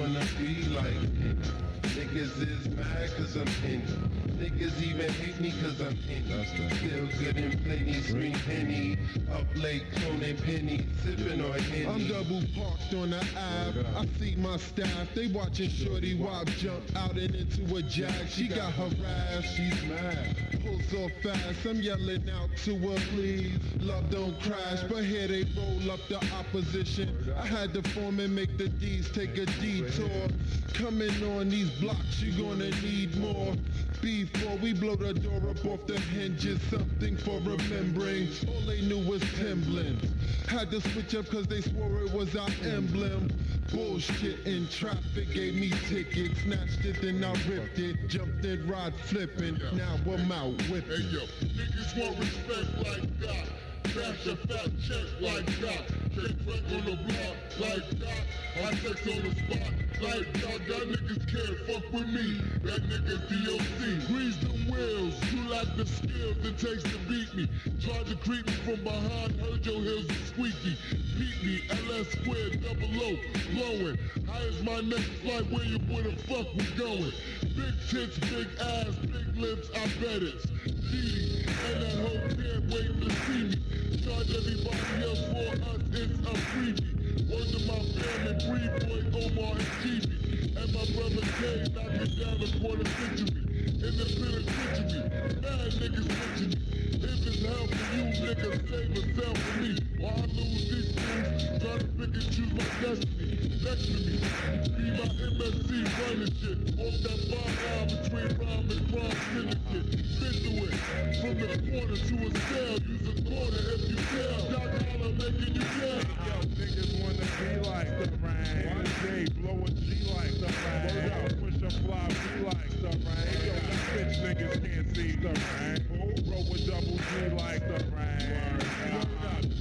wanna be like me. Niggas is mad cause I'm in it. Niggas even hate me cause I'm in it. Still good and plenty, scream Henny. Up late, cloning penny, sipping on Henny. I'm double parked on the Ave. I see my staff, they watching Shorty Wop jump out and into a jag. She got harassed, she's mad. Pulls off fast, I'm yelling out to her, please. Love don't crash, but here they roll up the opposition. I had to form and make the D's take a detour. Coming on these blocks, you gonna need more. Before we blow the door up off the hinges, something for remembering. All they knew was Timberlands. Had to switch up cause they swore it was our emblem. Bullshit in traffic, gave me tickets. Snatched it, then I ripped it. Jumped it, ride flipping. Now I'm out whipping. Hey yo, niggas want respect like that. Cash a fat check like that. Can't track on the block like that. I sex on the spot like that. That niggas can't fuck with me. That nigga DOC. Grease them wheels. You lack the skills it takes to beat me. Tried to creep me from behind. Heard your heels are squeaky. Beat me. LS squared double O. Blowing. High as my next flight. Where you the fuck we going? Big tits, big ass, big lips. I bet it's G. And that whole can't wait to see me. Charge everybody else for us, it's a freebie. Word to my family, Breed Boy, Omar and GB. And my brother K knocking down a quarter century. In the penitentiary, mad niggas mention me. If it's hell for you, niggas save yourself for me. While I lose these things, try to pick and choose my destiny. Next to me, be my MSC running shit. Off that fine line between rhyme and crime syndicate. Been through it, from the corner to a cell. Use a quarter if you tell. Doc Holler making you yell. Yo, niggas wanna be like the rain. One day, blow a G like the rain. Push a fly, be like the rain. Yo, them bitch niggas can't see the rain. Roll with double G like the rain.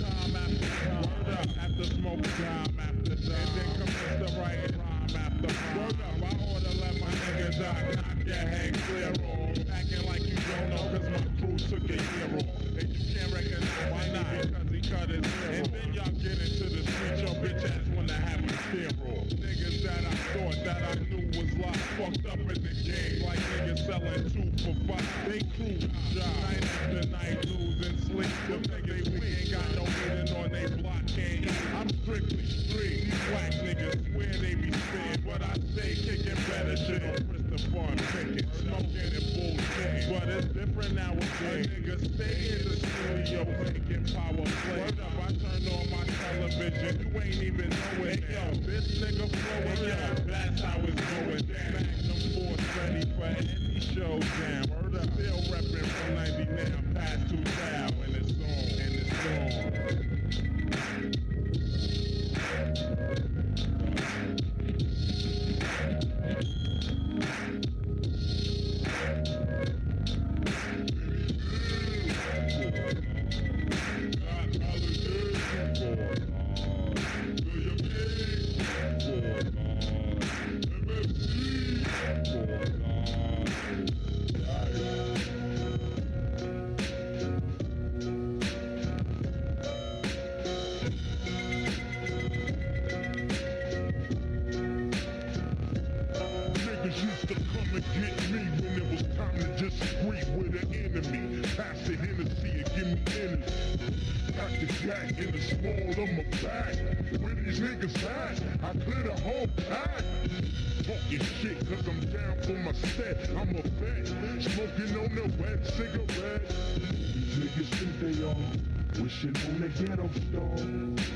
Time after time, after smoke, time after time. And then commit the right rhyme after rhyme. Word up, I oughta let my nigga die. Knock your head clear off. Acting like you don't know, cause my crew took a year off. And you can't recognize why not? Because he cut his hair. And then y'all get into the street, your bitch ass wanna have a tear off. Niggas that I thought that I knew was locked, fucked up in the game. Like niggas selling 2 for 5. They crew job. Night after night, losing sleep. Them niggas we ain't got no meaning on they block, can't eat. I'm strictly street. These whack niggas swear they be spitting, but I stay kicking better shit on Christopher and picking, smoking and bullshit. But it's different now with a nigga stay in the studio taking power play. Word up, I turned on my television, you ain't even know it. Hey, yo, this nigga flowing down, that's how it's going down. Magnum Force ready for any show jam. Word up, still reppin' from 90 now, past 2000, and it's on, and it's on. In the small of my back, where these niggas at? I clear the whole pack. Talking shit cause I'm down for my set. I'm a vet, smoking on the wet cigarette. These niggas think they are wishing on the ghetto star.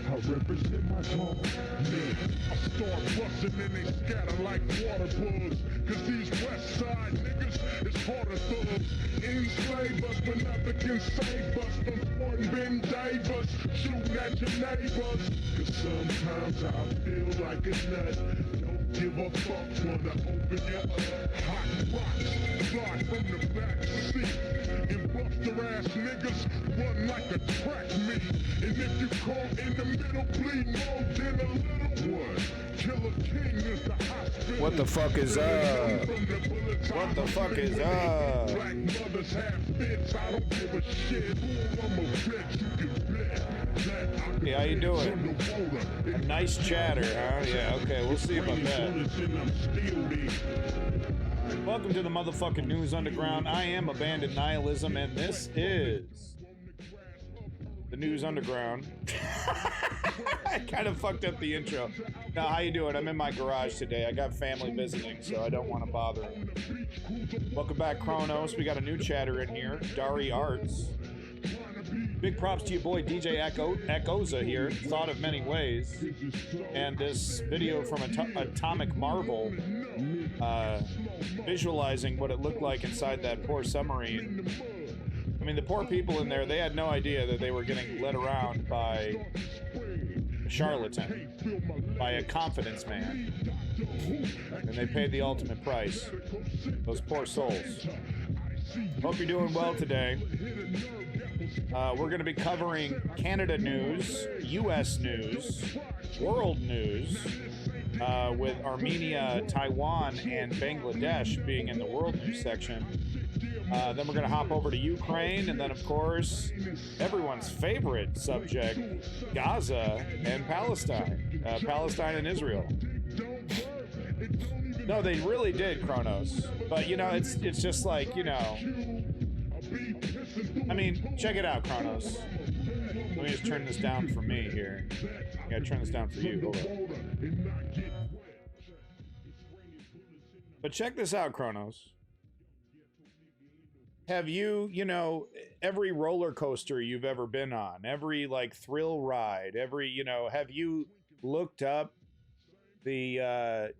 I represent my home. Man, I start busting and they scatter like water bugs. Cause these west side niggas is harder thugs. Enslave us but never can save us from Fort Ben Davis shooting at your neighbors. Cause sometimes I feel like a nut. Don't give a fuck, wanna open your hot rocks, fly from the back seat. And buster ass niggas run like a track meet. And if you caught in the middle, bleed more than a little one. Killer King is the hospital. What the fuck is up? What the fuck is up? Black mothers have fits, I don't give a shit. I'm a bitch, you can bet. Hey, how you doing? A nice chatter, huh? Yeah, okay, we'll see about that. Welcome to the motherfucking News Underground. I am Abandoned Nihilism, and this is the News Underground. I kind of fucked up the intro. Now, how you doing? I'm in my garage today. I got family visiting, so I don't want to bother them. Welcome back, Kronos. We got a new chatter in here. Dari Arts. Big props to your boy DJ Echoza here. Thought of many ways. And this video from Atomic Marvel, visualizing what it looked like inside that poor submarine. I mean, the poor people in there, they had no idea that they were getting led around by a charlatan, by a confidence man. And they paid the ultimate price. Those poor souls. Hope you're doing well today. We're going to be covering Canada news, U.S. news, world news, with Armenia, Taiwan, and Bangladesh being in the world news section. Then we're going to hop over to Ukraine, and then, of course, everyone's favorite subject, Gaza and Palestine. Palestine and Israel. No, they really did, Kronos. But, you know, it's just like, you know... I mean, check it out, Kronos. Let me just turn this down for me here. I gotta turn this down for you. Hold on. But check this out, Kronos. Have you, you know, every roller coaster you've ever been on, every, like, thrill ride, every, you know, have you looked up the,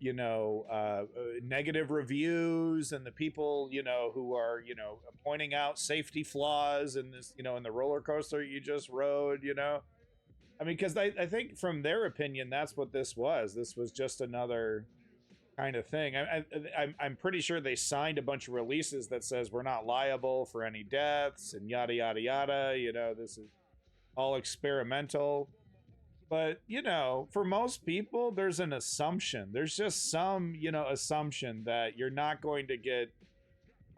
negative reviews and the people, you know, who are, you know, pointing out safety flaws in this, you know, in the roller coaster you just rode, you know? I mean, because I think from their opinion, that's what this was. This was just another kind of thing. I'm pretty sure they signed a bunch of releases that says we're not liable for any deaths and yada, yada, yada. You know, this is all experimental. But, you know, for most people, there's an assumption. There's just some, you know, assumption that you're not going to get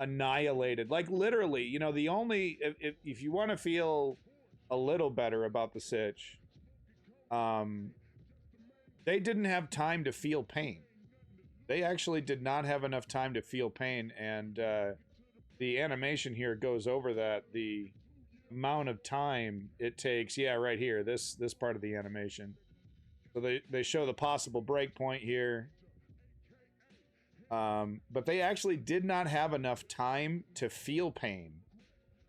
annihilated. Like, literally, you know, the only... If you want to feel a little better about the sitch, they didn't have time to feel pain. They actually did not have enough time to feel pain, and the animation here goes over that. The amount of time it takes, yeah, right here, this part of the animation. So they show the possible break point here, but they actually did not have enough time to feel pain.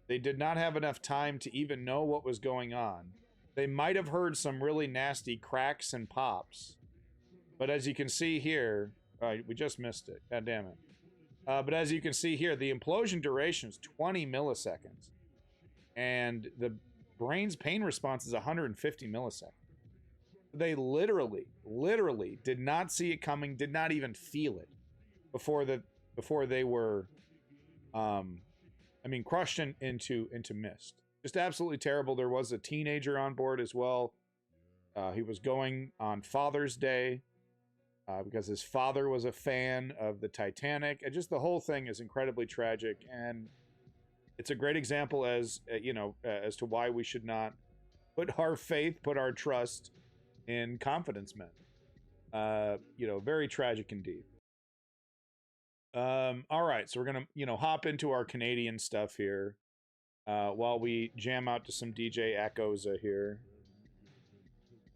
They did not have enough time to even know what was going on. They might have heard some really nasty cracks and pops, but as you can see here, we just missed it, god damn it. But as you can see here, the implosion duration is 20 milliseconds. And the brain's pain response is 150 milliseconds. They literally did not see it coming, did not even feel it before they were, crushed into mist. Just absolutely terrible. There was a teenager on board as well. He was going on Father's Day because his father was a fan of the Titanic. And just the whole thing is incredibly tragic, and it's a great example as to why we should not put our faith, put our trust in confidence men. Very tragic indeed. All right, so we're gonna hop into our Canadian stuff here while we jam out to some DJ Echoza here.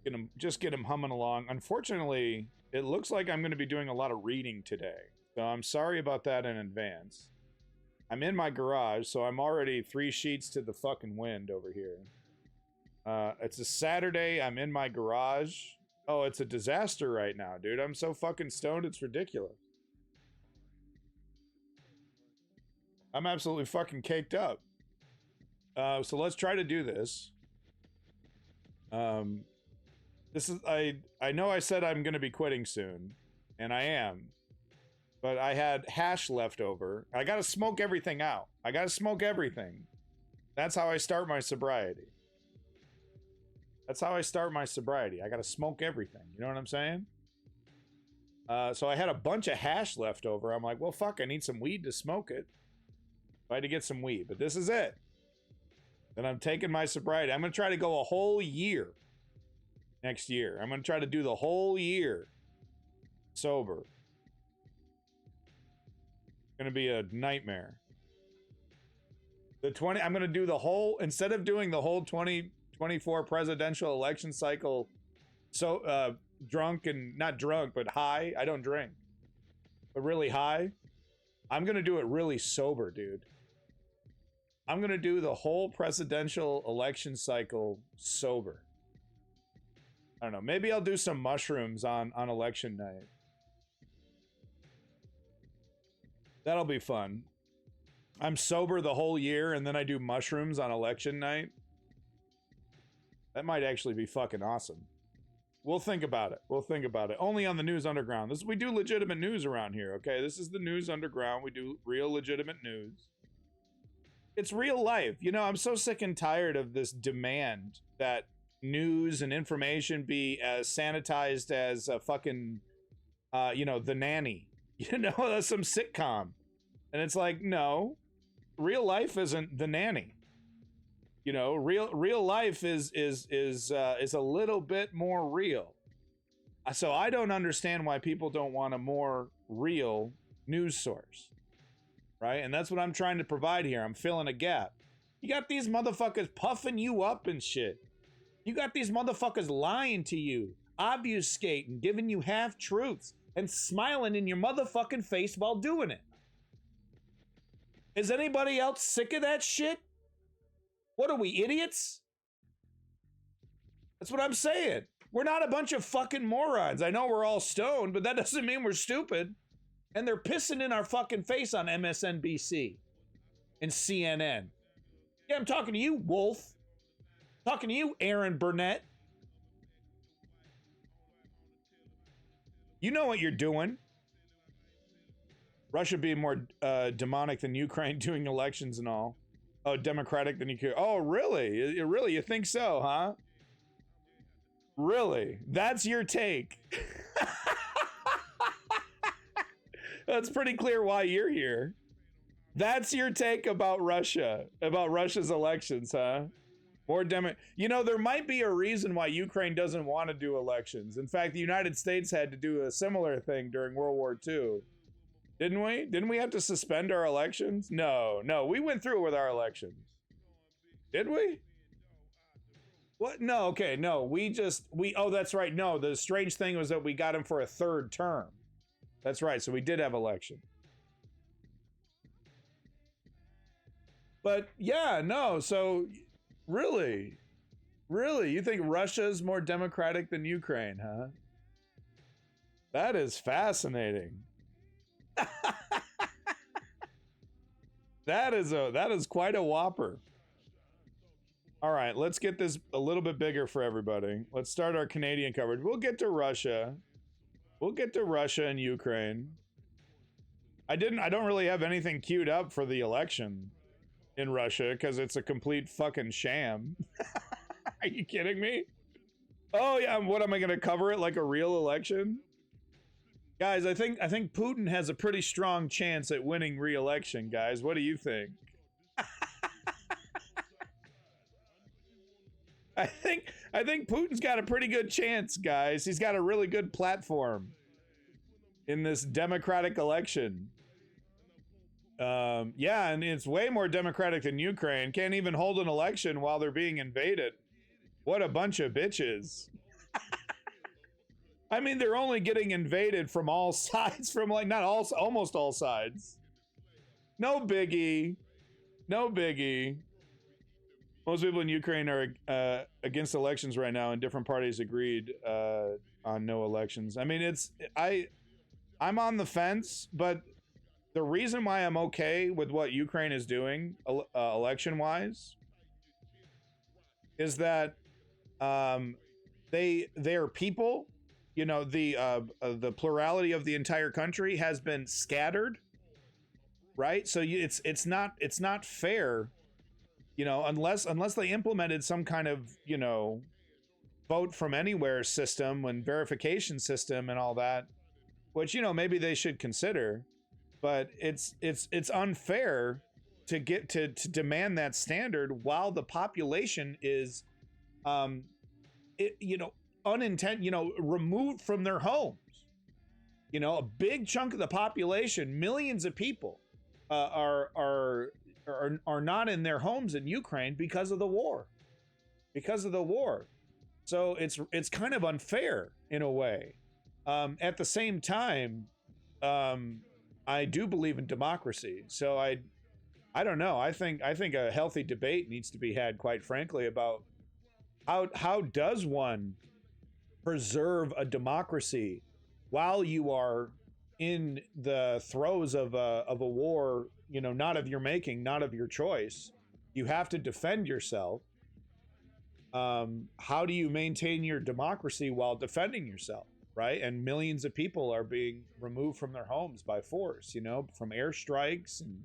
Get him humming along. Unfortunately, it looks like I'm going to be doing a lot of reading today, so I'm sorry about that in advance. I'm in my garage, so I'm already 3 sheets to the fucking wind over here. It's a Saturday, I'm in my garage. Oh, it's a disaster right now, dude. I'm so fucking stoned, it's ridiculous. I'm absolutely fucking caked up. So let's try to do this. I know I said I'm gonna be quitting soon, and I am. But I had hash left over. I gotta smoke everything out. I gotta smoke everything. That's how I start my sobriety. I gotta smoke everything. You know what I'm saying? So I had a bunch of hash left over. I'm like, well, fuck, I need some weed to smoke it. I had to get some weed, but this is it. Then I'm taking my sobriety. I'm going to try to go a whole year next year. I'm going to try to do the whole year sober. It's going to be a nightmare. I'm going to do the whole, instead of doing the whole 2024 presidential election cycle, so drunk and not drunk, but high. I don't drink, but really high. I'm going to do it really sober, dude. I'm going to do the whole presidential election cycle sober. I don't know. Maybe I'll do some mushrooms on election night. That'll be fun. I'm sober the whole year and then I do mushrooms on election night. That might actually be fucking awesome. We'll think about it. We'll think about it. Only on the News Underground. We do legitimate news around here, okay? This is the News Underground. We do real legitimate news. It's real life. You know, I'm so sick and tired of this demand that news and information be as sanitized as a fucking, The Nanny. You know, that's some sitcom. And it's like, no, real life isn't The Nanny. You know, real life is a little bit more real. So I don't understand why people don't want a more real news source. Right? And that's what I'm trying to provide here. I'm filling a gap. You got these motherfuckers puffing you up and shit. You got these motherfuckers lying to you, obfuscating, giving you half-truths, and smiling in your motherfucking face while doing it. Is anybody else sick of that shit? What are we, idiots? That's what I'm saying. We're not a bunch of fucking morons. I know we're all stoned, but that doesn't mean we're stupid. And they're pissing in our fucking face on MSNBC and CNN. Yeah, I'm talking to you, Wolf. I'm talking to you, Aaron Burnett. You know what you're doing. Russia being more demonic than Ukraine doing elections and all. Oh, democratic than Ukraine. Oh, really? Really? You think so, huh? Really? That's your take. That's pretty clear why you're here. That's your take about Russia, about Russia's elections, huh? More You know, there might be a reason why Ukraine doesn't want to do elections. In fact, the United States had to do a similar thing during World War II. Didn't we? Didn't we have to suspend our elections? No, we went through with our elections. Did we? What? No, okay, no. Oh, that's right. No, the strange thing was that we got him for a third term. That's right. So we did have election. But yeah, no. So really, you think Russia's more democratic than Ukraine, huh? That is fascinating. That is quite a whopper. All right, let's get this a little bit bigger for everybody. Let's start our Canadian coverage. We'll get to Russia. We'll get to Russia and Ukraine. I don't really have anything queued up for the election in Russia because it's a complete fucking sham. Are you kidding me? Oh yeah, what am I gonna cover it like a real election? Guys, I think Putin has a pretty strong chance at winning re-election, guys. What do you think? I think Putin's got a pretty good chance, guys. He's got a really good platform in this democratic election. Yeah, and it's way more democratic than Ukraine. Can't even hold an election while they're being invaded. What a bunch of bitches. I mean, they're only getting invaded from all sides, from like not all, almost all sides. No biggie. No biggie. Most people in Ukraine are against elections right now, and different parties agreed on no elections. I mean, I'm on the fence, but the reason why I'm okay with what Ukraine is doing election-wise is that they're people. You know, the plurality of the entire country has been scattered, right? So it's not fair. You know, unless they implemented some kind of, you know, vote from anywhere system and verification system and all that, which, you know, maybe they should consider, but it's unfair to demand that standard while the population is, removed from their homes. A big chunk of the population, millions of people, are not in their homes in Ukraine because of the war. So it's kind of unfair in a way. At the same time, I do believe in democracy. So I don't know. I think a healthy debate needs to be had, quite frankly, about how does one preserve a democracy while you are in the throes of a war, not of your making, not of your choice. You have to defend yourself. How do you maintain your democracy while defending yourself, right? And millions of people are being removed from their homes by force, from airstrikes and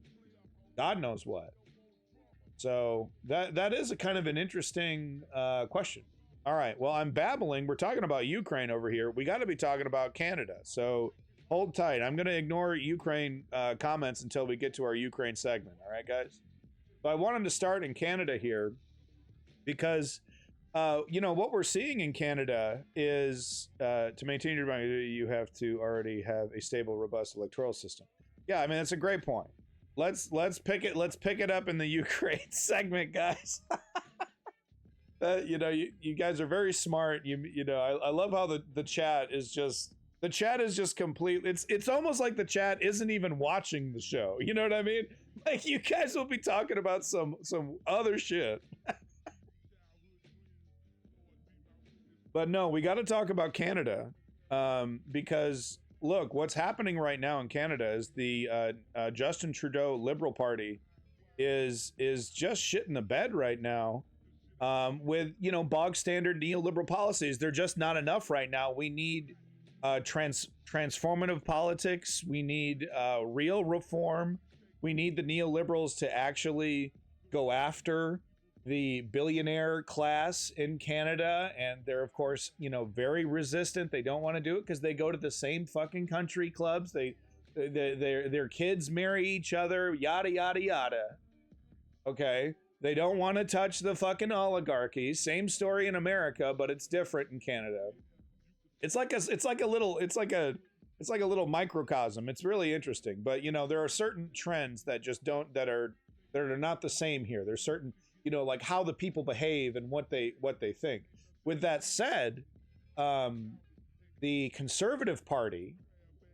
God knows what. So that is a kind of an interesting question. All right, well, I'm babbling. We're talking about Ukraine over here. We got to be talking about Canada. So hold tight. I'm going to ignore Ukraine comments until we get to our Ukraine segment. All right, guys? So I wanted to start in Canada here because, what we're seeing in Canada is to maintain your democracy, you have to already have a stable, robust electoral system. Yeah, I mean, that's a great point. Let's pick it up in the Ukraine segment, guys. You guys are very smart. I love how the chat is just complete. It's almost like the chat isn't even watching the show. You know what I mean? Like, you guys will be talking about some other shit. But no, we got to talk about Canada, because look, what's happening right now in Canada is the Justin Trudeau Liberal Party is just shit in the bed right now. With bog standard neoliberal policies. They're just not enough right now. We need transformative politics. We need real reform. We need the neoliberals to actually go after the billionaire class in Canada, and they're of course very resistant. They don't want to do it because they go to the same fucking country clubs. Their kids marry each other, yada yada yada. Okay. They don't want to touch the fucking oligarchy. Same story in America, but it's different in Canada. It's like a little microcosm. It's really interesting, but there are certain trends that just that are not the same here. There's certain, like how the people behave and what they think. With that said, the Conservative Party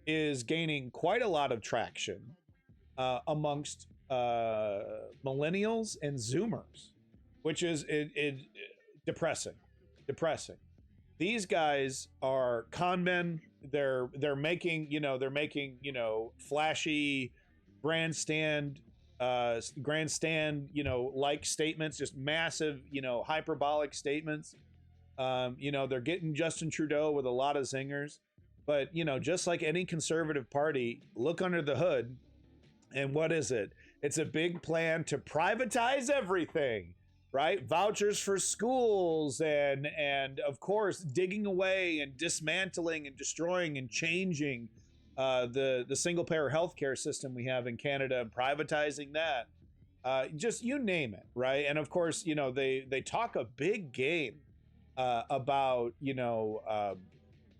is gaining quite a lot of traction amongst millennials and Zoomers, which is depressing. These guys are con men. They're making flashy grandstand like statements, just massive hyperbolic statements. They're getting Justin Trudeau with a lot of zingers, but just like any conservative party, look under the hood, and what is it? It's a big plan to privatize everything, right? Vouchers for schools and of course digging away and dismantling and destroying and changing the single payer healthcare system we have in Canada and privatizing that. Just you name it, right? And of course, they talk a big game about the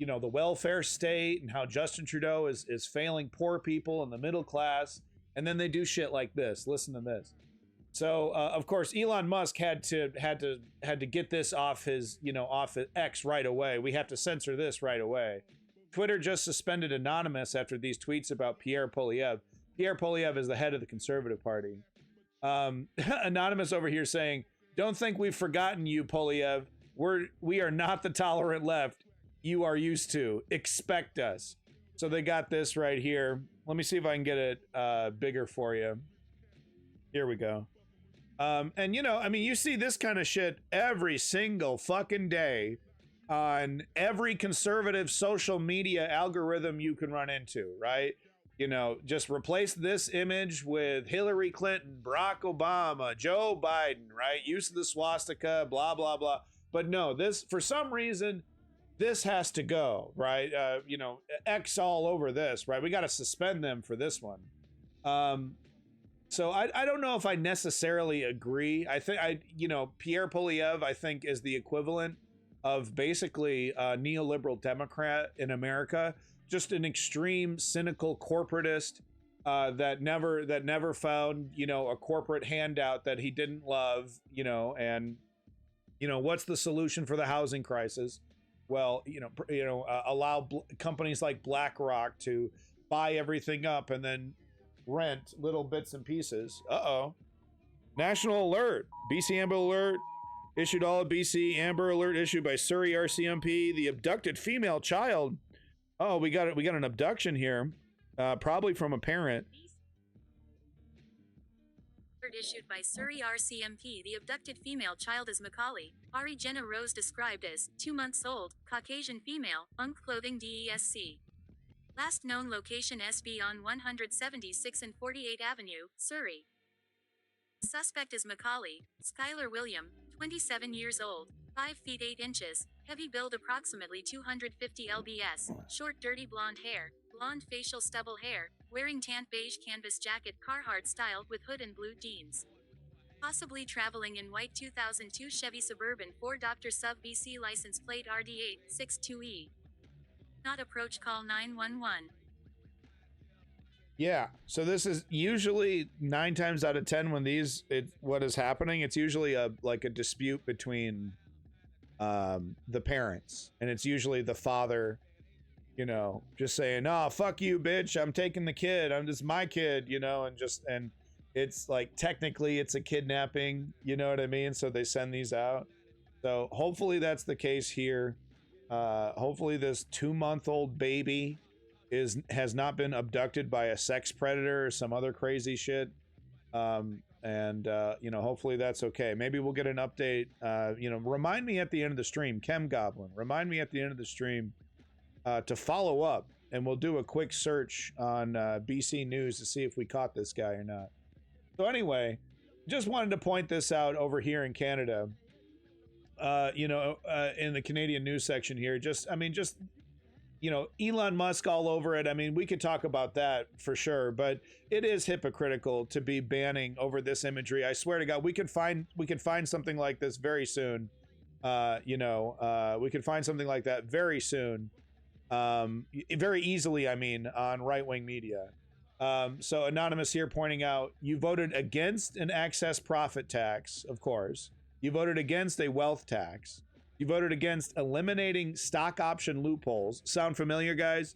welfare state and how Justin Trudeau is failing poor people and the middle class. And then they do shit like this. Listen to this. So of course, Elon Musk had to get this off his off X right away. We have to censor this right away. Twitter just suspended Anonymous after these tweets about Pierre Poilievre. Pierre Poilievre is the head of the Conservative Party. Anonymous over here saying, "Don't think we've forgotten you, Poilievre. We are not the tolerant left you are used to. Expect us." So they got this right here. Let me see if I can get it bigger for you. Here we go. And you see this kind of shit every single fucking day on every conservative social media algorithm you can run into, right? Just replace this image with Hillary Clinton, Barack Obama, Joe Biden, right? Use of the swastika, blah, blah, blah. But no, this, for some reason, this has to go, right? X all over this, right? We got to suspend them for this one. So I don't know if I necessarily agree. I think Pierre Poilievre, I think, is the equivalent of basically a neoliberal Democrat in America, just an extreme cynical corporatist that never found a corporate handout that he didn't love, and what's the solution for the housing crisis? Well, allow companies like BlackRock to buy everything up and then rent little bits and pieces. National alert. BC Amber Alert issued all of BC. Amber Alert issued by Surrey RCMP. The abducted female child. Oh, we got an abduction here, probably from a parent. Issued by Surrey RCMP. The abducted female child is Macaulay Ari Jenna Rose, described as 2 months old, Caucasian female, clothing DESC. Last known location SB on 176 and 48 Avenue, Surrey. Suspect is Macaulay Skylar William, 27 years old, 5 feet 8 inches, heavy build, approximately 250 lbs, short dirty blonde hair, blonde facial stubble hair, wearing tan beige canvas jacket Carhartt style with hood and blue jeans. Possibly traveling in white 2002 Chevy Suburban 4 Dr. Sub BC license plate RD862E. Not approach, call 911. Yeah, so this is usually 9 times out of 10 when what is happening, it's usually a dispute between the parents, and it's usually the father, just saying, "Oh, fuck you, bitch, I'm taking the kid, this is my kid," and it's like technically it's a kidnapping, you know what I mean? So they send these out. So hopefully that's the case here. Hopefully this 2-month-old baby has not been abducted by a sex predator or some other crazy shit. Hopefully that's okay. Maybe we'll get an update. Remind me at the end of the stream, Chem Goblin, remind me at the end of the stream to follow up, and we'll do a quick search on BC News to see if we caught this guy or not. So anyway, just wanted to point this out over here in Canada. In the Canadian news section here, Elon Musk all over it. I mean, we could talk about that for sure, but it is hypocritical to be banning over this imagery. I swear to God, we could find something like this very soon. We could find something like that very soon, very easily. I mean, on right-wing media. So Anonymous here pointing out, you voted against an excess profit tax, of course. You voted against a wealth tax. You voted against eliminating stock option loopholes. Sound familiar, guys?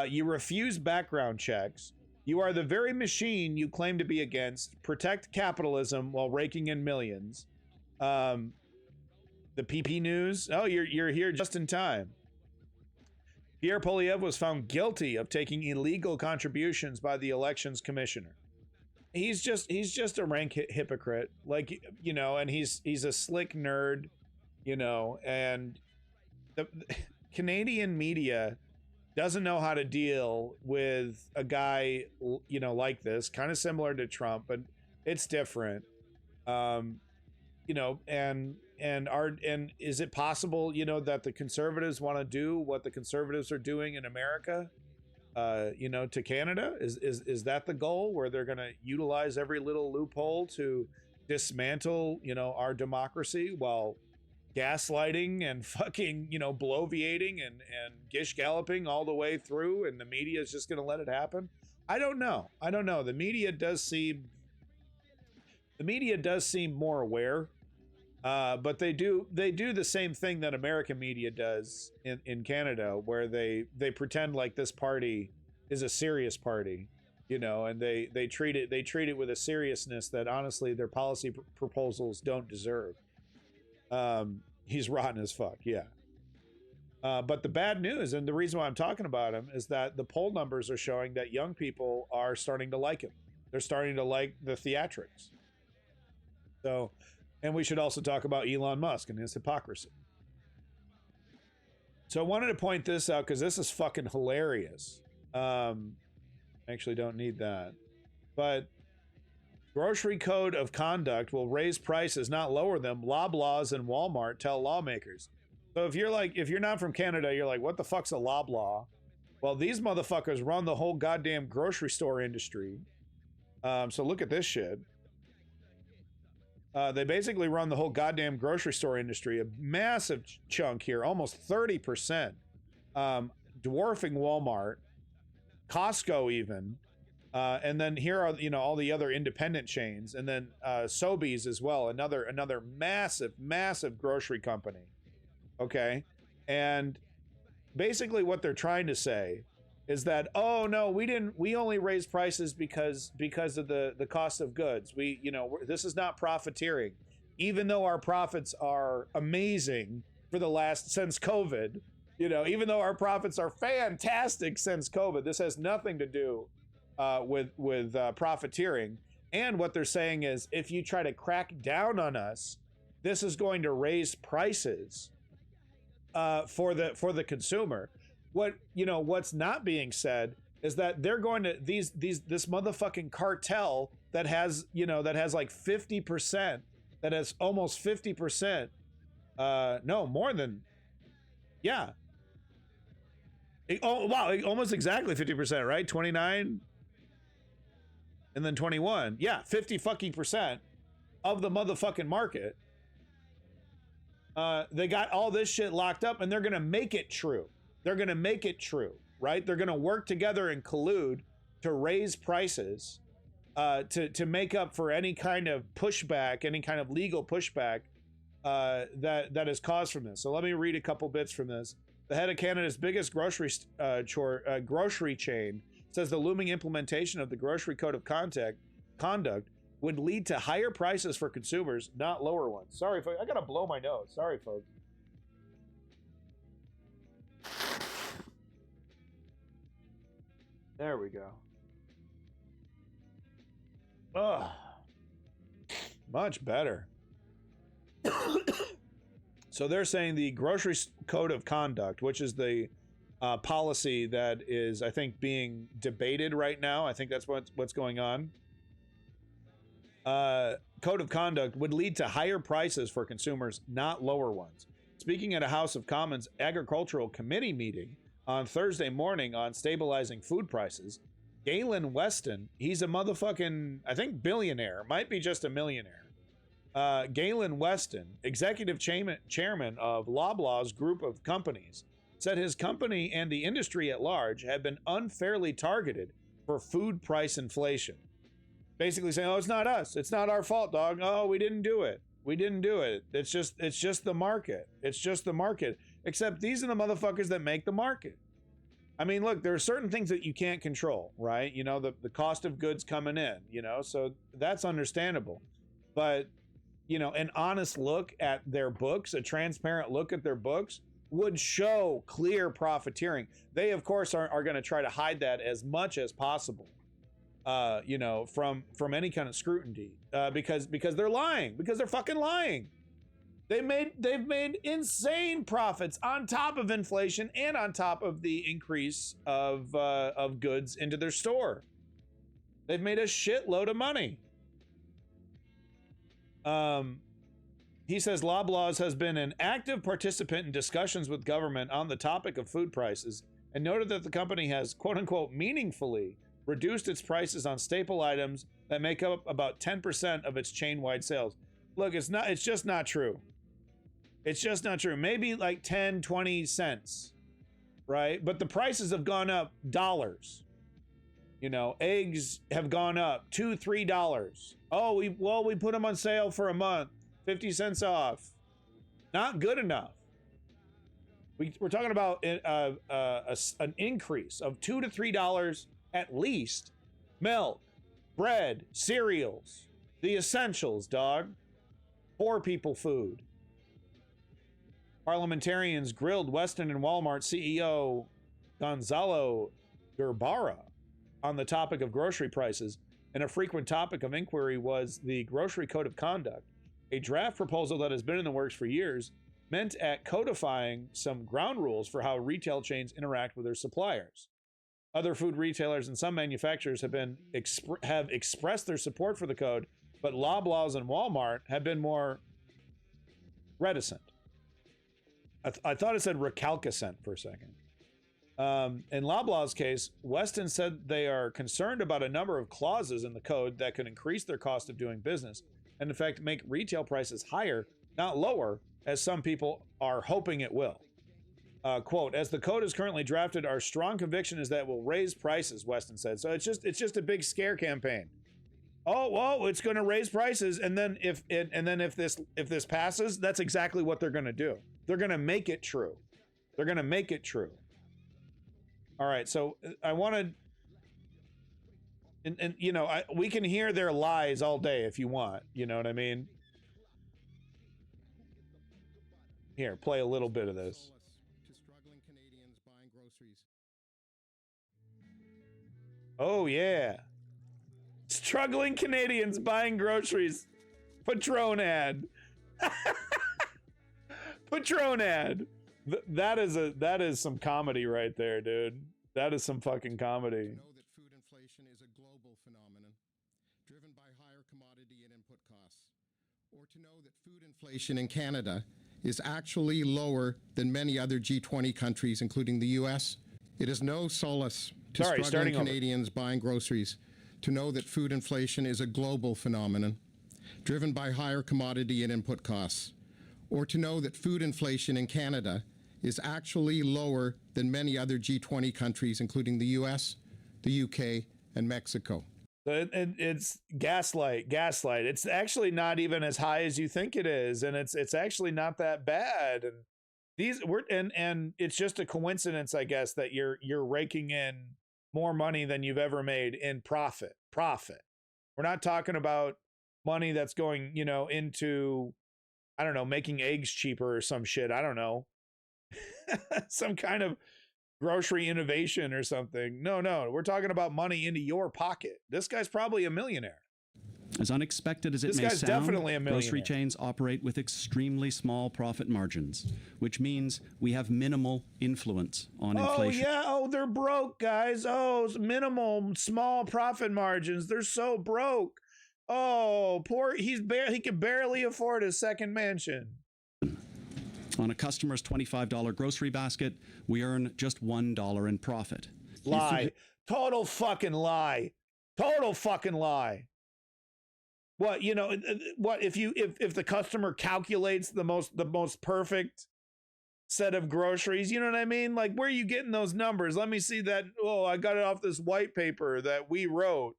You refuse background checks. You are the very machine you claim to be against. Protect capitalism while raking in millions. The PP News. Oh, you're here just in time. Pierre Poilievre was found guilty of taking illegal contributions by the elections commissioner. He's just a rank hypocrite, and he's a slick nerd, and the Canadian media doesn't know how to deal with a guy, like this, kind of similar to Trump, but it's different. And is it possible, that the conservatives want to do what the conservatives are doing in America? To Canada? Is that the goal, where they're going to utilize every little loophole to dismantle, our democracy, while gaslighting and fucking, bloviating and gish galloping all the way through, and the media is just going to let it happen? I don't know. The media does seem more aware, but they do the same thing that American media does in Canada, where they pretend like this party is a serious party, and they treat it with a seriousness that honestly their policy proposals don't deserve. He's rotten as fuck, yeah. But the bad news, and the reason why I'm talking about him, is that the poll numbers are showing that young people are starting to like him. They're starting to like the theatrics. So, and we should also talk about Elon Musk and his hypocrisy. So I wanted to point this out because this is fucking hilarious. Actually don't need that. But grocery code of conduct will raise prices, not lower them. Loblaws and Walmart tell lawmakers. So if you're not from Canada, you're like, what the fuck's a Loblaw? Well, these motherfuckers run the whole goddamn grocery store industry. So look at this shit. They basically run the whole goddamn grocery store industry, a massive chunk here, almost 30%, dwarfing Walmart, Costco even, and then here are all the other independent chains, and then Sobeys as well, another massive grocery company. Okay, and basically what they're trying to say is that, oh no, we only raised prices because of the cost of goods. This is not profiteering, even though our profits are amazing since COVID. Even though our profits are fantastic since COVID, this has nothing to do with profiteering. And what they're saying is, if you try to crack down on us, this is going to raise prices for the consumer. What's not being said is that they're going to this motherfucking cartel that has like 50%, that has almost 50%, no more than, yeah. Almost exactly 50%, right? 29 and then 21. Yeah, 50 fucking percent of the motherfucking market. They got all this shit locked up, and they're gonna make it true. They're gonna make it true, right? They're gonna work together and collude to raise prices to make up for any kind of pushback, any kind of legal pushback that is caused from this. So let me read a couple bits from this. The head of Canada's biggest grocery chain says the looming implementation of the Grocery Code of Conduct would lead to higher prices for consumers, not lower ones. Sorry, folks. I gotta blow my nose. Sorry, folks. There we go. Ugh. Much better. So they're saying the Grocery Code of Conduct, which is the policy that is, I think, being debated right now. I think that's what's going on. Code of Conduct would lead to higher prices for consumers, not lower ones. Speaking at a House of Commons Agricultural Committee meeting on Thursday morning on stabilizing food prices, Galen Weston, he's a motherfucking, I think, billionaire, might be just a millionaire. Galen Weston, executive chairman of Loblaw's group of companies, said his company and the industry at large have been unfairly targeted for food price inflation. Basically saying, oh, it's not us. It's not our fault, dog. Oh, we didn't do it. We didn't do it. It's just the market. It's just the market. Except these are the motherfuckers that make the market. I mean, look, there are certain things that you can't control, right? The cost of goods coming in, so that's understandable. But, an honest look at their books, a transparent look at their books would show clear profiteering. They, of course, are going to try to hide that as much as possible, from any kind of scrutiny, because they're lying, because they're fucking lying. They've made insane profits on top of inflation and on top of the increase of goods into their store. They've made a shitload of money. He says Loblaws has been an active participant in discussions with government on the topic of food prices, and noted that the company has, quote unquote, meaningfully reduced its prices on staple items that make up about 10% of its chain-wide sales. Look, it's just not true. It's just not true. Maybe like 10, 20 cents, right? But the prices have gone up dollars. Eggs have gone up $2, $3. Oh, we put them on sale for a month, 50 cents off. Not good enough. We're talking about an increase of $2 to $3 at least. Milk, bread, cereals, the essentials, dog. Poor people food. Parliamentarians grilled Weston and Walmart CEO Gonzalo Guevara on the topic of grocery prices, and a frequent topic of inquiry was the Grocery Code of Conduct, a draft proposal that has been in the works for years, meant at codifying some ground rules for how retail chains interact with their suppliers. Other food retailers and some manufacturers have expressed their support for the code, but Loblaws and Walmart have been more reticent. I thought it said recalcitrant for a second. In Loblaw's case, Weston said they are concerned about a number of clauses in the code that could increase their cost of doing business and, in fact, make retail prices higher, not lower, as some people are hoping it will. Quote, as the code is currently drafted, our strong conviction is that it will raise prices, Weston said. So it's just a big scare campaign. Oh, whoa, it's going to raise prices. And then if this passes, that's exactly what they're going to do. They're going to make it true. They're going to make it true. All right, so I wanted, and you know, we can hear their lies all day if you want. You know what I mean? Here, play a little bit of this. To struggling Canadians buying groceries. Oh yeah, struggling Canadians buying groceries. Patron ad. Patron ad. That is some comedy right there, dude. That is some fucking comedy. Know that food inflation is a global phenomenon driven by higher commodity and input costs. Or to know that food inflation in Canada is actually lower than many other G20 countries, including the US. It is no solace to struggling Canadians buying groceries to know that food inflation is a global phenomenon driven by higher commodity and input costs. Or to know that food inflation in Canada is actually lower than many other G20 countries, including the US, the UK, and Mexico. It's gaslight. It's actually not even as high as you think it is, and it's actually not that bad. And and it's just a coincidence, I guess, that you're raking in more money than you've ever made in profit. We're not talking about money that's going, you know, into, I don't know, making eggs cheaper or some shit. I don't know. Some kind of grocery innovation or something. No, we're talking about money into your pocket. This guy's probably a millionaire. As unexpected as it may sound, definitely a millionaire. Grocery chains operate with extremely small profit margins, which means we have minimal influence on inflation. Oh, yeah. Oh, they're broke, guys. Oh, it's minimal, small profit margins. They're so broke. Oh, poor. He can barely afford a second mansion. On a customer's $25 grocery basket, we earn just $1 in profit. Lie. Total fucking lie. Total fucking lie. What, you know, what if the customer calculates the most perfect set of groceries, you know what I mean? Like, where are you getting those numbers? Let me see that. Oh, I got it off this white paper that we wrote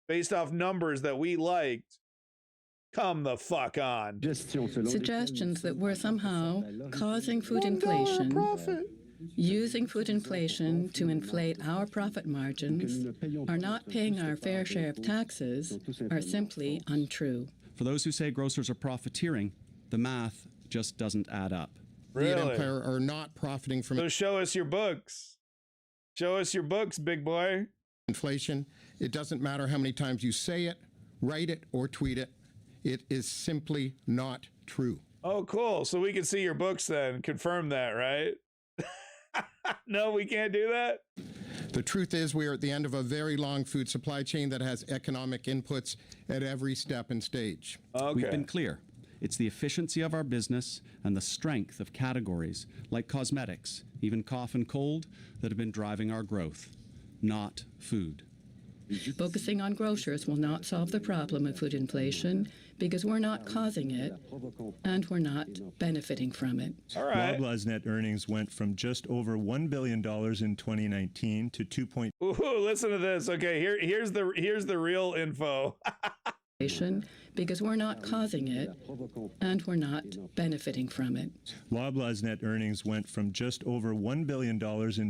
based off numbers that we liked. Come the fuck on. Suggestions that we're somehow causing food inflation, using food inflation to inflate our profit margins, are not paying our fair share of taxes, are simply untrue. For those who say grocers are profiteering, the math just doesn't add up. Really? The Empire are not profiting from So show us your books. Show us your books, big boy. inflation. It doesn't matter how many times you say it, write it, or tweet it. It is simply not true. Oh, cool. So we can see your books then. Confirm that, right? No, we can't do that. The truth is we are at the end of a very long food supply chain that has economic inputs at every step and stage. Okay. We've been clear. It's the efficiency of our business and the strength of categories like cosmetics, even cough and cold, that have been driving our growth, not food. Focusing on grocers will not solve the problem of food inflation because we're not causing it and we're not benefiting from it. All right. Loblaw's net earnings went from just over $1 billion in 2019 to 2. Ooh, listen to this. Okay, here's the real info. Because we're not causing it and we're not benefiting from it. Loblaw's net earnings went from just over $1 billion in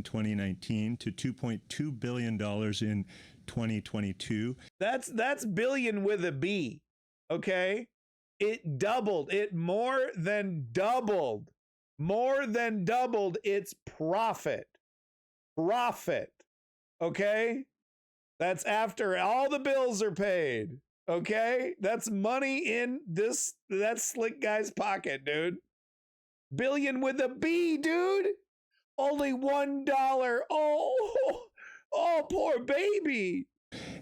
2019 to $2.2 billion in 2022. That's billion with a B. Okay? It doubled. It more than doubled its profit. Okay? That's after all the bills are paid. Okay? That's money in that slick guy's pocket, dude. Billion with a B, dude. Only $1. Oh, poor baby.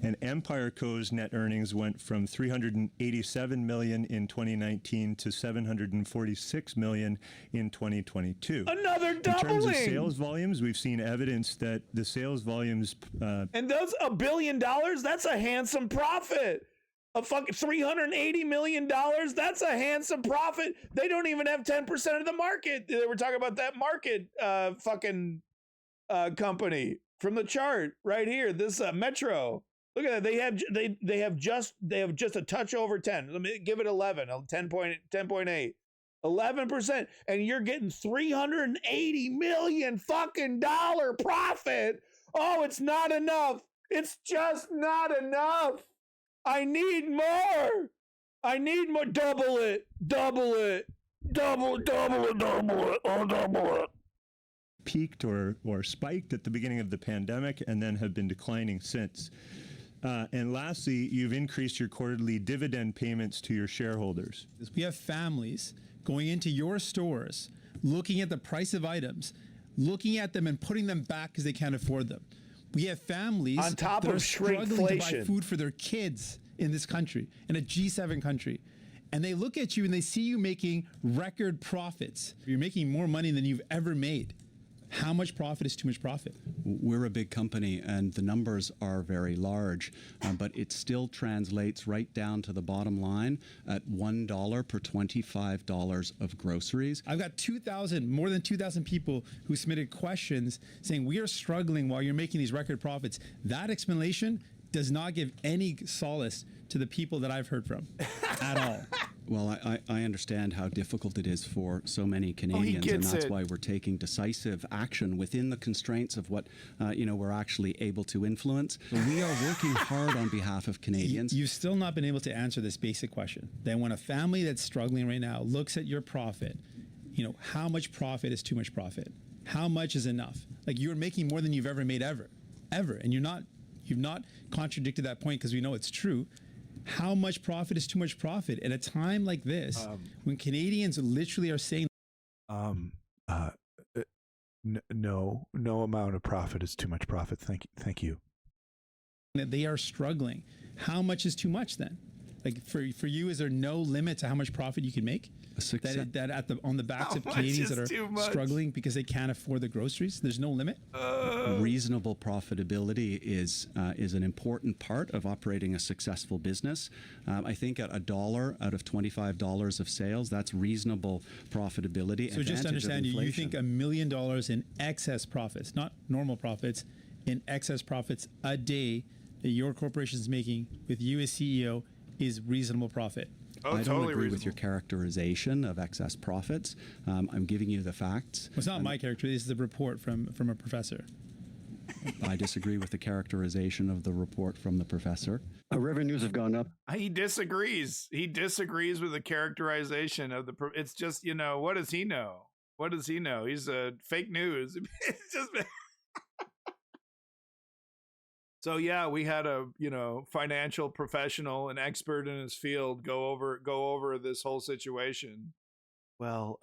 And Empire Co.'s net earnings went from $387 million in 2019 to $746 million in 2022. Another doubling. In terms of sales volumes, we've seen evidence that the sales volumes... and those $1 billion, that's a handsome profit. A fucking $380 million, that's a handsome profit. They don't even have 10% of the market. They were talking about that market company from the chart right here. This Metro. Look at that. They have just a touch over 10. Let me give it 11. 10.8. 11%, and you're getting $380 million fucking dollar profit. Oh, it's not enough. It's just not enough. I need more. I need more. Double it. Double it. Double it. Oh, double it. Peaked or spiked at the beginning of the pandemic and then have been declining since. And lastly, you've increased your quarterly dividend payments to your shareholders. We have families going into your stores, looking at the price of items, looking at them and putting them back because they can't afford them. We have families on top that of are struggling shrinkflation to buy food for their kids in this country, in a G7 country. And they look at you and they see you making record profits. You're making more money than you've ever made. How much profit is too much profit? We're a big company and the numbers are very large, but it still translates right down to the bottom line at $1 per $25 of groceries. I've got more than 2,000 people who submitted questions saying we are struggling while you're making these record profits. That explanation does not give any solace to the people that I've heard from at all. Well, I understand how difficult it is for so many Canadians, and that's why we're taking decisive action within the constraints of what we're actually able to influence. So we are working hard on behalf of Canadians. You've still not been able to answer this basic question. Then when a family that's struggling right now looks at your profit, how much profit is too much profit? How much is enough? Like, you're making more than you've ever made ever. And you've not contradicted that point because we know it's true. How much profit is too much profit at a time like this when Canadians literally are saying no amount of profit is too much profit. Thank you. That they are struggling. How much is too much then? Like, for you, is there no limit to how much profit you can make? That on the backs of Canadians that are struggling because they can't afford the groceries? There's no limit? Reasonable profitability is an important part of operating a successful business. I think at $1 out of $25 of sales, that's reasonable profitability. So just to understand, you think $1 million in excess profits, not normal profits, in excess profits a day that your corporation is making with you as CEO is reasonable profit? I don't agree with your characterization of excess profits. I'm giving you the facts. Well, it's not my character. This is a report from a professor. I disagree with the characterization of the report from the professor. Our revenues have gone up. He disagrees. He disagrees with the characterization of the. It's just, what does he know? What does he know? He's fake news. It's just. So yeah, we had a financial professional, an expert in his field, go over this whole situation. Well,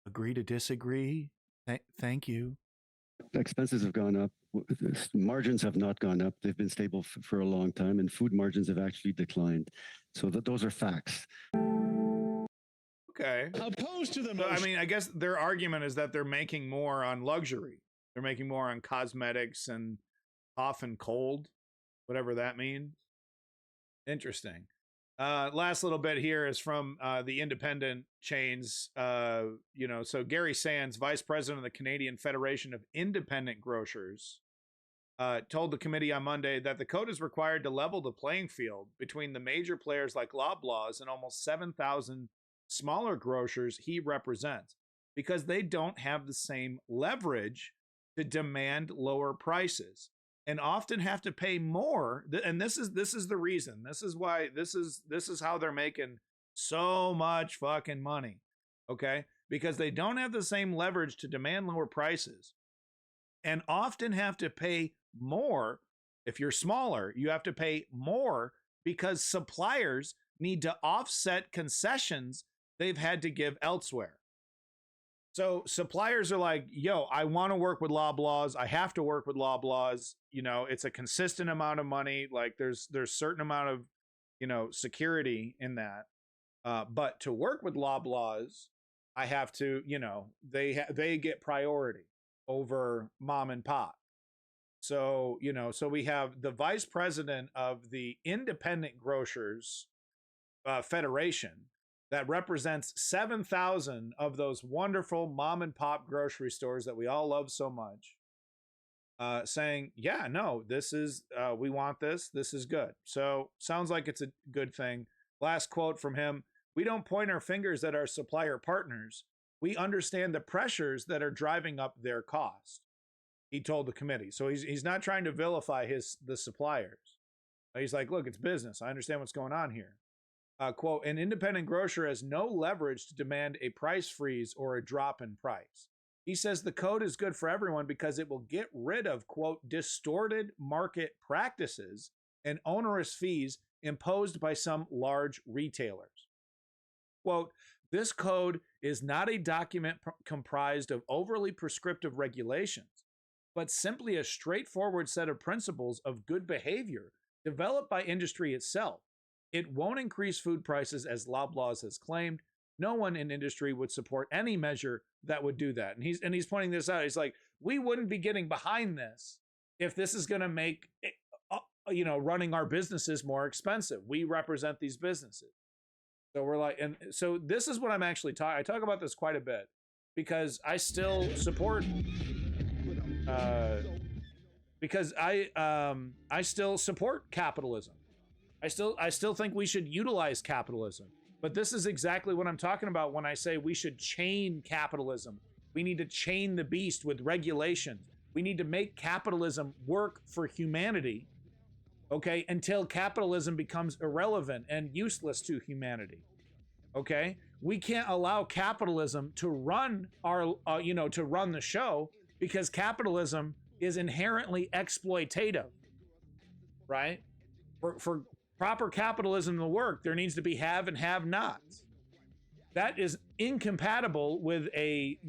agree to disagree. Thank you. Expenses have gone up. Margins have not gone up. They've been stable for a long time, and food margins have actually declined. So those are facts. Okay. Opposed to the motion. I guess their argument is that they're making more on luxury. They're making more on cosmetics and cough and cold, whatever that means. Interesting. Last little bit here is from the independent chains. So Gary Sands, vice president of the Canadian Federation of Independent Grocers, told the committee on Monday that the code is required to level the playing field between the major players like Loblaws and almost 7,000 smaller grocers he represents, because they don't have the same leverage to demand lower prices and often have to pay more. And this is the reason. This is why this is how they're making so much fucking money. Okay? Because they don't have the same leverage to demand lower prices and often have to pay more. If you're smaller, you have to pay more because suppliers need to offset concessions they've had to give elsewhere. So suppliers are like, yo, I want to work with Loblaws. I have to work with Loblaws. You know, it's a consistent amount of money. Like there's certain amount of, you know, security in that. But to work with Loblaws, I have to, you know, they get priority over mom and pop. So, you know, so we have the vice president of the Independent Grocers Federation that represents 7,000 of those wonderful mom and pop grocery stores that we all love so much, saying, yeah, no, this is, we want this. This is good. So sounds like it's a good thing. Last quote from him: "We don't point our fingers at our supplier partners. We understand the pressures that are driving up their cost," he told the committee. So he's not trying to vilify the suppliers. He's like, look, it's business. I understand what's going on here. Quote, "An independent grocer has no leverage to demand a price freeze or a drop in price. He says the code is good for everyone because it will get rid of, quote, distorted market practices and onerous fees imposed by some large retailers. Quote, this code is not a document comprised of overly prescriptive regulations, but simply a straightforward set of principles of good behavior developed by industry itself. It won't increase food prices as Loblaws has claimed. No one in industry would support any measure that would do that." And he's pointing this out. He's like, we wouldn't be getting behind this if this is going to make, you know, running our businesses more expensive. We represent these businesses. So we're like, and so this is what I'm actually talking. I talk about this quite a bit because I still support, because I still support capitalism. I still think we should utilize capitalism. But this is exactly what I'm talking about when I say we should chain capitalism. We need to chain the beast with regulations. We need to make capitalism work for humanity, okay, until capitalism becomes irrelevant and useless to humanity, okay? We can't allow capitalism to run our, to run the show, because capitalism is inherently exploitative, right? For proper capitalism to work, there needs to be have and have nots. That is incompatible with a,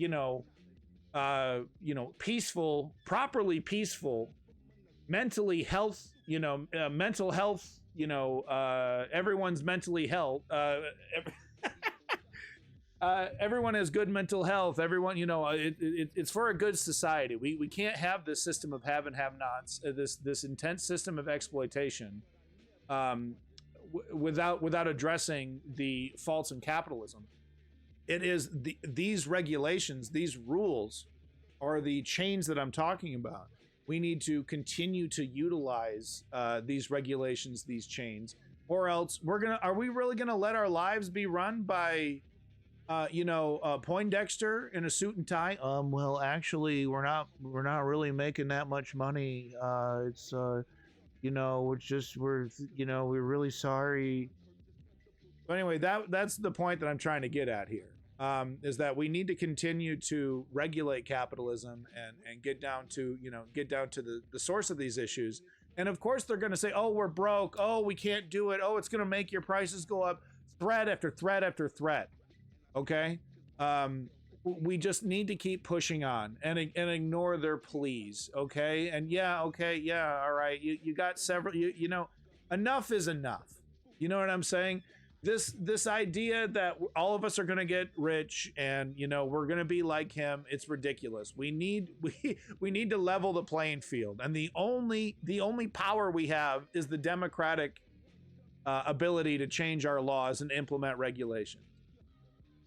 peaceful, properly peaceful, mentally health, mental health, everyone's mentally health. Everyone has good mental health. Everyone, it's for a good society. We can't have this system of have and have nots, this intense system of exploitation, without addressing the faults in capitalism. It is these regulations, these rules, are the chains that I'm talking about. We need to continue to utilize these regulations, these chains, or else are we really gonna let our lives be run by Poindexter in a suit and tie? Well, actually, we're not really making that much money. We're really sorry. But anyway, that's the point that I'm trying to get at here, is that we need to continue to regulate capitalism and get down to the source of these issues. And of course, they're going to say, oh, we're broke. Oh, we can't do it. Oh, it's going to make your prices go up. Threat after threat after threat. Okay? We just need to keep pushing on and ignore their pleas. Okay? And all right. You got several, enough is enough. You know what I'm saying? This idea that all of us are going to get rich and, we're going to be like him, it's ridiculous. We need to level the playing field. And the only power we have is the democratic ability to change our laws and implement regulations.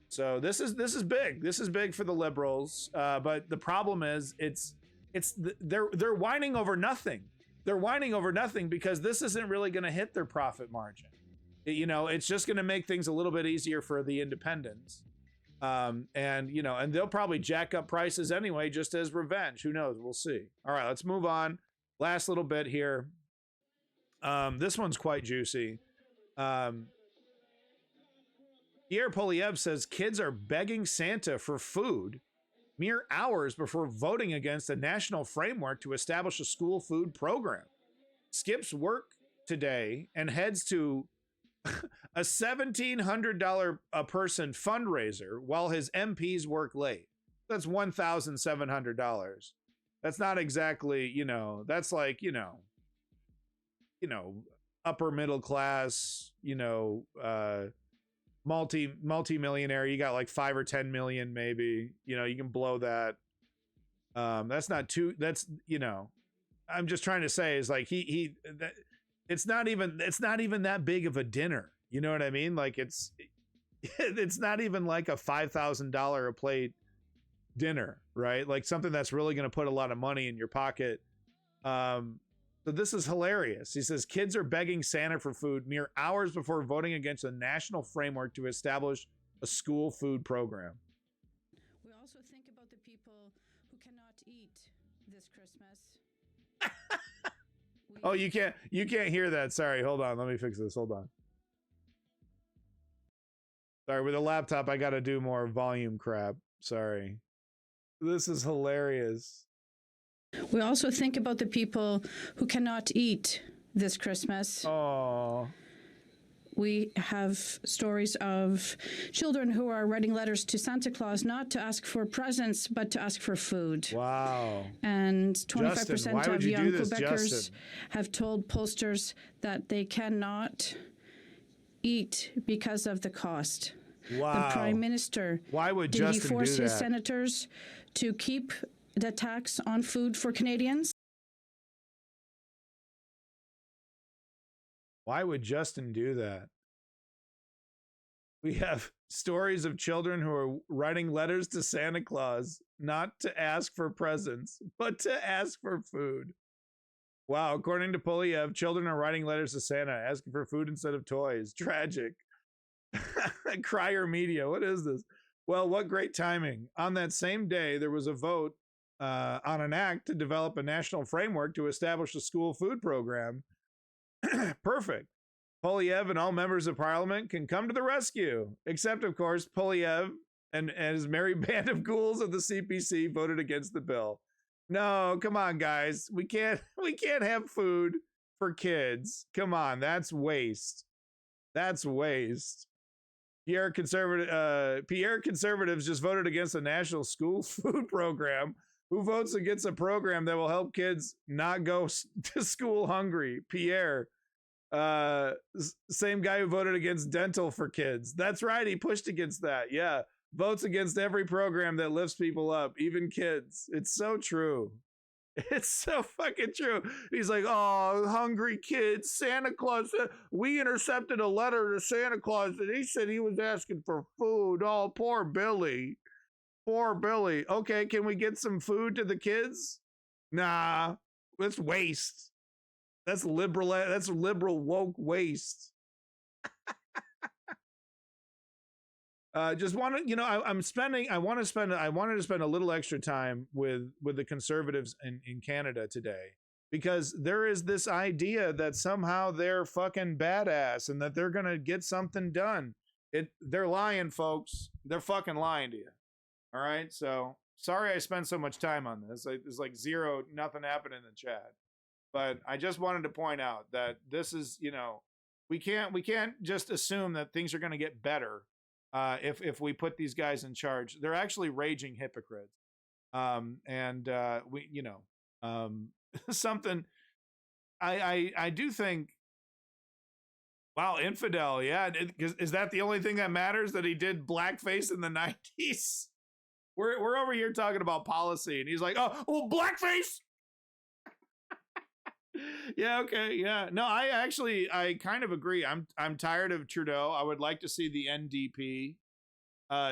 So this is big. This is big for the liberals. But the problem is they're whining over nothing. They're whining over nothing because this isn't really going to hit their profit margin. It's just going to make things a little bit easier for the independents. And they'll probably jack up prices anyway, just as revenge. Who knows? We'll see. All right, let's move on. Last little bit here. This one's quite juicy. Pierre Polyev says kids are begging Santa for food mere hours before voting against a national framework to establish a school food program. Skips work today and heads to a $1,700 a person fundraiser while his MPs work late. that's $1,700. That's not exactly, you know, that's like, you know, upper middle class, you know, multi-millionaire. You got like 5 or 10 million, maybe, you know, you can blow that. That's not too, that's, you know, I'm just trying to say is like, it's not even that big of a dinner. You know what I mean? Like it's not even like a $5,000 a plate dinner, right? Like something that's really going to put a lot of money in your pocket. So this is hilarious. He says kids are begging Santa for food mere hours before voting against a national framework to establish a school food program. We also think about the people who cannot eat this Christmas. Oh, you can't hear that. Sorry, hold on. Let me fix this. Hold on. Sorry, with a laptop, I got to do more volume crap. Sorry. This is hilarious. We also think about the people who cannot eat this Christmas. Oh. We have stories of children who are writing letters to Santa Claus not to ask for presents, but to ask for food. Wow. And 25% Justin, why would of you young do this, Quebecers Justin? have told pollsters that they cannot eat because of the cost. Wow. The Prime Minister, why would did Justin he force do his that? senators to keep the tax on food for Canadians? Why would Justin do that? We have stories of children who are writing letters to Santa Claus, not to ask for presents, but to ask for food. Wow, according to Polyev, children are writing letters to Santa, asking for food instead of toys. Tragic. Crier Media, what is this? Well, what great timing. On that same day, there was a vote on an act to develop a national framework to establish a school food program. Perfect. Polyev and all members of parliament can come to the rescue, except, of course, Polyev and his merry band of ghouls of the CPC voted against the bill. No, come on, guys. We can't have food for kids. Come on, that's waste. That's waste. Pierre Conservatives just voted against a national school food program. Who votes against a program that will help kids not go to school hungry? Pierre. Same guy who voted against dental for kids. That's right, he pushed against that. Yeah, votes against every program that lifts people up, even kids. It's so true. It's so fucking true. He's like, oh, hungry kids. Santa Claus. We intercepted a letter to Santa Claus and he said he was asking for food. Oh, poor Billy. Poor Billy. Okay, can we get some food to the kids? Nah, it's waste. That's liberal woke waste. Just want to, you know, I wanted to spend a little extra time with the conservatives in Canada today, because there is this idea that somehow they're fucking badass and that they're going to get something done. They're lying, folks. They're fucking lying to you. All right. So sorry I spent so much time on this. There's like nothing happened in the chat. But I just wanted to point out that this is, you know, we can't just assume that things are going to get better if we put these guys in charge. They're actually raging hypocrites. We, you know, something I do think. Wow, infidel, yeah. Is that the only thing that matters? That he did blackface in the 90s? We're over here talking about policy, and he's like, oh, well, blackface. Yeah, okay, yeah. No, I kind of agree. I'm tired of Trudeau. I would like to see the NDP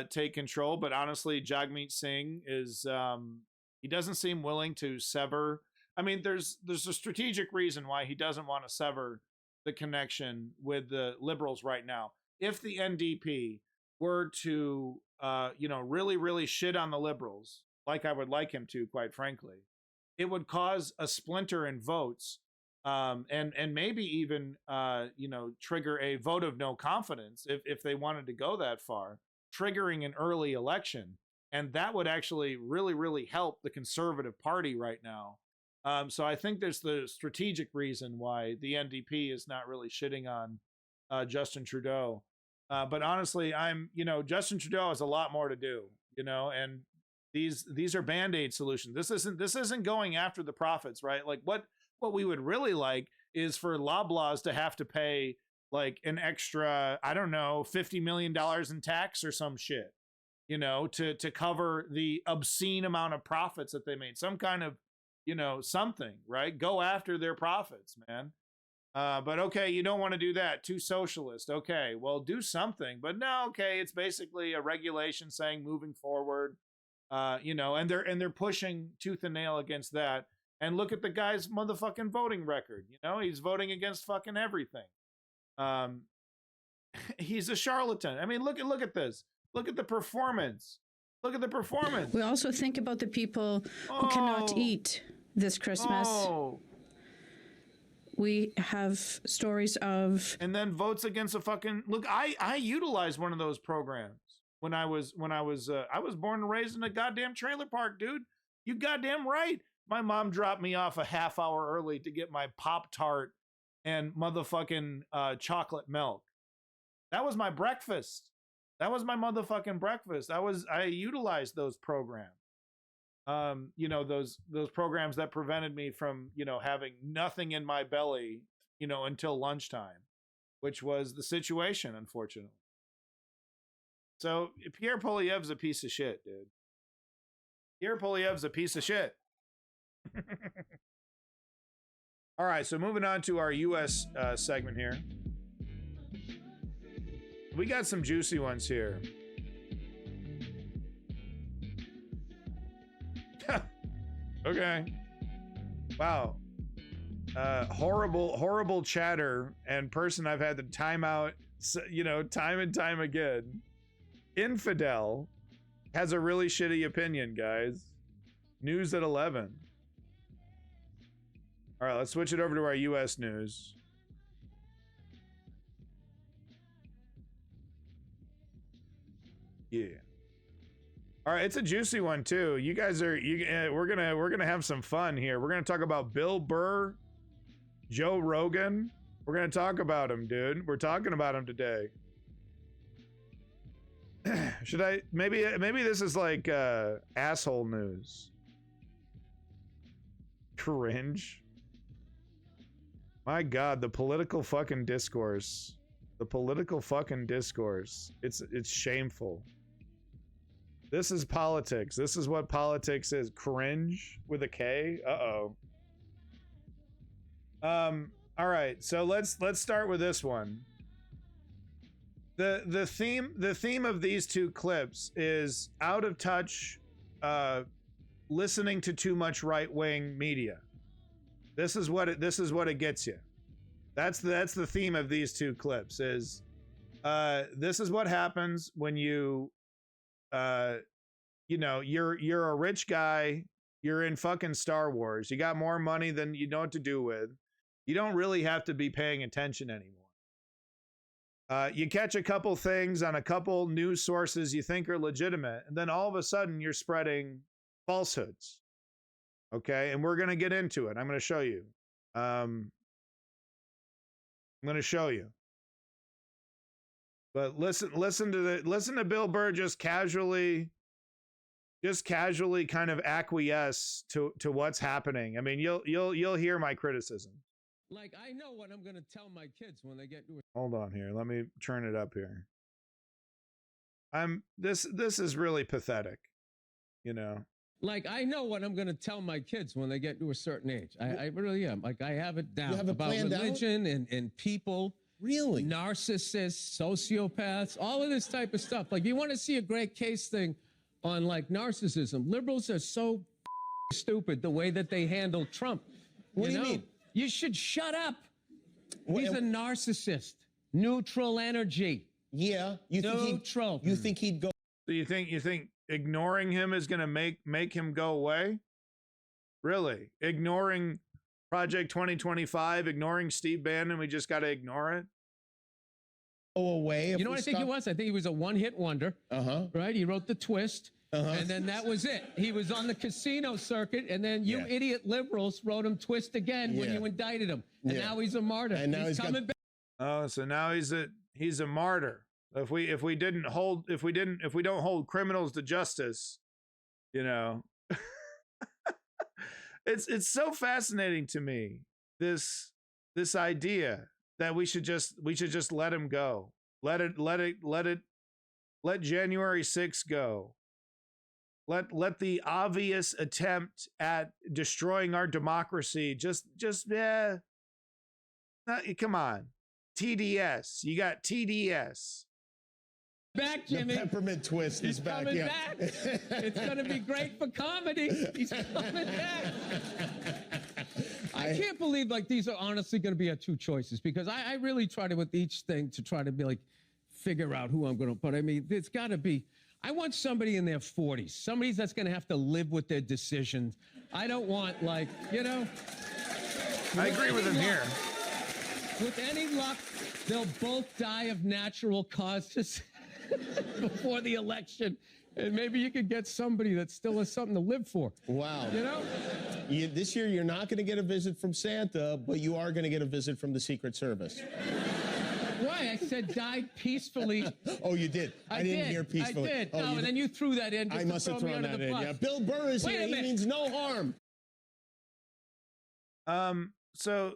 take control, but honestly, Jagmeet Singh is he doesn't seem willing to sever. I mean, there's a strategic reason why he doesn't want to sever the connection with the Liberals right now. If the NDP were to you know, really shit on the Liberals, like I would like him to, quite frankly, it would cause a splinter in votes, and maybe even you know, trigger a vote of no confidence if they wanted to go that far, triggering an early election, and that would actually really help the Conservative Party right now. So I think there's the strategic reason why the NDP is not really shitting on Justin Trudeau. But honestly, you know, Justin Trudeau has a lot more to do, you know, and These are band-aid solutions. This isn't going after the profits, right? Like what we would really like is for Loblaws to have to pay like an extra, I don't know, $50 million in tax or some shit, you know, to cover the obscene amount of profits that they made. Some kind of, you know, something, right? Go after their profits, man. But okay, you don't want to do that. Too socialist. Okay, well, do something. But no, okay, it's basically a regulation saying moving forward, you know, and they're pushing tooth and nail against that. And look at the guy's motherfucking voting record. You know, he's voting against fucking everything. He's a charlatan. I mean, look at this. Look at the performance. Look at the performance. We also think about the people who cannot eat this Christmas. We have stories of... And then votes against a fucking... Look, I utilized one of those programs when I was born and raised in a goddamn trailer park, dude. You goddamn right. My mom dropped me off a half hour early to get my Pop-Tart and motherfucking chocolate milk. That was my breakfast. That was my motherfucking breakfast. I utilized those programs. You know, those programs that prevented me from, you know, having nothing in my belly, you know, until lunchtime, which was the situation, unfortunately. So Pierre Poilievre's a piece of shit, dude. Pierre Poilievre's a piece of shit. All right, so moving on to our U.S. segment here. We got some juicy ones here. Okay. Wow. Horrible chatter and person I've had to time out, you know, time and time again. Infidel has a really shitty opinion, guys. News at 11. All right, let's switch it over to our U.S. news. Yeah. All right, it's a juicy one too. You guys are we're gonna have some fun here. We're gonna talk about Bill Burr, Joe Rogan. We're gonna talk about him, dude. We're talking about him today. Should I maybe this is like asshole news? Cringe. My God, the political fucking discourse. The political fucking discourse. It's shameful. This is politics. This is what politics is. Cringe with a K. Uh-oh. All right, so let's start with this one. The theme of these two clips is out of touch, listening to too much right-wing media. This is what it gets you. That's the theme of these two clips is this is what happens when you you know, you're a rich guy, you're in fucking Star Wars, you got more money than you know what to do with. You don't really have to be paying attention anymore. You catch a couple things on a couple news sources you think are legitimate, and then all of a sudden you're spreading falsehoods. Okay, and we're gonna get into it. I'm gonna show you. I'm gonna show you. But listen to Bill Burr just casually kind of acquiesce to what's happening. I mean, you'll hear my criticism. Like, I know what I'm gonna tell my kids when they get to a... Hold on here. Let me turn it up here. This is really pathetic, you know. Like, I know what I'm going to tell my kids when they get to a certain age. I really am. Like, I have it down. You have it about planned religion and people. Really? Narcissists, sociopaths, all of this type of stuff. Like, you want to see a great case thing on, like, narcissism. Liberals are so stupid the way that they handle Trump. What do you mean? You should shut up. He's a narcissist. Neutral energy. Yeah. You think he'd go... So you think ignoring him is going to make him go away? Really? Ignoring Project 2025, ignoring Steve Bannon, we just got to ignore it? Go away? You know what I think he was? I think he was a one-hit wonder. Right? He wrote The Twist, and then that was it. He was on the casino circuit, and then you idiot liberals wrote him Twist again when you indicted him. And now he's a martyr. And now he's coming back. Oh, so now he's a martyr. If we don't hold criminals to justice, You know, it's so fascinating to me, this idea that we should just let him go. Let January 6th go. Let the obvious attempt at destroying our democracy come on. TDS. You got TDS. Back, Jimmy. The peppermint twist is back. Coming back. It's going to be great for comedy. He's coming back. I can't believe like these are honestly going to be our two choices, because I really try to, with each thing, to try to be like, figure out who I'm going to put. I mean, it's got to be, I want somebody in their 40s, somebody that's going to have to live with their decisions. I don't want like, you know. I agree with him here. With any luck, they'll both die of natural causes before the election. And maybe you could get somebody that still has something to live for. Wow. You know? This year, you're not going to get a visit from Santa, but you are going to get a visit from the Secret Service. Why? I said died peacefully. Oh, you did? I didn't hear peacefully. I did. Oh, no, and then you threw that in. I must have thrown that in. Yeah. Bill Burr is here. He means no harm. So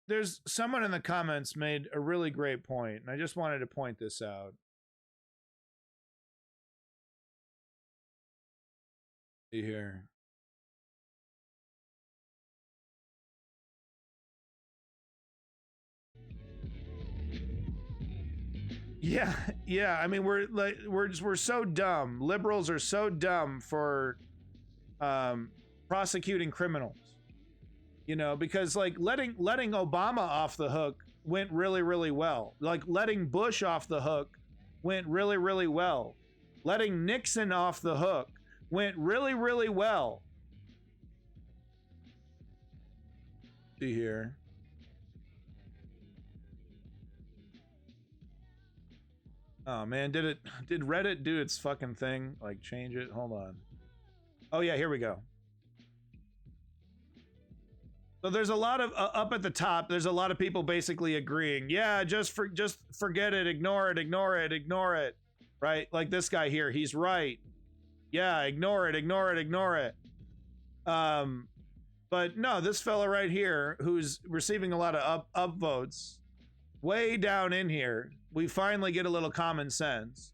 there's someone in the comments made a really great point, and I just wanted to point this out. See here. Yeah. I mean, we're so dumb. Liberals are so dumb for prosecuting criminals. You know, because like letting Obama off the hook went really, really well. Like letting Bush off the hook went really, really well. Letting Nixon off the hook went really, really well. See here. Oh man, did Reddit do its fucking thing? Like change it? Hold on. Oh yeah, here we go. So there's a lot of up at the top. There's a lot of people basically agreeing. Yeah, just forget it, ignore it, right? Like this guy here, he's right. Yeah, ignore it. But no, this fella right here, who's receiving a lot of upvotes, way down in here, we finally get a little common sense.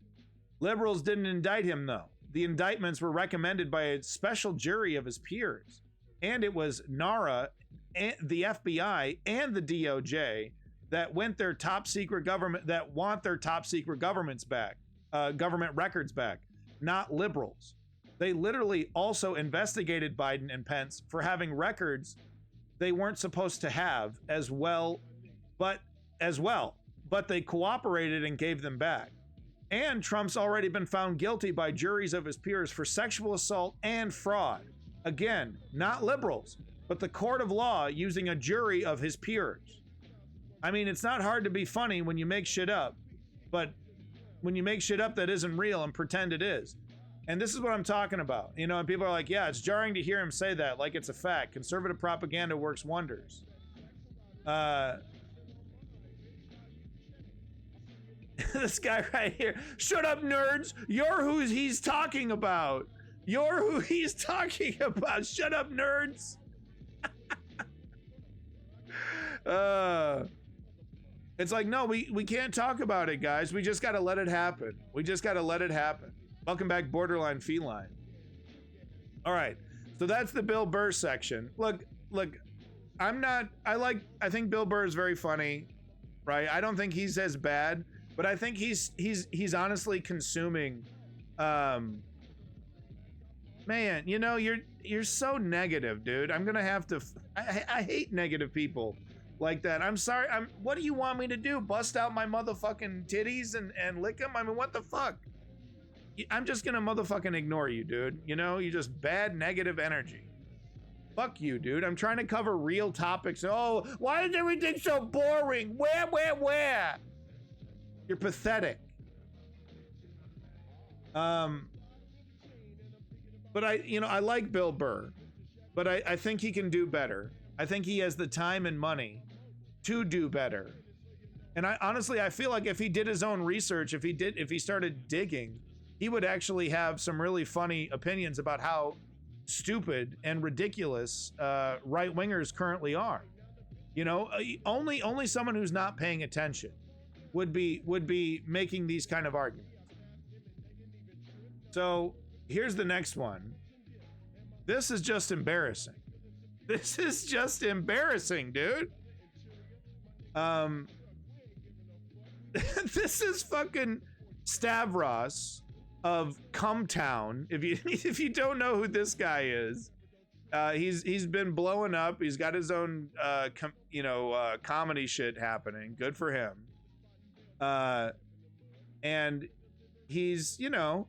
Liberals didn't indict him though. The indictments were recommended by a special jury of his peers, and it was NARA, and the FBI and the DOJ that want their top secret government governments back, government records back, not liberals. They literally also investigated Biden and Pence for having records they weren't supposed to have as well, but they cooperated and gave them back. And Trump's already been found guilty by juries of his peers for sexual assault and fraud. Again, not liberals, but the court of law using a jury of his peers. I mean, it's not hard to be funny when you make shit up, but when you make shit up that isn't real and pretend it is. And this is what I'm talking about. You know, and people are like, yeah, it's jarring to hear him say that like it's a fact. Conservative propaganda works wonders. This guy right here. Shut up, nerds. You're who he's talking about. You're who he's talking about. Shut up, nerds. It's like, no, we can't talk about it, guys. We just got to let it happen. Welcome back, Borderline Feline. All right. So that's the Bill Burr section. Look, I think Bill Burr is very funny, right? I don't think he's as bad, but I think he's honestly consuming, man, you know, you're so negative, dude. I'm gonna have to, I hate negative people like that. I'm sorry. What do you want me to do? Bust out my motherfucking titties and lick them? I mean, what the fuck? I'm just gonna motherfucking ignore you, dude. You know, you just bad negative energy. Fuck you, dude. I'm trying to cover real topics. Oh, why is everything so boring? Where? You're pathetic. But I like Bill Burr, but I think he can do better. I think he has the time and money to do better. And I honestly feel like if he did his own research, if he started digging, he would actually have some really funny opinions about how stupid and ridiculous right-wingers currently are. You know, only someone who's not paying attention would be making these kind of arguments. So here's the next one. This is just embarrassing. This is just embarrassing, dude. This is fucking Stavros of Cumtown. If you don't know who this guy is, he's been blowing up. He's got his own comedy shit happening. Good for him. And he's, you know,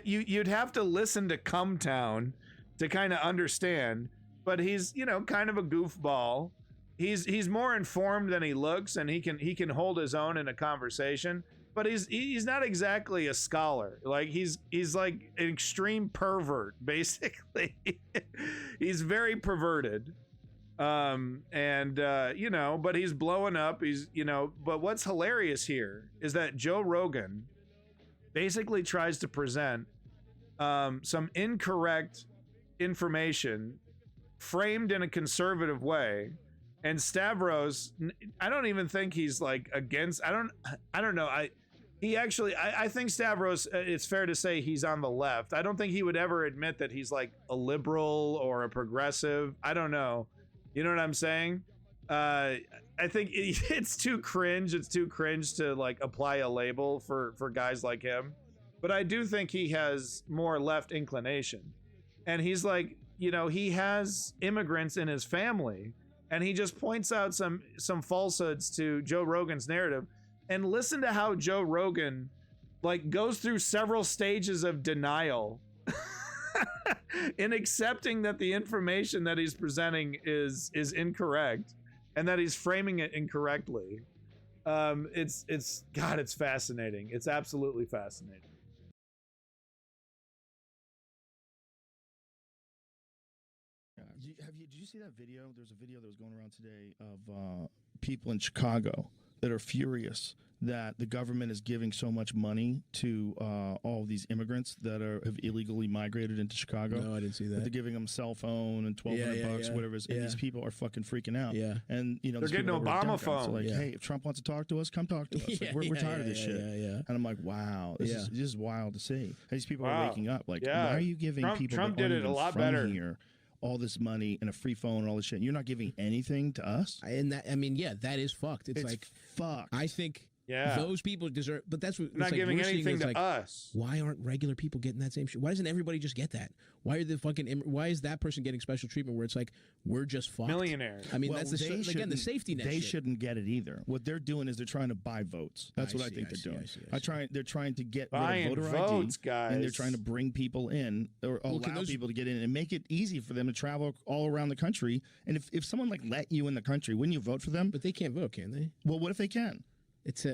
you'd have to listen to Cumtown to kind of understand, but he's, you know, kind of a goofball. He's more informed than he looks, and he can hold his own in a conversation, but he's not exactly a scholar. Like he's like an extreme pervert, basically. He's very perverted. You know, but he's blowing up. He's, you know, but what's hilarious here is that Joe Rogan basically tries to present some incorrect information framed in a conservative way, and Stavros, I don't even think he's like against, I don't know, I think Stavros, it's fair to say he's on the left. I don't think he would ever admit that he's like a liberal or a progressive. I don't know, you know what I'm saying? I think it's too cringe. It's too cringe to like apply a label for guys like him. But I do think he has more left inclination. And he's like, you know, he has immigrants in his family, and he just points out some falsehoods to Joe Rogan's narrative. And listen to how Joe Rogan like goes through several stages of denial in accepting that the information that he's presenting is incorrect, and that he's framing it incorrectly. It's God, it's fascinating. It's absolutely fascinating. Did you see that video? There's a video that was going around today of people in Chicago that are furious that the government is giving so much money to all of these immigrants that have illegally migrated into Chicago. No, I didn't see that. They're giving them cell phone and $1,200 whatever it is. And these people are fucking freaking out. Yeah. And you know, they're getting Obama phone. Like, hey, if Trump wants to talk to us, come talk to us. Like, we're tired of this shit. And I'm like, wow, this is wild to see. And these people are waking up. Like, why are you giving people Trump that did aren't it a even lot from better here all this money and a free phone and all this shit? You're not giving anything to us? And that, I mean, yeah, that is fucked. It's like fucked. I think those people deserve, but that's what not like giving we're anything seeing to us. Why aren't regular people getting that same shit? Why doesn't everybody just get that? Why are the fucking why is that person getting special treatment where it's like we're just fucked? Millionaires. I mean, that's again the safety net. They shit. shouldn't get it either. What they're doing is they're trying to buy votes. That's what I think they're doing. They're trying to get buying rid of voter votes, ID, guys. and they're trying to bring people in or allow people to get in and make it easy for them to travel all around the country. And if someone like let you in the country, wouldn't you vote for them? But they can't vote, can they? Well, what if they can?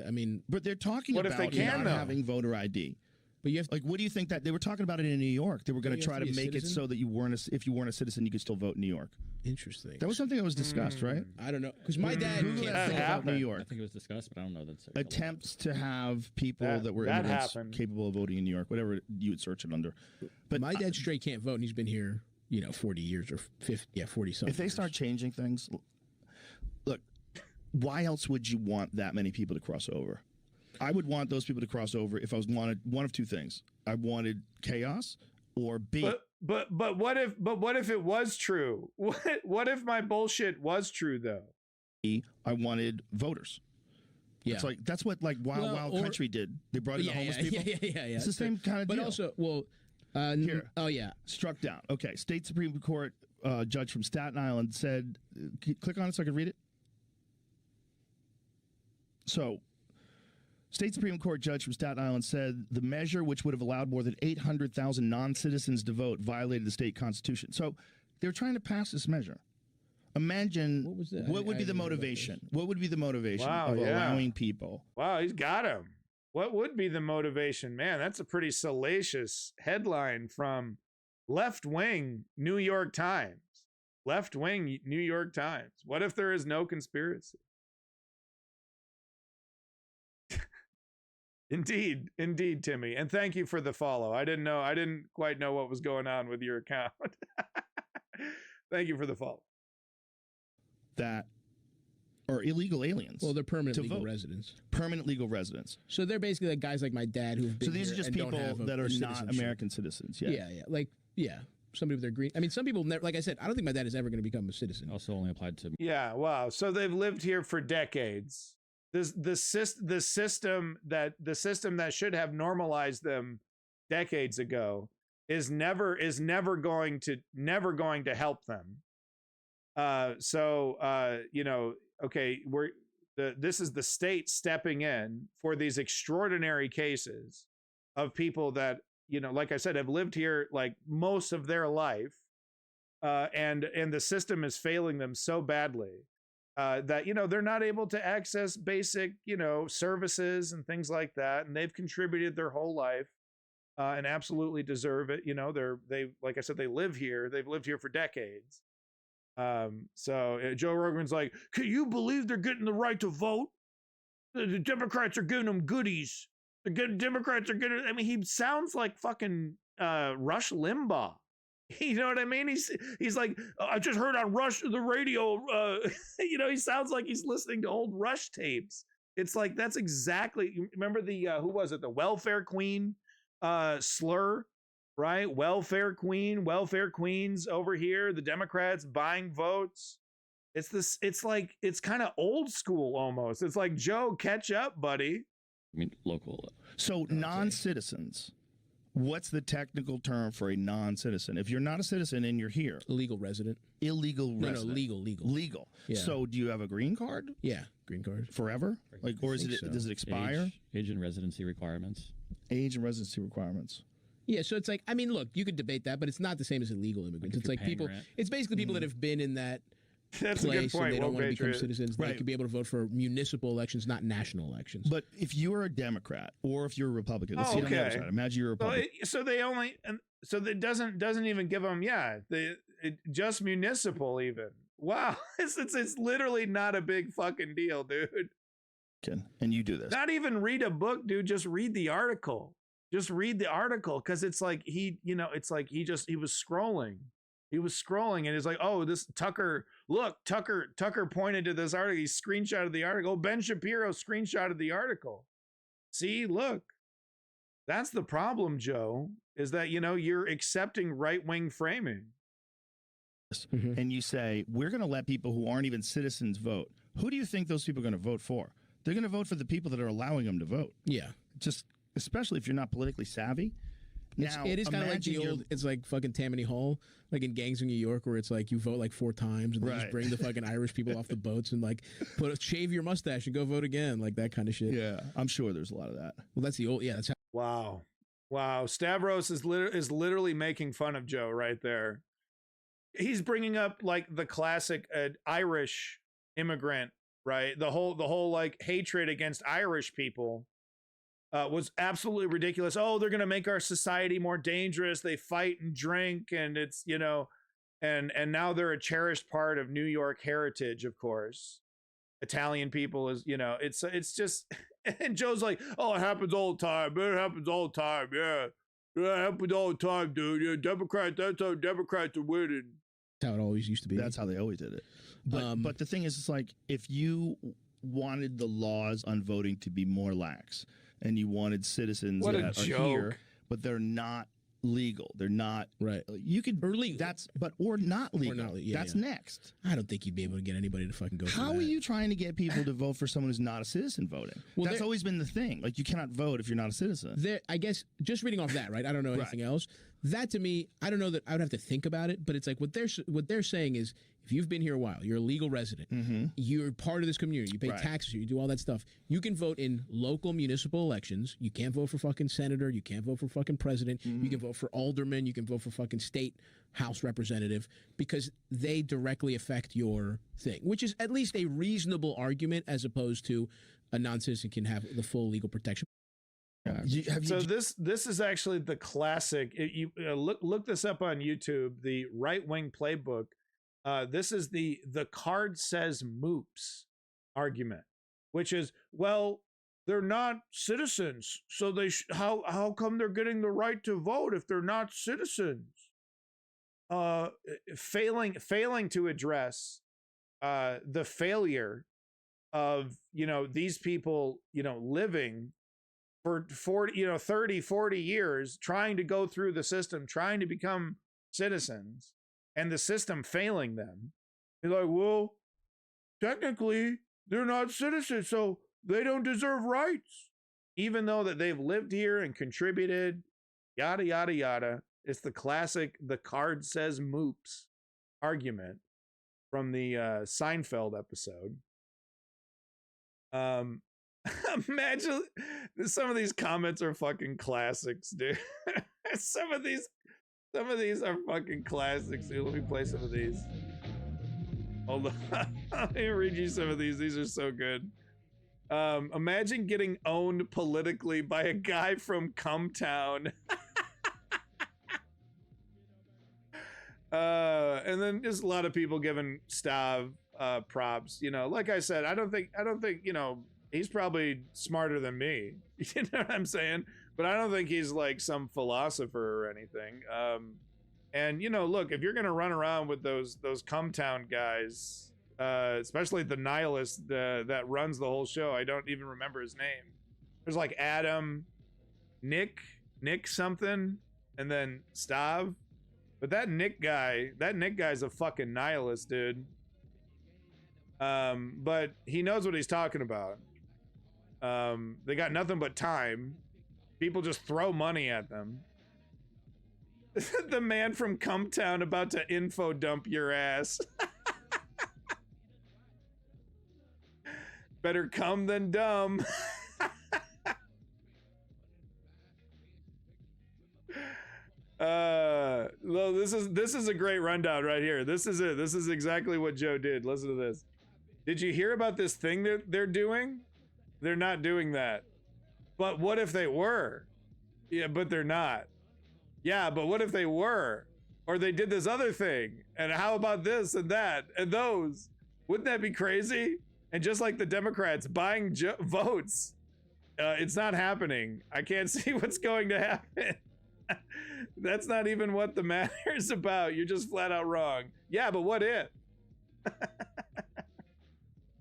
I mean, but they're talking what about if they can, not having voter ID. But you have like, what do you think that they were talking about it in New York? They were going to try to make it so that if you weren't a citizen, you could still vote in New York. Interesting. That was something that was discussed, right? I don't know, because my dad can't vote in New York. I think it was discussed, but I don't know that's attempts to have people that were immigrants capable of voting in New York, whatever you would search it under. But my dad straight can't vote, and he's been here, 40 years or 50, 40 something. If they start changing things, look, why else would you want that many people to cross over? I would want those people to cross over if I wanted one of two things. I wanted chaos, or B. But what if it was true? What if my bullshit was true though? I wanted voters. Yeah, that's what Wild Country did. They brought in the homeless people. Yeah. It's the same kind of deal. But also, here. Oh yeah, struck down. Okay, State Supreme Court judge from Staten Island said. Click on it so I can read it. So. State Supreme Court judge from Staten Island said the measure, which would have allowed more than 800,000 non-citizens to vote, violated the state constitution. So they're trying to pass this measure. Imagine what would be the motivation? What would be the motivation of allowing people? Wow, he's got him. What would be the motivation? Man, that's a pretty salacious headline from left-wing New York Times. Left-wing New York Times. What if there is no conspiracy? Indeed, Timmy, and thank you for the follow. I didn't quite know what was going on with your account. Thank you for the follow. That are illegal aliens. Well, they're permanent legal vote. residents. Permanent legal residents. So they're basically like guys like my dad who've been So these here are just and don't people have that a are not citizenship. American citizens. Yeah, like somebody with their green. I mean, some people never. Like I said, I don't think my dad is ever going to become a citizen. Also, only applied to. Yeah, wow. So they've lived here for decades. The system that should have normalized them decades ago is never going to help them. Okay, this is the state stepping in for these extraordinary cases of people that, like I said, have lived here like most of their life, and the system is failing them so badly that they're not able to access basic services and things like that, and they've contributed their whole life and absolutely deserve it. They like I said, they've lived here for decades. So Joe Rogan's like, can you believe they're getting the right to vote? The Democrats are giving them goodies. Democrats are getting. I mean, he sounds like fucking Rush Limbaugh. You know what I mean? He's like, I just heard on the radio. He sounds like he's listening to old Rush tapes. It's like that's exactly. Remember the who was it? The welfare queen slur, right? Welfare queens over here. The Democrats buying votes. It's like it's kind of old school almost. It's like, Joe, catch up, buddy. I mean, local. So non-citizens. What's the technical term for a non-citizen? If you're not a citizen and you're here. Illegal resident. Illegal resident. No, legal. Legal. Yeah. So do you have a green card? Yeah, green card. Forever? Like, or does it expire? Age and residency requirements. Age and residency requirements. Yeah, so it's like, I mean, look, you could debate that, but it's not the same as illegal immigrants. It's like people, it's basically people that have been in that That's place a good point. and they don't want to become Patriot. citizens. Right. They could be able to vote for municipal elections, not national elections. But if you're a Democrat or if you're a Republican, let's see it on the other side. Imagine you're a Republican. So they only, so that doesn't even give them, just municipal even. Wow, it's literally not a big fucking deal, dude. And you do this. Not even read a book, dude. Just read the article. Just read the article, because it's like he was scrolling. He was scrolling and he's like, oh, this Tucker pointed to this article. He screenshotted the article. Oh, Ben Shapiro screenshotted the article. See, look, that's the problem, Joe, is that, you're accepting right-wing framing. And you say, we're going to let people who aren't even citizens vote. Who do you think those people are going to vote for? They're going to vote for the people that are allowing them to vote. Yeah. Just, especially if you're not politically savvy. Now, It is kind of like the old, it's like fucking Tammany Hall, like in Gangs of New York, where it's like you vote like 4 times and they just bring the fucking Irish people off the boats and like shave your mustache and go vote again, like that kind of shit. Yeah, I'm sure there's a lot of that. Well, that's the old, that's how. Wow. Stavros is literally making fun of Joe right there. He's bringing up like the classic Irish immigrant, right? The whole like hatred against Irish people. Was absolutely ridiculous. Oh, they're going to make our society more dangerous. They fight and drink, and it's, and now they're a cherished part of New York heritage, of course. Italian people is, it's just, and Joe's like, oh, it happens all the time. It happens all the time. Yeah. It happens all the time, dude. Yeah, Democrats, that's how Democrats are winning. That's how it always used to be. That's how they always did it. But the thing is, it's like, if you wanted the laws on voting to be more lax, and you wanted citizens that are here, but they're not legal. They're not right. You could or legal. Or not legal. That's next. I don't think you'd be able to get anybody to fucking go. How are you trying to get people to vote for someone who's not a citizen voting? Well, that's always been the thing. Like, you cannot vote if you're not a citizen. I guess just reading off that, right? I don't know anything else. That to me, I don't know that I would have to think about it, but it's like what they're saying is, if you've been here a while, you're a legal resident, you're part of this community, you pay taxes, you do all that stuff, you can vote in local municipal elections. You can't vote for fucking senator, you can't vote for fucking president, you can vote for alderman, you can vote for fucking state house representative, because they directly affect your thing, which is at least a reasonable argument, as opposed to a non-citizen can have the full legal protection. This is actually the classic. Look this up on YouTube. The right-wing playbook. This is the card says moops argument, which is, well, they're not citizens. So they how come they're getting the right to vote if they're not citizens? Failing to address the failure of, these people, living for 30, 40 years, trying to go through the system, trying to become citizens, and the system failing them. They're like, well, technically they're not citizens, so they don't deserve rights, even though that they've lived here and contributed, yada, yada, yada. It's the classic, the card says moops argument from the Seinfeld episode. Imagine, some of these comments are fucking classics, dude. Some of these are fucking classics, dude. Let me play some of these. Hold on. Let me read you some of these. These are so good. Imagine getting owned politically by a guy from Cumtown. And then just a lot of people giving Stav props. Like I said, I don't think he's probably smarter than me. You know what I'm saying? But I don't think he's like some philosopher or anything. And look, if you're gonna run around with those Cumtown guys, especially the nihilist that runs the whole show, I don't even remember his name. There's like Adam, Nick something, and then Stav. But that Nick guy's a fucking nihilist, dude. But he knows what he's talking about. They got nothing but time. People just throw money at them. The man from Cumtown about to info dump your ass. Better come than dumb. Well, this is a great rundown right here. This is it. This is exactly what Joe did. Listen to this. Did you hear about this thing that they're doing? They're not doing that. But what if they were? Yeah, but they're not. Yeah, but what if they were? Or they did this other thing? And how about this and that and those? Wouldn't that be crazy? And just like the Democrats buying votes, it's not happening. I can't see what's going to happen. That's not even what the matter is about. You're just flat out wrong. Yeah, but what if?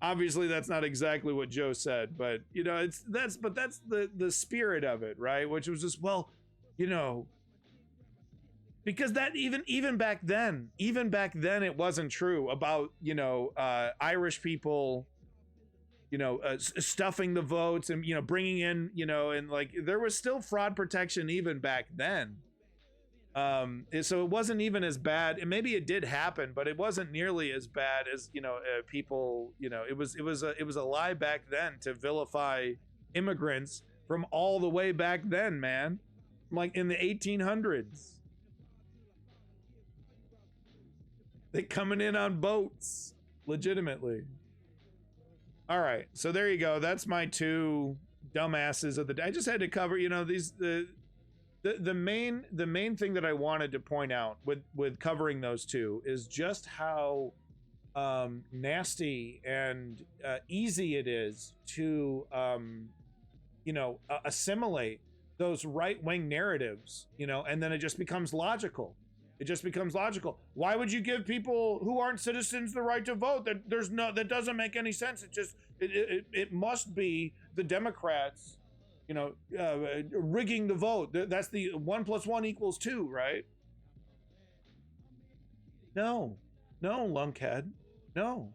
Obviously, that's not exactly what Joe said, but that's the spirit of it, right? Which was just, well, because that even back then, it wasn't true about Irish people, stuffing the votes and bringing in and like there was still fraud protection even back then. So it wasn't even as bad, and maybe it did happen, but it wasn't nearly as bad as people. It was a lie back then to vilify immigrants from all the way back then, man, like in the 1800s. They coming in on boats legitimately. All right, so there you go. That's my two dumbasses of the day. I just had to cover, the main thing that I wanted to point out with covering those two is just how nasty and easy it is to assimilate those right-wing narratives, and then it just becomes logical. It just becomes logical. Why would you give people who aren't citizens the right to vote? That doesn't make any sense. It must be the Democrats, rigging the vote. That's the 1 + 1 = 2, right? No, lunkhead. No.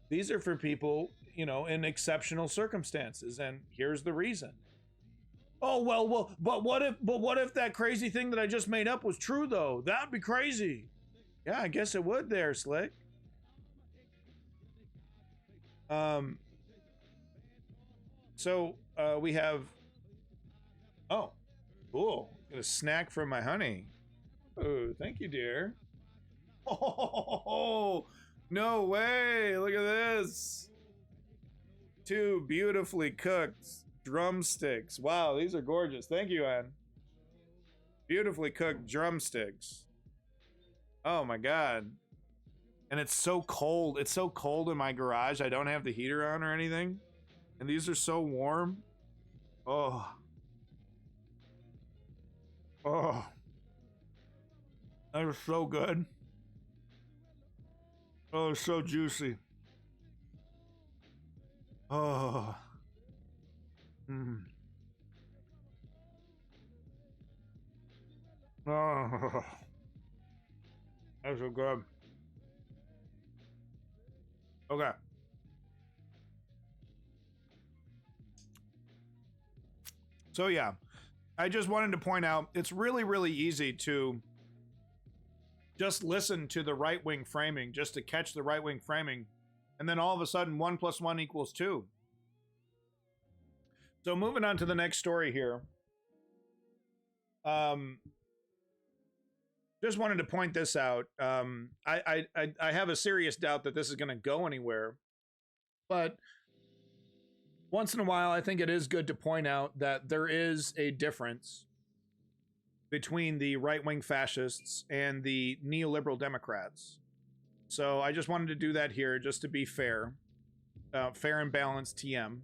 These are for people, in exceptional circumstances, and here's the reason. Oh, well, but what if that crazy thing that I just made up was true, though? That'd be crazy. Yeah, I guess it would there, Slick. So we have, oh, cool. Got a snack from my honey. Oh, thank you, dear. Oh, no way. Look at this. 2 beautifully cooked drumsticks. Wow, these are gorgeous. Thank you, Ann. Beautifully cooked drumsticks. Oh my God. And it's so cold. It's so cold in my garage. I don't have the heater on or anything. And these are so warm. Oh. Oh. That was so good. Oh, it's so juicy. Oh. Mm. Oh. That's so good. Okay. So yeah, I just wanted to point out it's really, really easy to just listen to the right-wing framing, just to catch the right-wing framing, and then all of a sudden 1 + 1 = 2. So moving on to the next story here. Just wanted to point this out. I have a serious doubt that this is going to go anywhere, but once in a while, I think it is good to point out that there is a difference between the right-wing fascists and the neoliberal Democrats. So I just wanted to do that here just to be fair. Fair and balanced TM.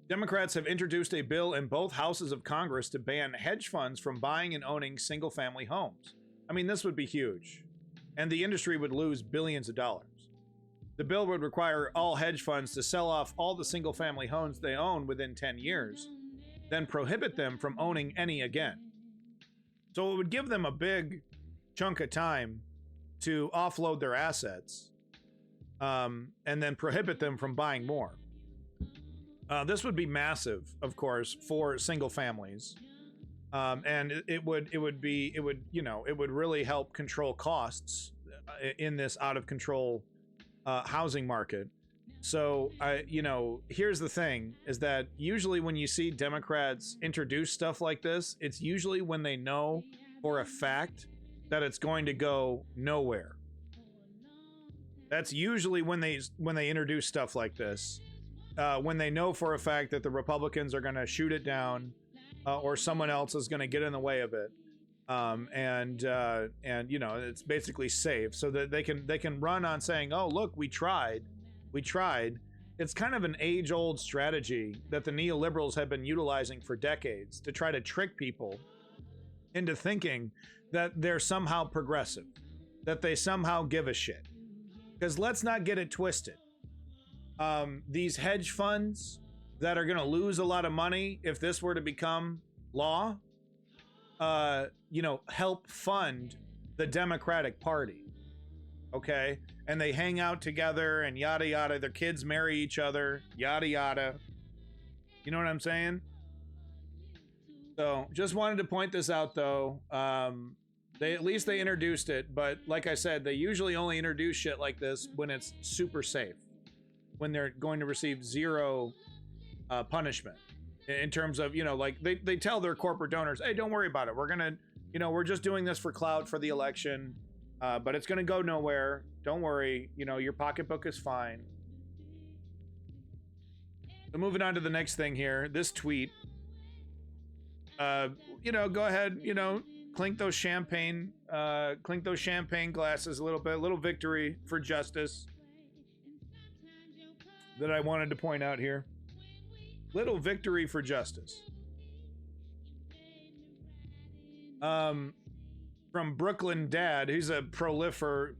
Democrats have introduced a bill in both houses of Congress to ban hedge funds from buying and owning single-family homes. I mean, this would be huge, and the industry would lose billions of dollars. The bill would require all hedge funds to sell off all the single-family homes they own within 10 years, then prohibit them from owning any again. So it would give them a big chunk of time to offload their assets, and then prohibit them from buying more. This would be massive, of course, for single families, and it would really help control costs in this out of control housing market. So here's the thing: is that usually when you see Democrats introduce stuff like this, it's usually when they know for a fact that it's going to go nowhere. That's usually when they introduce stuff like this. When they know for a fact that the Republicans are going to shoot it down, or someone else is going to get in the way of it, and it's basically safe, so that they can run on saying, "Oh, look, we tried." It's kind of an age-old strategy that the neoliberals have been utilizing for decades to try to trick people into thinking that they're somehow progressive, that they somehow give a shit. Because let's not get it twisted. These hedge funds that are going to lose a lot of money if this were to become law, help fund the Democratic Party. Okay? And they hang out together and yada yada. Their kids marry each other, yada yada. You know what I'm saying? So just wanted to point this out, though. They introduced it, but like I said, they usually only introduce shit like this when it's super safe, when they're going to receive zero punishment in terms of, they tell their corporate donors, hey, don't worry about it. We're going to, we're just doing this for clout for the election, but it's going to go nowhere. Don't worry. Your pocketbook is fine. So moving on to the next thing here, this tweet, go ahead, clink those champagne glasses a little bit, little victory for justice that I wanted to point out here. Little victory for justice. From Brooklyn Dad, who's a prolific,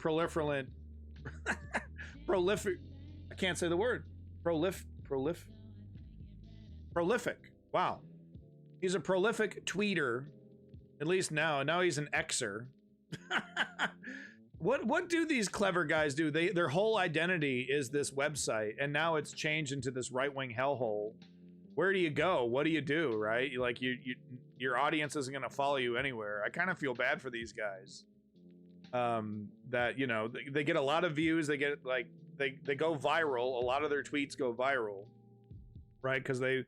I can't say the word. Prolific. Wow. He's a prolific tweeter. At least now he's an Xer. What do these clever guys do? Their whole identity is this website, and now it's changed into this right-wing hellhole. Where do you go? What do you do, right? Your audience isn't going to follow you anywhere. I kind of feel bad for these guys. That they get a lot of views. They get they go viral. A lot of their tweets go viral, right? Because they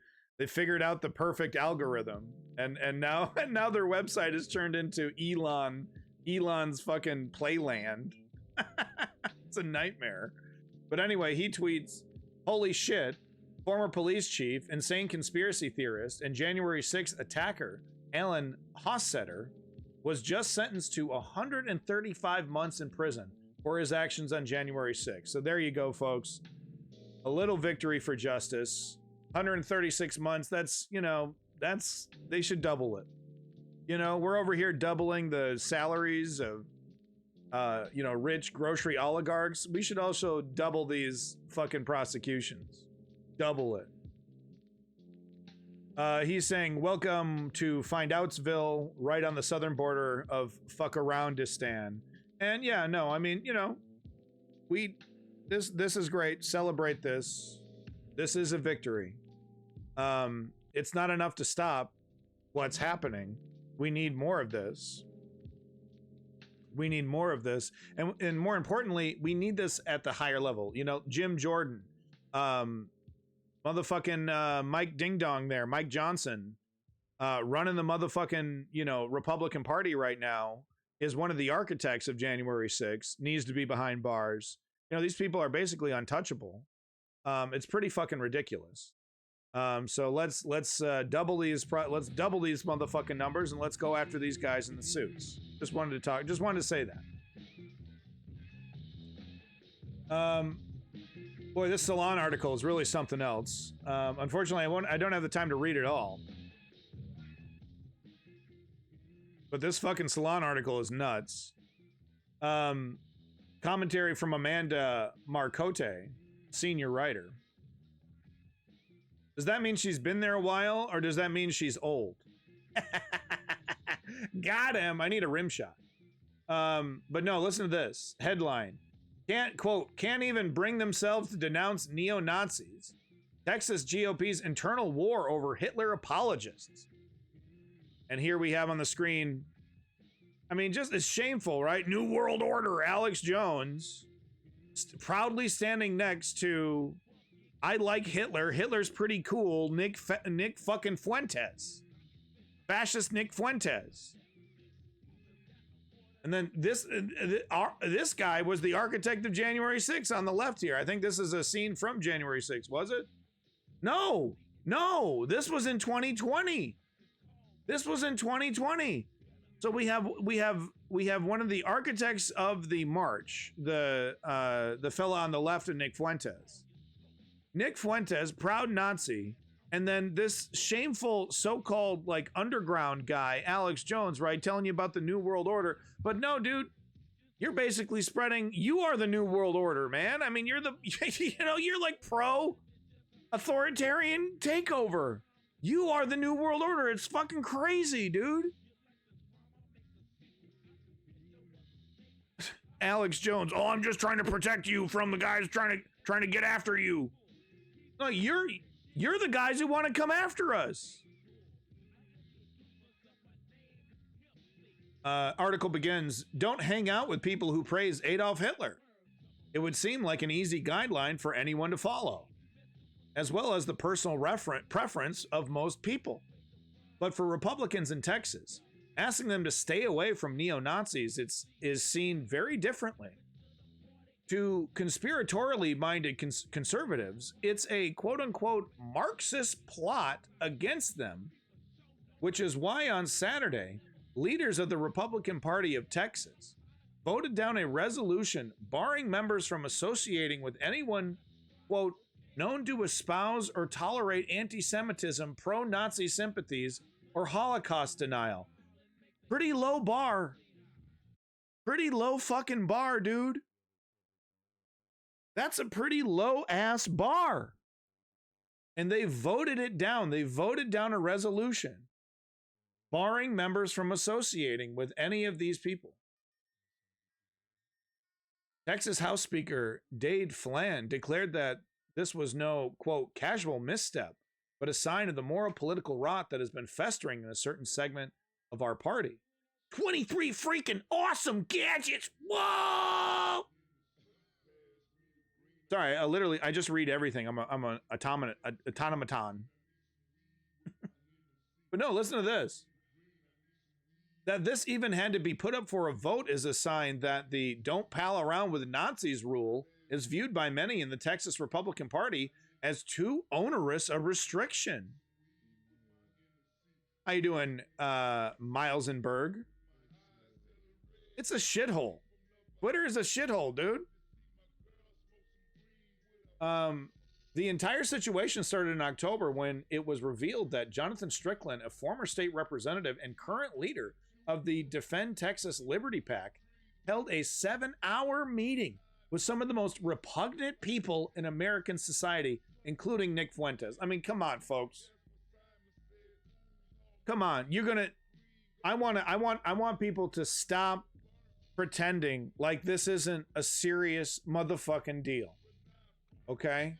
figured out the perfect algorithm, and now their website is turned into Elon's fucking playland. It's a nightmare. But anyway, he tweets, "Holy shit, former police chief, insane conspiracy theorist, and January 6th attacker, Alan Hossetter, was just sentenced to 135 months in prison for his actions on January 6th. So there you go, folks. A little victory for justice. 136 months. That's, they should double it. We're over here doubling the salaries of, rich grocery oligarchs. We should also double these fucking prosecutions. Double it. He's saying, welcome to Find Outsville, right on the southern border of Fuck-Aroundistan. And yeah, no, I mean, this is great. Celebrate this. This is a victory. It's not enough to stop what's happening. We need more of this. We need more of this. And more importantly, we need this at the higher level. Jim Jordan, motherfucking Mike Ding Dong there, Mike Johnson, running the motherfucking, Republican Party right now, is one of the architects of January 6th, needs to be behind bars. These people are basically untouchable. It's pretty fucking ridiculous. So let's double these motherfucking numbers, and let's go after these guys in the suits. Just wanted to say that. Boy, this Salon article is really something else. Unfortunately, I don't have the time to read it all. But this fucking Salon article is nuts. Commentary from Amanda Marcotte, senior writer. Does that mean she's been there a while, or does that mean she's old? Got him. I need a rim shot. But no, listen to this. Headline. Can't even bring themselves to denounce neo-Nazis. Texas GOP's internal war over Hitler apologists. And here we have on the screen, I mean, just it's shameful, right? New World Order, Alex Jones, proudly standing next to, I like Hitler. Hitler's pretty cool. Nick fucking Fuentes. Fascist Nick Fuentes. And then this guy was the architect of January 6th on the left here. I think this is a scene from January 6th, was it? No, this was in 2020. This was in 2020. So we have one of the architects of the march, the fella on the left of Nick Fuentes. Nick Fuentes, proud Nazi, and then this shameful so-called like underground guy, Alex Jones, right, telling you about the New World Order. But no, dude, you're basically spreading, you are the New World Order, man. I mean, you're you're like pro-authoritarian takeover. You are the New World Order. It's fucking crazy, dude. Alex Jones, oh, I'm just trying to protect you from the guys trying to get after you. No, you're the guys who want to come after us. Article begins, don't hang out with people who praise Adolf Hitler. It would seem like an easy guideline for anyone to follow, as well as the personal preference of most people. But for Republicans in Texas, asking them to stay away from neo-Nazis is seen very differently. To conspiratorially minded conservatives, it's a quote-unquote Marxist plot against them, which is why on Saturday, leaders of the Republican Party of Texas voted down a resolution barring members from associating with anyone, quote, known to espouse or tolerate anti-Semitism, pro-Nazi sympathies, or Holocaust denial. Pretty low bar. Pretty low fucking bar, dude. That's a pretty low ass bar. And they voted it down. They voted down a resolution barring members from associating with any of these people. Texas House Speaker Dade Flan declared that this was no, quote, casual misstep, but a sign of the moral political rot that has been festering in a certain segment of our party. 23 freaking awesome gadgets. Whoa! Sorry, I just read everything. I'm an automaton. But no, listen to this. That this even had to be put up for a vote is a sign that the don't pal around with Nazis rule is viewed by many in the Texas Republican Party as too onerous a restriction. How you doing, Milesenberg? It's a shithole. Twitter is a shithole, dude. The entire situation started in October when it was revealed that Jonathan Strickland, a former state representative and current leader of the Defend Texas Liberty PAC, held a 7-hour meeting with some of the most repugnant people in American society, including Nick Fuentes. I mean, come on, folks. Come on. I want people to stop pretending like this isn't a serious motherfucking deal. Okay?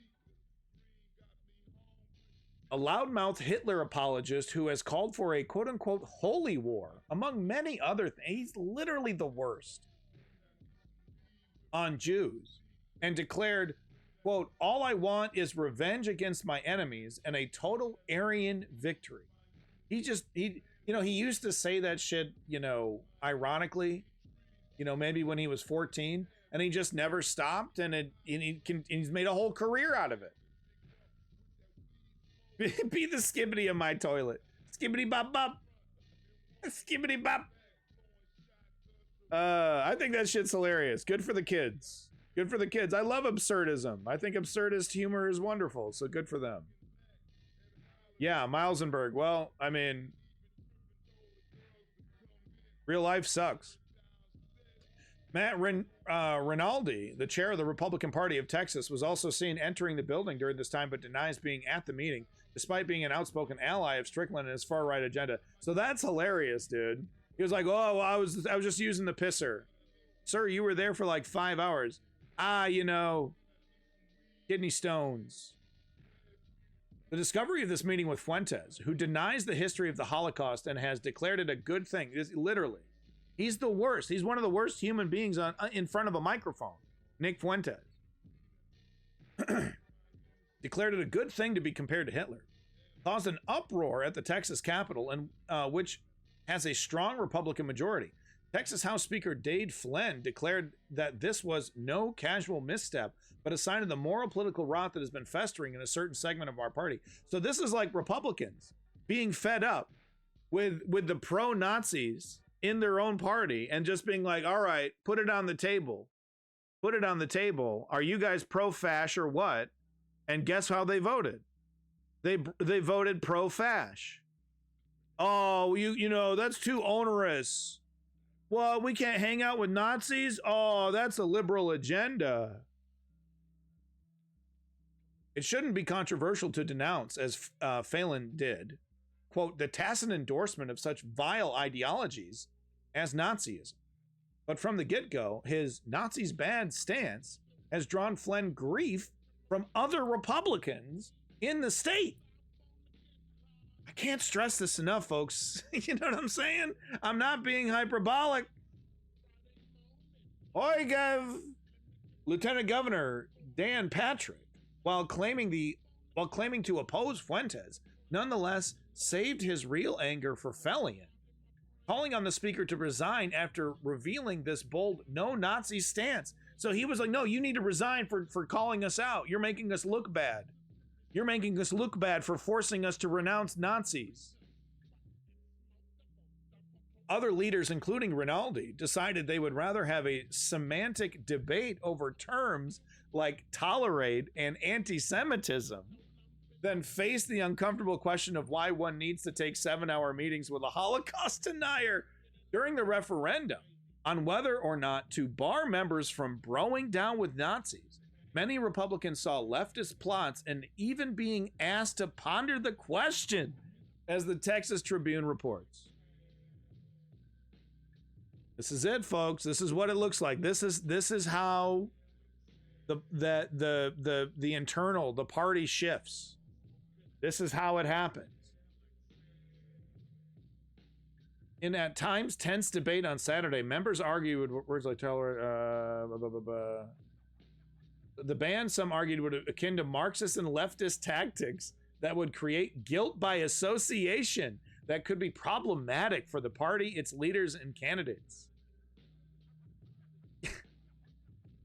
A loudmouth Hitler apologist who has called for a quote-unquote holy war, among many other things. He's literally the worst on Jews, and declared, quote, all I want is revenge against my enemies and a total Aryan victory. He used to say that shit, ironically, maybe when he was 14, and he just never stopped, and he's made a whole career out of it. Be the skibbity of my toilet. Skibbity bop bop. Skibbity bop. I think that shit's hilarious. Good for the kids. Good for the kids. I love absurdism. I think absurdist humor is wonderful, so good for them. Yeah, Milesenberg. Well, I mean, real life sucks. Matt Rinaldi, the chair of the Republican Party of Texas, was also seen entering the building during this time, but denies being at the meeting, despite being an outspoken ally of Strickland and his far-right agenda. So that's hilarious, dude. He was like, oh, well, I was just using the pisser. Sir, you were there for like 5 hours. Kidney stones. The discovery of this meeting with Fuentes, who denies the history of the Holocaust and has declared it a good thing, is literally, he's the worst. He's one of the worst human beings in front of a microphone. Nick Fuentes. Declared it a good thing to be compared to Hitler. Caused an uproar at the Texas Capitol, and which has a strong Republican majority. Texas House Speaker Dade Flynn declared that this was no casual misstep, but a sign of the moral political rot that has been festering in a certain segment of our party. So this is like Republicans being fed up with the pro-Nazis in their own party and just being like, all right, put it on the table. Put it on the table. Are you guys pro-fash or what? And guess how they voted? They voted pro-fash. Oh, that's too onerous. Well, we can't hang out with Nazis? Oh, that's a liberal agenda. It shouldn't be controversial to denounce, as Phelan did, quote, the tacit endorsement of such vile ideologies as Nazism. But from the get-go, his Nazis bad stance has drawn Flynn grief from other Republicans in the state. I can't stress this enough, folks. You know what I'm saying? I'm not being hyperbolic. Lieutenant Governor Dan Patrick, while claiming to oppose Fuentes, nonetheless saved his real anger for Felian, calling on the speaker to resign after revealing this bold no-Nazi stance. So he was like, no, you need to resign for calling us out. You're making us look bad. You're making us look bad for forcing us to renounce Nazis. Other leaders, including Rinaldi, decided they would rather have a semantic debate over terms like tolerate and anti-Semitism than face the uncomfortable question of why one needs to take 7-hour meetings with a Holocaust denier during the referendum on whether or not to bar members from broing down with Nazis. Many Republicans saw leftist plots and even being asked to ponder the question, as the Texas Tribune reports. This is it, folks. This is what it looks like. This is how the internal, the party shifts. This is how it happens. In at times tense debate on Saturday, members argued with words like the ban, some argued, would akin to Marxist and leftist tactics that would create guilt by association that could be problematic for the party, its leaders, and candidates.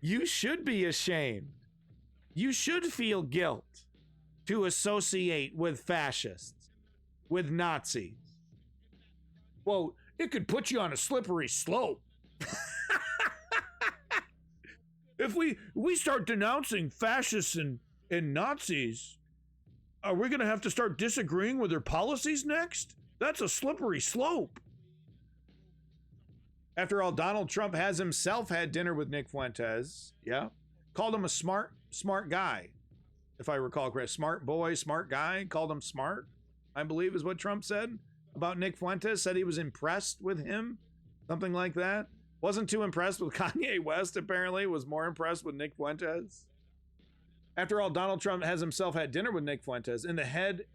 You should be ashamed. You should feel guilt to associate with fascists, with Nazis. Well, it could put you on a slippery slope. If we start denouncing fascists and and Nazis. Are we going to have to start disagreeing with their policies next? That's a slippery slope. After all, Donald Trump has himself had dinner with Nick Fuentes. Yeah. Called him a smart guy. If I recall correctly, smart boy, smart guy, called him smart, I believe is what Trump said about Nick Fuentes. Said he was impressed with him, something like that. Wasn't too impressed with Kanye West, apparently. Was more impressed with Nick Fuentes. After all, Donald Trump has himself had dinner with Nick Fuentes.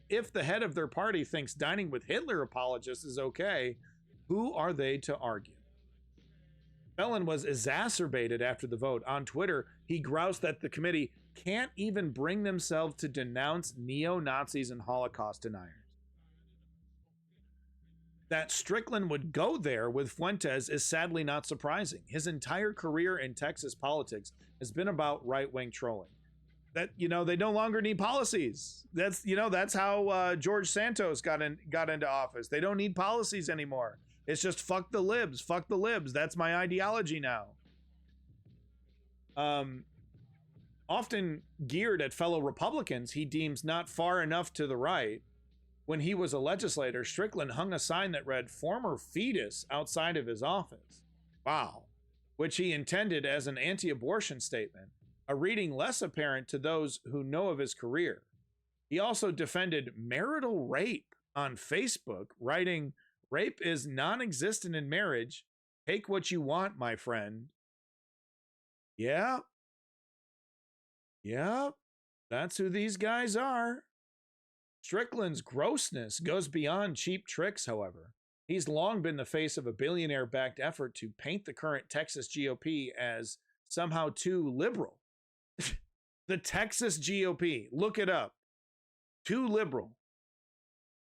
If the head of their party thinks dining with Hitler apologists is okay, who are they to argue? Felon was exacerbated after the vote. On Twitter, he groused that the committee can't even bring themselves to denounce neo-Nazis and Holocaust deniers. That Strickland would go there with Fuentes is sadly not surprising. His entire career in Texas politics has been about right-wing trolling. That, they no longer need policies. That's how George Santos got into office. They don't need policies anymore. It's just fuck the libs, fuck the libs. That's my ideology now. Often geared at fellow Republicans he deems not far enough to the right. When he was a legislator, Strickland hung a sign that read "former fetus" outside of his office. Wow. Which he intended as an anti-abortion statement, a reading less apparent to those who know of his career. He also defended marital rape on Facebook, writing, "Rape is non-existent in marriage. Take what you want, my friend." Yeah. Yep, that's who these guys are. Strickland's grossness goes beyond cheap tricks, however. He's long been the face of a billionaire-backed effort to paint the current Texas GOP as somehow too liberal. The Texas GOP, look it up. Too liberal.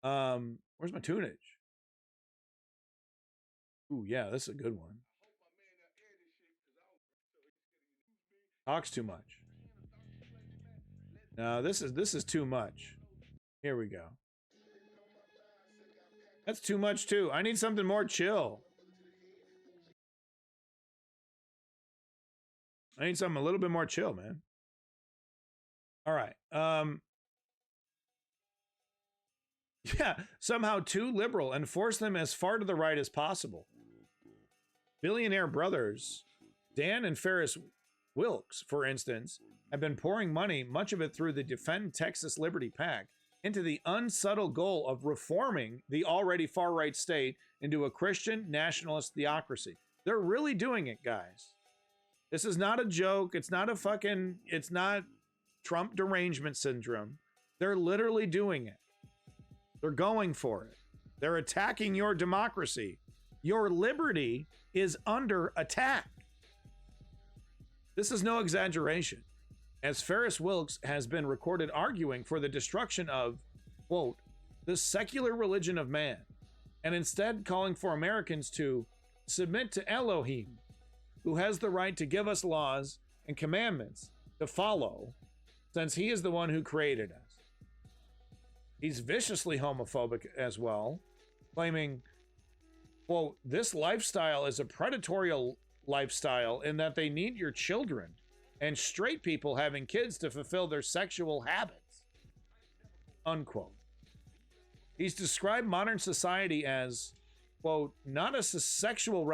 Where's my tunage? Ooh, yeah, this is a good one. Talks too much. No, this is too much. Here we go. That's too much too. I need something more chill. I need something a little bit more chill, man. All right. Yeah, somehow too liberal and force them as far to the right as possible. Billionaire brothers, Dan and Ferris Wilkes, for instance, have been pouring money, much of it through the Defend Texas Liberty PAC, into the unsubtle goal of reforming the already far-right state into a Christian nationalist theocracy. They're really doing it, guys. This is not a joke. It's not Trump derangement syndrome. They're literally doing it. They're going for it. They're attacking your democracy. Your liberty is under attack. This is no exaggeration, as Ferris Wilkes has been recorded arguing for the destruction of, quote, the secular religion of man, and instead calling for Americans to submit to Elohim, who has the right to give us laws and commandments to follow, since he is the one who created us. He's viciously homophobic as well, claiming, quote, this lifestyle is a predatory lifestyle in that they need your children and straight people having kids to fulfill their sexual habits, unquote. He's described modern society as, quote, not a sexual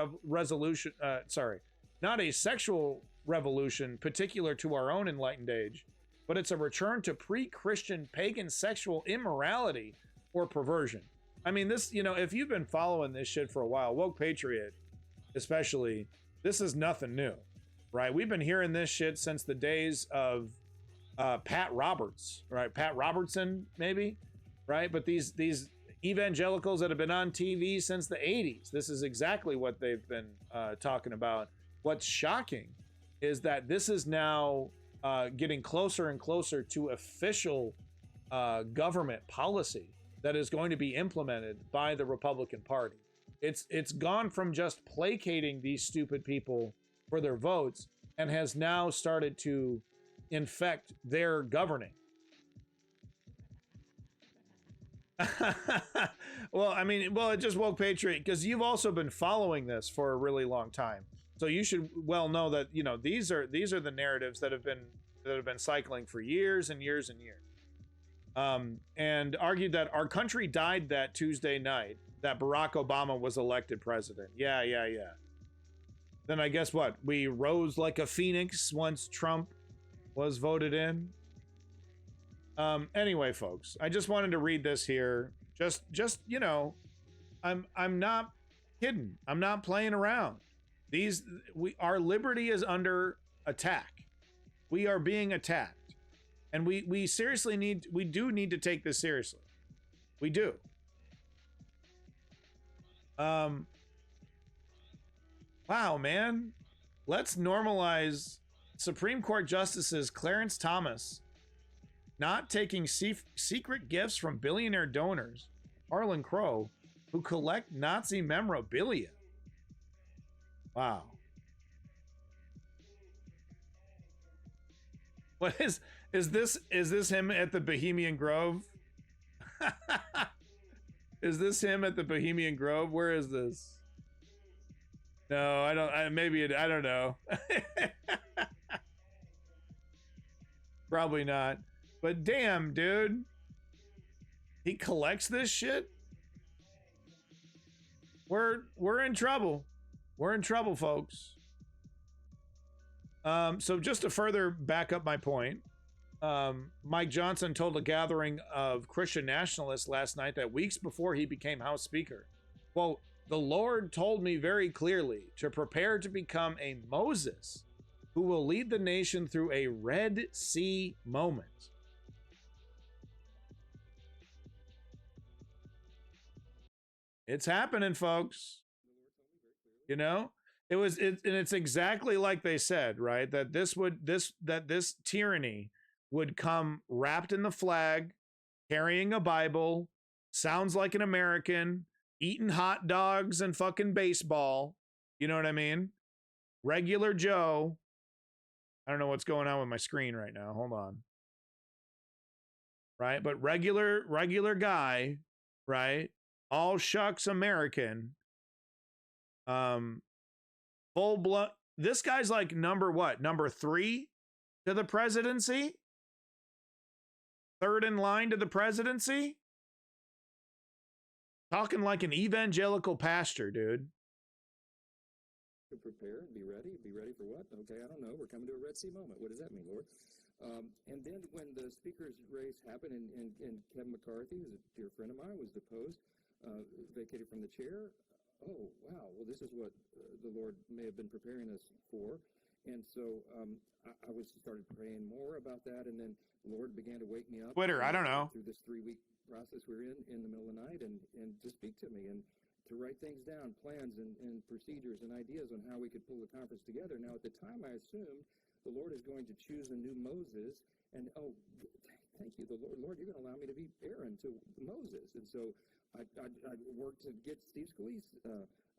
revolution particular to our own enlightened age, but it's a return to pre-Christian pagan sexual immorality or perversion. I mean, this, if you've been following this shit for a while, Woke Patriot especially, this is nothing new, right? We've been hearing this shit since the days of Pat Roberts, right? Pat Robertson, maybe, right? But these evangelicals that have been on TV since the 80s, this is exactly what they've been talking about. What's shocking is that this is now getting closer and closer to official government policy that is going to be implemented by the Republican Party. It's gone from just placating these stupid people for their votes and has now started to infect their governing. It just Woke Patriot, because you've also been following this for a really long time. So you should well know that, these are the narratives that have been that have been cycling for years and years and years. And argued that our country died that Tuesday night that Barack Obama was elected president. Yeah. Then I guess what? We rose like a phoenix once Trump was voted in. Anyway, folks, I just wanted to read this here. Just you know, I'm not kidding. I'm not playing around. Our liberty is under attack. We are being attacked. And we seriously need to take this seriously. We do. Wow, man. Let's normalize Supreme Court Justices Clarence Thomas not taking secret gifts from billionaire donors, Harlan Crow, who collect Nazi memorabilia. Wow. What is this him at the Bohemian Grove? Is this him at the Bohemian Grove? Where is this? No, I don't. I don't know. Probably not. But damn, dude. He collects this shit? We're in trouble. We're in trouble, folks. So just to further back up my point, Mike Johnson told a gathering of Christian nationalists last night that weeks before he became House Speaker, quote, "The Lord told me very clearly to prepare to become a Moses who will lead the nation through a Red Sea moment." It's happening, folks. You know, it's exactly like they said, right? That this tyranny would come wrapped in the flag, carrying a Bible, sounds like an American, eating hot dogs and fucking baseball. You know what I mean? Regular Joe. I don't know what's going on with my screen right now. Hold on. Right? But regular guy, right? All shucks American. Full blood. This guy's like number what? Number 3 to the presidency? 3rd in line to the presidency? Talking like an evangelical pastor, dude. To prepare and be ready. Be ready for what? Okay, I don't know. We're coming to a Red Sea moment. What does that mean, Lord? And then when the speaker's race happened and Kevin McCarthy, who's a dear friend of mine, was deposed, vacated from the chair, oh, wow, well, this is what the Lord may have been preparing us for. And so I started praying more about that, and then the Lord began to wake me up. Twitter, I don't know. Through this 3-week process we're in the middle of the night, and to speak to me and to write things down, plans and procedures and ideas on how we could pull the conference together. Now, at the time, I assumed the Lord is going to choose a new Moses, and thank you, the Lord, you're going to allow me to be Aaron to Moses. And so I worked to get Steve Scalise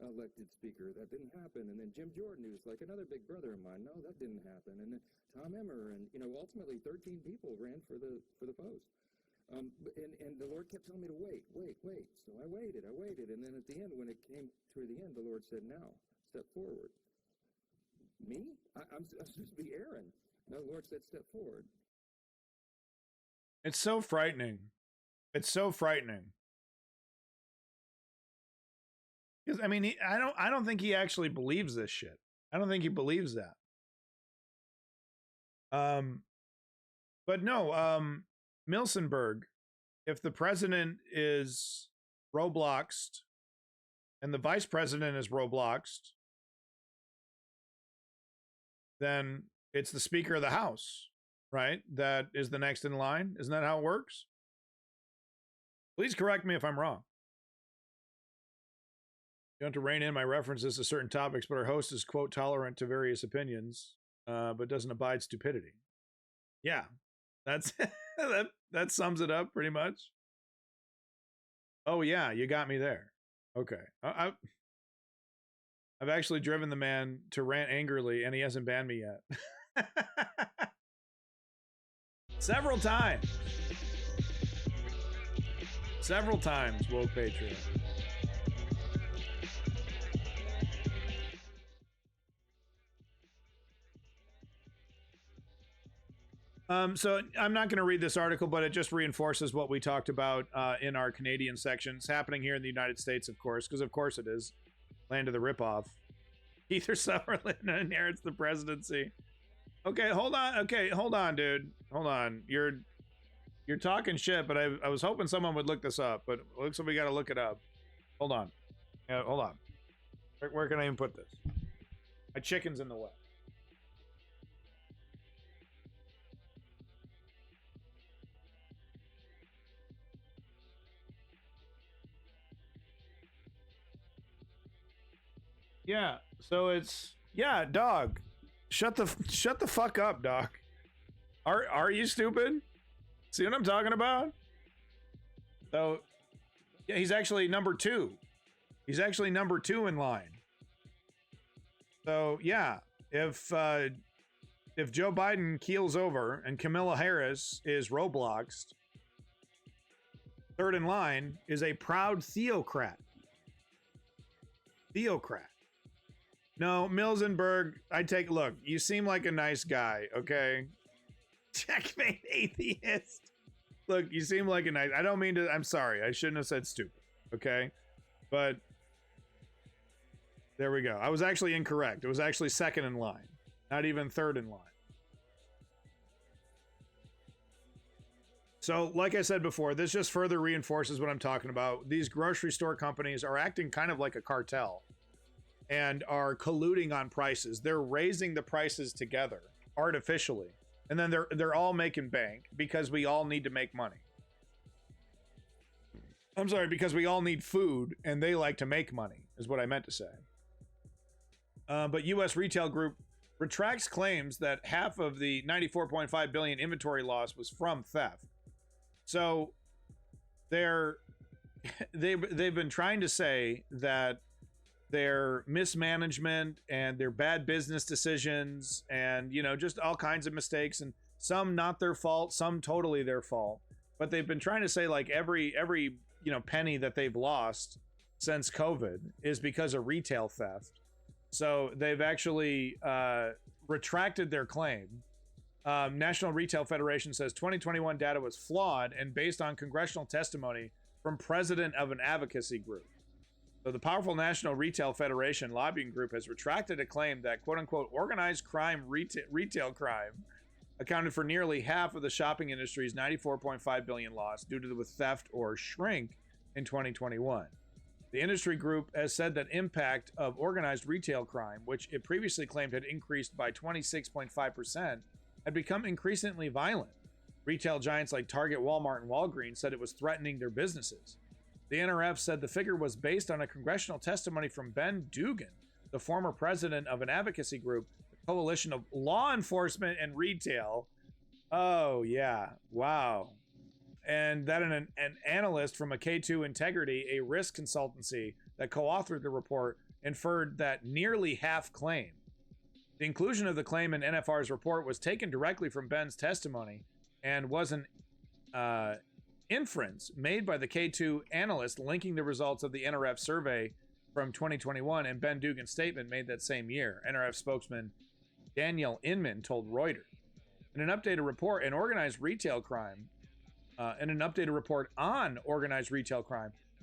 elected speaker. That didn't happen. And then Jim Jordan, who's like another big brother of mine. No, that didn't happen. And then Tom Emmer, and ultimately 13 people ran for the post. And the Lord kept telling me to wait. So I waited. And then at the end, when it came to the end, the Lord said, "Now, step forward." Me? I'm supposed to be Aaron. No, the Lord said, "Step forward." It's so frightening. It's so frightening. Because I mean, I don't think he actually believes this shit. I don't think he believes that. But no, Milsenberg, if the president is Robloxed and the vice president is Robloxed, then it's the Speaker of the House, right? That is the next in line. Isn't that how it works? Please correct me if I'm wrong. You don't have to rein in my references to certain topics, but our host is, quote, tolerant to various opinions, but doesn't abide stupidity. Yeah, that's that sums it up pretty much. Oh yeah, you got me there. Okay, I've actually driven the man to rant angrily, and he hasn't banned me yet. Several times, woke patriot. So I'm not going to read this article, but it just reinforces what we talked about in our Canadian section. It's happening here in the United States, of course, because of course it is. Land of the ripoff. Keith Sutherland inherits the presidency. Okay, hold on. Okay, hold on, dude. Hold on. You're talking shit, but I was hoping someone would look this up, but it looks like we got to look it up. Hold on. Yeah, hold on. Where can I even put this? My chicken's in the way. Yeah, so it's dog. Shut the fuck up, dog. Are you stupid? See what I'm talking about? So yeah, he's actually number 2. He's actually number 2 in line. So yeah, if Joe Biden keels over and Kamala Harris is Robloxed, third in line is a proud theocrat. No, Milzenberg, look, you seem like a nice guy, okay? Checkmate atheist. Look, you seem like a nice, I don't mean to, I'm sorry, I shouldn't have said stupid, okay? But, there we go. I was actually incorrect. It was actually second in line, not even third in line. So, like I said before, this just further reinforces what I'm talking about. These grocery store companies are acting kind of like a cartel and are colluding on prices. They're raising the prices together artificially, and then they're all making bank because we all need to make money. I'm sorry, because we all need food and they like to make money is what I meant to say. But U.S. Retail Group retracts claims that half of the $94.5 billion inventory loss was from theft. So they've been trying to say that their mismanagement and their bad business decisions and, just all kinds of mistakes, and some not their fault, some totally their fault. But they've been trying to say like every penny that they've lost since COVID is because of retail theft. So they've actually retracted their claim. National Retail Federation says 2021 data was flawed and based on congressional testimony from president of an advocacy group. So the powerful National Retail Federation lobbying group has retracted a claim that quote-unquote organized crime, retail crime, accounted for nearly half of the shopping industry's $94.5 billion loss due to the theft or shrink in 2021. The industry group has said that impact of organized retail crime, which it previously claimed had increased by 26.5%, had become increasingly violent. Retail giants like Target, Walmart, and Walgreens said it was threatening their businesses. The NRF said the figure was based on a congressional testimony from Ben Dugan, the former president of an advocacy group, the Coalition of Law Enforcement and Retail. Oh, yeah. Wow. And that an analyst from a K2 Integrity, a risk consultancy that co-authored the report, inferred that nearly half claim. The inclusion of the claim in NFR's report was taken directly from Ben's testimony and was an inference made by the K2 analyst linking the results of the NRF survey from 2021 and Ben Dugan's statement made that same year. NRF spokesman Daniel Inman told Reuters. In an updated report on organized retail crime,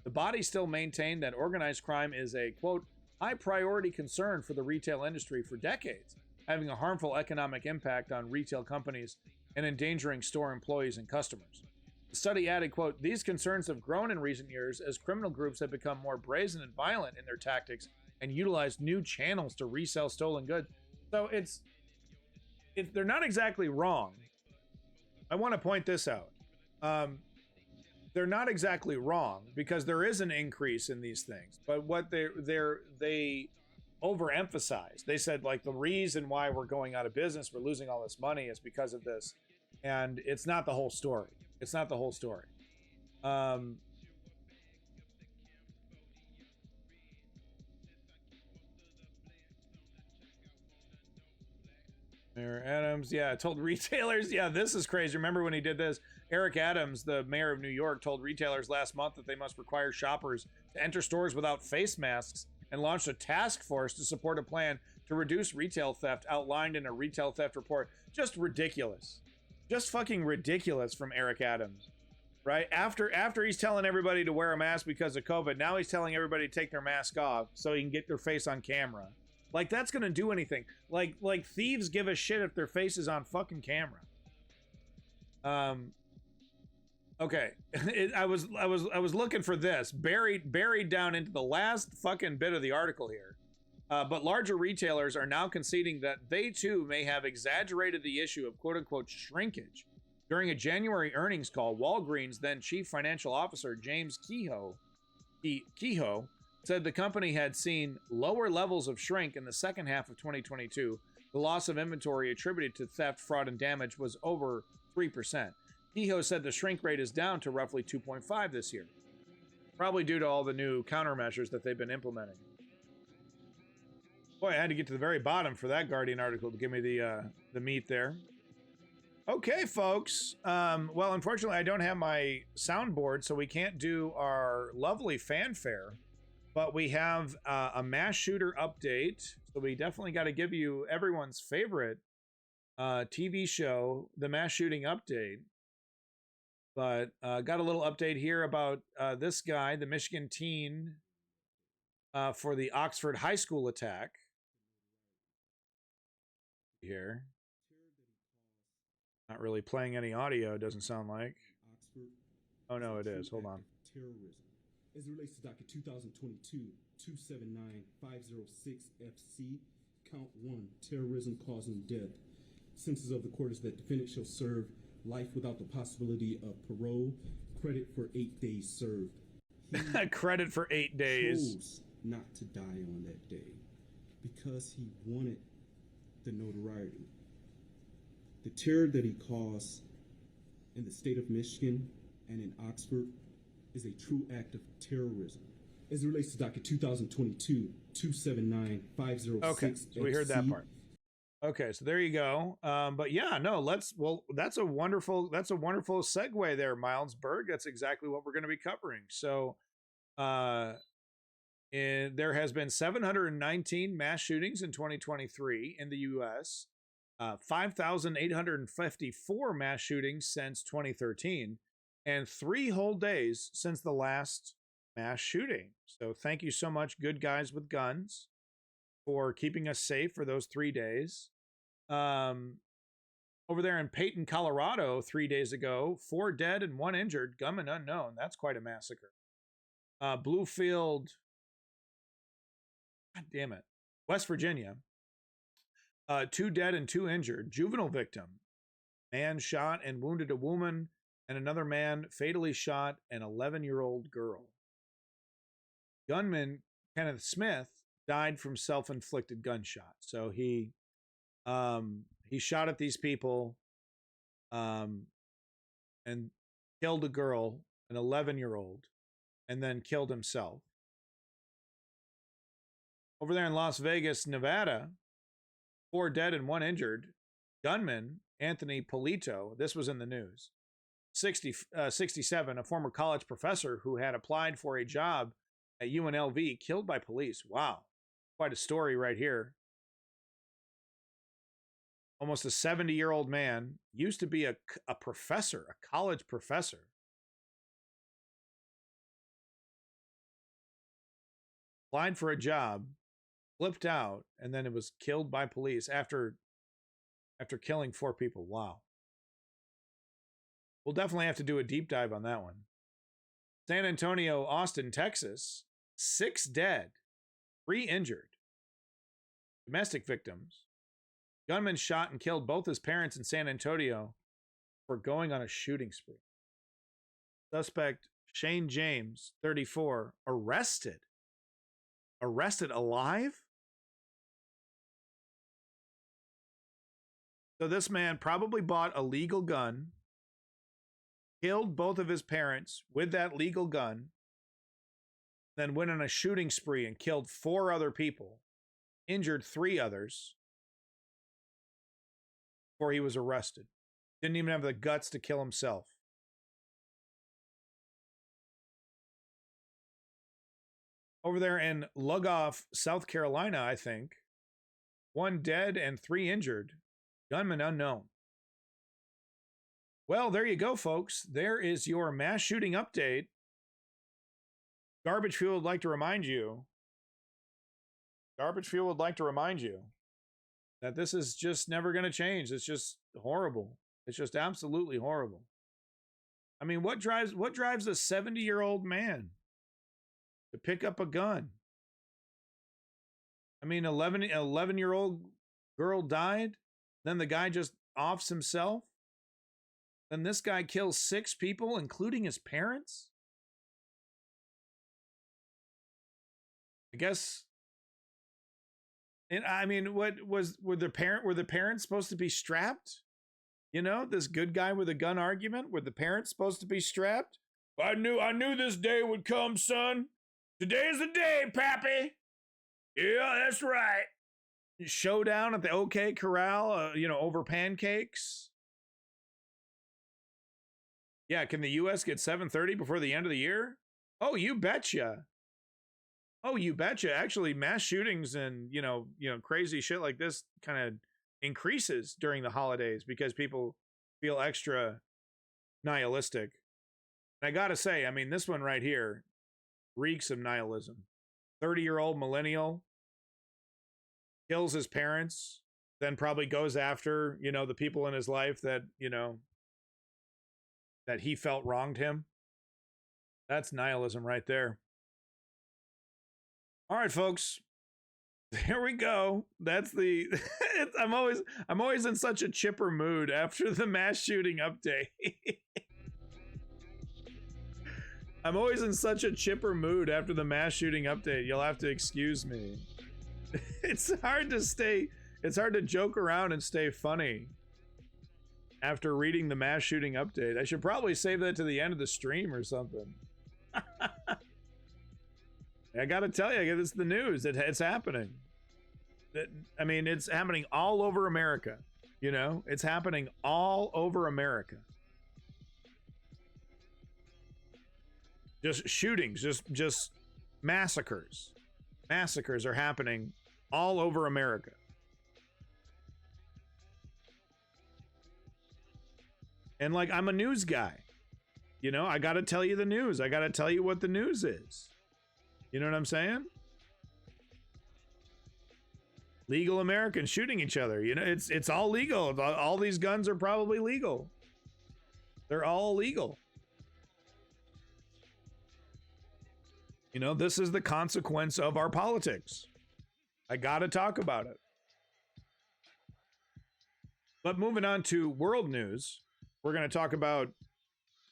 the body still maintained that organized crime is a, quote, high priority concern for the retail industry for decades, having a harmful economic impact on retail companies and endangering store employees and customers. The study added, quote, these concerns have grown in recent years as criminal groups have become more brazen and violent in their tactics and utilized new channels to resell stolen goods. So they're not exactly wrong. I want to point this out. They're not exactly wrong because there is an increase in these things, but what they overemphasized. They said like the reason why we're going out of business, we're losing all this money is because of this, and it's not the whole story. It's not the whole story. Mayor Adams, told retailers, this is crazy. Remember when he did this? Eric Adams, the mayor of New York, told retailers last month that they must require shoppers to enter stores without face masks and launched a task force to support a plan to reduce retail theft outlined in a retail theft report. Just ridiculous. just fucking ridiculous from Eric Adams, right? After he's telling everybody to wear a mask because of COVID, now he's telling everybody to take their mask off so he can get their face on camera. Like, that's gonna do anything. Like thieves give a shit if their face is on fucking camera. Okay, I was looking for this buried down into the last fucking bit of the article here. But larger retailers are now conceding that they too may have exaggerated the issue of quote unquote shrinkage. During a January earnings call, Walgreens then Chief Financial Officer James Kehoe said the company had seen lower levels of shrink in the second half of 2022. The loss of inventory attributed to theft, fraud, and damage was over 3%. Kehoe said the shrink rate is down to roughly 2.5 this year, probably due to all the new countermeasures that they've been implementing. Boy, I had to get to the very bottom for that Guardian article to give me the meat there. Okay, folks. Well, unfortunately, I don't have my soundboard, so we can't do our lovely fanfare. But we have a mass shooter update, so we definitely got to give you everyone's favorite TV show, the mass shooting update. But got a little update here about this guy, the Michigan teen, for the Oxford High School attack. Here. Not really playing any audio, doesn't sound like. Oh, no, it is. Hold on. Terrorism. As it relates to docket 2022-279-506-FC, count 1, terrorism causing death. Sentence of the court is that defendant shall serve life without the possibility of parole, credit for 8 days served. Credit for 8 days. Chose not to die on that day because he wanted the notoriety. The terror that he caused in the state of Michigan and in Oxford is a true act of terrorism. As it relates to docket 2022-279-506. Okay, so we heard that part. Okay, so there you go. But yeah, no, that's a wonderful segue there, Milesburg. That's exactly what we're going to be covering. So there has been 719 mass shootings in 2023 in the U.S., 5,854 mass shootings since 2013, and 3 whole days since the last mass shooting. So thank you so much, good guys with guns, for keeping us safe for those 3 days. Over there in Peyton, Colorado, 3 days ago, 4 dead and 1 injured, gunman unknown. That's quite a massacre. Bluefield, God damn it, West Virginia, 2 dead and 2 injured. Juvenile victim, man shot and wounded a woman, and another man fatally shot an 11-year-old girl. Gunman Kenneth Smith died from self-inflicted gunshot. So he shot at these people and killed a girl, an 11-year-old, and then killed himself. Over there in Las Vegas, Nevada, 4 dead and 1 injured. Gunman Anthony Polito, this was in the news, 67, a former college professor who had applied for a job at UNLV, killed by police. Wow, quite a story right here. Almost a 70-year-old man, used to be a professor, a college professor. Applied for a job, flipped out, and then it was killed by police after killing 4 people. Wow. We'll definitely have to do a deep dive on that one. San Antonio, Austin, Texas, 6 dead, 3 injured. Domestic victims. Gunman shot and killed both his parents in San Antonio for going on a shooting spree. Suspect Shane James, 34, arrested. Arrested alive? So this man probably bought a legal gun, killed both of his parents with that legal gun, then went on a shooting spree and killed 4 other people, injured 3 others, before he was arrested. Didn't even have the guts to kill himself. Over there in Lugoff, South Carolina, I think, 1 dead and 3 injured. Gunman unknown. Well, there you go, folks. There is your mass shooting update. Garbage Fuel would like to remind you that this is just never going to change. It's just horrible. It's just absolutely horrible. I mean, what drives a 70-year-old man to pick up a gun? I mean, 11-year-old girl died. Then the guy just offs himself. Then this guy kills 6 people, including his parents. I guess. And I mean, were the parents supposed to be strapped? You know, this good guy with a gun argument. Were the parents supposed to be strapped? I knew this day would come, son. Today's the day, Pappy. Yeah, that's right. Showdown at the OK Corral, over pancakes. Yeah, can the U.S. get 730 before the end of the year? Oh, you betcha. Actually, mass shootings and, crazy shit like this kind of increases during the holidays because people feel extra nihilistic. And I gotta say, I mean, this one right here reeks of nihilism. 30-year-old millennial kills his parents, then probably goes after, the people in his life that, that he felt wronged him. That's nihilism right there. All right, folks. Here we go. That's the I'm always in such a chipper mood after the mass shooting update. I'm always in such a chipper mood after the mass shooting update. You'll have to excuse me. It's hard to joke around and stay funny after reading the mass shooting update. I should probably save that to the end of the stream or something. I gotta tell you, it's the news. It's happening. I mean, it's happening all over America. It's happening all over America. Just shootings, just massacres. Massacres are happening all over America. And I'm a news guy. I gotta tell you the news. I gotta tell you what the news is. You know what I'm saying? Legal Americans shooting each other. It's all legal. All these guns are probably legal. They're all legal. This is the consequence of our politics. I gotta talk about it. But moving on to world news, we're going to talk about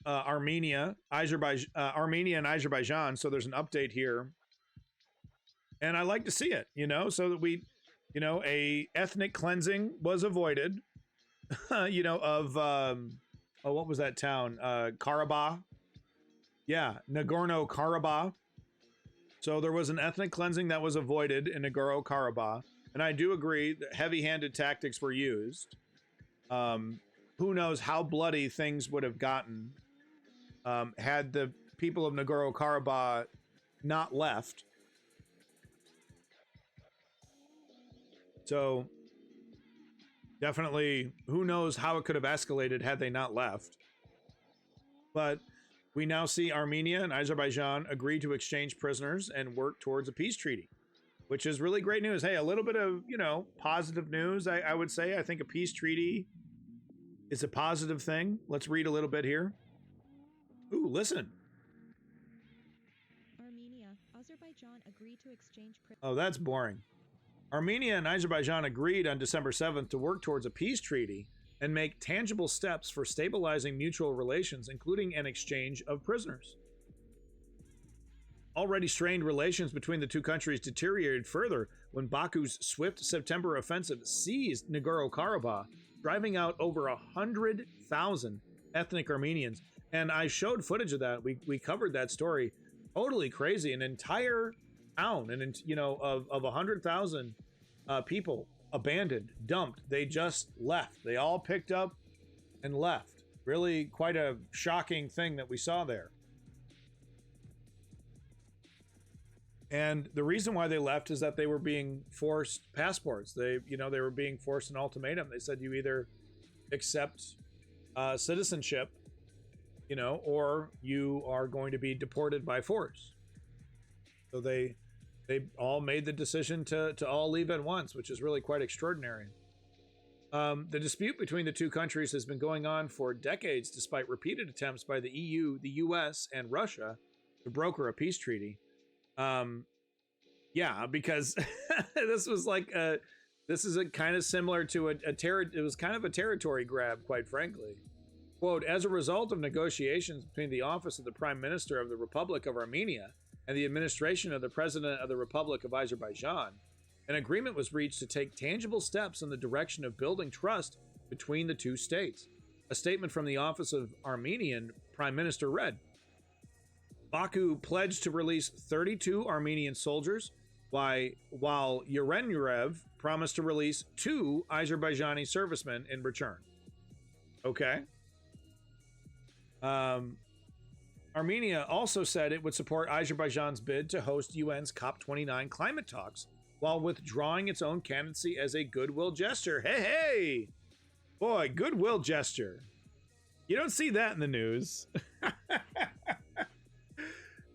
Armenia and Azerbaijan. So there's an update here, and I like to see it, so that we, a ethnic cleansing was avoided, of, what was that town? Karabakh. Yeah. Nagorno-Karabakh. So there was an ethnic cleansing that was avoided in Nagorno-Karabakh. And I do agree that heavy-handed tactics were used. Who knows how bloody things would have gotten had the people of Nagorno-Karabakh not left. So definitely, who knows how it could have escalated had they not left. But we now see Armenia and Azerbaijan agree to exchange prisoners and work towards a peace treaty, which is really great news. Hey, a little bit of, positive news, I would say. I think a peace treaty is a positive thing. Let's read a little bit here. Ooh, listen. Armenia, Azerbaijan agreed to exchange. Oh, that's boring. Armenia and Azerbaijan agreed on December 7th to work towards a peace treaty and make tangible steps for stabilizing mutual relations, including an exchange of prisoners. Already strained relations between the two countries deteriorated further when Baku's swift September offensive seized Nagorno-Karabakh, driving out over 100,000 ethnic Armenians. And I showed footage of that. We covered that story. Totally crazy. An entire town, of 100,000 people abandoned, dumped. They just left. They all picked up and left. Really quite a shocking thing that we saw there. And the reason why they left is that they were being forced passports. They were being forced an ultimatum. They said, you either accept citizenship, or you are going to be deported by force. So they all made the decision to all leave at once, which is really quite extraordinary. The dispute between the two countries has been going on for decades, despite repeated attempts by the EU, the US, and Russia to broker a peace treaty. Yeah, because this was like this is a kind of similar to it was kind of a territory grab, quite frankly. Quote, as a result of negotiations between the office of the Prime Minister of the Republic of Armenia and the administration of the President of the Republic of Azerbaijan, an agreement was reached to take tangible steps in the direction of building trust between the two states. A statement from the office of Armenian Prime Minister read, Baku pledged to release 32 Armenian soldiers, while Yerenurev promised to release 2 Azerbaijani servicemen in return. Okay. Armenia also said it would support Azerbaijan's bid to host UN's COP29 climate talks while withdrawing its own candidacy as a goodwill gesture. Hey! Boy, goodwill gesture. You don't see that in the news.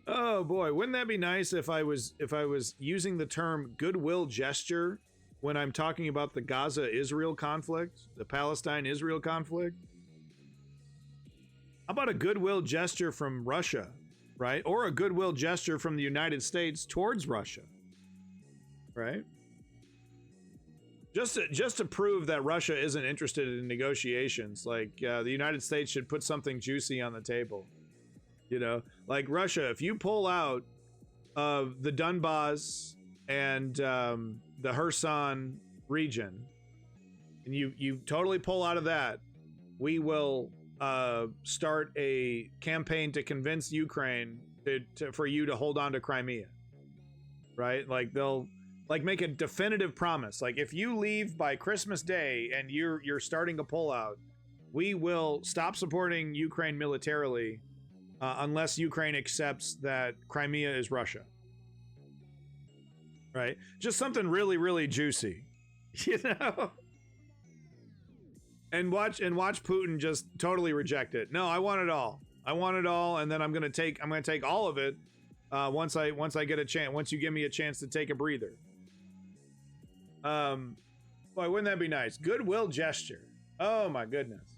Oh boy, wouldn't that be nice if I was using the term goodwill gesture when I'm talking about the Gaza-Israel conflict, the Palestine-Israel conflict? How about a goodwill gesture from Russia, right? Or a goodwill gesture from the United States towards Russia, right? Just to prove that Russia isn't interested in negotiations, like the United States should put something juicy on the table. Like Russia, if you pull out of the Donbas and the Kherson region, and you totally pull out of that, we will start a campaign to convince Ukraine for you to hold on to Crimea, right? Like they'll make a definitive promise. Like if you leave by Christmas Day and you're starting a pullout, we will stop supporting Ukraine militarily unless Ukraine accepts that Crimea is Russia, right? Just something really, really juicy, And watch Putin just totally reject it. No, I want it all. I want it all, and then I'm gonna take all of it once I get a chance. Once you give me a chance to take a breather. Boy, wouldn't that be nice? Goodwill gesture. Oh my goodness.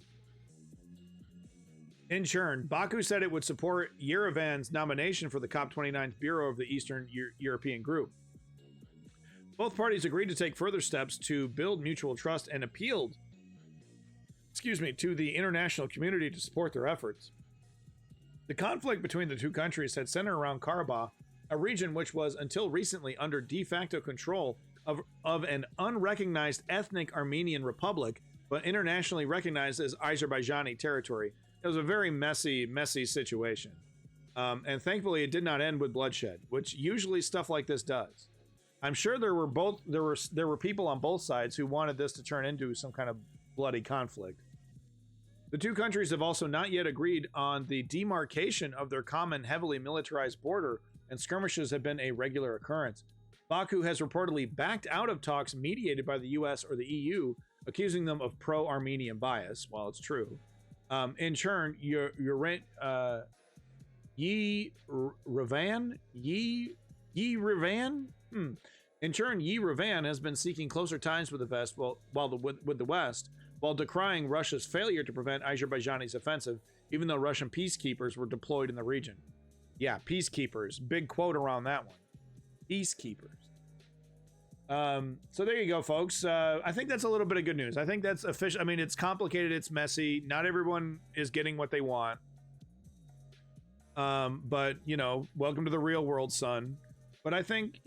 In turn, Baku said it would support Yerevan's nomination for the COP29 Bureau of the Eastern European Group. Both parties agreed to take further steps to build mutual trust and appealed to the international community to support their efforts. The conflict between the two countries had centered around Karabakh, a region which was until recently under de facto control of an unrecognized ethnic Armenian republic, but internationally recognized as Azerbaijani territory. It was a very messy situation. And thankfully it did not end with bloodshed, which usually stuff like this does. I'm sure there were people on both sides who wanted this to turn into some kind of bloody conflict. The two countries have also not yet agreed on the demarcation of their common heavily militarized border, and skirmishes have been a regular occurrence. Baku has reportedly backed out of talks mediated by the US or the EU, accusing them of pro-Armenian bias, while it's true. In turn, Yerevan has been seeking closer ties with the West, while decrying Russia's failure to prevent Azerbaijani's offensive, even though Russian peacekeepers were deployed in the region. Yeah, peacekeepers. Big quote around that one. Peacekeepers. So there you go, folks. I think that's a little bit of good news. I think that's official. I mean, it's complicated. It's messy. Not everyone is getting what they want. But, welcome to the real world, son. But I think,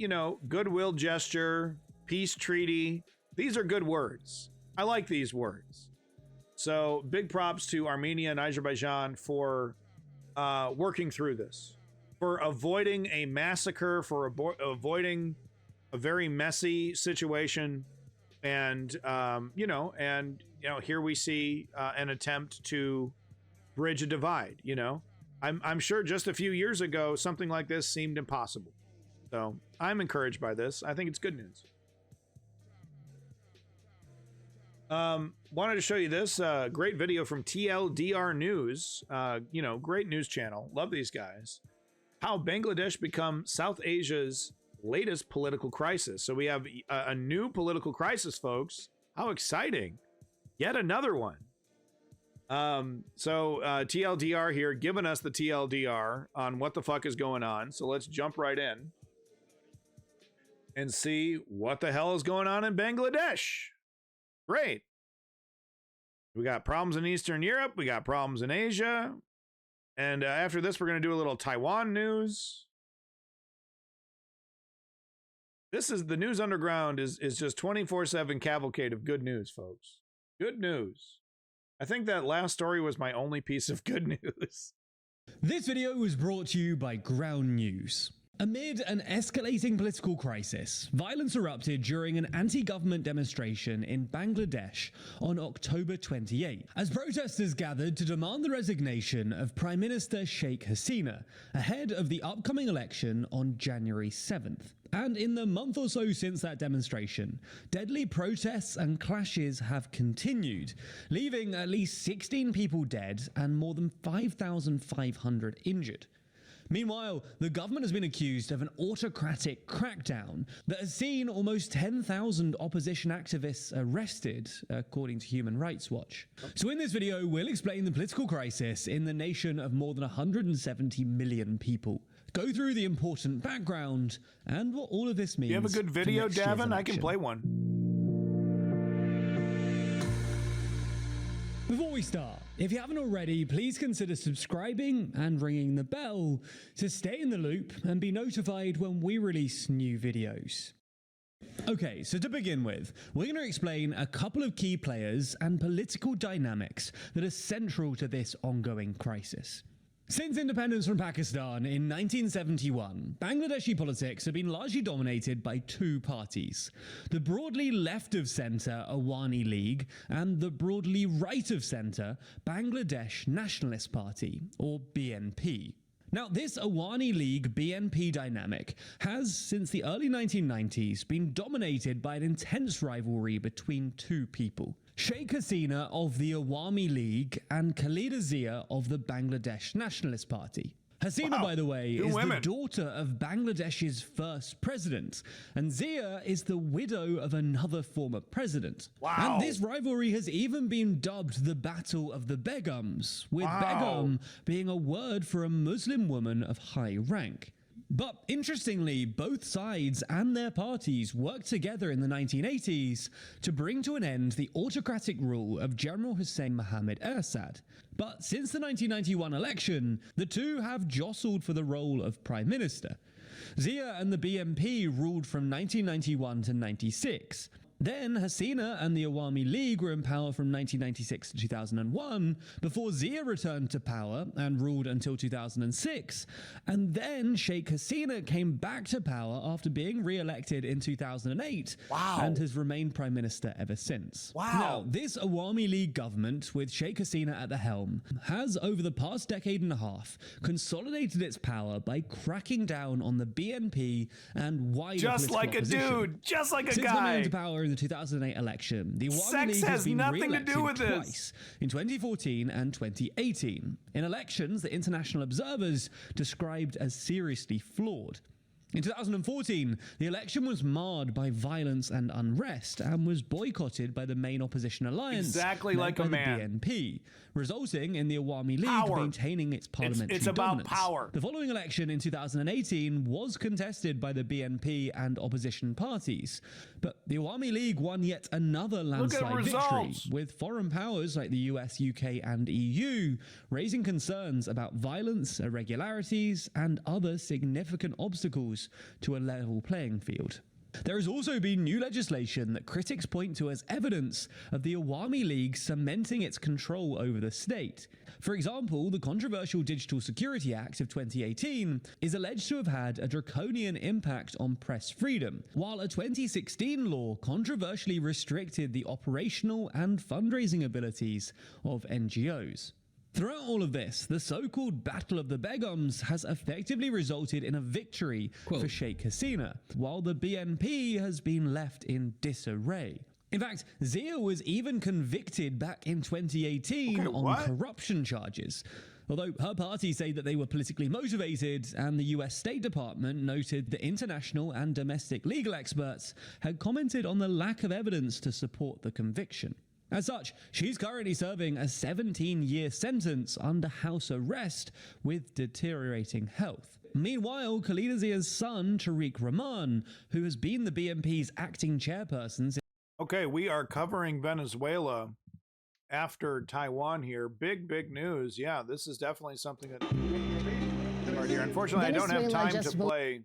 goodwill gesture, peace treaty, these are good words. I like these words. So big props to Armenia and Azerbaijan for working through this, for avoiding a massacre, for avoiding a very messy situation. And, here we see an attempt to bridge a divide, I'm sure just a few years ago, something like this seemed impossible. So I'm encouraged by this. I think it's good news. Wanted to show you this great video from TLDR News. You know, great news channel. Love these guys. How Bangladesh become South Asia's latest political crisis. So we have a new political crisis, folks. How exciting. Yet another one. TLDR here giving us the TLDR on what the fuck is going on. So let's jump right in and see what the hell is going on in Bangladesh. Great. We got problems in Eastern Europe. We got problems in Asia. And after this, we're going to do a little Taiwan news. This is the News Underground is just 24/7 cavalcade of good news, folks. Good news. I think that last story was my only piece of good news. This video was brought to you by Ground News. Amid an escalating political crisis, violence erupted during an anti-government demonstration in Bangladesh on October 28, as protesters gathered to demand the resignation of Prime Minister Sheikh Hasina ahead of the upcoming election on January 7th. And in the month or so since that demonstration, deadly protests and clashes have continued, leaving at least 16 people dead and more than 5,500 injured. Meanwhile, the government has been accused of an autocratic crackdown that has seen almost 10,000 opposition activists arrested, according to Human Rights Watch. So in this video, we'll explain the political crisis in the nation of more than 170 million people, go through the important background, and what all of this means. You have a good video, Davin? I can play one. Before we start, if you haven't already, please consider subscribing and ringing the bell to stay in the loop and be notified when we release new videos. Okay, so to begin with, we're going to explain a couple of key players and political dynamics that are central to this ongoing crisis. Since independence from Pakistan in 1971, Bangladeshi politics have been largely dominated by two parties: the broadly left of centre Awami League and the broadly right of centre Bangladesh Nationalist Party, or BNP. Now, this Awami League BNP dynamic has, since the early 1990s, been dominated by an intense rivalry between two people: Sheikh Hasina of the Awami League and Khaleda Zia of the Bangladesh Nationalist Party. Hasina, by the way, is the daughter of Bangladesh's first president, and Zia is the widow of another former president. Wow. And this rivalry has even been dubbed the Battle of the Begums, with Begum being a word for a Muslim woman of high rank. But interestingly, both sides and their parties worked together in the 1980s to bring to an end the autocratic rule of General Hussein Mohammed Ershad. But since the 1991 election, the two have jostled for the role of prime minister. Zia and the BNP ruled from 1991 to 96. Then Hasina and the Awami League were in power from 1996 to 2001, before Zia returned to power and ruled until 2006, and then Sheikh Hasina came back to power after being re-elected in 2008, and has remained prime minister ever since. Now, this Awami League government, with Sheikh Hasina at the helm, has over the past decade and a half consolidated its power by cracking down on the BNP and wider just like opposition. A dude, just like a Since guy. coming into power in the 2008 election, the Awami Sex League has has been nothing to do with re-elected this. twice, in 2014 and 2018. In elections that international observers described as seriously flawed. In 2014, the election was marred by violence and unrest and was boycotted by the main opposition alliance, exactly led like by a the man. BNP, resulting in the Awami League Power. maintaining its parliamentary It's about dominance. power. The following election in 2018 was contested by the BNP and opposition parties, but the Awami League won yet another landslide victory, results. with foreign powers like the US, UK and EU raising concerns about violence, irregularities and other significant obstacles to a level playing field. There has also been new legislation that critics point to as evidence of the Awami League cementing its control over the state. For example, the controversial Digital Security Act of 2018 is alleged to have had a draconian impact on press freedom, while a 2016 law controversially restricted the operational and fundraising abilities of NGOs. Throughout all of this, the so-called Battle of the Begums has effectively resulted in a victory for Sheikh Hasina, while the BNP has been left in disarray. In fact, Zia was even convicted back in 2018 on corruption charges. Although her party say that they were politically motivated, and the US State Department noted that international and domestic legal experts had commented on the lack of evidence to support the conviction. As such, she's currently serving a 17-year sentence under house arrest with deteriorating health. Meanwhile, Khalida Zia's son, Tariq Rahman, who has been the BNP's acting chairperson... Okay, we are covering Venezuela after Taiwan here. Big news. Yeah, this is definitely something that right here. Unfortunately, I don't have time to play.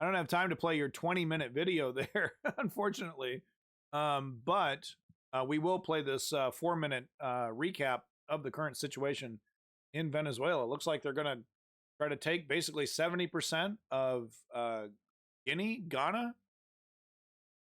I don't have time to play your 20-minute video there, unfortunately. But we will play this 4-minute recap of the current situation in Venezuela. It looks like they're going to try to take basically 70% of Ghana.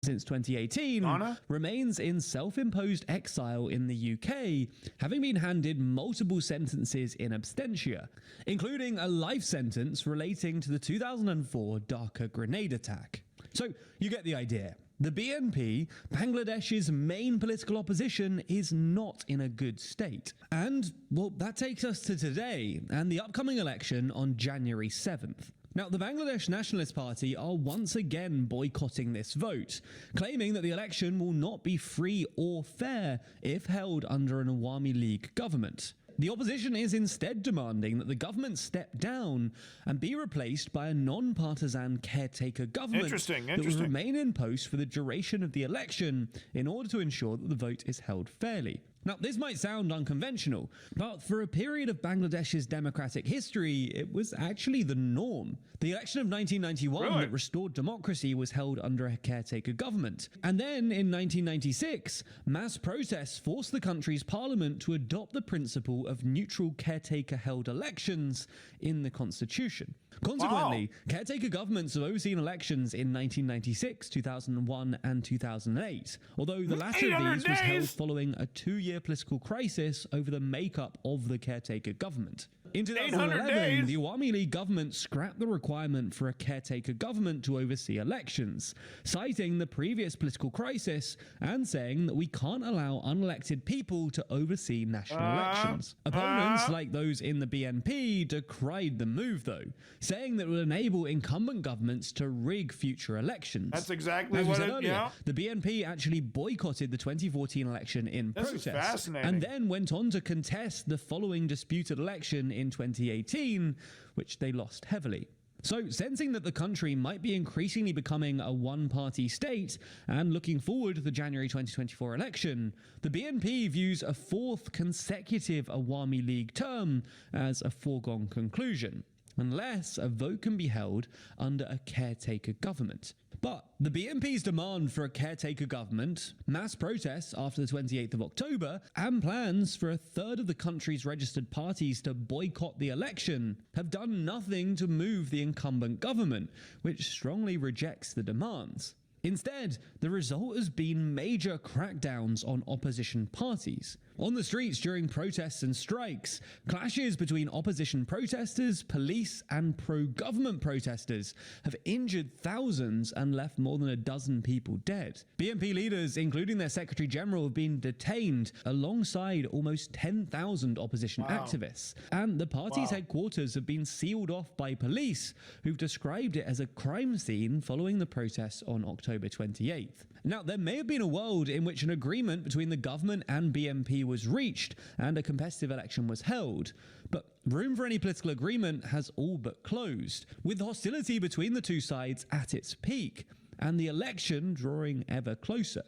Since 2018, remains in self-imposed exile in the UK, having been handed multiple sentences in absentia, including a life sentence relating to the 2004 Dhaka grenade attack. So you get the idea. The BNP, Bangladesh's main political opposition, is not in a good state. And, well, that takes us to today and the upcoming election on January 7th. Now, the Bangladesh Nationalist Party are once again boycotting this vote, claiming that the election will not be free or fair if held under an Awami League government. The opposition is instead demanding that the government step down and be replaced by a non-partisan caretaker government that will remain in post for the duration of the election in order to ensure that the vote is held fairly. Now, this might sound unconventional, but for a period of Bangladesh's democratic history, it was actually the norm. The election of 1991 that restored democracy was held under a caretaker government. And then, in 1996, mass protests forced the country's parliament to adopt the principle of neutral caretaker-held elections in the constitution. Consequently, caretaker governments have overseen elections in 1996, 2001, and 2008, although the latter of these was held following a 2-year political crisis over the makeup of the caretaker government. In 2011, the Awami League government scrapped the requirement for a caretaker government to oversee elections, citing the previous political crisis and saying that we can't allow unelected people to oversee national elections. Opponents, like those in the BNP, decried the move, though, saying that it would enable incumbent governments to rig future elections. That's exactly As we what said it, earlier, yeah. The BNP actually boycotted the 2014 election in This protest, is fascinating. and then went on to contest the following disputed election in 2018, which they lost heavily. So, sensing that the country might be increasingly becoming a one-party state, and looking forward to the January 2024 election, the BNP views a 4th consecutive Awami League term as a foregone conclusion, unless a vote can be held under a caretaker government. But the BNP's demand for a caretaker government, mass protests after the 28th of October, and plans for a third of the country's registered parties to boycott the election have done nothing to move the incumbent government, which strongly rejects the demands. Instead, the result has been major crackdowns on opposition parties. On the streets during protests and strikes, clashes between opposition protesters, police, and pro-government protesters have injured thousands and left more than a dozen people dead. BNP leaders, including their Secretary General, have been detained alongside almost 10,000 opposition activists. And the party's headquarters have been sealed off by police, who've described it as a crime scene following the protests on October 28th. Now, there may have been a world in which an agreement between the government and BNP was reached and a competitive election was held, but room for any political agreement has all but closed, with hostility between the two sides at its peak, and the election drawing ever closer.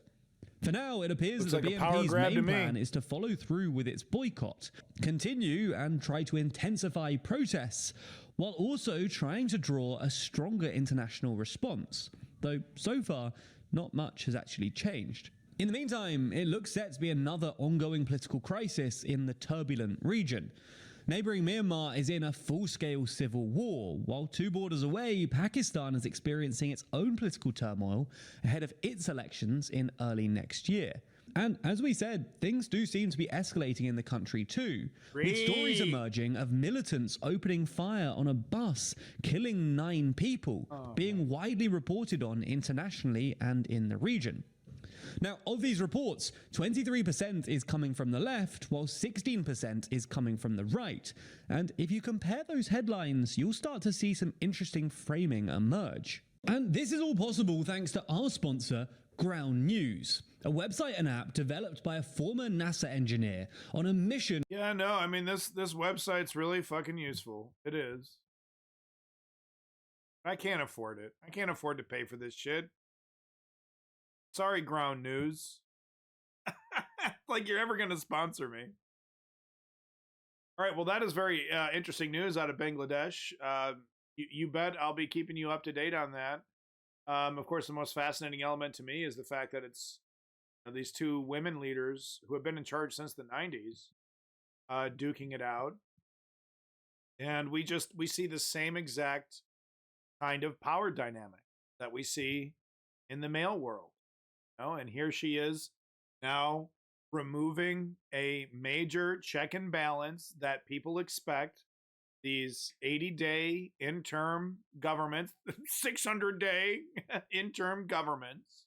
For now, it appears that the BNP's main plan is to follow through with its boycott, continue and try to intensify protests, while also trying to draw a stronger international response, though so far, not much has actually changed. In the meantime, it looks set to be another ongoing political crisis in the turbulent region. Neighbouring Myanmar is in a full-scale civil war, while 2 borders away, Pakistan is experiencing its own political turmoil ahead of its elections in early next year. And as we said, things do seem to be escalating in the country too, with stories emerging of militants opening fire on a bus, killing 9 people, being widely reported on internationally and in the region. Now, of these reports, 23% is coming from the left, while 16% is coming from the right. And if you compare those headlines, you'll start to see some interesting framing emerge. And this is all possible thanks to our sponsor, Ground News, a website and app developed by a former NASA engineer on a mission. Yeah, no, I mean, this website's really fucking useful. It is. I can't afford it. I can't afford to pay for this shit. Sorry, Ground News. Like you're ever going to sponsor me. All right, well, that is very interesting news out of Bangladesh. You bet I'll be keeping you up to date on that. Of course, the most fascinating element to me is the fact that it's these two women leaders who have been in charge since the 90s duking it out. And we see the same exact kind of power dynamic that we see in the male world. And here she is now removing a major check and balance that people expect. These 80-day interim governments, 600-day interim governments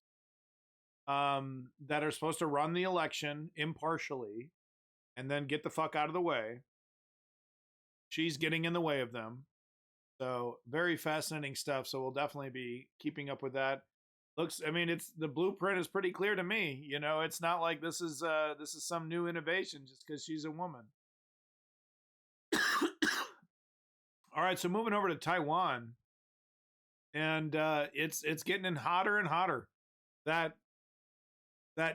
that are supposed to run the election impartially and then get the fuck out of the way. She's getting in the way of them. So very fascinating stuff. So we'll definitely be keeping up with that. It's the blueprint is pretty clear to me. It's not like this is some new innovation just because she's a woman. All right, so moving over to Taiwan, and it's getting hotter and hotter. That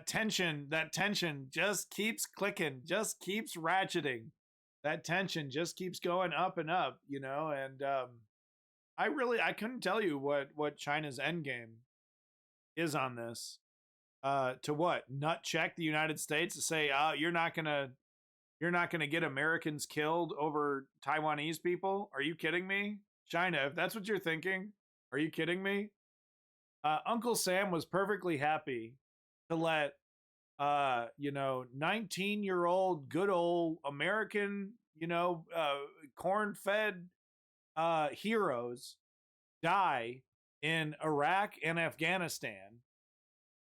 tension just keeps clicking, just keeps ratcheting. That tension just keeps going up and up, and I couldn't tell you what China's end game is on this. To what? Nut check the United States to say, you're not gonna get Americans killed over Taiwanese people? Are you kidding me? China, if that's what you're thinking, are you kidding me? Uncle Sam was perfectly happy to let 19-year-old good old American, corn-fed heroes die in Iraq and Afghanistan.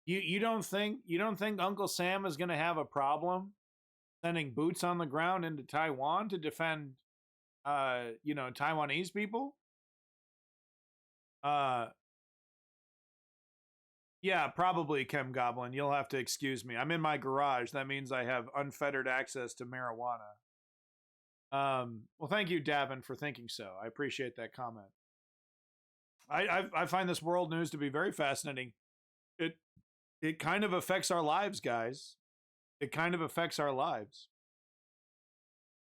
You don't think Uncle Sam is going to have a problem sending boots on the ground into Taiwan to defend Taiwanese people? Yeah, probably, Chem Goblin. You'll have to excuse me. I'm in my garage. That means I have unfettered access to marijuana. Well, thank you, Davin, for thinking so. I appreciate that comment. I find this world news to be very fascinating. It kind of affects our lives, guys. It kind of affects our lives.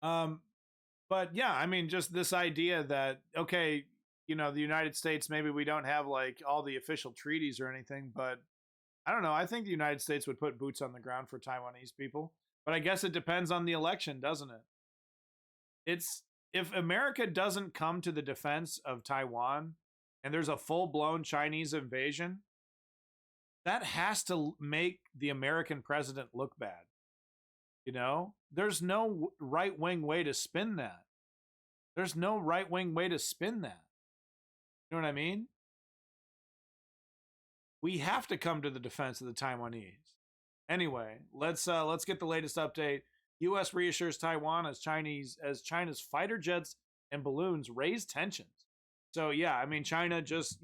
But yeah, just this idea that, okay, the United States, maybe we don't have like all the official treaties or anything, but I don't know. I think the United States would put boots on the ground for Taiwanese people, but I guess it depends on the election, doesn't it? If America doesn't come to the defense of Taiwan and there's a full-blown Chinese invasion, that has to make the American president look bad. There's no right-wing way to spin that. There's no right-wing way to spin that. You know what I mean? We have to come to the defense of the Taiwanese. Anyway, let's get the latest update. U.S. reassures Taiwan as China's fighter jets and balloons raise tensions. So yeah, China just,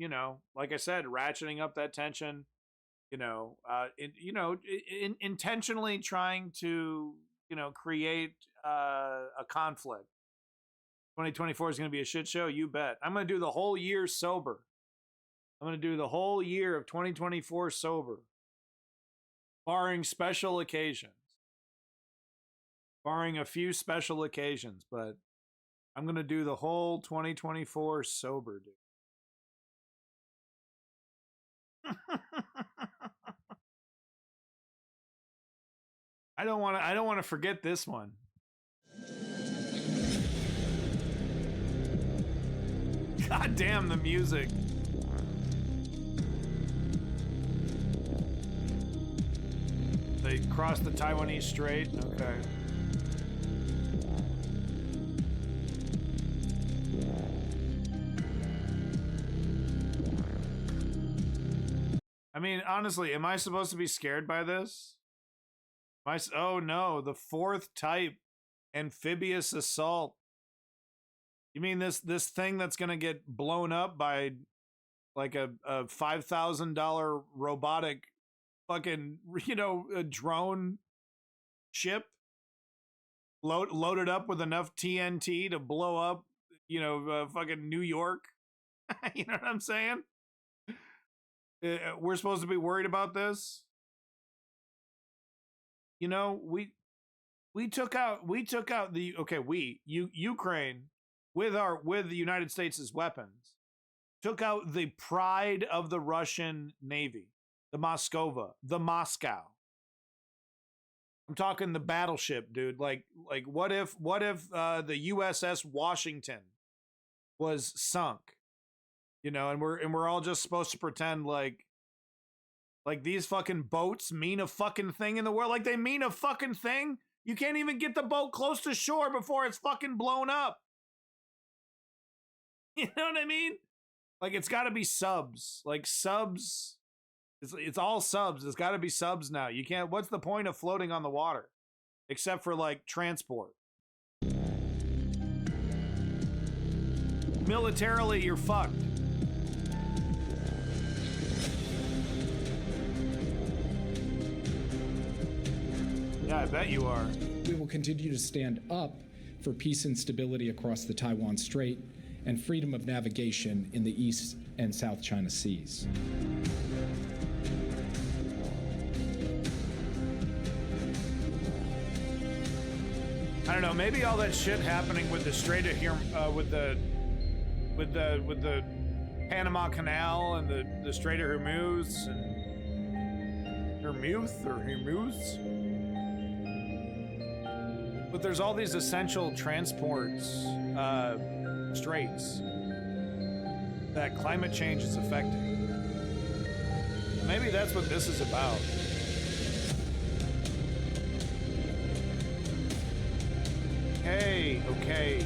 like I said, ratcheting up that tension. Intentionally trying to, create a conflict. 2024 is going to be a shit show. You bet. I'm going to do the whole year sober. I'm going to do the whole year of 2024 sober, barring special occasions, barring a few special occasions, but I'm going to do the whole 2024 sober, dude. I don't want to forget this one. God damn the music. They crossed the Taiwanese Strait. Okay. mean, honestly, am I supposed to be scared by this? Oh no, the 4th type amphibious assault. You mean this thing that's gonna get blown up by like a $5,000 robotic fucking, you know, a drone ship loaded up with enough TNT to blow up, you know, fucking New York? You know what I'm saying? We're supposed to be worried about this? You know, we took out the Ukraine with the United States' weapons took out the pride of the Russian Navy, the Moscow. I'm talking the battleship, dude. Like what if the USS Washington was sunk? You know, and we're all just supposed to pretend like these fucking boats mean a fucking thing in the world. Like they mean a fucking thing? You can't even get the boat close to shore before it's fucking blown up. You know what I mean? Like it's got to be subs. Like subs. It's all subs. It's got to be subs now. You can't. What's the point of floating on the water, except for like transport? Militarily, you're fucked. Yeah, I bet you are. We will continue to stand up for peace and stability across the Taiwan Strait and freedom of navigation in the East and South China Seas. I don't know. Maybe all that shit happening with the Strait of with the Panama Canal and the Strait of Hormuz and Hormuz. But there's all these essential transports, straits that climate change is affecting. Maybe that's what this is about. Okay.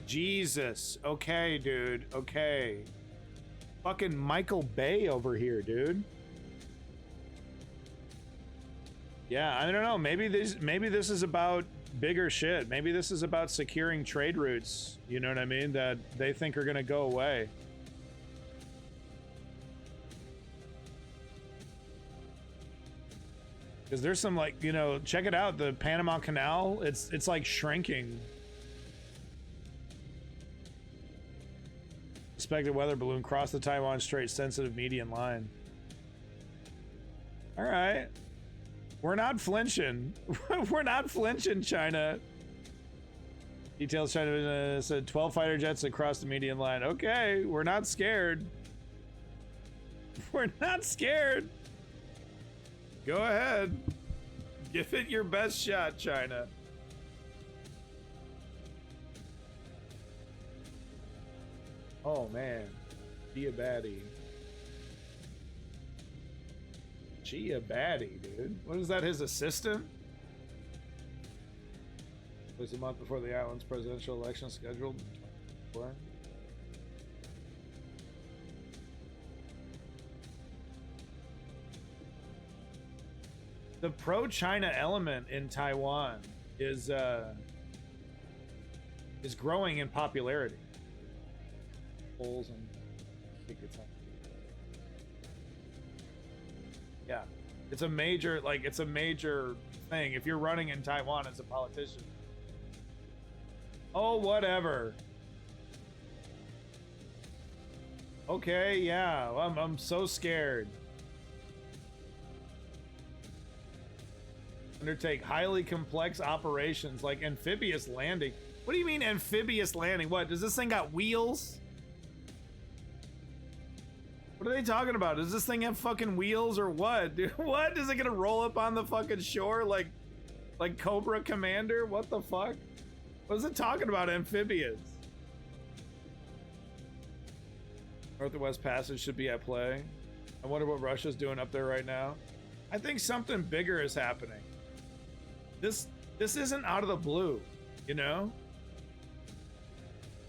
Jesus. Okay, dude. Okay. Fucking Michael Bay over here, dude. Yeah, I don't know. Maybe this is about bigger shit. Maybe this is about securing trade routes, you know what I mean, that they think are gonna go away. Because there's some, like, you know, check it out, the Panama Canal, it's like shrinking. Suspected weather balloon crossed the Taiwan Strait sensitive median line. All right. We're not flinching. We're not flinching, China. Details China said 12 fighter jets across the median line. Okay, we're not scared. We're not scared. Go ahead. Give it your best shot, China. Oh, man. Be a baddie. She a baddie, dude. What is that, his assistant? It was a month before the island's presidential election scheduled. The pro-China element in Taiwan is growing in popularity. Polls and yeah, it's a major thing if you're running in Taiwan as a politician. Oh, whatever. Okay, yeah, I'm so scared. Undertake highly complex operations like amphibious landing. What do you mean amphibious landing? What, does this thing got wheels? What are they talking about? Does this thing have fucking wheels or what? Dude, what? Is it gonna roll up on the fucking shore like Cobra Commander? What the fuck? What is it talking about, amphibious? North and West Passage should be at play. I wonder what Russia's doing up there right now. I think something bigger is happening. This isn't out of the blue, you know?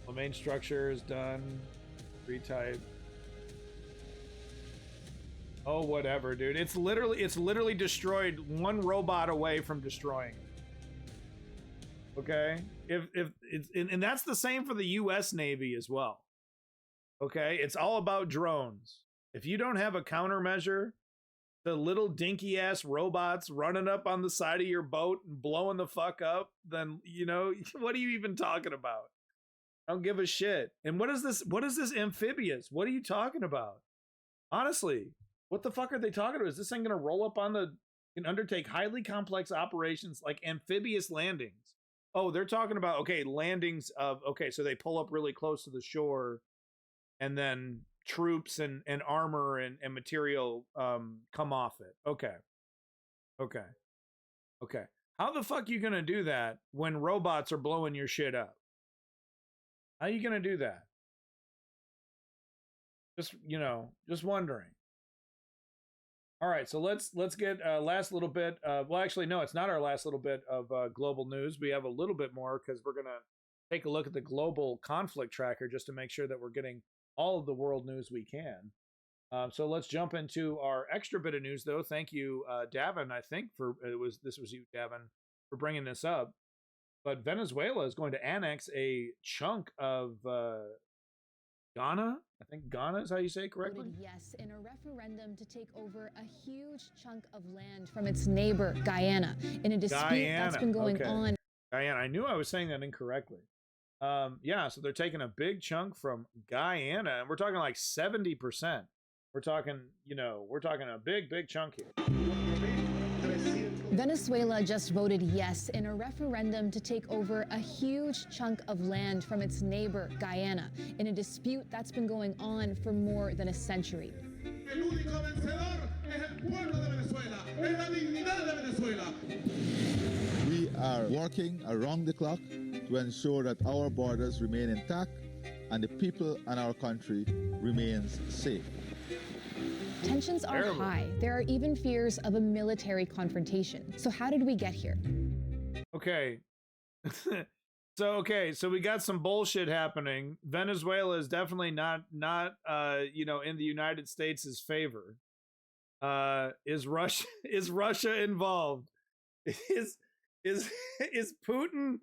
The main structure is done. Retype. Oh, whatever, dude. It's literally destroyed, one robot away from destroying it. Okay? If it's, and that's the same for the US Navy as well. Okay? It's all about drones. If you don't have a countermeasure, the little dinky ass robots running up on the side of your boat and blowing the fuck up, then, you know, what are you even talking about? I don't give a shit. And what is this amphibious? What are you talking about? Honestly, what the fuck are they talking about? Is this thing gonna roll up on can undertake highly complex operations like amphibious landings? Oh, they're talking about, okay, landings of, okay, so they pull up really close to the shore and then troops and armor and material come off it. Okay. How the fuck you gonna do that when robots are blowing your shit up? How are you gonna do that? Just, you know, just wondering. All right, so let's get last little bit. Well, actually, no, it's not our last little bit of global news. We have a little bit more because we're gonna take a look at the global conflict tracker just to make sure that we're getting all of the world news we can. So let's jump into our extra bit of news, though. Thank you, Davin. I think this was you, Davin, for bringing this up. But Venezuela is going to annex a chunk of Ghana. I think Ghana is how you say it correctly. Voted yes in a referendum to take over a huge chunk of land from its neighbor, Guyana, in a dispute that's been going on. Guyana. I knew I was saying that incorrectly. Yeah, so they're taking a big chunk from Guyana, and we're talking like 70%. We're talking, you know, a big chunk here. Venezuela just voted yes in a referendum to take over a huge chunk of land from its neighbor, Guyana, in a dispute that's been going on for more than a century. We are working around the clock to ensure that our borders remain intact and the people in our country remains safe. Tensions are high. There are even fears of a military confrontation. So how did we get here? Okay. So we got some bullshit happening. Venezuela is definitely not you know, in the United States' favor. Is Russia involved? Is Putin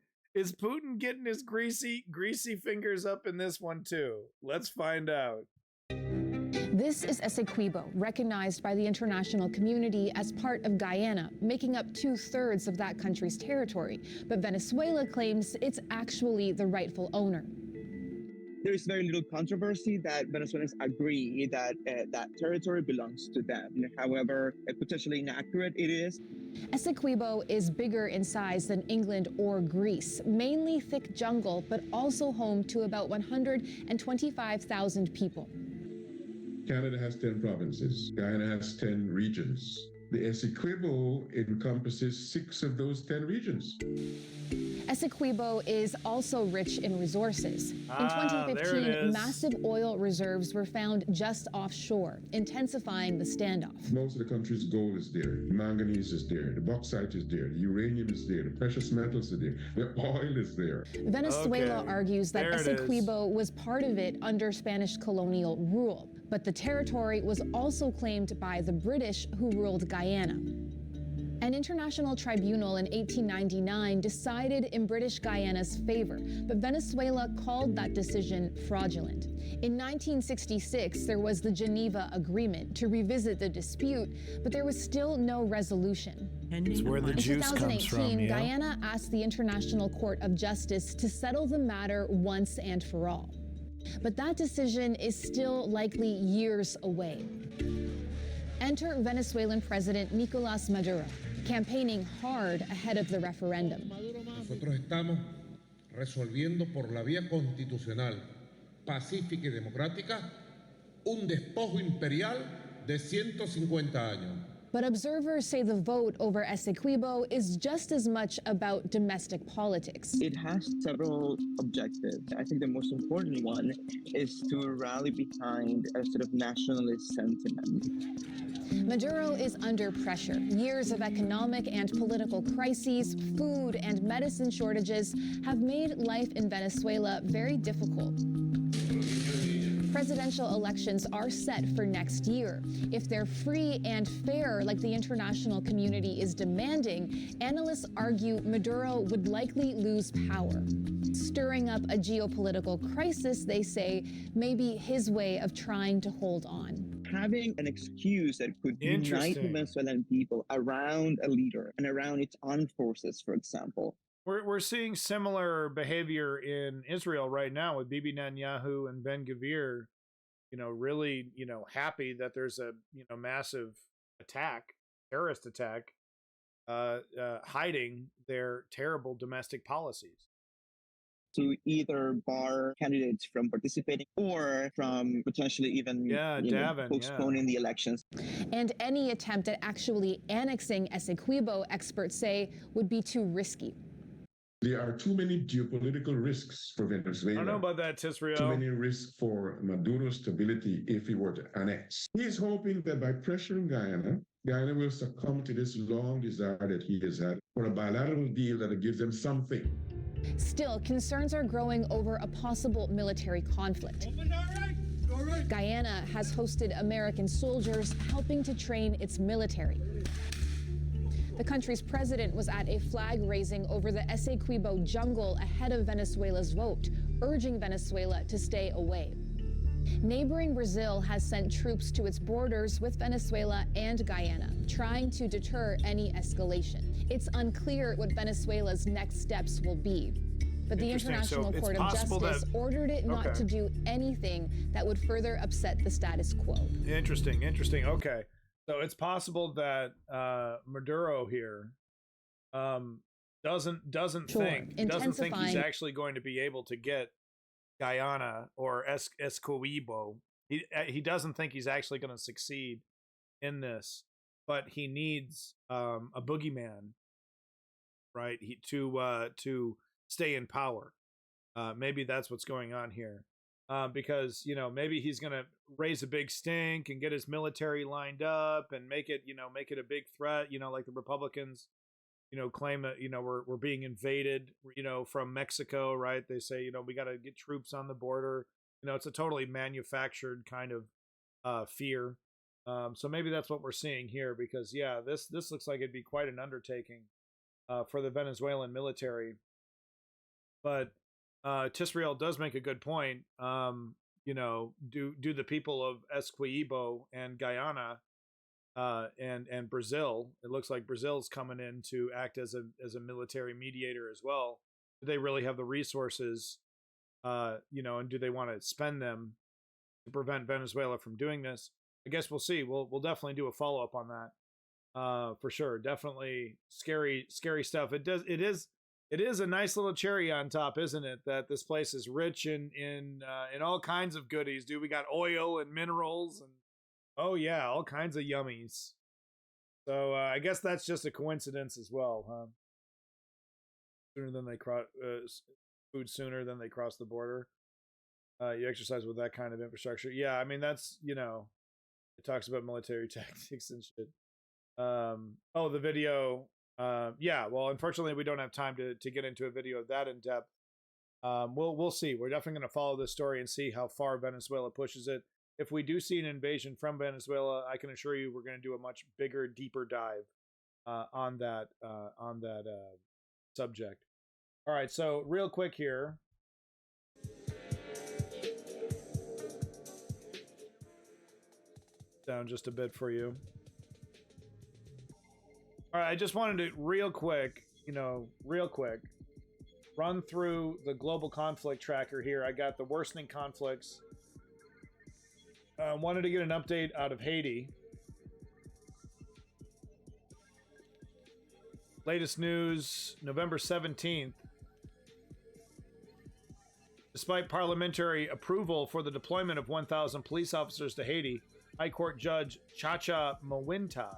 getting his greasy fingers up in this one too? Let's find out. This is Essequibo, recognized by the international community as part of Guyana, making up 2/3 of that country's territory. But Venezuela claims it's actually the rightful owner. There is very little controversy that Venezuelans agree that that territory belongs to them. However potentially inaccurate it is. Essequibo is bigger in size than England or Greece, mainly thick jungle, but also home to about 125,000 people. Canada has 10 provinces. Guyana has 10 regions. The Essequibo encompasses 6 of those 10 regions. Essequibo is also rich in resources. In 2015, massive oil reserves were found just offshore, intensifying the standoff. Most of the country's gold is there. The manganese is there. The bauxite is there. The uranium is there. The precious metals are there. The oil is there. Venezuela argues that Essequibo was part of it under Spanish colonial rule, but the territory was also claimed by the British who ruled Guyana. An international tribunal in 1899 decided in British Guyana's favor, but Venezuela called that decision fraudulent. In 1966, there was the Geneva Agreement to revisit the dispute, but there was still no resolution. It's where the juice comes from, in 2018, Guyana asked the International Court of Justice to settle the matter once and for all. But that decision is still likely years away. Enter Venezuelan President Nicolás Maduro, campaigning hard ahead of the referendum. Nosotros estamos resolviendo por la vía constitucional, pacífica y democrática, un despojo imperial de 150 años. But observers say the vote over Essequibo is just as much about domestic politics. It has several objectives. I think the most important one is to rally behind a sort of nationalist sentiment. Maduro is under pressure. Years of economic and political crises, food and medicine shortages have made life in Venezuela very difficult. Presidential elections are set for next year. If they're free and fair, like the international community is demanding, analysts argue Maduro would likely lose power. Stirring up a geopolitical crisis, they say, may be his way of trying to hold on. Having an excuse that could unite Venezuelan people around a leader and around its armed forces, for example. We're seeing similar behavior in Israel right now with Bibi Netanyahu and Ben Gvir, really, happy that there's a, massive attack, terrorist attack, hiding their terrible domestic policies. To either bar candidates from participating or from potentially even postponing the elections. And any attempt at actually annexing Essequibo, experts say, would be too risky. There are too many geopolitical risks for Venezuela. I don't know about that, Tisrael. Too many risks for Maduro's stability if he were to annex. He's hoping that by pressuring Guyana will succumb to this long desire that he has had for a bilateral deal that gives them something. Still, concerns are growing over a possible military conflict. Guyana has hosted American soldiers helping to train its military. The country's president was at a flag raising over the Essequibo jungle ahead of Venezuela's vote, urging Venezuela to stay away. Neighboring Brazil has sent troops to its borders with Venezuela and Guyana, trying to deter any escalation. It's unclear what Venezuela's next steps will be. But the International Court of Justice ordered it not to do anything that would further upset the status quo. Interesting. Okay. So it's possible that Maduro here doesn't think he's actually going to be able to get Guyana or Essequibo. He doesn't think he's actually going to succeed in this, but he needs a boogeyman, right? To stay in power. Maybe that's what's going on here. Because, maybe he's going to raise a big stink and get his military lined up and make it a big threat, like the Republicans, claim that, we're being invaded, from Mexico, right? They say, we got to get troops on the border. It's a totally manufactured kind of fear. So maybe that's what we're seeing here because, this looks like it'd be quite an undertaking for the Venezuelan military. But Tisrael does make a good point. Do the people of Essequibo and Guyana and Brazil, it looks like Brazil's coming in to act as a military mediator as well. Do they really have the resources, and do they want to spend them to prevent Venezuela from doing this? I guess we'll see. We'll definitely do a follow-up on that for sure. Definitely scary stuff. It is a nice little cherry on top, isn't it? That this place is rich in all kinds of goodies, dude. We got oil and minerals and all kinds of yummies. So I guess that's just a coincidence as well, huh? Sooner than they food sooner than they cross the border. You exercise with that kind of infrastructure. Yeah, I mean that's it talks about military tactics and shit. The video. Well, unfortunately, we don't have time to get into a video of that in depth. We'll see. We're definitely going to follow this story and see how far Venezuela pushes it. If we do see an invasion from Venezuela, I can assure you we're going to do a much bigger, deeper dive on that subject. All right, so real quick here. Down just a bit for you. All right, I just wanted to real quick, run through the global conflict tracker here. I got the worsening conflicts. Wanted to get an update out of Haiti. Latest news, November 17th. Despite parliamentary approval for the deployment of 1,000 police officers to Haiti, High Court Judge Chacha Mawinta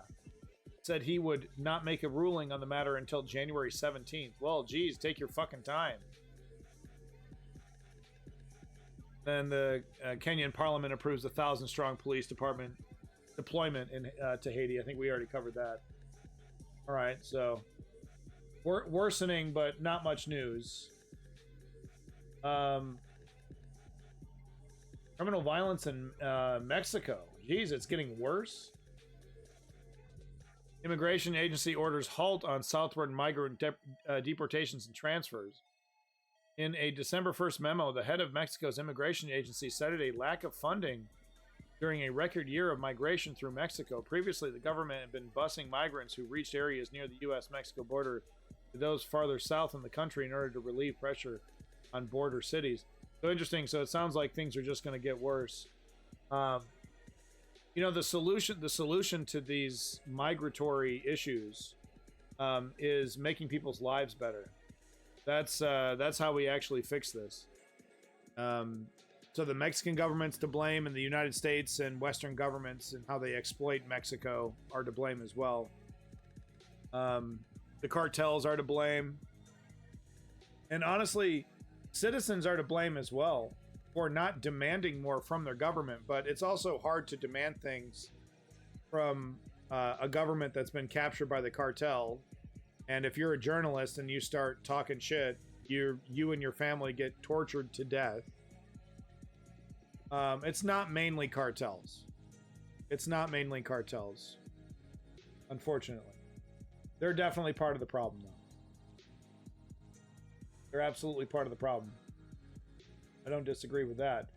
said he would not make a ruling on the matter until January 17th. Well, geez, take your fucking time. Then the Kenyan Parliament approves 1,000-strong police department deployment to Haiti. I think we already covered that. All right, so worsening, but not much news. Criminal violence in Mexico. Jeez, it's getting worse. Immigration agency orders halt on southward migrant deportations and transfers. In a December 1st memo, the head of Mexico's immigration agency cited a lack of funding during a record year of migration through Mexico. Previously, the government had been busing migrants who reached areas near the U.S.-Mexico border to those farther south in the country in order to relieve pressure on border cities. So interesting. So it sounds like things are just going to get worse. You know, the solution to these migratory issues is making people's lives better. That's how we actually fix this. So the Mexican government's to blame, and the United States and Western governments and how they exploit Mexico are to blame as well. The cartels are to blame. And honestly, citizens are to blame as well for not demanding more from their government. But it's also hard to demand things from a government that's been captured by the cartel. And if you're a journalist and you start talking shit, you and your family get tortured to death. It's not mainly cartels. It's not mainly cartels. Unfortunately. They're definitely part of the problem, though. They're absolutely part of the problem. I don't disagree with that.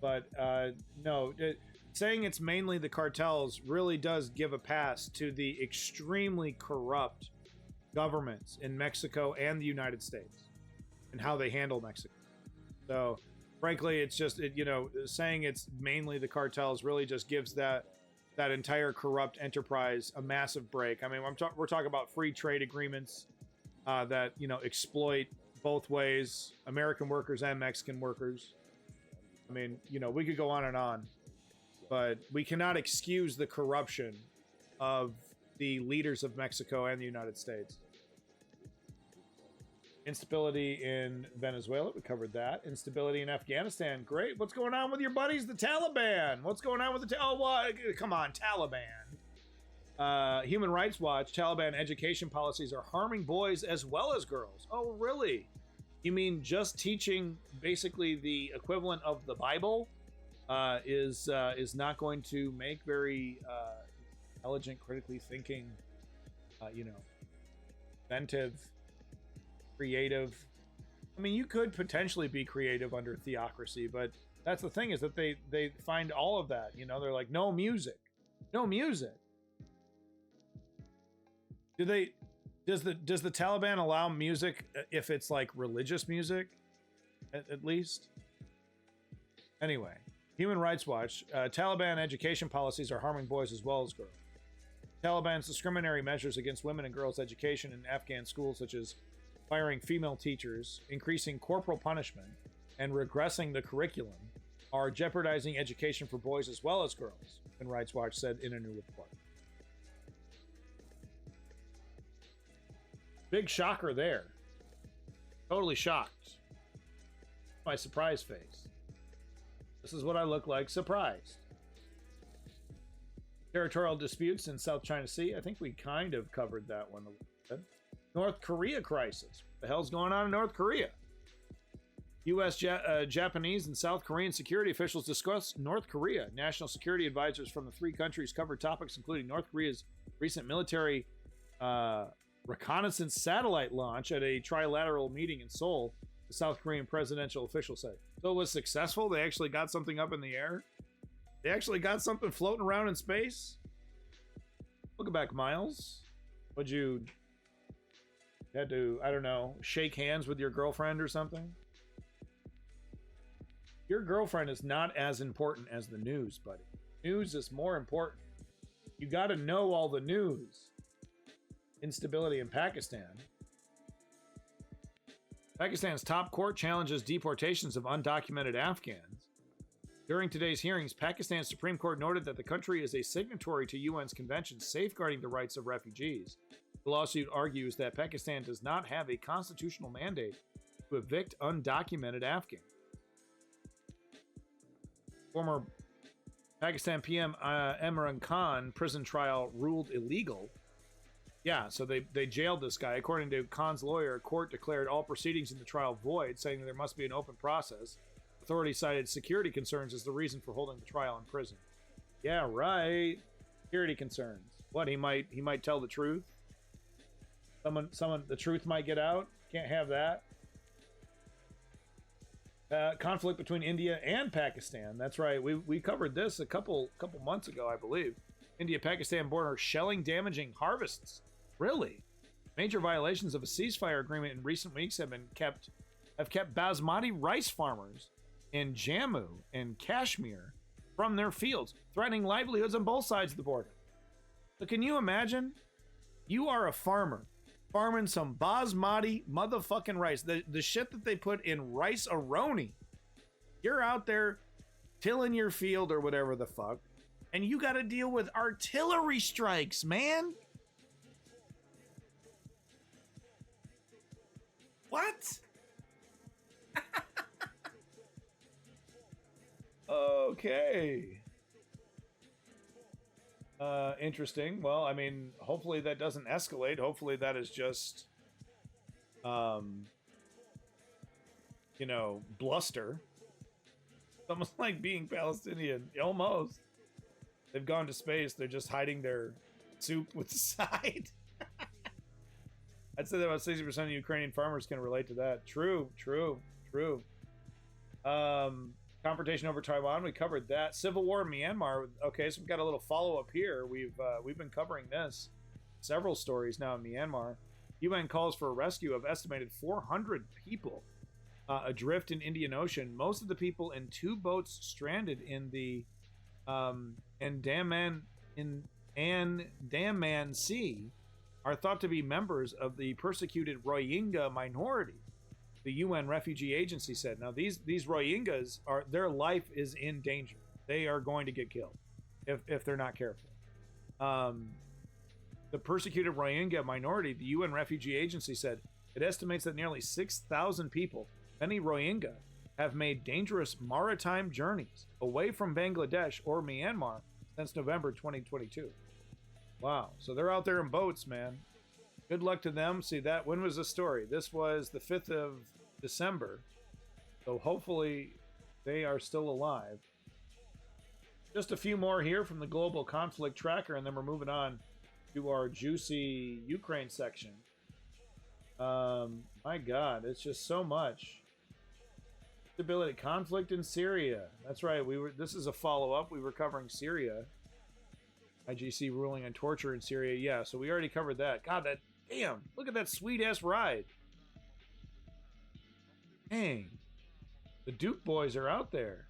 But, no, saying it's mainly the cartels really does give a pass to the extremely corrupt governments in Mexico and the United States and how they handle Mexico. So, frankly, it's just, you know, saying it's mainly the cartels really just gives that entire corrupt enterprise a massive break. I mean, we're talking about free trade agreements that, you know, exploit both ways, American workers and Mexican workers. I mean, you know, we could go on, but we cannot excuse the corruption of the leaders of Mexico and the United States. Instability in Venezuela, we covered that. Instability in Afghanistan, great. What's going on with your buddies, the Taliban? What's going on with the come on, Taliban. Human Rights Watch, Taliban education policies are harming boys as well as girls. Oh, really? You mean just teaching basically the equivalent of the Bible is not going to make very intelligent, critically thinking, you know, inventive, creative. I mean, you could potentially be creative under theocracy, but that's the thing, is that they find all of that. You know, they're like, no music. Does the Taliban allow music if it's like religious music, at least? Anyway, Human Rights Watch, Taliban education policies are harming boys as well as girls. Taliban's discriminatory measures against women and girls' education in Afghan schools, such as firing female teachers, increasing corporal punishment, and regressing the curriculum, are jeopardizing education for boys as well as girls, Human Rights Watch said in a new report. Big shocker there. Totally shocked. My surprise face. This is what I look like, surprised. Territorial disputes in South China Sea. I think we kind of covered that one a little bit. North Korea crisis. What the hell's going on in North Korea? U.S., Japanese, and South Korean security officials discuss North Korea. National security advisors from the three countries covered topics including North Korea's recent military reconnaissance satellite launch at a trilateral meeting in Seoul, the South Korean presidential official said. So it was successful? They actually got something up in the air? They actually got something floating around in space? Welcome back, Miles. Would you had to, I don't know, shake hands with your girlfriend or something? Your girlfriend is not as important as the news, buddy. News is more important. You got to know all the news. Instability in Pakistan. Pakistan's top court challenges deportations of undocumented Afghans. During today's hearings, Pakistan's Supreme Court noted that the country is a signatory to UN's convention safeguarding the rights of refugees. The lawsuit argues that Pakistan does not have a constitutional mandate to evict undocumented Afghans. Former Pakistan PM Imran Khan prison trial ruled illegal. Yeah, so they jailed this guy. According to Khan's lawyer, a court declared all proceedings in the trial void, saying that there must be an open process. The Authorities cited security concerns as the reason for holding the trial in prison. Yeah, right. Security concerns. What, he might tell the truth? The truth might get out? Can't have that. Conflict between India and Pakistan. That's right. We covered this a couple months ago, I believe. India-Pakistan border shelling damaging harvests. Really? Major violations of a ceasefire agreement in recent weeks have kept basmati rice farmers in Jammu and Kashmir from their fields, threatening livelihoods on both sides of the border. So can you imagine? You are a farmer farming some basmati motherfucking rice. The shit that they put in rice-a-roni. You're out there tilling your field or whatever the fuck, and you got to deal with artillery strikes, man. What? Okay. Interesting. Well, I mean, hopefully that doesn't escalate. Hopefully that is just, bluster. It's almost like being Palestinian. Almost. They've gone to space. They're just hiding their soup with the side. I'd say that about 60% of Ukrainian farmers can relate to that. True. Confrontation over Taiwan, we covered that. Civil war in Myanmar. Okay, so we've got a little follow-up here. We've been covering this. Several stories now in Myanmar. UN calls for a rescue of estimated 400 people adrift in Indian Ocean. Most of the people in 2 boats stranded in the Andaman Sea are thought to be members of the persecuted Rohingya minority, the UN Refugee Agency said. Now, these Rohingyas, their life is in danger. They are going to get killed if they're not careful. The persecuted Rohingya minority, the UN Refugee Agency said, it estimates that nearly 6,000 people, many Rohingya, have made dangerous maritime journeys away from Bangladesh or Myanmar since November 2022. Wow. So they're out there in boats, man. Good luck to them. See that? When was this story? This was the 5th of December. So hopefully they are still alive. Just a few more here from the Global Conflict Tracker, and then we're moving on to our juicy Ukraine section. My God, it's just so much. Stability, conflict in Syria. That's right. This is a follow-up. We were covering Syria. IGC ruling on torture in Syria. Yeah, so we already covered that. God, damn, look at that sweet-ass ride. Dang. The Duke boys are out there.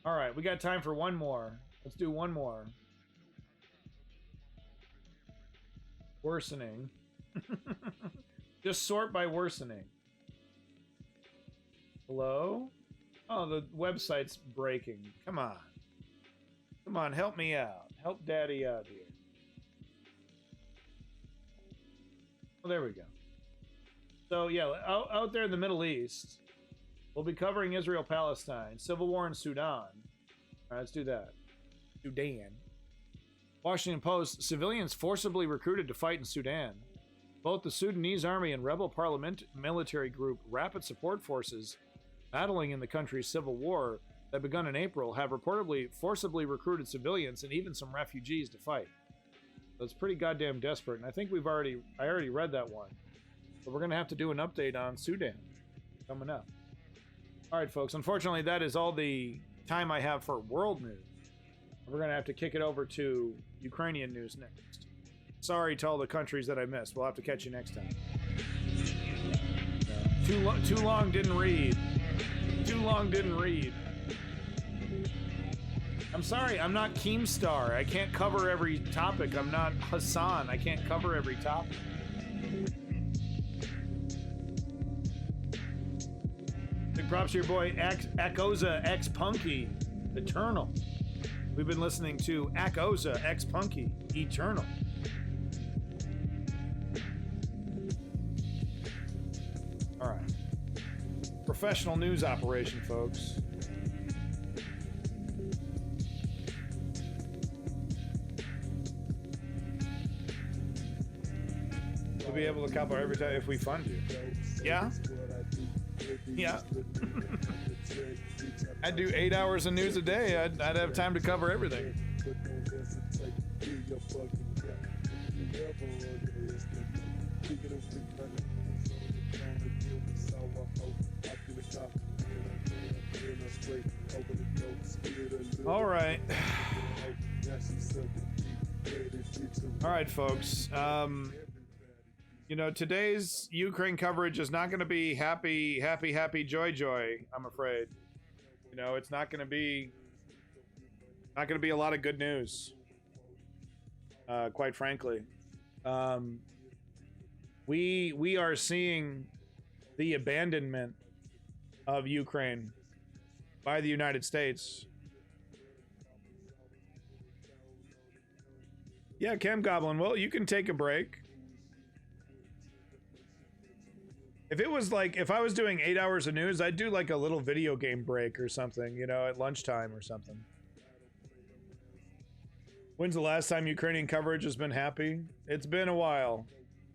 All right, we got time for one more. Let's do one more. Worsening. Just sort by worsening. Hello? Oh, the website's breaking. Come on. Come on, help me out. Help Daddy out here. Oh, there we go. So, yeah, out there in the Middle East, we'll be covering Israel-Palestine, civil war in Sudan. All right, let's do that. Sudan. Washington Post, civilians forcibly recruited to fight in Sudan. Both the Sudanese army and rebel military group Rapid Support Forces battling in the country's civil war that begun in April have reportedly forcibly recruited civilians and even some refugees to fight. So it's pretty goddamn desperate, and I think I already read that one. But we're going to have to do an update on Sudan coming up. All right, folks, unfortunately, that is all the time I have for world news. We're going to have to kick it over to Ukrainian news next. Sorry to all the countries that I missed. We'll have to catch you next time. Too long didn't read. Too long didn't read. I'm sorry, I'm not Keemstar. I can't cover every topic. I'm not Hassan. I can't cover every topic. Big props to your boy Akoza X Punky Eternal. We've been listening to Akoza X Punky Eternal. All right. Professional news operation, folks. We'll be able to cover every time if we fund you. Yeah? Yeah. I'd do 8 hours of news a day. I'd have time to cover everything. All right. All right, folks. You know, today's Ukraine coverage is not going to be happy, joy, I'm afraid. You know, it's not going to be a lot of good news. Quite frankly. We are seeing the abandonment of Ukraine by the United States. Yeah, Cam Goblin, well, you can take a break. If it was like, if I was doing 8 hours of news, I'd do like a little video game break or something, you know, at lunchtime or something. When's the last time Ukrainian coverage has been happy? It's been a while.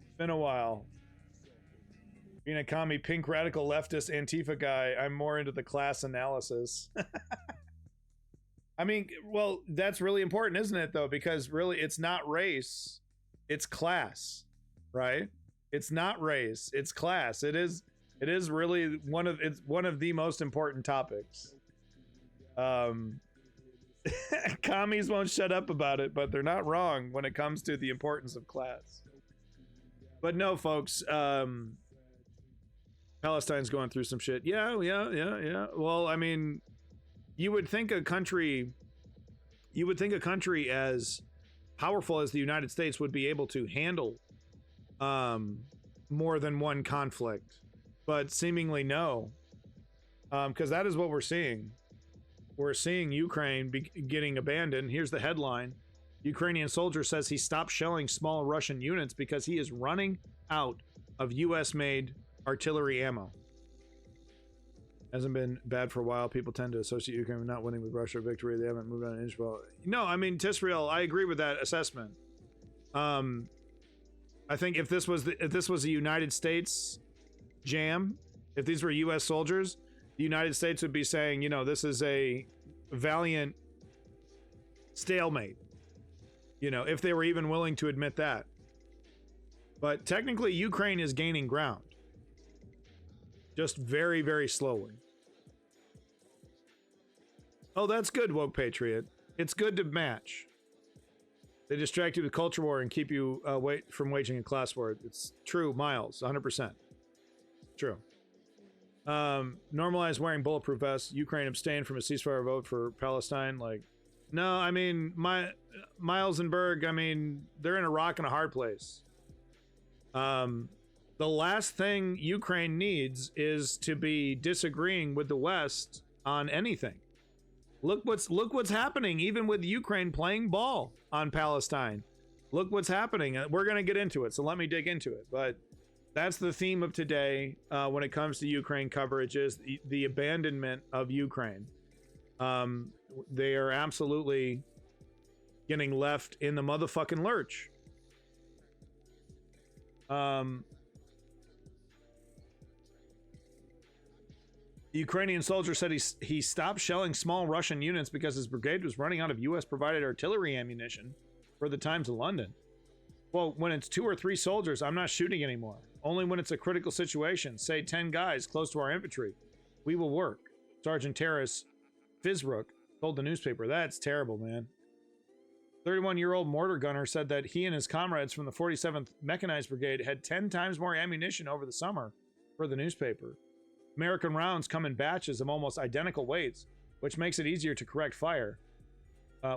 It's been a while. Being a commie, pink radical leftist Antifa guy, I'm more into the class analysis. I mean, well, that's really important, isn't it, though? Because really, it's not race, it's class, right? It's not race, it's class. It is really one of the most important topics. Commies won't shut up about it, but they're not wrong when it comes to the importance of class. But no, folks, Palestine's going through some shit. Yeah. Well, I mean, you would think a country as powerful as the United States would be able to handle more than one conflict, but seemingly no, because that is what we're seeing. We're seeing Ukraine getting abandoned. Here's the headline. Ukrainian soldier says he stopped shelling small Russian units because he is running out of US-made artillery ammo. Hasn't been bad for a while. People tend to associate Ukraine with not winning with Russia victory. They haven't moved on an inch. Well, no, I mean, Tisrael, I agree with that assessment. I think if this was a United States jam, if these were US soldiers, the United States would be saying, you know, this is a valiant stalemate. You know, if they were even willing to admit that. But technically, Ukraine is gaining ground. Just very, very slowly. Oh, that's good, Woke Patriot. It's good to match. They distract you with culture war and keep you from waging a class war. It's true, Miles, 100%. True. Normalize wearing bulletproof vests. Ukraine abstained from a ceasefire vote for Palestine. Like, no, I mean, Miles and Berg, I mean, they're in a rock and a hard place. The last thing Ukraine needs is to be disagreeing with the West on anything. Look what's happening, even with Ukraine playing ball on Palestine. Look what's happening. We're going to get into it, so let me dig into it. But that's the theme of today when it comes to Ukraine coverage, is the abandonment of Ukraine. They are absolutely getting left in the motherfucking lurch. The Ukrainian soldier said he stopped shelling small Russian units because his brigade was running out of U.S.-provided artillery ammunition for the Times of London. Well, when it's 2 or 3 soldiers, I'm not shooting anymore. Only when it's a critical situation, say 10 guys close to our infantry, we will work. Sergeant Terrace Fizrook told the newspaper. That's terrible, man. 31-year-old mortar gunner said that he and his comrades from the 47th Mechanized Brigade had 10 times more ammunition over the summer for the newspaper. American rounds come in batches of almost identical weights, which makes it easier to correct fire,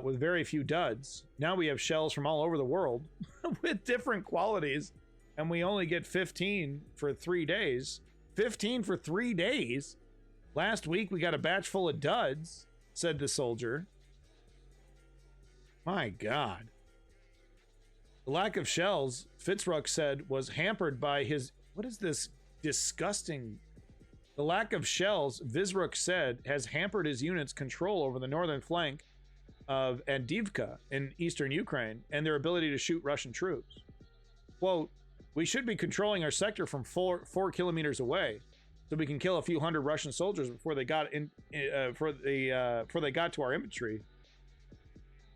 with very few duds. Now we have shells from all over the world with different qualities, and we only get 15 for 3 days. 15 for 3 days? Last week we got a batch full of duds, said the soldier. My God. The lack of shells, Fitzroy said, was hampered by his... What is this disgusting... The lack of shells, Vizruk said, has hampered his unit's control over the northern flank of Avdiivka in eastern Ukraine and their ability to shoot Russian troops. Quote, we should be controlling our sector from 4 kilometers away. so we can kill a few hundred Russian soldiers before they got before they got to our infantry,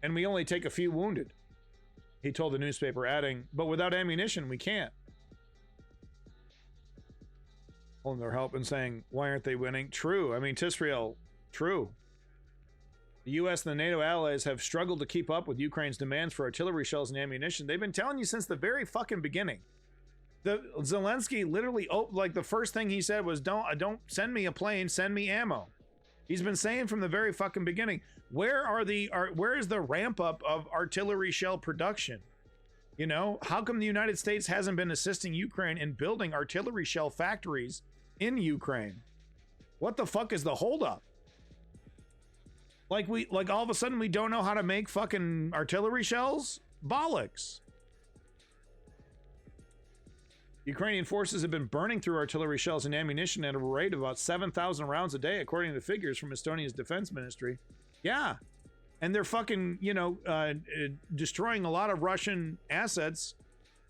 and we only take a few wounded," he told the newspaper, adding, "But without ammunition, we can't." Holding their help and saying, "Why aren't they winning?" True. I mean, Israel, true. The U.S. and the NATO allies have struggled to keep up with Ukraine's demands for artillery shells and ammunition. They've been telling you since the very fucking beginning. Zelensky literally, like the first thing he said was, don't send me a plane, send me ammo. He's been saying from the very fucking beginning, where is the ramp up of artillery shell production? You know, how come the United States hasn't been assisting Ukraine in building artillery shell factories in Ukraine? What the fuck is the holdup? Like all of a sudden we don't know how to make fucking artillery shells? Bollocks. Ukrainian forces have been burning through artillery shells and ammunition at a rate of about 7,000 rounds a day, according to the figures from Estonia's defense ministry. Yeah. And they're fucking, destroying a lot of Russian assets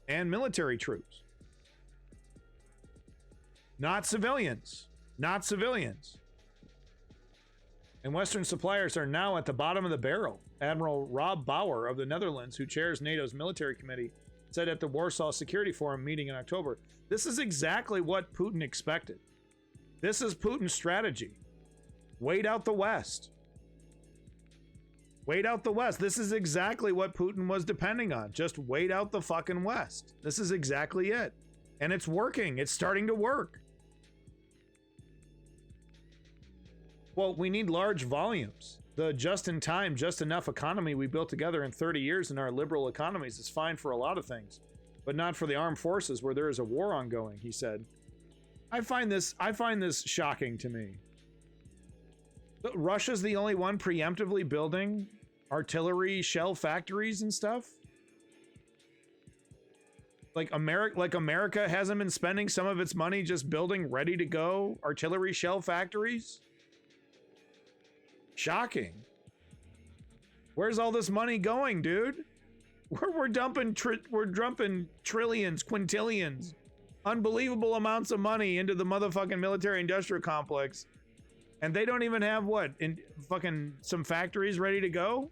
and military troops. Not civilians. Not civilians. And Western suppliers are now at the bottom of the barrel. Admiral Rob Bauer of the Netherlands, who chairs NATO's military committee, said at the Warsaw Security Forum meeting in October, "This is exactly what Putin expected. This is Putin's strategy. Wait out the West. Wait out the West. This is exactly what Putin was depending on. Just wait out the fucking West. This is exactly it. And it's working. It's starting to work. Well, we need large volumes. The just-in-time, just-enough economy we built together in 30 years in our liberal economies is fine for a lot of things, but not for the armed forces where there is a war ongoing," he said. I find this shocking to me. Russia's the only one preemptively building artillery shell factories and stuff. Like America hasn't been spending some of its money just building ready-to-go artillery shell factories. Shocking. Where's all this money going, dude? We're dumping trillions, quintillions, unbelievable amounts of money into the motherfucking military-industrial complex, and they don't even have some factories ready to go.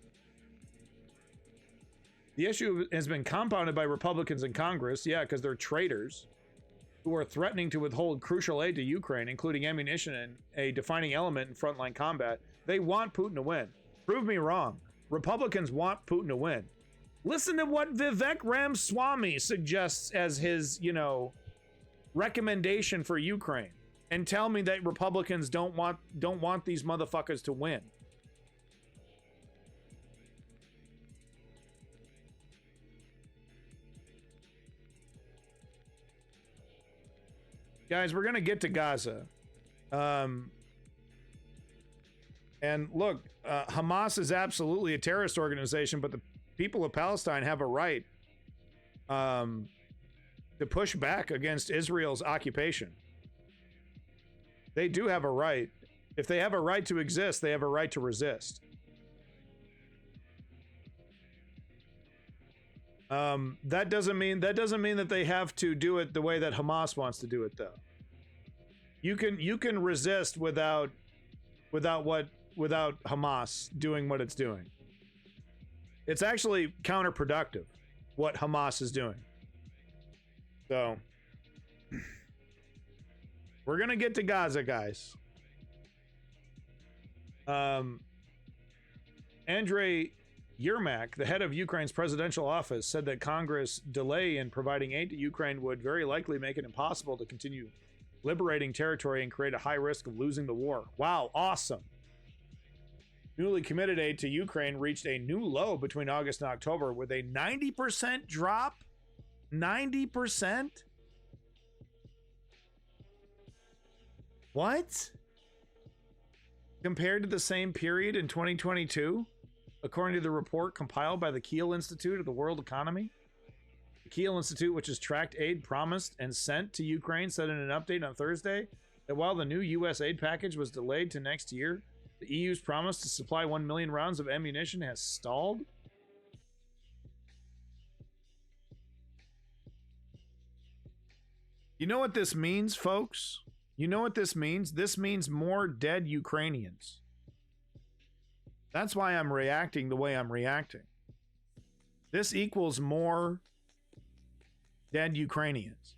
The issue has been compounded by Republicans in Congress, because they're traitors, who are threatening to withhold crucial aid to Ukraine, including ammunition and a defining element in frontline combat. They want Putin to win. Prove me wrong. Republicans want Putin to win. Listen to what Vivek Ramaswamy suggests as his, recommendation for Ukraine, and tell me that Republicans don't want these motherfuckers to win. Guys, we're going to get to Gaza. And look, Hamas is absolutely a terrorist organization, but the people of Palestine have a right to push back against Israel's occupation. They do have a right. If they have a right to exist, they have a right to resist. That doesn't mean that they have to do it the way that Hamas wants to do it, though. You can resist without Hamas doing what it's doing. It's actually counterproductive what Hamas is doing. So we're gonna get to Gaza, guys. Andrei Yermak, the head of Ukraine's presidential office, said that Congress' delay in providing aid to Ukraine would very likely make it impossible to continue liberating territory and create a high risk of losing the war. Wow, awesome. Newly committed aid to Ukraine reached a new low between August and October with a 90% drop. 90%? What? Compared to the same period in 2022, according to the report compiled by the Kiel Institute of the World Economy. The Kiel Institute, which has tracked aid promised and sent to Ukraine, said in an update on Thursday that while the new U.S. aid package was delayed to next year, the EU's promise to supply 1 million rounds of ammunition has stalled. You know what this means, folks? You know what this means? This means more dead Ukrainians. That's why I'm reacting the way I'm reacting. This equals more dead Ukrainians.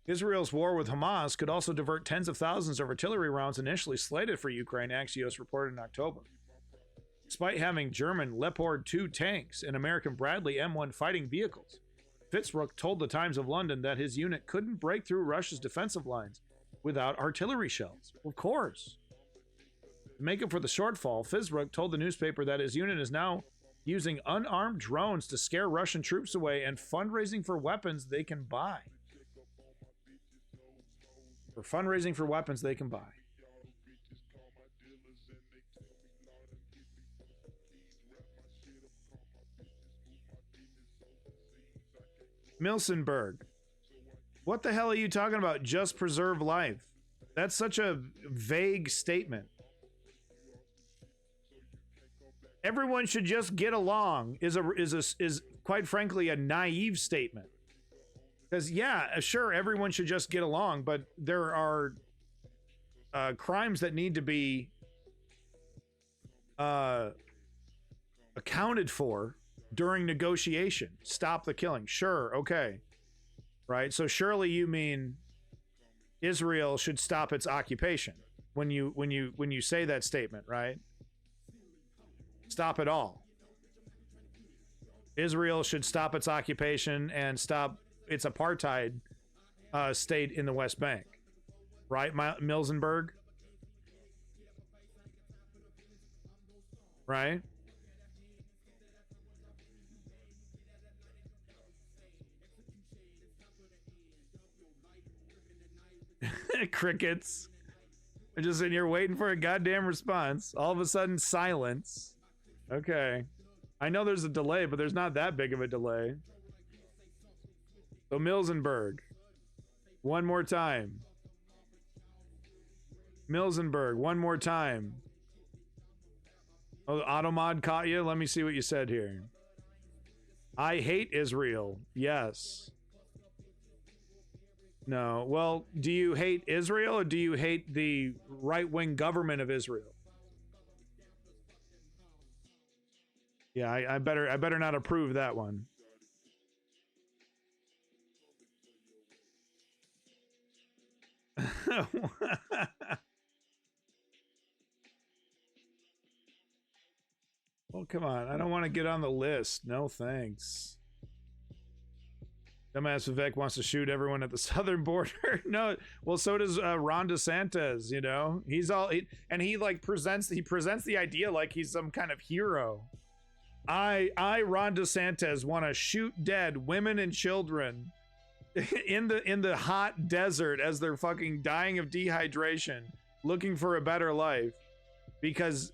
Israel's war with Hamas could also divert tens of thousands of artillery rounds initially slated for Ukraine, Axios reported in October. Despite having German Leopard 2 tanks and American Bradley M1 fighting vehicles, Fitzroy told the Times of London that his unit couldn't break through Russia's defensive lines without artillery shells. Of course. To make up for the shortfall, Fitzroy told the newspaper that his unit is now using unarmed drones to scare Russian troops away and fundraising for weapons they can buy. For fundraising for weapons they can buy. Milsenberg. What the hell are you talking about? Just preserve life. That's such a vague statement. Everyone should just get along is quite frankly a naive statement. Because yeah, sure, everyone should just get along, but there are crimes that need to be accounted for during negotiation. Stop the killing. Sure, okay. Right? So surely you mean Israel should stop its occupation when you say that statement, right? Stop it all. Israel should stop its occupation and stop its apartheid state in the West Bank. Right, Milsenberg? Right? Crickets. They're just in here waiting for a goddamn response. All of a sudden, silence. Okay. I know there's a delay, but there's not that big of a delay. So Milsenberg. One more time. Milsenberg, one more time. Oh, Automod caught you? Let me see what you said here. I hate Israel. Yes. No. Well, do you hate Israel or do you hate the right-wing government of Israel? Yeah, I better not approve that one. Well, come on. I don't want to get on the list. No, thanks. Dumbass Vivek wants to shoot everyone at the southern border. No, well, so does Ron DeSantis, you know? He's all... he presents the idea like he's some kind of hero. I Ron DeSantis, want to shoot dead women and children in the hot desert as they're fucking dying of dehydration, looking for a better life, because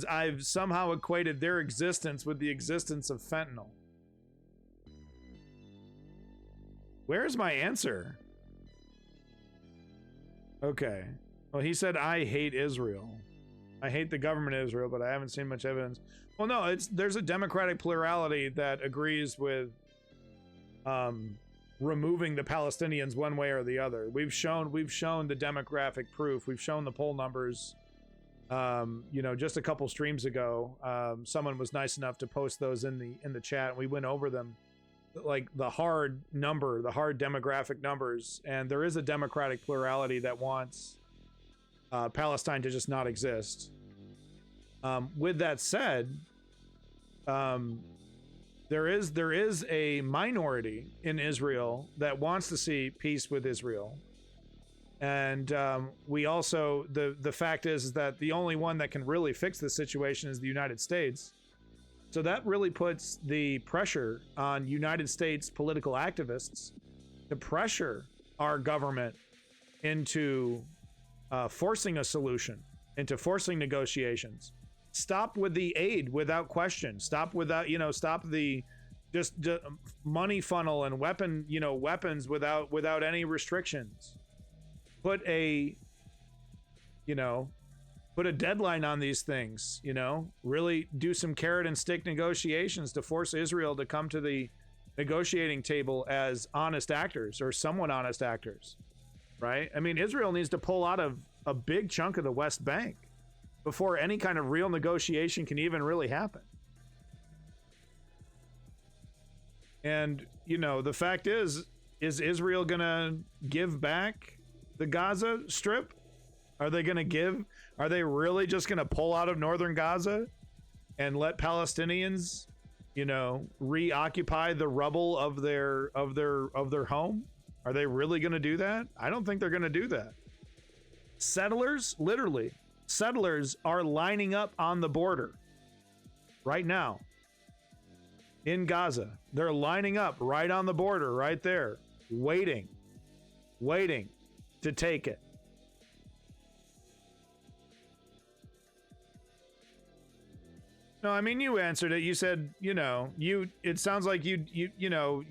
I've somehow equated their existence with the existence of fentanyl. Where's my answer? Okay. Well, he said, I hate Israel. I hate the government of Israel, but I haven't seen much evidence. Well, no, there's a democratic plurality that agrees with removing the Palestinians one way or the other. We've shown the demographic proof. We've shown the poll numbers. Just a couple streams ago, someone was nice enough to post those in the chat, and we went over them, like the hard demographic numbers, and there is a democratic plurality that wants Palestine to just not exist. With that said, there is a minority in Israel that wants to see peace with Israel. And we also, the fact is that the only one that can really fix this situation is the United States. So that really puts the pressure on United States political activists to pressure our government into forcing a solution, into forcing negotiations. Stop with the aid without question. Stop the just money funnel and weapons without any restrictions. Put a deadline on these things, really do some carrot and stick negotiations to force Israel to come to the negotiating table as honest actors or somewhat honest actors, right? I mean, Israel needs to pull out of a big chunk of the West Bank before any kind of real negotiation can even really happen. And, you know, the fact is Israel going to give back the Gaza Strip? Are they really just going to pull out of northern Gaza and let Palestinians, you know, reoccupy the rubble of their home? Are they really going to do that? I don't think they're going to do that. Settlers are lining up on the border right now in Gaza. They're lining up right on the border, right there, waiting to take it. No, I mean, you answered it. You said, you know, it sounds like you know,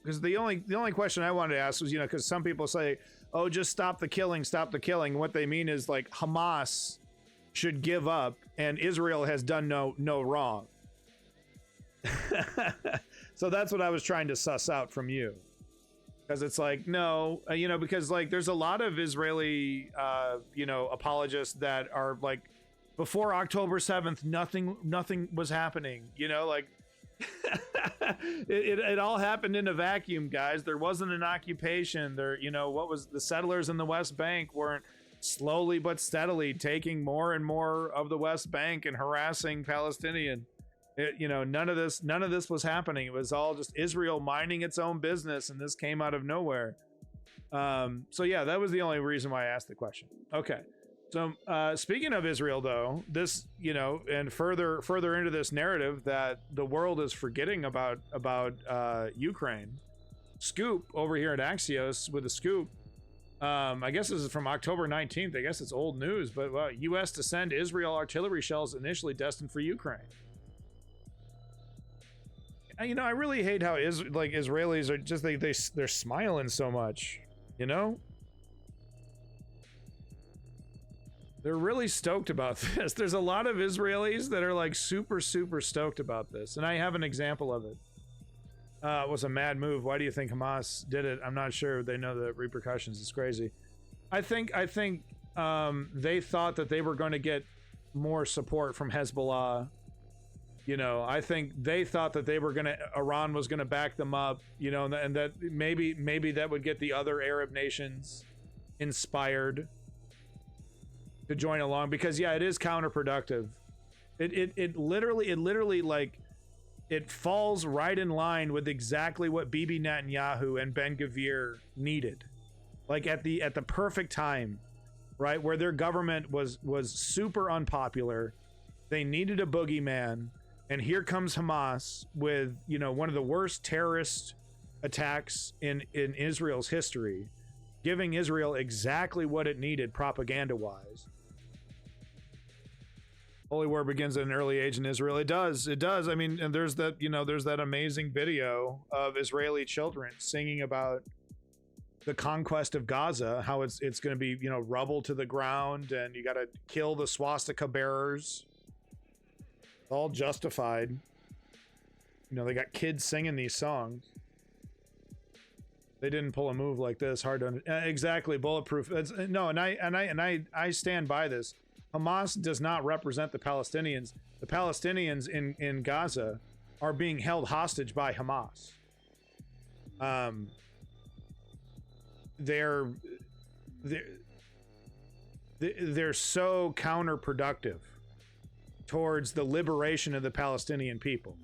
because the only question I wanted to ask was, you know, because some people say, oh, just stop the killing. What they mean is like Hamas should give up and Israel has done no wrong. So that's what I was trying to suss out from you. Because it's like, no, you know, because like there's a lot of Israeli, you know, apologists that are like, before October 7th, nothing was happening, you know, like it all happened in a vacuum, guys. There wasn't an occupation there. You know, what was the settlers in the West Bank weren't slowly but steadily taking more and more of the West Bank and harassing Palestinian. You know, none of this was happening. It was all just Israel minding its own business, and this came out of nowhere. So yeah, that was the only reason why I asked the question. Okay. So speaking of Israel, though, this, you know, and further into this narrative that the world is forgetting about Ukraine, Scoop over here at Axios with a scoop. I guess this is from October 19th. I guess it's old news, but U.S. to send Israel artillery shells initially destined for Ukraine. You know, I really hate how Israelis are just they're smiling so much. You know. They're really stoked about this. There's a lot of Israelis that are like super stoked about this. And I have an example of it. It was a mad move. Why do you think Hamas did it? I'm not sure. They know the repercussions. It's crazy. I think they thought that they were going to get more support from Hezbollah. You know, I think they thought that Iran was going to back them up, you know, and that maybe that would get the other Arab nations inspired to join along, because yeah, it is counterproductive. It literally like it falls right in line with exactly what Bibi Netanyahu and Ben Gvir needed, like at the perfect time, right, where their government was super unpopular. They needed a boogeyman, and here comes Hamas with, you know, one of the worst terrorist attacks in Israel's history, giving Israel exactly what it needed propaganda-wise. Holy war begins at an early age in Israel. It does. I mean, and there's that amazing video of Israeli children singing about the conquest of Gaza, how it's going to be, you know, rubble to the ground, and you got to kill the swastika bearers. All justified. You know, they got kids singing these songs. They didn't pull a move like this. Hard to exactly bulletproof. I stand by this. Hamas does not represent the Palestinians. The Palestinians in Gaza are being held hostage by Hamas. They're so counterproductive towards the liberation of the Palestinian people.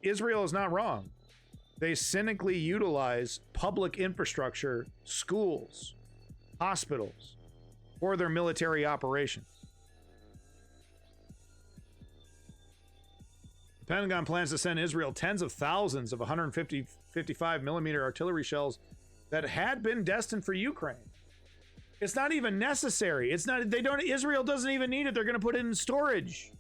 Israel is not wrong. They cynically utilize public infrastructure, schools, hospitals, for their military operations. The Pentagon plans to send Israel tens of thousands of 155 millimeter artillery shells that had been destined for Ukraine. It's not even necessary. Israel doesn't even need it. They're going to put it in storage.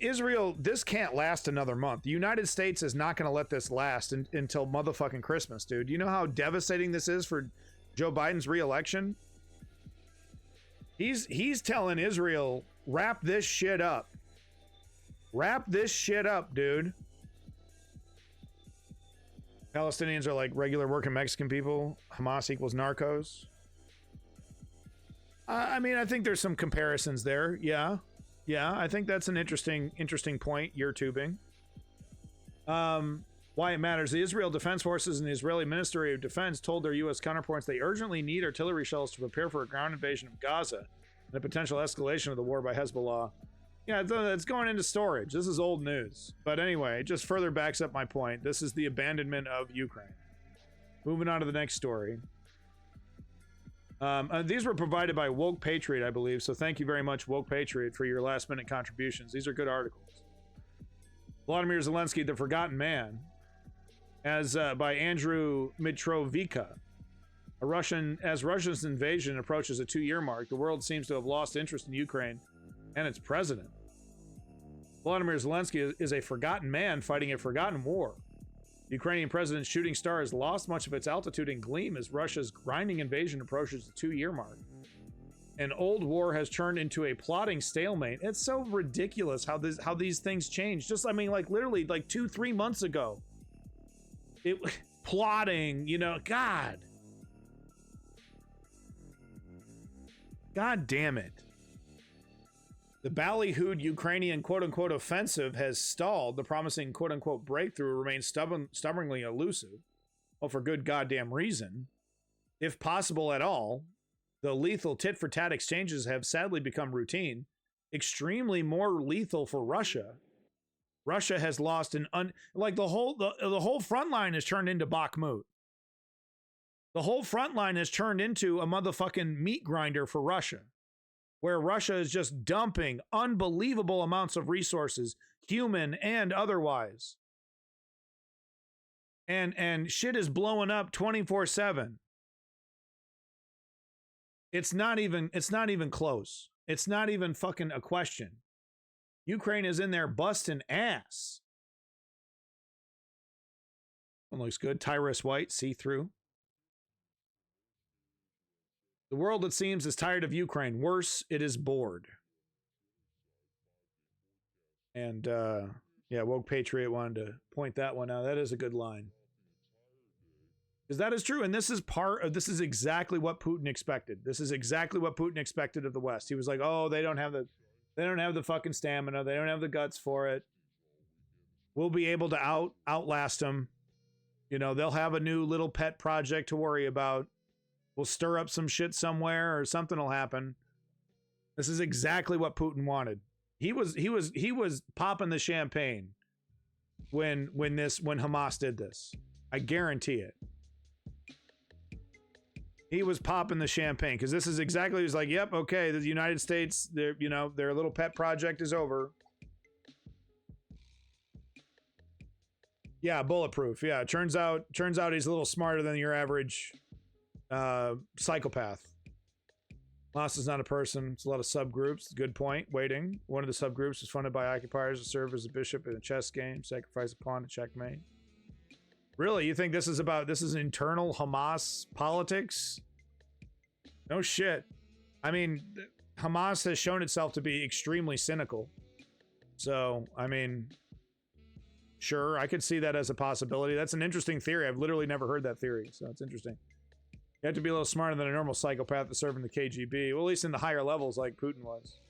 Israel, this can't last another month. The United States is not going to let this last until motherfucking Christmas, dude. You know how devastating this is for Joe Biden's reelection? He's telling Israel, wrap this shit up. Wrap this shit up, dude. Palestinians are like regular working Mexican people. Hamas equals narcos. I mean, I think there's some comparisons there. Yeah. I think that's an interesting point you're tubing. Why it matters. The Israel Defense Forces and the Israeli Ministry of Defense told their U.S. counterparts they urgently need artillery shells to prepare for a ground invasion of Gaza and a potential escalation of the war by Hezbollah. Yeah, it's going into storage. This is old news. But anyway, it just further backs up my point. This is the abandonment of Ukraine. Moving on to the next story. These were provided by Woke Patriot, I believe. So thank you very much, Woke Patriot, for your last-minute contributions. These are good articles. Volodymyr Zelensky, the Forgotten Man, as by Andrew Mitrovica. As Russia's invasion approaches a 2-year mark, the world seems to have lost interest in Ukraine and its president. Volodymyr Zelensky is a forgotten man fighting a forgotten war. The Ukrainian president's shooting star has lost much of its altitude and gleam as Russia's grinding invasion approaches the 2-year mark. An old war has turned into a plotting stalemate. It's so ridiculous how these things change. Just, I mean, like literally like 2-3 months ago. It plotting, you know, God damn it. The ballyhooed Ukrainian quote-unquote offensive has stalled. The promising quote-unquote breakthrough remains stubbornly elusive. Well, for good goddamn reason. If possible at all, the lethal tit-for-tat exchanges have sadly become routine, extremely more lethal for Russia. Russia has lost the whole front line has turned into Bakhmut. The whole front line has turned into a motherfucking meat grinder for Russia, where Russia is just dumping unbelievable amounts of resources, human and otherwise. And shit is blowing up 24/7. It's not even close. It's not even fucking a question. Ukraine is in there busting ass. One looks good. Tyrus White, see-through. The world, it seems, is tired of Ukraine. Worse, it is bored. And, yeah, Woke Patriot wanted to point that one out. That is a good line. Because that is true. And this is exactly what Putin expected. This is exactly what Putin expected of the West. He was like, oh, they don't have the fucking stamina. They don't have the guts for it. We'll be able to outlast them. You know, they'll have a new little pet project to worry about. We'll stir up some shit somewhere or something will happen. This is exactly what Putin wanted. He was popping the champagne when Hamas did this. I guarantee it. He was popping the champagne because this is exactly, he was like, yep, okay, the United States, their little pet project is over. Yeah, bulletproof. Yeah, turns out he's a little smarter than your average psychopath. Hamas is not a person. It's a lot of subgroups. Good point. Waiting. One of the subgroups was funded by occupiers to serve as a bishop in a chess game, sacrifice a pawn to checkmate. Really? You think this is internal Hamas politics? No shit. I mean, Hamas has shown itself to be extremely cynical. So, I mean, sure, I could see that as a possibility. That's an interesting theory. I've literally never heard that theory, so it's interesting. You have to be a little smarter than a normal psychopath to serve in the KGB. Well, at least in the higher levels like Putin was.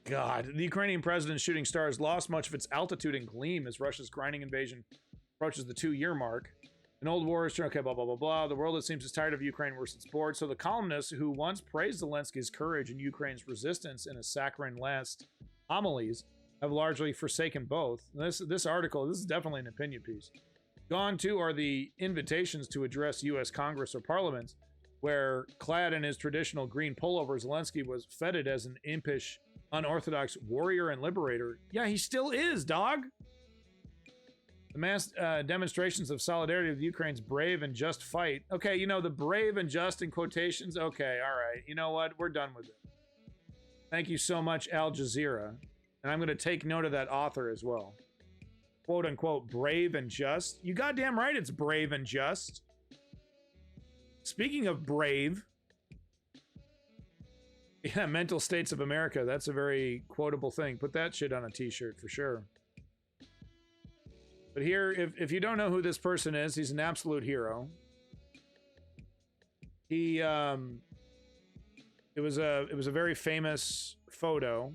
God, the Ukrainian president's shooting star has lost much of its altitude and gleam as Russia's grinding invasion approaches the 2-year mark. An old war is okay, blah, blah, blah, blah. The world, it seems, is tired of Ukraine worse it's bored. So the columnists who once praised Zelensky's courage and Ukraine's resistance in his saccharine last homilies have largely forsaken both. This article, this is definitely an opinion piece. Gone too are the invitations to address U.S. Congress or parliaments, where, clad in his traditional green pullover, Zelensky was feted as an impish, unorthodox warrior and liberator. Yeah, he still is, dog. The mass demonstrations of solidarity with Ukraine's brave and just fight. Okay, you know, the brave and just in quotations. Okay, all right. You know what? We're done with it. Thank you so much, Al Jazeera. And I'm going to take note of that author as well. Quote unquote, brave and just. You goddamn right it's brave and just. Speaking of brave, Yeah, mental states of America. That's a very quotable thing. Put that shit on a t-shirt for sure. But here, if you don't know who this person is, he's an absolute hero. He, it was a very famous photo.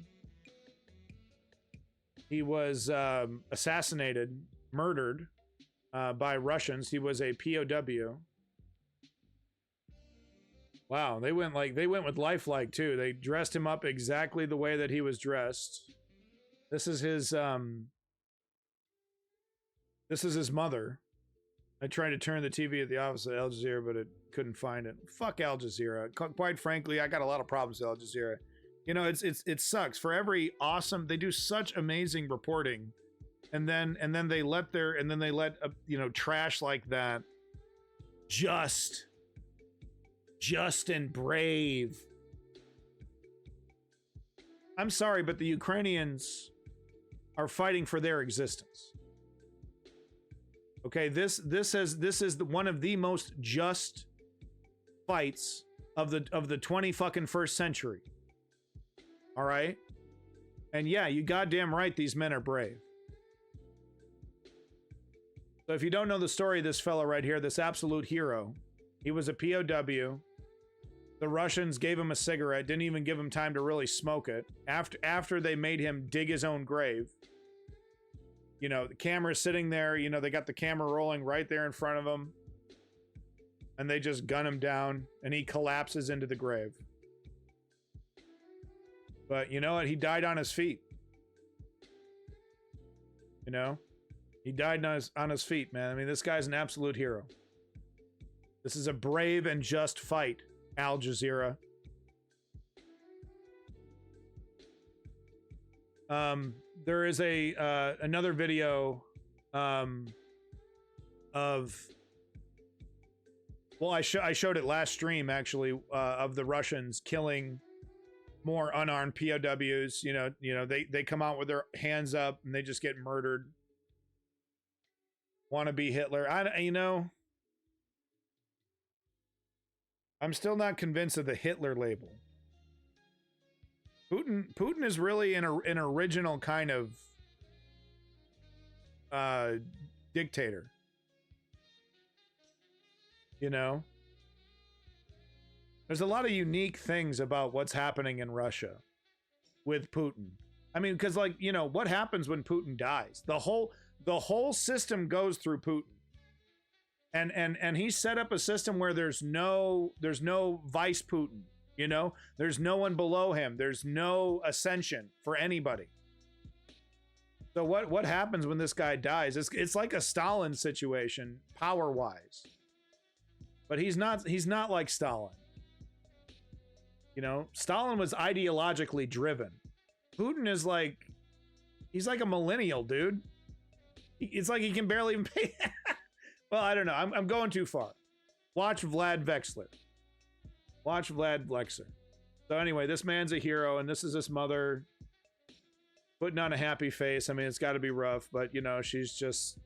He was assassinated, murdered by Russians. He was a POW. Wow, they went with lifelike too. They dressed him up exactly the way that he was dressed. This is his mother. I tried to turn the TV at the office at Al Jazeera, but it couldn't find it. Fuck Al Jazeera. Quite frankly, I got a lot of problems with Al Jazeera. You know, it sucks. For every awesome, they do such amazing reporting, and then they let trash like that just and brave. I'm sorry, but the Ukrainians are fighting for their existence. Okay, this is one of the most just fights of the 21st century. All right? And yeah, you goddamn right, these men are brave. So if you don't know the story of this fellow right here, this absolute hero, he was a POW. The Russians gave him a cigarette, didn't even give him time to really smoke it. After they made him dig his own grave. You know, the camera's sitting there, you know, they got the camera rolling right there in front of him. And they just gun him down, and he collapses into the grave. But you know what? He died on his feet. You know? He died on his feet, man. I mean, this guy's an absolute hero. This is a brave and just fight, Al Jazeera. There is another video of... Well, I showed it last stream, actually, of the Russians killing more unarmed POWs. You know, they come out with their hands up and they just get murdered. Wannabe Hitler. I'm still not convinced of the Hitler label. Putin is really an original kind of dictator. You know? There's a lot of unique things about what's happening in Russia with Putin. I mean, because what happens when Putin dies? The whole system goes through Putin. And he set up a system where there's no vice Putin, you know? There's no one below him. There's no ascension for anybody. So what happens when this guy dies? It's like a Stalin situation, power-wise. But he's not like Stalin. You know, Stalin was ideologically driven. Putin is he's like a millennial, dude. It's like he can barely even pay. Well, I don't know. I'm going too far. Watch Vlad Vexler. Watch Vlad Vexler. So anyway, this man's a hero, and this is his mother putting on a happy face. I mean, it's got to be rough, but she's just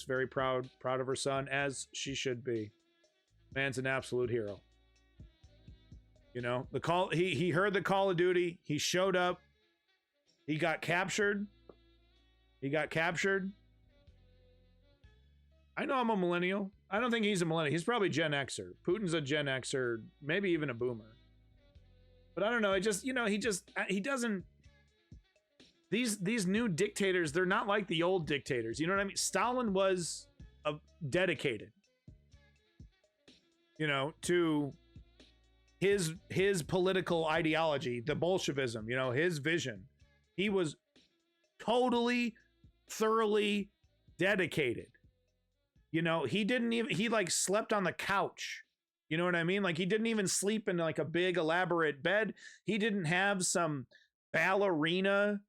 very proud of her son, as she should be. Man's an absolute hero. You know, he heard the call of duty. He showed up. He got captured. I know I'm a millennial. I don't think he's a millennial. He's probably Gen Xer. Putin's a Gen Xer, maybe even a boomer. But I don't know. He doesn't. These new dictators, they're not like the old dictators. You know what I mean? Stalin was dedicated, to his political ideology, the Bolshevism, his vision. He was totally, thoroughly dedicated. He slept on the couch. You know what I mean? He didn't even sleep in a big elaborate bed. He didn't have some ballerina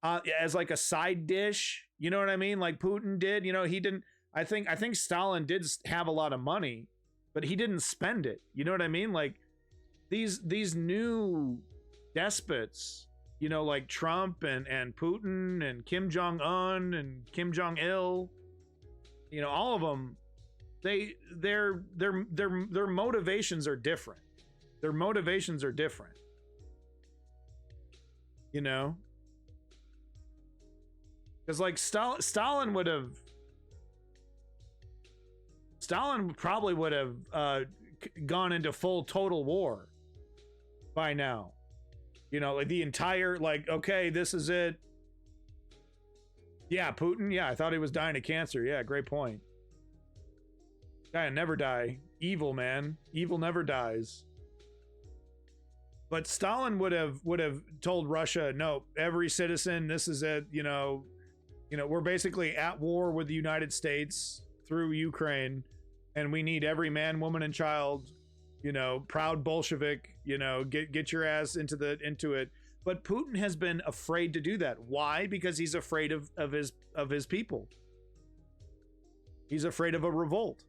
as a side dish. You know what I mean? Like Putin did. He didn't. I think Stalin did have a lot of money, but he didn't spend it. You know what I mean? These new despots, like Trump and Putin and Kim Jong-un and Kim Jong-il, all of them, their motivations are different. Their motivations are different. You know? Because like Stalin probably would have gone into full total war by now. You know, like the entire, like, okay, this is it. Yeah, Putin. Yeah, I thought he was dying of cancer. Yeah, great point. Guy never die. Evil, man. Evil never dies. But Stalin would have told Russia, no, every citizen, this is it. You know, we're basically at war with the United States through Ukraine, and we need every man, woman, and child, you know, proud Bolshevik, you know, get your ass into it. But Putin has been afraid to do that. Why? Because he's afraid of his people. He's afraid of a revolt.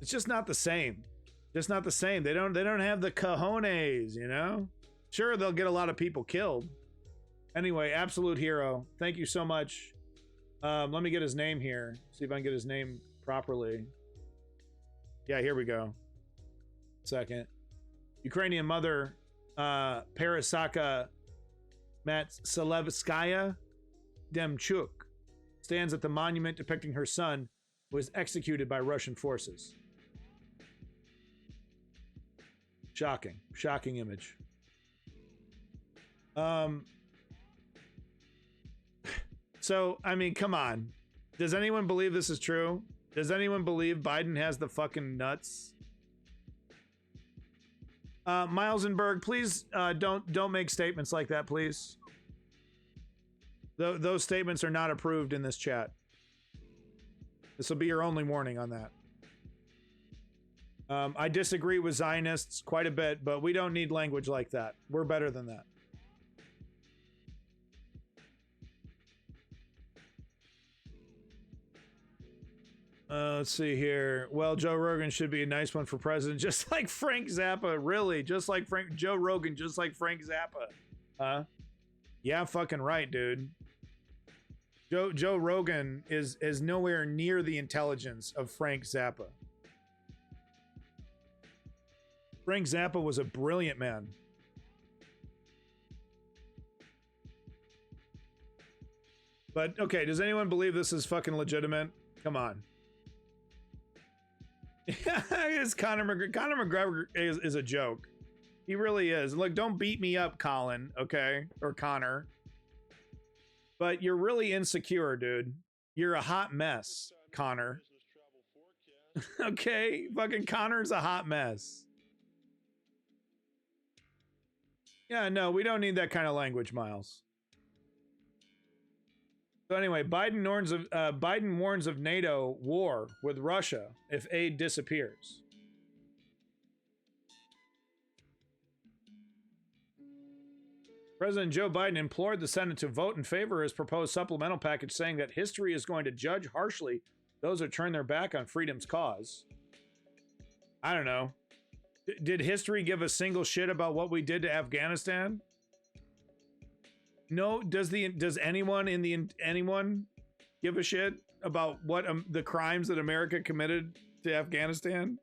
It's just not the same. Just not the same. They don't have the cojones, you know? Sure, they'll get a lot of people killed. Anyway, absolute hero. Thank you so much. Let me get his name here. See if I can get his name properly. Yeah, here we go. Second. Ukrainian mother, Parasaka Matselevskaya Demchuk, stands at the monument depicting her son who was executed by Russian forces. Shocking. Shocking image. So, I mean, come on. Does anyone believe this is true? Does anyone believe Biden has the fucking nuts? Milesenberg, please don't make statements like that, please. Those statements are not approved in this chat. This will be your only warning on that. I disagree with Zionists quite a bit, but we don't need language like that. We're better than that. Let's see here. Well, Joe Rogan should be a nice one for president, just like Frank Zappa. Really, just like Joe Rogan, just like Frank Zappa. Huh? Yeah, fucking right, dude. Joe Rogan is nowhere near the intelligence of Frank Zappa. Frank Zappa was a brilliant man. But okay, does anyone believe this is fucking legitimate? Come on. It's Conor McGregor. Conor McGregor is a joke. He really is. Look, don't beat me up, Colin, okay? Or Connor. But you're really insecure, dude. You're a hot mess, Connor. Okay? Fucking Connor's a hot mess. Yeah, no, we don't need that kind of language, Miles. So anyway, Biden warns of NATO war with Russia if aid disappears. President Joe Biden implored the Senate to vote in favor of his proposed supplemental package, saying that history is going to judge harshly those who turn their back on freedom's cause. I don't know. Did history give a single shit about what we did to Afghanistan? No. Does anyone give a shit about what the crimes that America committed to Afghanistan?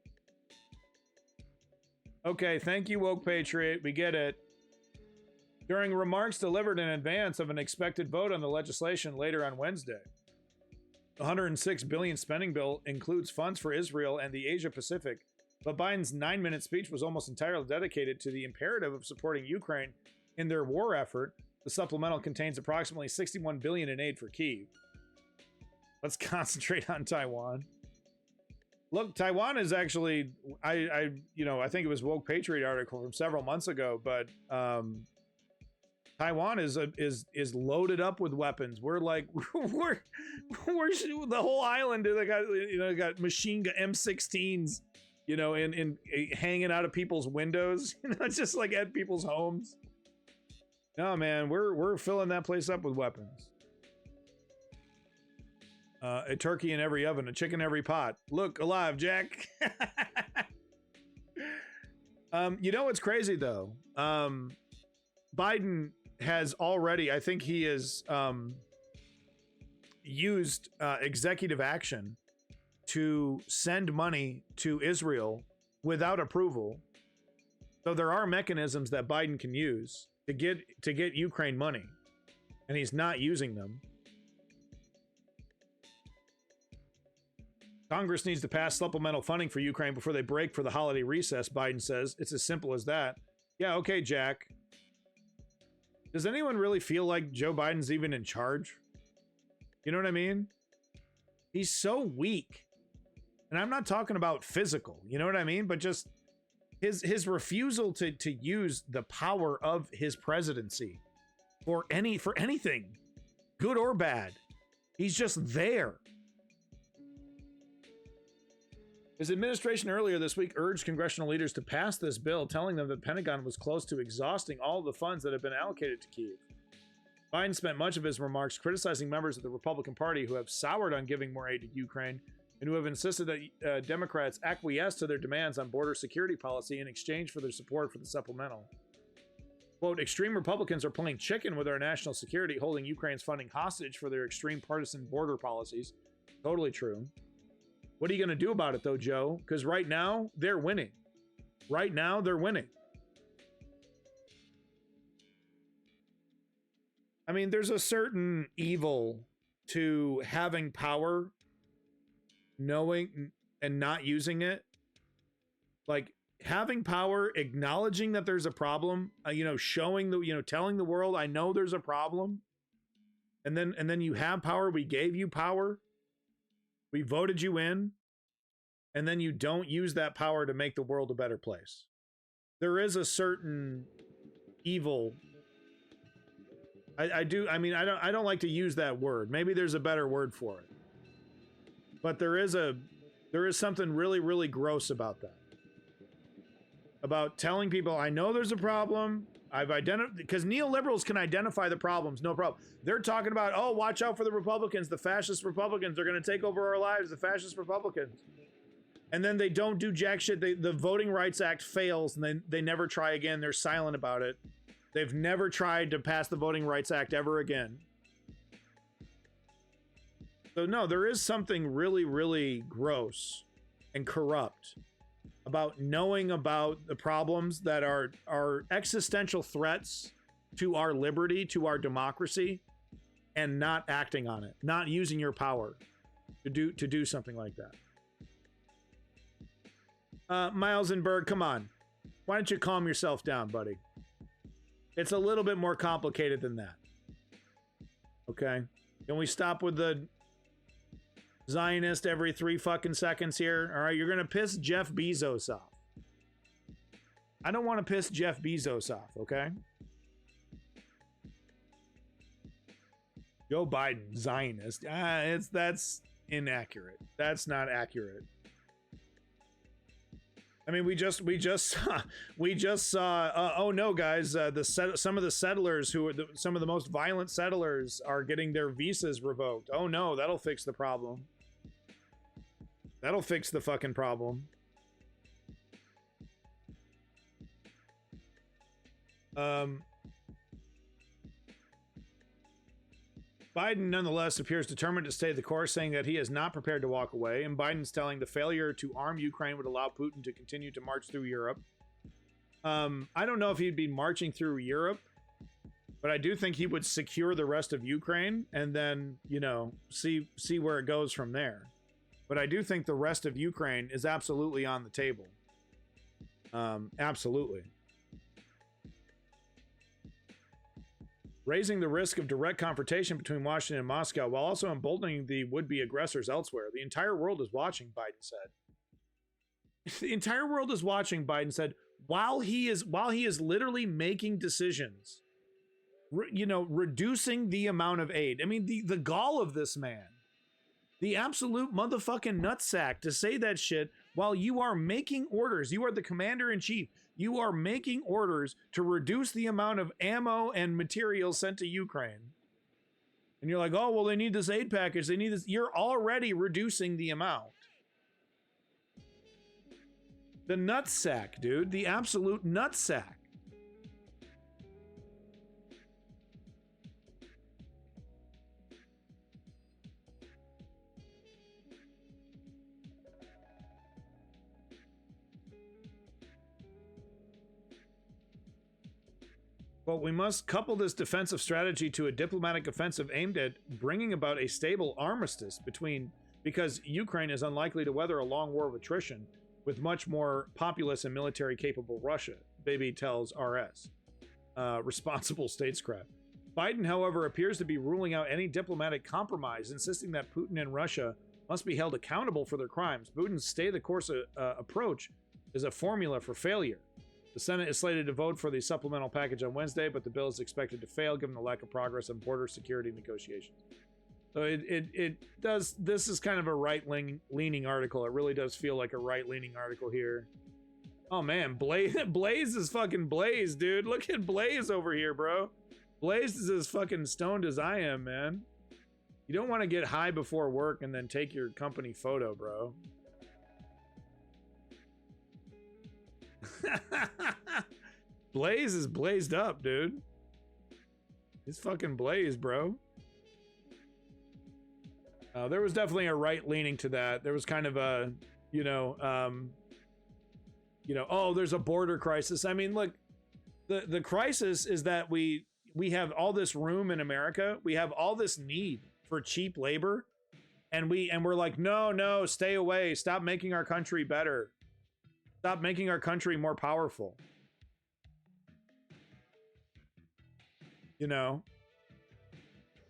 Okay, thank you, woke patriot. We get it. During remarks delivered in advance of an expected vote on the legislation later on Wednesday, the $106 billion spending bill includes funds for Israel and the Asia Pacific, but Biden's 9-minute speech was almost entirely dedicated to the imperative of supporting Ukraine in their war effort. The supplemental contains approximately $61 billion in aid for Kyiv. Let's concentrate on Taiwan. Look, Taiwan is actually, I think it was Woke Patriot article from several months ago, but Taiwan is loaded up with weapons. We're like, we're the whole island. They got machine gun M16s, in hanging out of people's windows. It's just like at people's homes. No, man, we're filling that place up with weapons. A turkey in every oven, a chicken in every pot. Look alive, Jack. You know what's crazy though? Biden has already, I think he has used executive action to send money to Israel without approval So there are mechanisms that Biden can use to get Ukraine money, and he's not using them. Congress needs to pass supplemental funding for Ukraine before they break for the holiday recess, Biden says. It's as simple as that. Yeah, okay, Jack. Does anyone really feel like Joe Biden's even in charge? You know what I mean? He's so weak. And I'm not talking about physical, you know what I mean? But just his refusal to use the power of his presidency for anything, good or bad. He's just there. His administration earlier this week urged congressional leaders to pass this bill, telling them the Pentagon was close to exhausting all the funds that had been allocated to Kyiv. Biden spent much of his remarks criticizing members of the Republican Party who have soured on giving more aid to Ukraine and who have insisted that Democrats acquiesce to their demands on border security policy in exchange for their support for the supplemental. Quote, extreme Republicans are playing chicken with our national security, holding Ukraine's funding hostage for their extreme partisan border policies. Totally true. What are you going to do about it, though, Joe? Because right now, they're winning. Right now, they're winning. I mean, there's a certain evil to having power, knowing and not using it. Like, having power, acknowledging that there's a problem, showing telling the world, I know there's a problem. And then you have power. We gave you power. We voted you in, and then you don't use that power to make the world a better place. There is a certain evil. I don't like to use that word. Maybe there's a better word for it. But there is something really, really gross about that. About telling people, I know there's a problem. I've identified, because neoliberals can identify the problems, no problem. They're talking about, oh, watch out for the Republicans. The fascist Republicans are going to take over our lives. The fascist Republicans. And then they don't do jack shit. The Voting Rights Act fails, and they never try again. They're silent about it. They've never tried to pass the Voting Rights Act ever again. So no, there is something really, really gross and corrupt about knowing about the problems that are existential threats to our liberty, to our democracy, and not acting on it, not using your power to do something like that. Miles and Berg, come on. Why don't you calm yourself down, buddy? It's a little bit more complicated than that. Okay? Can we stop with the Zionist every 3 fucking seconds here? All right, you're going to piss Jeff Bezos off. I don't want to piss Jeff Bezos off, okay? Joe Biden, Zionist. That's inaccurate. That's not accurate. I mean, we just saw. Oh no, guys! Some of the settlers some of the most violent settlers are getting their visas revoked. Oh no, that'll fix the problem. That'll fix the fucking problem. Biden, nonetheless, appears determined to stay the course, saying that he is not prepared to walk away. And Biden's telling the failure to arm Ukraine would allow Putin to continue to march through Europe. I don't know if he'd be marching through Europe, but I do think he would secure the rest of Ukraine and then, see where it goes from there. But I do think the rest of Ukraine is absolutely on the table. Absolutely. Raising the risk of direct confrontation between Washington and Moscow while also emboldening the would-be aggressors elsewhere. The entire world is watching, Biden said. The entire world is watching, Biden said, while he is literally making decisions, reducing the amount of aid. I mean, the gall of this man, the absolute motherfucking nutsack to say that shit while you are making orders. You are the commander-in-chief. You are making orders to reduce the amount of ammo and materials sent to Ukraine. And you're like, oh, well, they need this aid package. They need this. You're already reducing the amount. The nutsack, dude. The absolute nutsack. Well, we must couple this defensive strategy to a diplomatic offensive aimed at bringing about a stable armistice because Ukraine is unlikely to weather a long war of attrition with much more populous and military capable Russia, Baby tells RS. Responsible statescraft. Biden, however, appears to be ruling out any diplomatic compromise, insisting that Putin and Russia must be held accountable for their crimes. Putin's stay-the-course approach is a formula for failure. The Senate is slated to vote for the supplemental package on Wednesday, but the bill is expected to fail given the lack of progress on border security negotiations. So it does. This is kind of a right-leaning article. It really does feel like a right-leaning article here. Oh man, Blaze is fucking Blaze, dude. Look at Blaze over here, bro. Blaze is as fucking stoned as I am, man. You don't want to get high before work and then take your company photo, bro. Blaze is blazed up, dude. He's fucking blazed, bro. There was definitely a right leaning to that. There was kind of a, oh, there's a border crisis. I mean, look, the crisis is that we have all this room in America. We have all this need for cheap labor, and we're like, no, stay away. Stop making our country better. Stop making our country more powerful.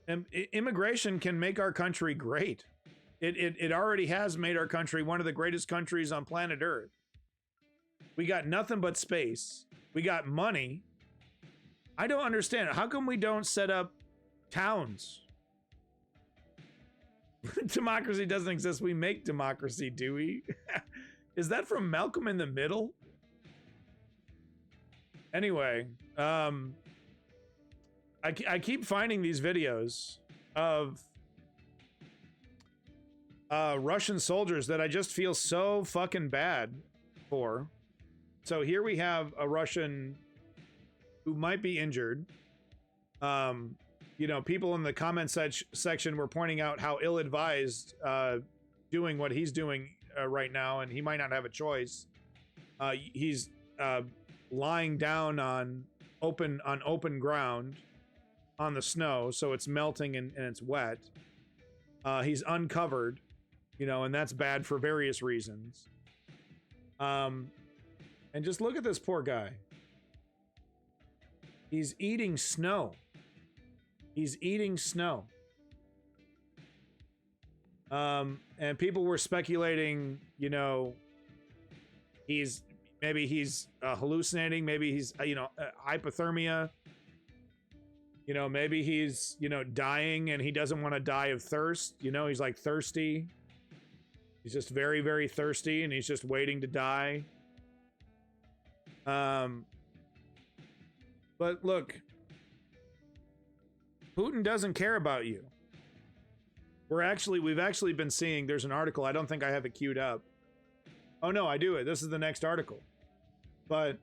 And immigration can make our country great. It already has made our country one of the greatest countries on planet Earth. We got nothing but space. We got money. I don't understand. How come we don't set up towns? Democracy doesn't exist. We make democracy, do we? Is that from Malcolm in the Middle? Anyway, I keep finding these videos of Russian soldiers that I just feel so fucking bad for. So here we have a Russian who might be injured. People in the comment section were pointing out how ill-advised doing what he's doing right now, and he might not have a choice. He's lying down on open ground on the snow, so it's melting and it's wet. He's uncovered, and that's bad for various reasons. And just look at this poor guy. He's eating snow. He's eating snow. And people were speculating, maybe he's hallucinating, maybe he's, hypothermia. Maybe he's, dying and he doesn't want to die of thirst. He's like thirsty. He's just very, very thirsty and he's just waiting to die. But look, Putin doesn't care about you. We've actually been seeing, there's an article, I don't think I have it queued up. Oh no, I do it. This is the next article. But,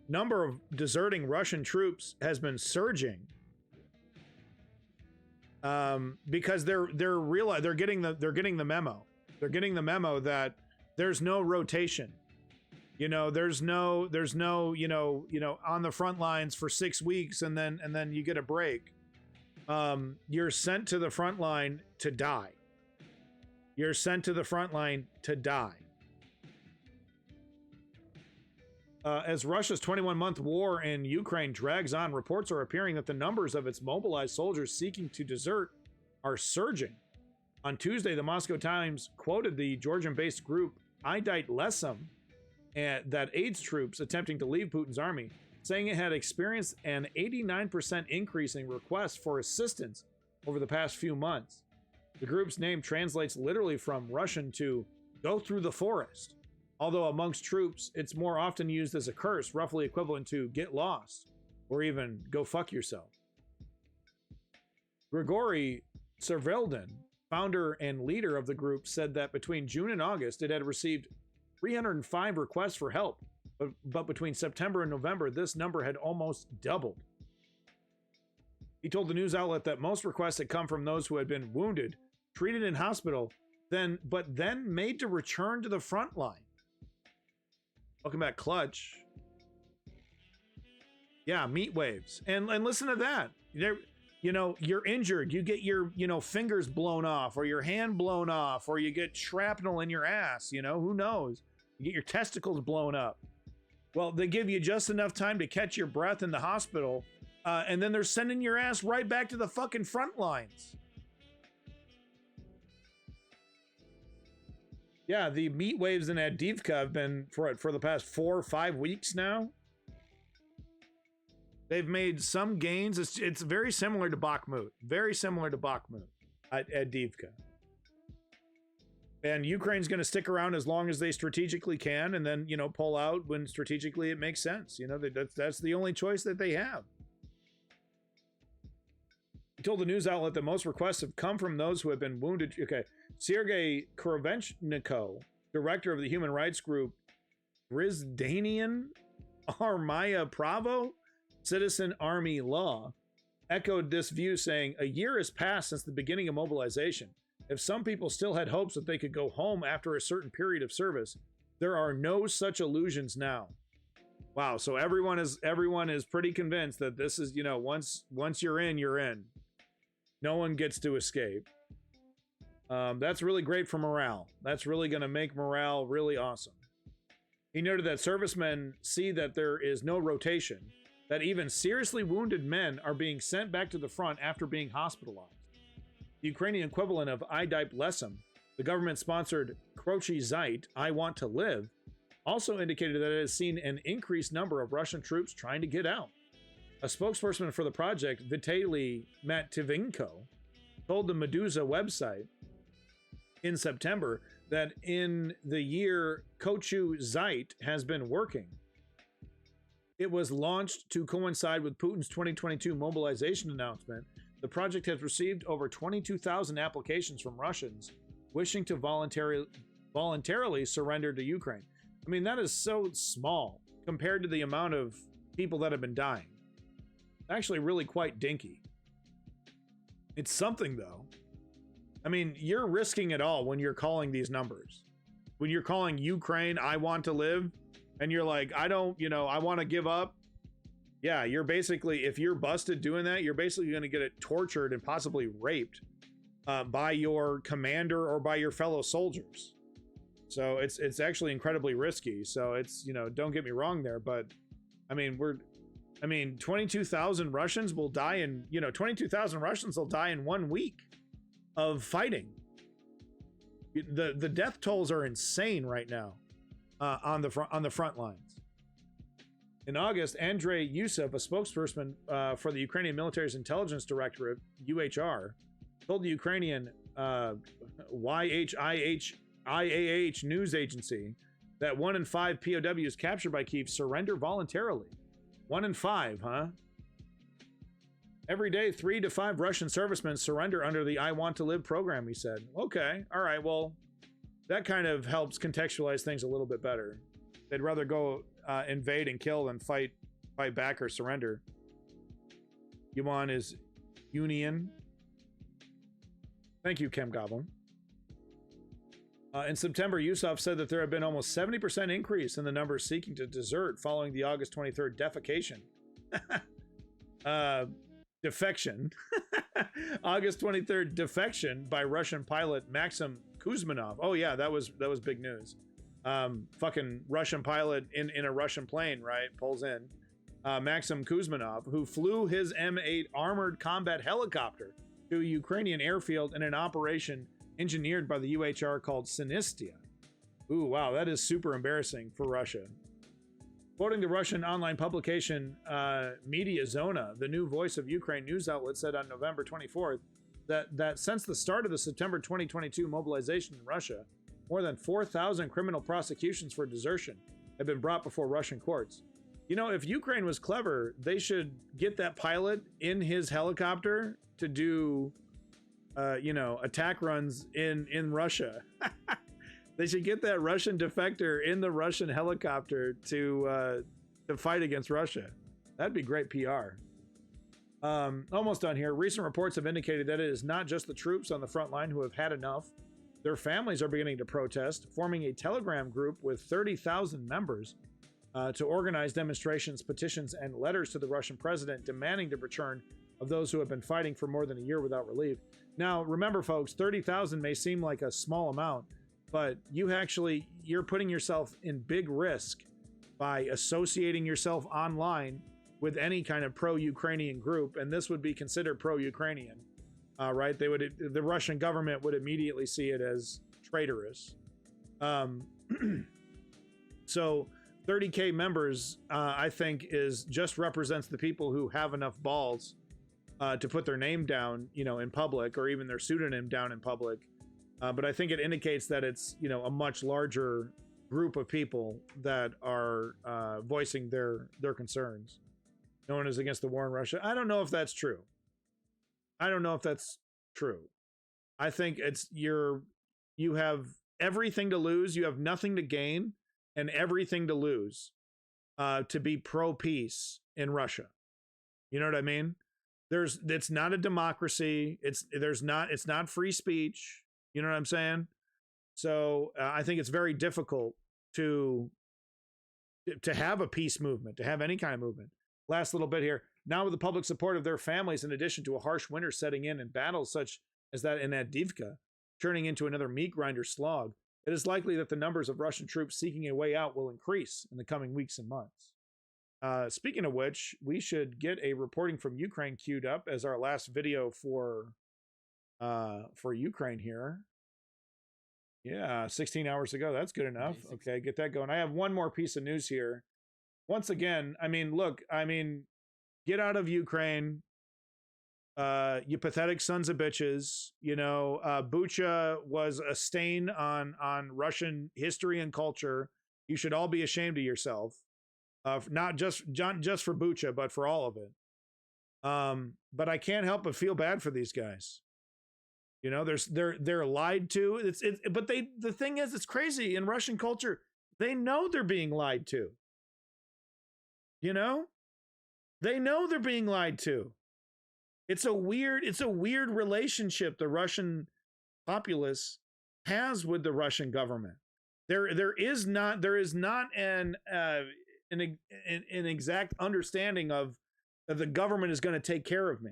number of deserting Russian troops has been surging. Because they're getting the memo. They're getting the memo that there's no rotation. There's no, on the front lines for 6 weeks and then you get a break. You're sent to the front line to die. You're sent to the front line to die. As Russia's 21-month war in Ukraine drags on, reports are appearing that the numbers of its mobilized soldiers seeking to desert are surging. On Tuesday, the Moscow Times quoted the Georgian-based group Idite Lesum, that aids troops attempting to leave Putin's army, saying it had experienced an 89% increase in requests for assistance over the past few months. The group's name translates literally from Russian to "go through the forest," although amongst troops, it's more often used as a curse, roughly equivalent to "get lost," or even "go fuck yourself." Grigory Serveldin, founder and leader of the group, said that between June and August, it had received 305 requests for help, but between September and November, this number had almost doubled. He told the news outlet that most requests had come from those who had been wounded, treated in hospital, but then made to return to the front line. Welcome back, Clutch. Yeah, meat waves. And listen to that. You're injured. You get your, fingers blown off, or your hand blown off, or you get shrapnel in your ass. Who knows? You get your testicles blown up. Well, they give you just enough time to catch your breath in the hospital, and then they're sending your ass right back to the fucking front lines. Yeah, the meat waves in Avdiivka have been for the past 4 or 5 weeks now. They've made some gains. It's very similar to Bakhmut. Very similar to Bakhmut at Avdiivka. And Ukraine's going to stick around as long as they strategically can, and then, pull out when strategically it makes sense. That's the only choice that they have. He told the news outlet that most requests have come from those who have been wounded. Okay. Sergei Korovenchniko, director of the human rights group Grizdanian Armaya Pravo, Citizen Army Law, echoed this view, saying, "A year has passed since the beginning of mobilization. If some people still had hopes that they could go home after a certain period of service, there are no such illusions now." Wow, so everyone is pretty convinced that this is, once you're in, you're in. No one gets to escape. That's really great for morale. That's really going to make morale really awesome. He noted that servicemen see that there is no rotation, that even seriously wounded men are being sent back to the front after being hospitalized. The Ukrainian equivalent of I Dipe Lesem, the government-sponsored Krochi Zait, I Want to Live, also indicated that it has seen an increased number of Russian troops trying to get out. A spokesperson for the project, Vitaly Matvienko, told the Meduza website in September that in the year Kochu Zait has been working, it was launched to coincide with Putin's 2022 mobilization announcement. The project has received over 22,000 applications from Russians wishing to voluntarily surrender to Ukraine. I mean, that is so small compared to the amount of people that have been dying. Actually, really quite dinky. It's something, though. I mean, you're risking it all when you're calling these numbers. When you're calling Ukraine, I want to live, and you're like, I want to give up. Yeah, you're basically, if you're busted doing that, you're basically going to get it tortured and possibly raped by your commander or by your fellow soldiers. So it's actually incredibly risky. So it's, don't get me wrong there, but I mean, 22,000 Russians will die in, 22,000 Russians will die in 1 week of fighting. The death tolls are insane right now on the front lines. In August, Andrei Yusov, a spokesperson for the Ukrainian Military's Intelligence Directorate, UHR, told the Ukrainian YHIH news agency that 1 in 5 POWs captured by Kyiv surrender voluntarily. 1 in 5, huh? Every day, 3 to 5 Russian servicemen surrender under the I Want to Live program, he said. Okay, all right, well, that kind of helps contextualize things a little bit better. They'd rather go invade and kill than fight back or surrender. Yuan is Union. Thank you, Kem Goblin. In September, Yusuf said that there had been almost 70% increase in the numbers seeking to desert following the August 23rd defecation. Defection. August 23rd defection by Russian pilot Maxim Kuzmanov. Oh yeah, that was big news. Fucking Russian pilot in a Russian plane, right? Pulls in. Maxim Kuzmanov, who flew his M8 armored combat helicopter to a Ukrainian airfield in an operation engineered by the UHR called Sinistia. Ooh, wow, that is super embarrassing for Russia. Quoting the Russian online publication Media Zona, the new Voice of Ukraine news outlet said on November 24th that since the start of the September 2022 mobilization in Russia, more than 4,000 criminal prosecutions for desertion have been brought before Russian courts. If Ukraine was clever, they should get that pilot in his helicopter to do, attack runs in Russia. They should get that Russian defector in the Russian helicopter to fight against Russia. That'd be great PR. Almost done here. Recent reports have indicated that it is not just the troops on the front line who have had enough. Their families are beginning to protest, forming a Telegram group with 30,000 members to organize demonstrations, petitions, and letters to the Russian president demanding the return of those who have been fighting for more than a year without relief. Now, remember, folks, 30,000 may seem like a small amount, but you're putting yourself in big risk by associating yourself online with any kind of pro-Ukrainian group, and this would be considered pro-Ukrainian, right? The Russian government would immediately see it as traitorous. So 30K members, I think, just represents the people who have enough balls to put their name down, in public, or even their pseudonym down in public. But I think it indicates that it's, a much larger group of people that are voicing their concerns. No one is against the war in Russia. I don't know if that's true. I think you have everything to lose. You have nothing to gain and everything to lose to be pro-peace in Russia. You know what I mean? It's not a democracy. It's not free speech. You know what I'm saying? So I think it's very difficult to have a peace movement, to have any kind of movement. Last little bit here. Now, with the public support of their families, in addition to a harsh winter setting in and battles such as that in Avdiivka, turning into another meat grinder slog, it is likely that the numbers of Russian troops seeking a way out will increase in the coming weeks and months. Speaking of which, we should get a reporting from Ukraine queued up as our last video for Ukraine here. Yeah, 16 hours ago. That's good enough. Okay, get that going. I have one more piece of news here. Once again, get out of Ukraine, you pathetic sons of bitches. Bucha was a stain on Russian history and culture. You should all be ashamed of yourself. Not just for Bucha, but for all of it. But I can't help but feel bad for these guys. They're lied to. The thing is, it's crazy in Russian culture. They know they're being lied to. They know they're being lied to. It's a weird relationship the Russian populace has with the Russian government. There is not an exact understanding of that the government is going to take care of me.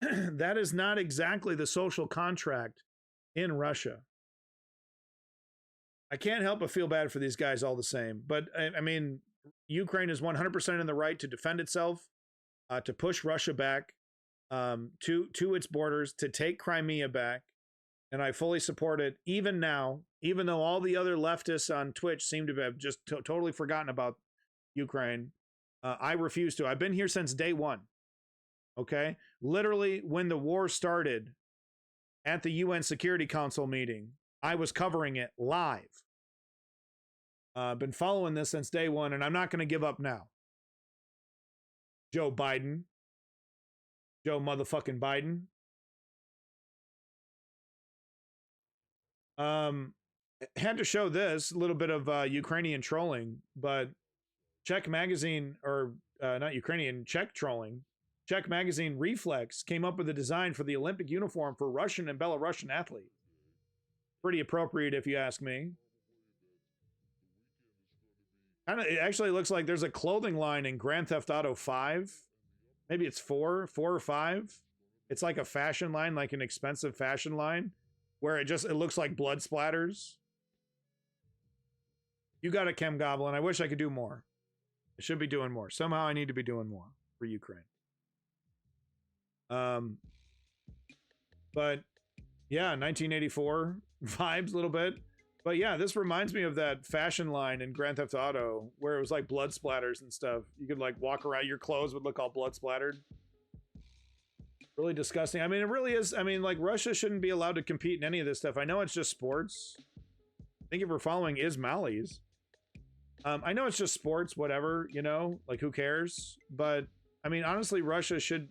That is not exactly the social contract in Russia. I can't help but feel bad for these guys all the same. But Ukraine is 100% in the right to defend itself, to push Russia back to its borders, to take Crimea back. And I fully support it, even now, even though all the other leftists on Twitch seem to have just totally forgotten about Ukraine. I refuse to. I've been here since day one. Okay? Literally, when the war started at the UN Security Council meeting, I was covering it live. Been following this since day one, and I'm not going to give up now. Joe motherfucking Biden. Had to show this, a little bit of Ukrainian trolling, but Czech magazine, or not Ukrainian, Czech trolling. Czech magazine Reflex came up with a design for the Olympic uniform for Russian and Belarusian athletes. Pretty appropriate, if you ask me. It actually looks like there's a clothing line in Grand Theft Auto 5. Maybe it's 4 or 5. It's like a fashion line, like an expensive fashion line, where it looks like blood splatters. You got it, Chem Goblin. I wish I could do more. I should be doing more. Somehow I need to be doing more for Ukraine. But yeah, 1984 vibes a little bit. But yeah, this reminds me of that fashion line in Grand Theft Auto where it was like blood splatters and stuff. You could like walk around, your clothes would look all blood splattered. Really disgusting. It really is. Like Russia shouldn't be allowed to compete in any of this stuff. I know it's just sports. Thank you for following Ismailis. I know it's just sports, whatever, like who cares? But honestly, Russia should,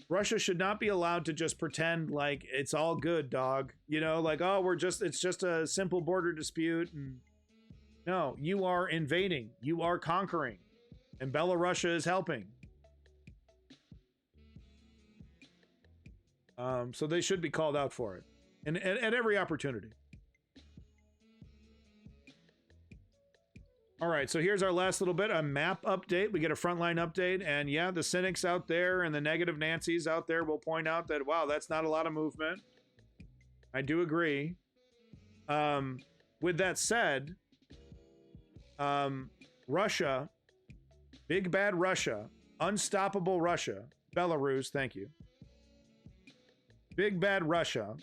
Russia should not be allowed to just pretend like it's all good, dog. Like, oh, it's just a simple border dispute. And no, you are invading, you are conquering, and Belarus is helping. So they should be called out for it, and at every opportunity. All right, so here's our last little bit, a map update. We get a frontline update, and yeah, the cynics out there and the negative Nancys out there will point out that, wow, that's not a lot of movement. I do agree. With that said, Russia, big bad Russia, unstoppable Russia, Belarus, thank you. Big bad Russia,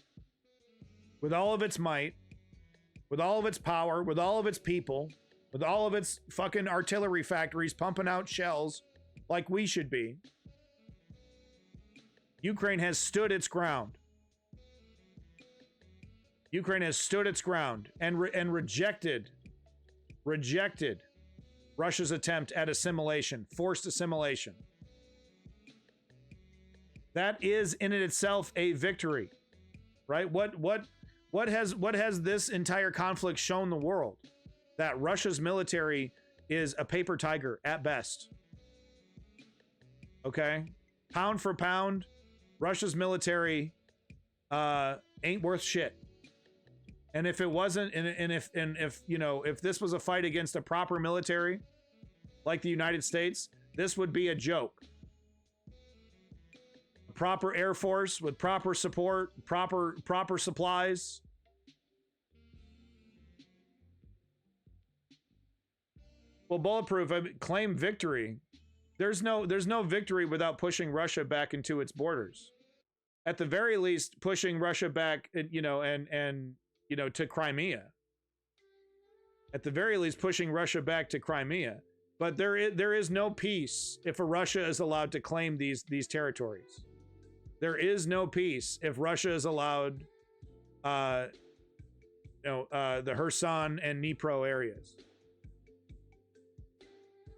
with all of its might, with all of its power, with all of its people, with all of its fucking artillery factories pumping out shells like we should be. Ukraine has stood its ground. Ukraine has stood its ground and rejected Russia's attempt at assimilation, forced assimilation. That is in itself a victory, right? What has this entire conflict shown the world? That Russia's military is a paper tiger at best. Okay? Pound for pound, Russia's military ain't worth shit. And if it wasn't, and if this was a fight against a proper military like the United States, this would be a joke. A proper Air Force with proper support, proper supplies. Well, Bulletproof, claim victory. There's no victory without pushing Russia back into its borders. At the very least, pushing Russia back, and to Crimea. At the very least, pushing Russia back to Crimea. But there is no peace if Russia is allowed to claim these territories. There is no peace if Russia is allowed, the Kherson and Dnipro areas.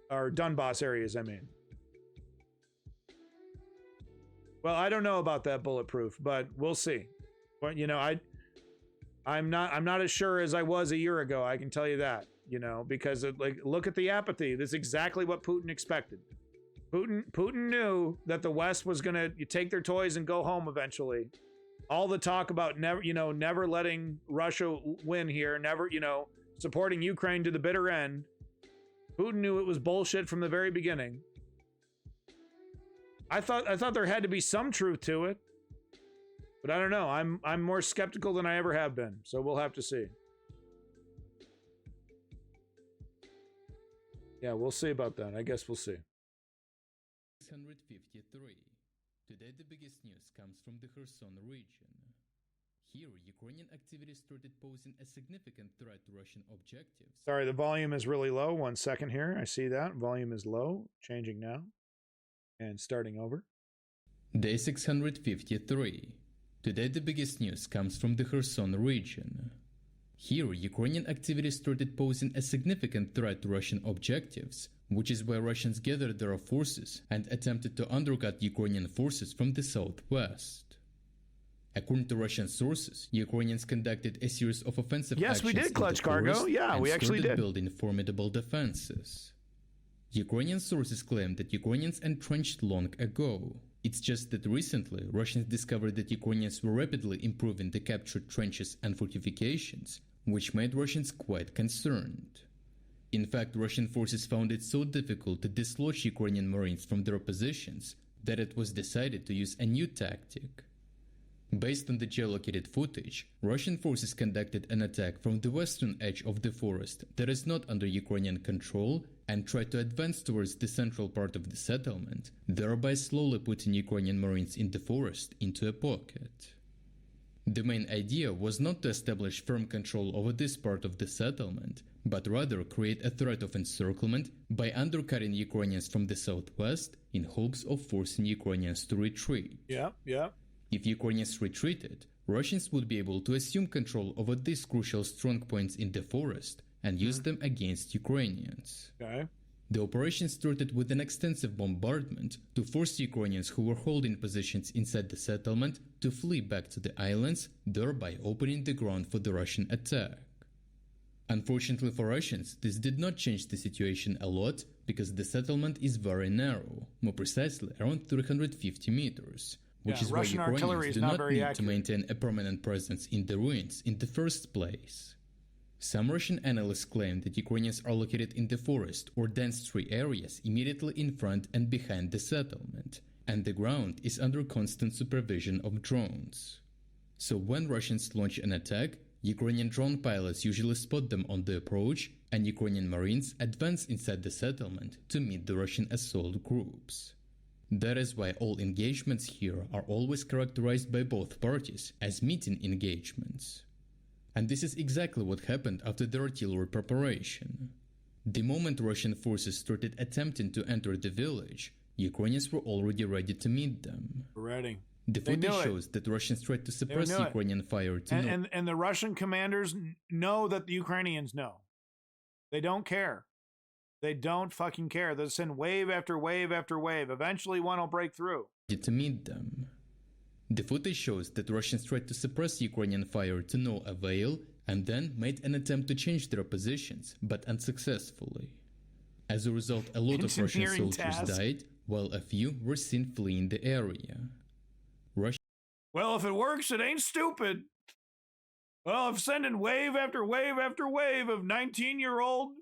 Or Donbass areas, I mean. Well, I don't know about that, Bulletproof, but we'll see. But I'm not as sure as I was a year ago. I can tell you that, because look at the apathy. This is exactly what Putin expected. Putin knew that the West was going to take their toys and go home eventually. All the talk about never letting Russia win here, never, supporting Ukraine to the bitter end. Putin knew it was bullshit from the very beginning. I thought there had to be some truth to it. But I don't know. I'm more skeptical than I ever have been. So we'll have to see. Yeah, we'll see about that. I guess we'll see. 653. Today the biggest news comes from the Kherson region. Here, Ukrainian activities started posing a significant threat to Russian objectives. Sorry, the volume is really low. 1 second here. I see that. Volume is low. Changing now. And starting over. Day 653. Today the biggest news comes from the Kherson region. Here, Ukrainian activities started posing a significant threat to Russian objectives, which is why Russians gathered their forces and attempted to undercut Ukrainian forces from the southwest. According to Russian sources, Ukrainians conducted a series of offensive actions. Yes, we did clutch cargo. Yeah, we actually did. Building formidable defenses. Ukrainian sources claim that Ukrainians entrenched long ago. It's just that recently, Russians discovered that Ukrainians were rapidly improving the captured trenches and fortifications, which made Russians quite concerned. In fact, Russian forces found it so difficult to dislodge Ukrainian Marines from their positions that it was decided to use a new tactic. Based on the geolocated footage, Russian forces conducted an attack from the western edge of the forest that is not under Ukrainian control and tried to advance towards the central part of the settlement, thereby slowly putting Ukrainian Marines in the forest into a pocket. The main idea was not to establish firm control over this part of the settlement, but rather create a threat of encirclement by undercutting Ukrainians from the southwest in hopes of forcing Ukrainians to retreat. Yeah. If Ukrainians retreated, Russians would be able to assume control over these crucial strong points in the forest and use them against Ukrainians. Okay. The operation started with an extensive bombardment to force Ukrainians who were holding positions inside the settlement to flee back to the islands, thereby opening the ground for the Russian attack. Unfortunately for Russians, this did not change the situation a lot because the settlement is very narrow, more precisely around 350 meters, which is why Ukrainians do not need to maintain a permanent presence in the ruins in the first place. Some Russian analysts claim that Ukrainians are located in the forest or dense tree areas immediately in front and behind the settlement, and the ground is under constant supervision of drones. So when Russians launch an attack, Ukrainian drone pilots usually spot them on the approach, and Ukrainian Marines advance inside the settlement to meet the Russian assault groups. That is why all engagements here are always characterized by both parties as meeting engagements. And this is exactly what happened after the artillery preparation. The moment Russian forces started attempting to enter the village, Ukrainians were already ready to meet them. Ready. The footage shows that Russians tried to suppress Ukrainian fire to and the Russian commanders know that the Ukrainians know. They don't care. They don't fucking care. They'll send wave after wave after wave. Eventually one will break through. To meet them. The footage shows that Russians tried to suppress Ukrainian fire to no avail and then made an attempt to change their positions, but unsuccessfully. As a result, a lot of Russian soldiers died, while a few were seen fleeing the area. Well, if it works, it ain't stupid. Well, if sending wave after wave after wave of 19-year-old,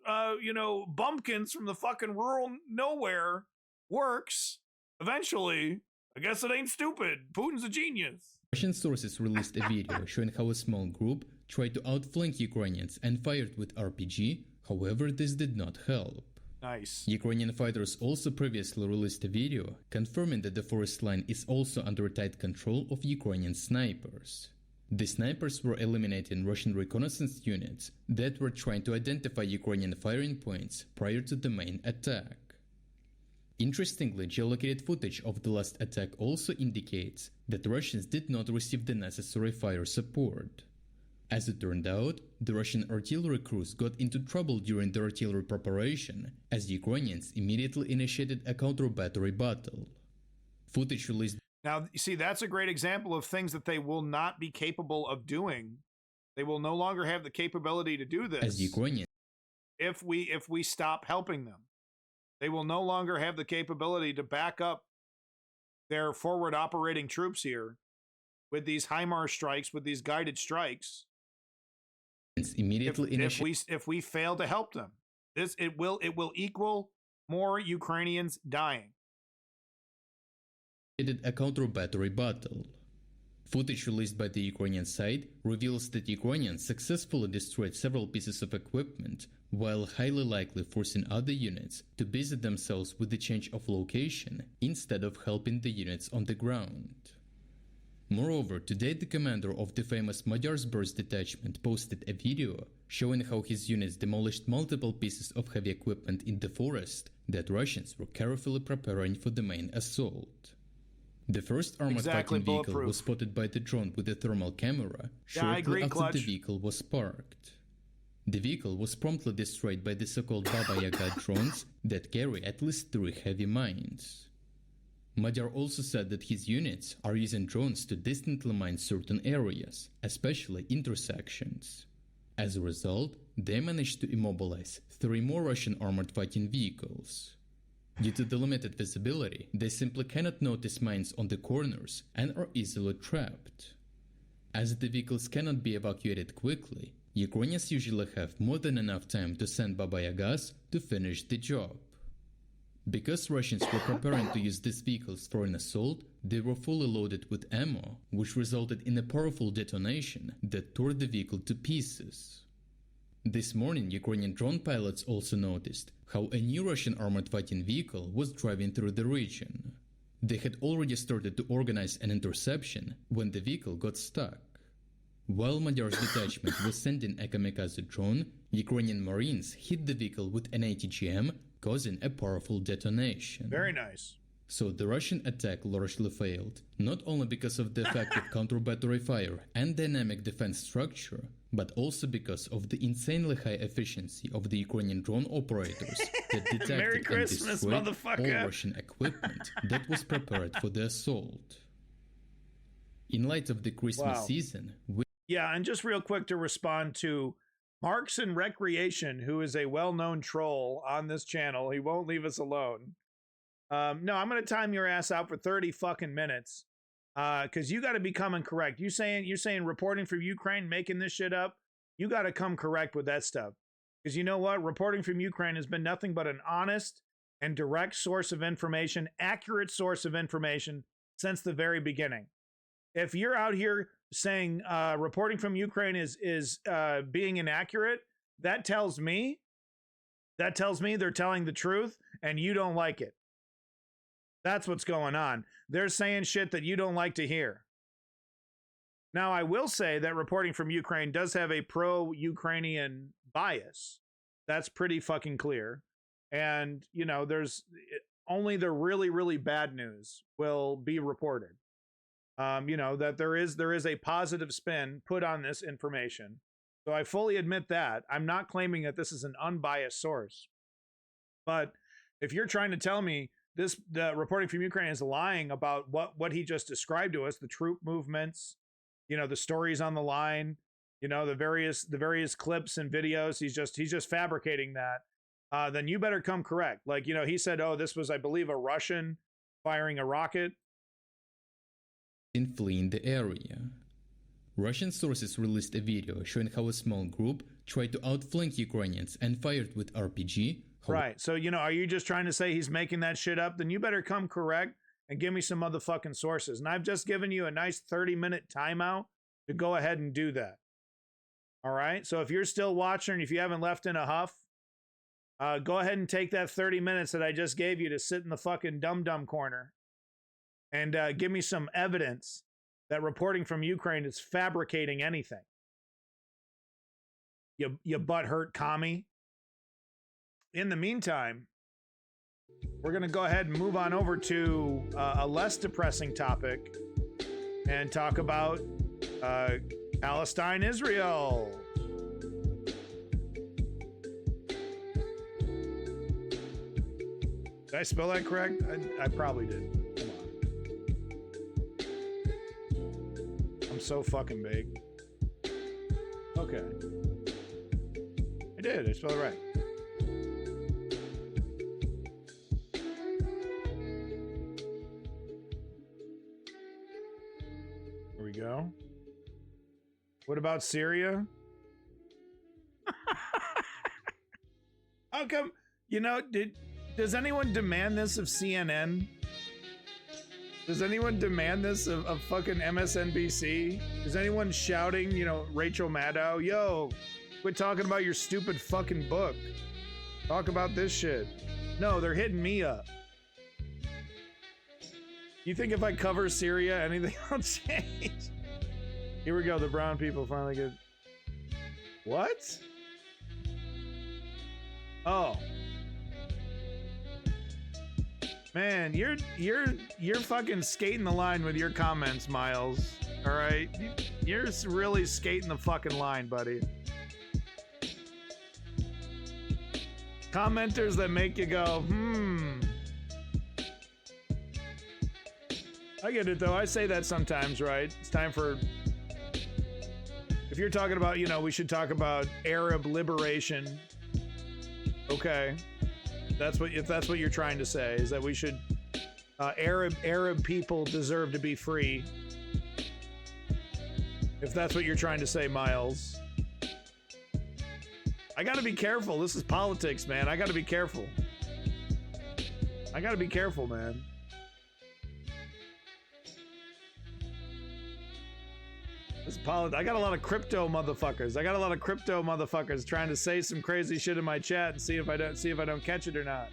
bumpkins from the fucking rural nowhere works, eventually, I guess it ain't stupid. Putin's a genius. Russian sources released a video showing how a small group tried to outflank Ukrainians and fired with RPG, however this did not help. Nice. Ukrainian fighters also previously released a video confirming that the forest line is also under tight control of Ukrainian snipers. The snipers were eliminating Russian reconnaissance units that were trying to identify Ukrainian firing points prior to the main attack. Interestingly, geolocated footage of the last attack also indicates that Russians did not receive the necessary fire support. As it turned out, the Russian artillery crews got into trouble during the artillery preparation, as the Ukrainians immediately initiated a counter-battery battle. Footage released. Now, you see, that's a great example of things that they will not be capable of doing. They will no longer have the capability to do this. As Ukrainians. If we stop helping them. They will no longer have the capability to back up their forward operating troops here with these HIMARS strikes, with these guided strikes. If we fail to help them, it will equal more Ukrainians dying. A counter-battery battle. Footage released by the Ukrainian side reveals that Ukrainians successfully destroyed several pieces of equipment, while highly likely forcing other units to busy themselves with the change of location instead of helping the units on the ground. Moreover, today the commander of the famous Magyarsburg detachment posted a video showing how his units demolished multiple pieces of heavy equipment in the forest that Russians were carefully preparing for the main assault. The first armored fighting vehicle was spotted by the drone with a thermal camera shortly after the vehicle was parked. The vehicle was promptly destroyed by the so-called Baba Yaga drones that carry at least 3 heavy mines. Magyar also said that his units are using drones to distantly mine certain areas, especially intersections. As a result, they managed to immobilize 3 more Russian armored fighting vehicles. Due to the limited visibility, they simply cannot notice mines on the corners and are easily trapped. As the vehicles cannot be evacuated quickly, Ukrainians usually have more than enough time to send Baba Yagas to finish the job. Because Russians were preparing to use these vehicles for an assault, they were fully loaded with ammo, which resulted in a powerful detonation that tore the vehicle to pieces. This morning, Ukrainian drone pilots also noticed how a new Russian armored fighting vehicle was driving through the region. They had already started to organize an interception when the vehicle got stuck. While Magyar's detachment was sending a kamikaze drone, Ukrainian Marines hit the vehicle with an ATGM, causing a powerful detonation. Very nice. So the Russian attack largely failed, not only because of the effective counter-battery fire and dynamic defense structure, but also because of the insanely high efficiency of the Ukrainian drone operators that detected and destroyed all Russian equipment that was prepared for the assault. In light of the Christmas season, yeah, and just real quick to respond to Marks and Recreation, who is a well-known troll on this channel. He won't leave us alone. No, I'm going to time your ass out for 30 fucking minutes. Because you got to be coming correct. You're saying reporting from Ukraine, making this shit up. you got to come correct with that stuff. Because you know what? Reporting from Ukraine has been nothing but an honest and direct source of information, accurate source of information since the very beginning. If you're out here saying reporting from Ukraine is being inaccurate, that tells me they're telling the truth and you don't like it. That's what's going on. They're saying shit that you don't like to hear. Now, I will say that reporting from Ukraine does have a pro-Ukrainian bias. That's pretty fucking clear. And, you know, there's only the really, really bad news will be reported. You know, that there is a positive spin put on this information. So I fully admit that. I'm not claiming that this is an unbiased source. But if you're trying to tell me the reporting from Ukraine is lying about what he just described to us, the troop movements, you know, the stories on the line, you know, the various clips and videos, he's just fabricating that, then you better come correct. Like, you know, he said, oh, this was, I believe, a Russian firing a rocket. In fleeing the area. Russian sources released a video showing how a small group tried to outflank Ukrainians and fired with RPG. Right. So, you know, are you just trying to say he's making that shit up? Then you better come correct and give me some motherfucking sources. And I've just given you a nice 30-minute timeout to go ahead and do that. All right. So if you're still watching, if you haven't left in a huff, go ahead and take that 30 minutes that I just gave you to sit in the fucking dum-dum corner and give me some evidence that reporting from Ukraine is fabricating anything. You butthurt commie. In the meantime, we're going to go ahead and move on over to a less depressing topic and talk about Palestine+Israel. Did I spell that correct? I probably did. Come on. I'm so fucking big. Okay. I did. I spelled it right. Here we go. What about Syria? How come, you know, does anyone demand this of CNN? Does anyone demand this of fucking MSNBC? Is anyone shouting, you know, Rachel Maddow, yo, quit talking about your stupid fucking book. Talk about this shit. No, they're hitting me up. You think if I cover Syria, anything will change? Here we go. The brown people finally get... What? Oh. Man, you're fucking skating the line with your comments, Miles. All right? You're really skating the fucking line, buddy. Commenters that make you go, I get it, though. I say that sometimes, right? It's time for... If you're talking about, you know, we should talk about Arab liberation. Okay. If that's what you're trying to say, is that we should... Arab people deserve to be free. If that's what you're trying to say, Miles. I gotta be careful. This is politics, man. I gotta be careful. I gotta be careful, man. This I got a lot of crypto motherfuckers. I got a lot of crypto motherfuckers trying to say some crazy shit in my chat and see if I don't catch it or not.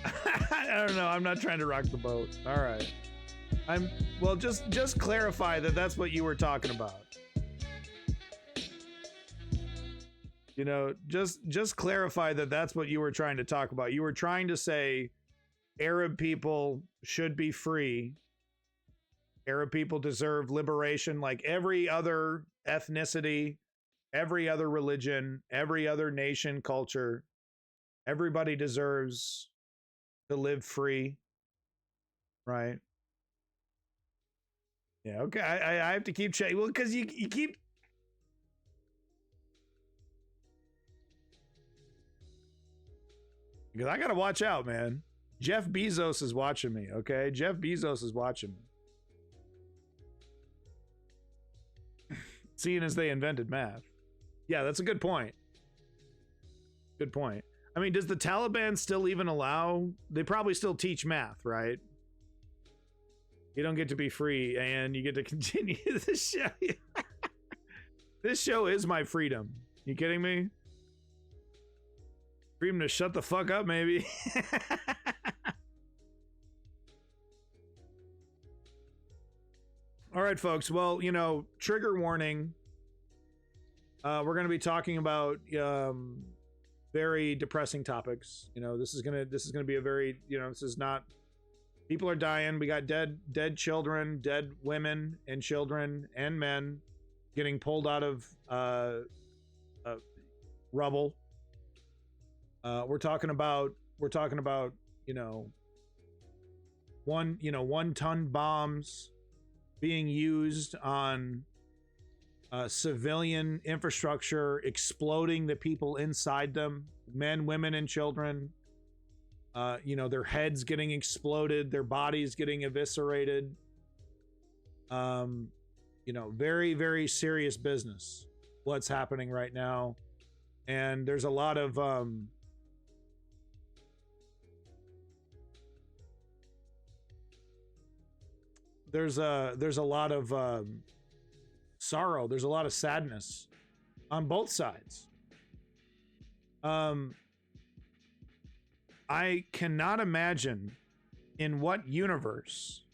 I don't know. I'm not trying to rock the boat. All right. Well, just clarify that that's what you were talking about. You know, just clarify that that's what you were trying to talk about. You were trying to say Arab people should be free. Arab people deserve liberation like every other ethnicity, every other religion, every other nation, culture. Everybody deserves to live free. Right? Yeah, okay. I have to keep checking. Well, because you keep... Because I got to watch out, man. Jeff Bezos is watching me, okay? Jeff Bezos is watching me. Seeing as they invented math. Yeah, that's a good point. Good point. I mean, does the Taliban still even allow... They probably still teach math, right? You don't get to be free, and you get to continue the show. This show is my freedom. You kidding me? Freedom to shut the fuck up, maybe. All right, folks. Well, you know, trigger warning. We're going to be talking about very depressing topics. You know, this is gonna be a very, you know, this is not. People are dying. We got dead children, dead women and children and men getting pulled out of rubble. We're talking about, you know, 1-ton bombs being used on civilian infrastructure, exploding the people inside them, men, women, and children. You know, their heads getting exploded, their bodies getting eviscerated. You know, very, very serious business, what's happening right now. And there's a lot of there's a lot of sorrow. There's a lot of sadness on both sides. I cannot imagine in what universe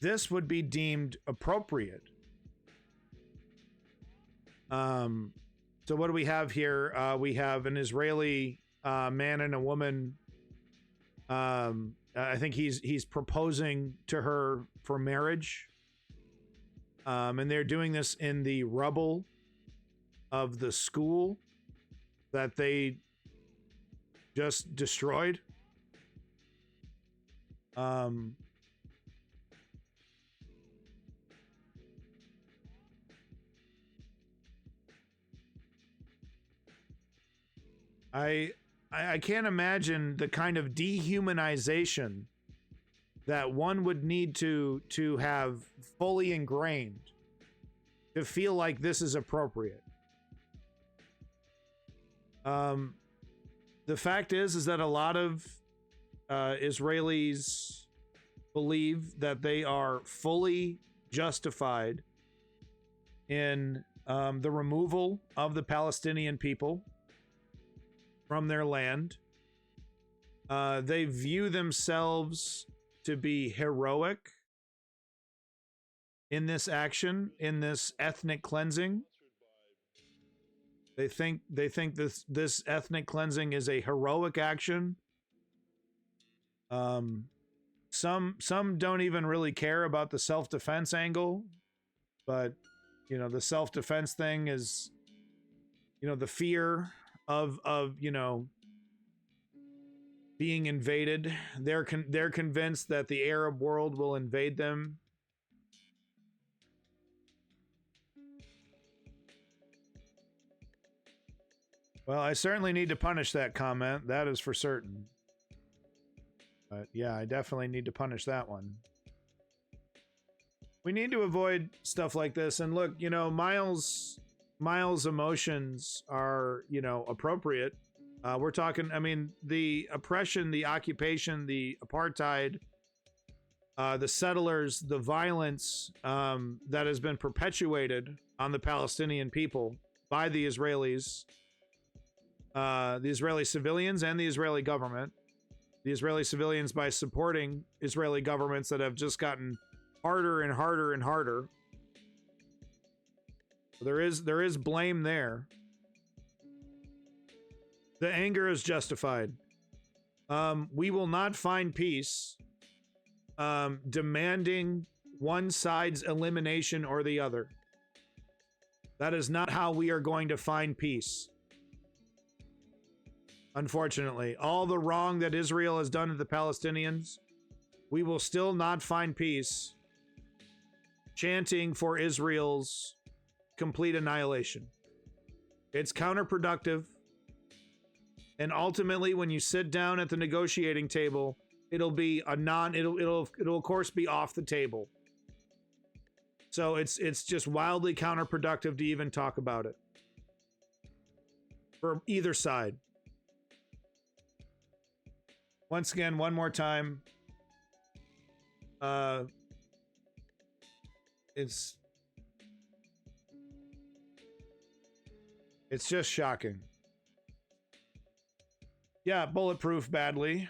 this would be deemed appropriate. So what do we have here? We have an Israeli man and a woman. I think he's proposing to her for marriage. And they're doing this in the rubble of the school that they just destroyed. I can't imagine the kind of dehumanization that one would need to have fully ingrained to feel like this is appropriate. The fact is that a lot of Israelis believe that they are fully justified in the removal of the Palestinian people from their land. They view themselves to be heroic in this action, in this ethnic cleansing. They think this ethnic cleansing is a heroic action. Some don't even really care about the self-defense angle, but you know, the self-defense thing is, you know, the fear of you know, being invaded. They're convinced that the Arab world will invade them. Well, I certainly need to punish that comment. That is for certain. But yeah, I definitely need to punish that one. We need to avoid stuff like this. And look, you know, Miles' emotions are, you know, appropriate. We're talking, I mean, the oppression, the occupation, the apartheid, the settlers, the violence that has been perpetuated on the Palestinian people by the Israelis, the Israeli civilians and the Israeli government. The Israeli civilians by supporting Israeli governments that have just gotten harder and harder and harder. There is blame there. The anger is justified. We will not find peace demanding one side's elimination or the other. That is not how we are going to find peace. Unfortunately, all the wrong that Israel has done to the Palestinians, we will still not find peace chanting for Israel's complete annihilation. It's counterproductive. And ultimately, when you sit down at the negotiating table, it'll be it'll of course be off the table. So it's just wildly counterproductive to even talk about it for either side. Once again, one more time, it's just shocking. Yeah, bulletproof badly.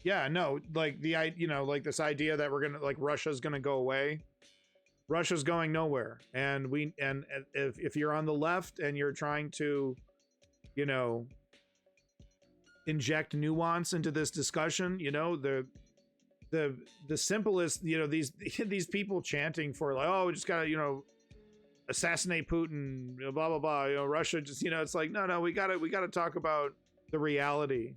Yeah, no, like like this idea that we're gonna, like, Russia's gonna go away. Russia's going nowhere, and if you're on the left and you're trying to, inject nuance into this discussion, the simplest, these people chanting for, like, oh, we just gotta, assassinate Putin, blah blah blah, Russia just, it's like, no, we gotta talk about the reality.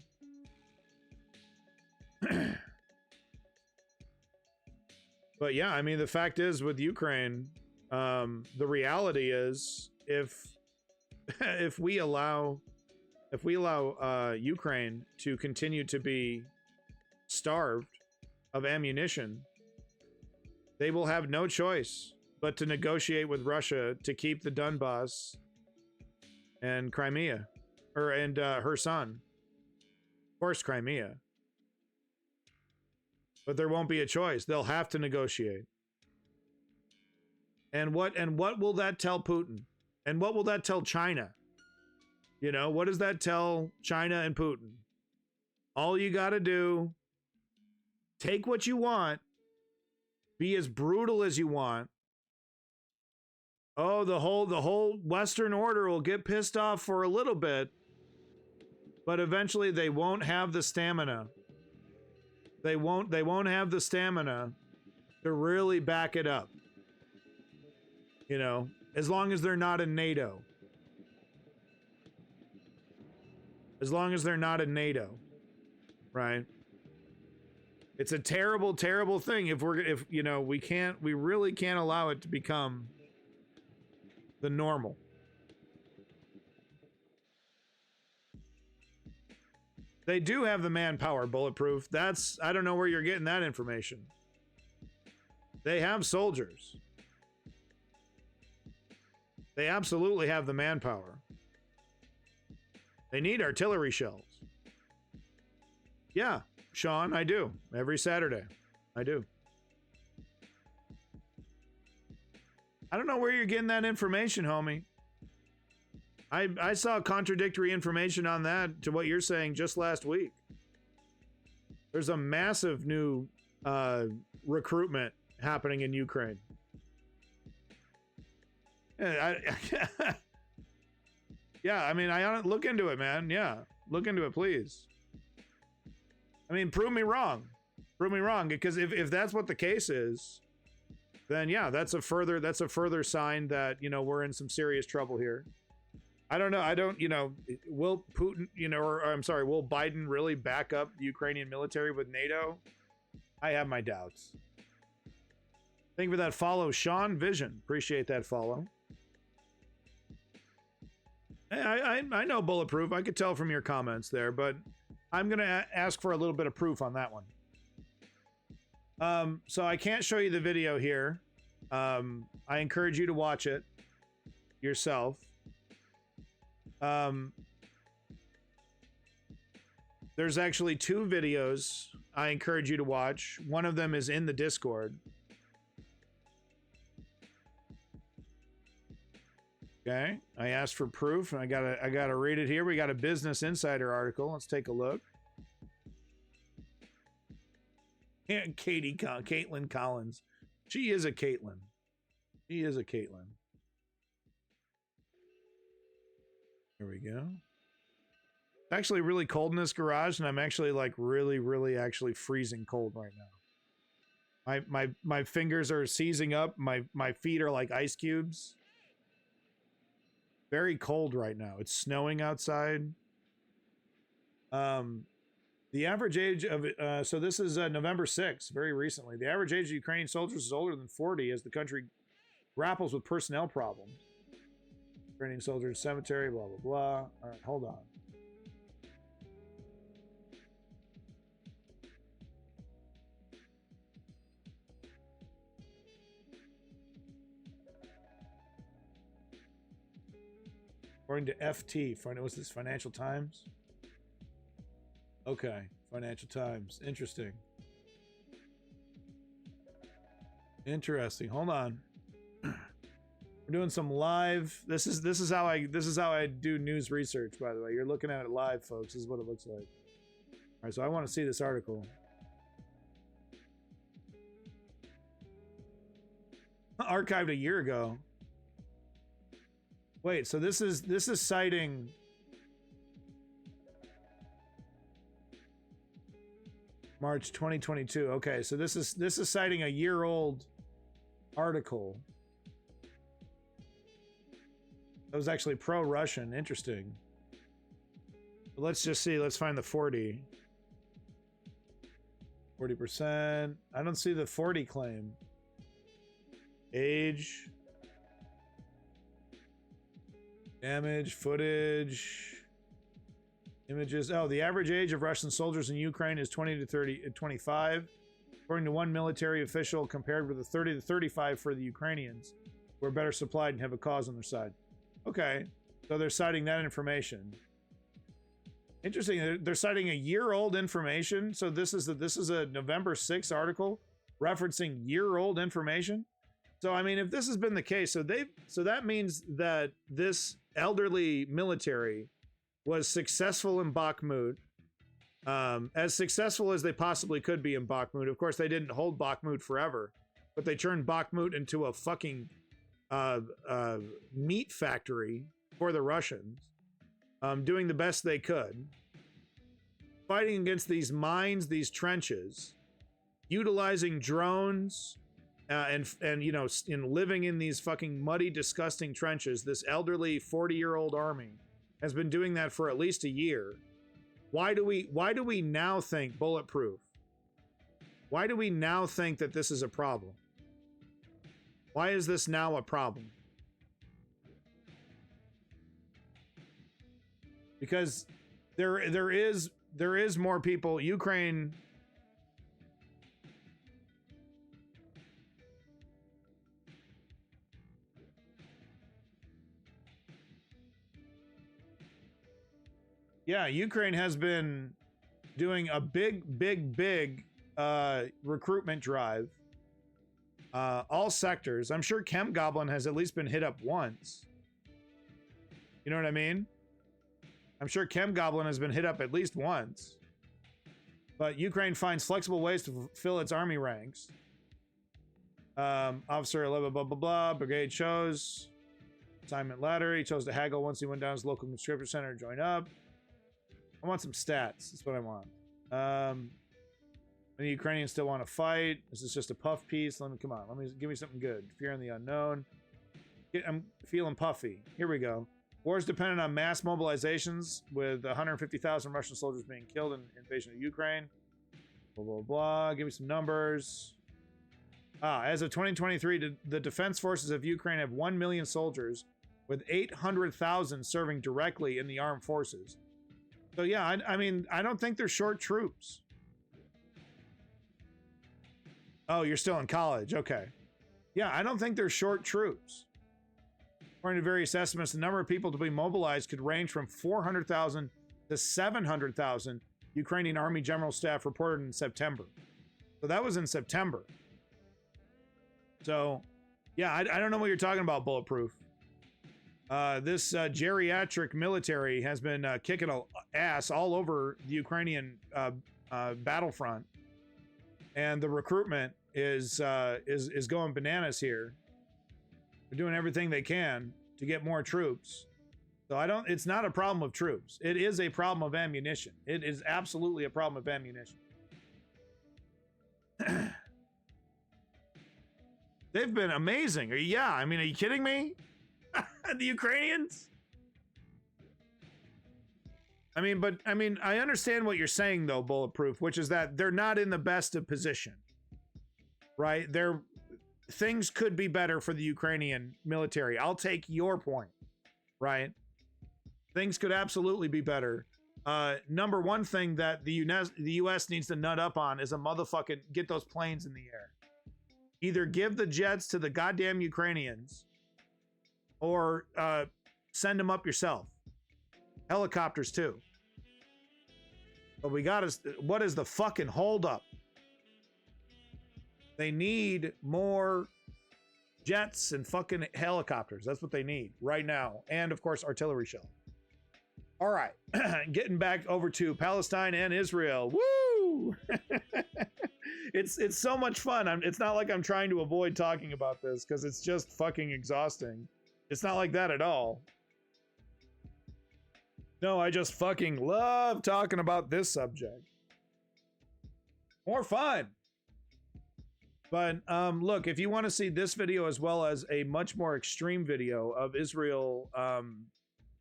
But yeah, I mean, the fact is with Ukraine, the reality is if we allow Ukraine to continue to be starved of ammunition, they will have no choice but to negotiate with Russia to keep the Donbass and Crimea, and Kherson, of course, Crimea. But there won't be a choice. They'll have to negotiate. And what will that tell Putin? And what will that tell China? What does that tell China and Putin? All you got to do, take what you want, be as brutal as you want. Oh, the whole Western order will get pissed off for a little bit, but eventually they won't have the stamina. They won't have the stamina to really back it up. As long as they're not in NATO. As long as they're not in NATO, right? It's a terrible, terrible thing if we really can't allow it to become the normal. They do have the manpower, Bulletproof. I don't know where you're getting that information. They have soldiers. They absolutely have the manpower. They need artillery shells. Yeah, Sean, I do. Every Saturday. I do. I don't know where you're getting that information, homie. I saw contradictory information on that to what you're saying just last week. There's a massive new recruitment happening in Ukraine. Yeah, I mean, I look into it, man. Yeah, look into it, please. I mean, prove me wrong. Prove me wrong, because if that's what the case is, then yeah, that's a further sign that, we're in some serious trouble here. I don't know. Will Putin, will Biden really back up the Ukrainian military with NATO? I have my doubts. Thank you for that follow, Sean Vision. Appreciate that follow. I know Bulletproof. I could tell from your comments there, but I'm going to ask for a little bit of proof on that one. So I can't show you the video here. I encourage you to watch it yourself. There's actually two videos I encourage you to watch. One of them is in the Discord. Okay, I asked for proof, and I gotta read it here. We got a Business Insider article. Let's take a look. Yeah, Caitlin Collins. She is a Caitlin. She is a Caitlin. There we go. It's actually really cold in this garage, and I'm actually like really actually freezing cold right now. My fingers are seizing up. My feet are like ice cubes. Very cold right now. It's snowing outside. The average age of so this is November 6th, very recently. The average age of Ukrainian soldiers is older than 40 as the country grapples with personnel problems. Ukrainian soldiers cemetery, blah blah blah. All right, hold on. According to FT, what's this, Financial Times? Okay, Financial Times. Interesting. Interesting. Hold on. We're doing some live. This is how I do news research, by the way. You're looking at it live, folks. This is what it looks like. All right, so I want to see this article. Archived a year ago. Wait, so this is citing March 2022. Okay, so this is citing a year-old article. That was actually pro-Russian. Interesting. But let's just see. Let's find the 40%. I don't see the 40 claim. Age. Damage, footage, images. Oh, the average age of Russian soldiers in Ukraine is 20 to 25, according to one military official, compared with the 30 to 35 for the Ukrainians, who are better supplied and have a cause on their side. Okay, so they're citing that information. Interesting. They're citing a year-old information. So this is a November 6th article referencing year-old information. So I mean, if this has been the case, so that means that this elderly military was successful in Bakhmut, as successful as they possibly could be in Bakhmut. Of course, they didn't hold Bakhmut forever, but they turned Bakhmut into a fucking meat factory for the Russians, doing the best they could, fighting against these mines, these trenches, utilizing drones. And you know, in living in these fucking muddy, disgusting trenches, this elderly 40-year-old army has been doing that for at least a year. Why do we now think bulletproof? Why do we now think that this is a problem? Why is this now a problem? Because there is more people. Ukraine. Yeah, Ukraine has been doing a big recruitment drive. All sectors. I'm sure Chem Goblin has at least been hit up once. You know what I mean? I'm sure Chem Goblin has been hit up at least once. But Ukraine finds flexible ways to fill its army ranks. Officer 11, blah, blah, blah. Brigade chose. Assignment ladder. He chose to haggle once he went down to his local conscription center to join up. I want some stats. That's what I want. The Ukrainians still want to fight. This is just a puff piece. Come on. Give me something good. Fear in the unknown. I'm feeling puffy. Here we go. War is dependent on mass mobilizations, with 150,000 Russian soldiers being killed in invasion of Ukraine. Blah, blah, blah. Give me some numbers. As of 2023, the defense forces of Ukraine have 1 million soldiers, with 800,000 serving directly in the armed forces. So yeah, I mean, I don't think they're short troops. Oh, you're still in college. Okay. Yeah, I don't think they're short troops. According to various estimates, the number of people to be mobilized could range from 400,000 to 700,000, Ukrainian Army General Staff reported in September. So that was in September. So, yeah, I don't know what you're talking about, Bulletproof. This geriatric military has been kicking ass all over the Ukrainian battlefront, and the recruitment is going bananas here. They're doing everything they can to get more troops. So it's not a problem of troops. It is a problem of ammunition. It is absolutely a problem of ammunition. They've been amazing. Yeah, I mean, are you kidding me? The Ukrainians? I mean, I understand what you're saying though, Bulletproof, which is that they're not in the best of position, right? Things could be better for the Ukrainian military. I'll take your point, right? Things could absolutely be better. Number one thing that the U.S. needs to nut up on is a motherfucking get those planes in the air. Either give the jets to the goddamn Ukrainians, or send them up yourself. Helicopters too. But we got to, what is the fucking holdup? They need more jets and fucking helicopters. That's what they need right now. And of course, artillery shells. All right, getting back over to Palestine and Israel. Woo! It's so much fun. It's not like I'm trying to avoid talking about this because it's just fucking exhausting. It's not like that at all. No, I just fucking love talking about this subject. More fun. But look, if you want to see this video as well as a much more extreme video of Israel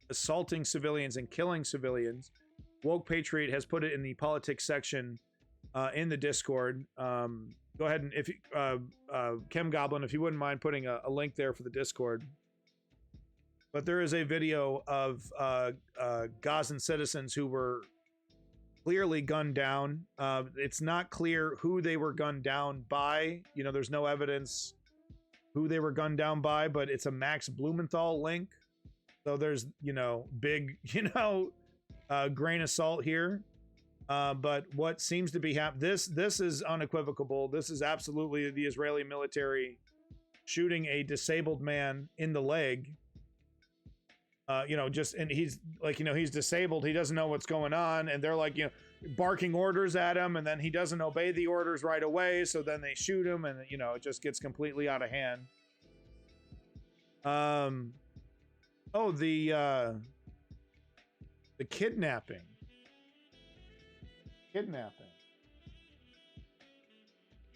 assaulting civilians and killing civilians, Woke Patriot has put it in the politics section in the Discord. Go ahead and, if you, Chem Goblin, if you wouldn't mind putting a link there for the Discord. But there is a video of Gazan citizens who were clearly gunned down. It's not clear who they were gunned down by. You know, there's no evidence who they were gunned down by, but it's a Max Blumenthal link. So there's, you know, big, grain of salt here. But what seems to be happening, this is unequivocal. This is absolutely the Israeli military shooting a disabled man in the leg. And he's like, he's disabled. He doesn't know what's going on. And they're like, barking orders at him. And then he doesn't obey the orders right away. So then they shoot him and, it just gets completely out of hand. The kidnapping.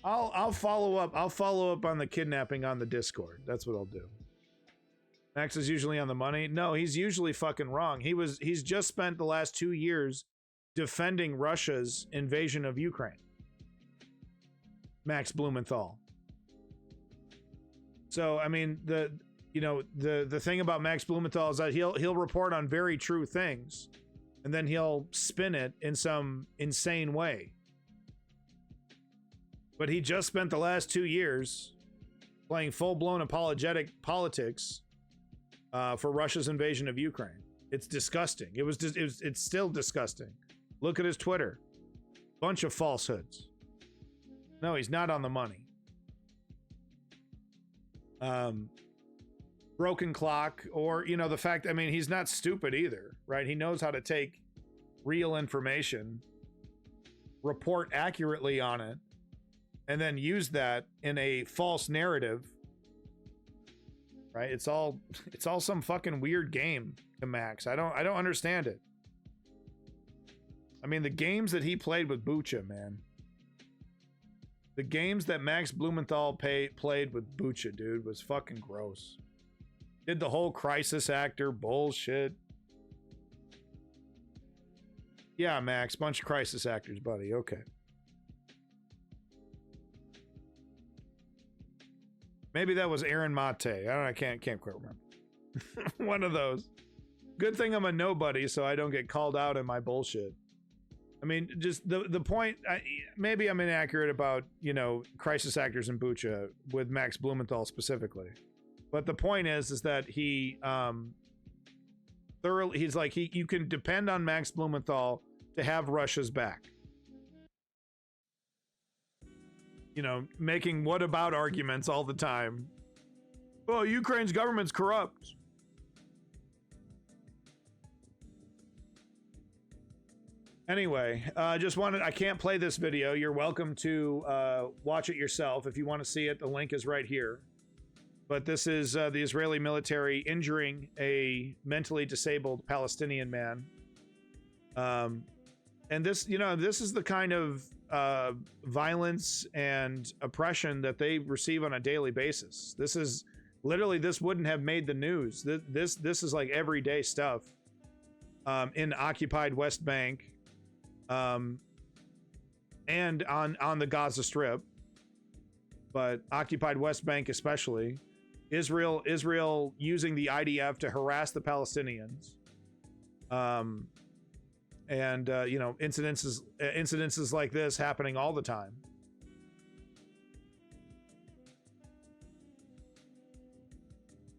I'll follow up. I'll follow up on the kidnapping on the Discord. That's what I'll do. Max is usually on the money. No, he's usually fucking wrong. He's just spent the last 2 years defending Russia's invasion of Ukraine. Max Blumenthal. So, I mean, the thing about Max Blumenthal is that he'll report on very true things, and then he'll spin it in some insane way. But he just spent the last 2 years playing full-blown apologetic politics for Russia's invasion of Ukraine. It's disgusting. It's still disgusting. Look at his Twitter. Bunch of falsehoods. No, he's not on the money. Broken clock, or, the fact, he's not stupid either, right? He knows how to take real information, report accurately on it, and then use that in a false narrative. Right? It's all some fucking weird game to Max. I don't understand it. The games that he played with Bucha, man. The games that Max Blumenthal played with Bucha, dude, was fucking gross. Did the whole crisis actor bullshit. Yeah, Max, bunch of crisis actors, buddy. Okay. Maybe that was Aaron Mate. I can't quite remember. One of those. Good thing I'm a nobody, so I don't get called out in my bullshit. Just the point. Maybe I'm inaccurate about crisis actors in Bucha with Max Blumenthal specifically, but the point is that he thoroughly. He's like you can depend on Max Blumenthal to have Russia's back. Making what about arguments all the time. Oh, Ukraine's government's corrupt. Anyway, I can't play this video. You're welcome to watch it yourself. If you want to see it, the link is right here. But this is the Israeli military injuring a mentally disabled Palestinian man. And this is the kind of violence and oppression that they receive on a daily basis. This is literally, this wouldn't have made the news. This is like everyday stuff in occupied West Bank and on the Gaza Strip, but occupied West Bank especially. Israel using the IDF to harass the Palestinians. Incidences like this happening all the time.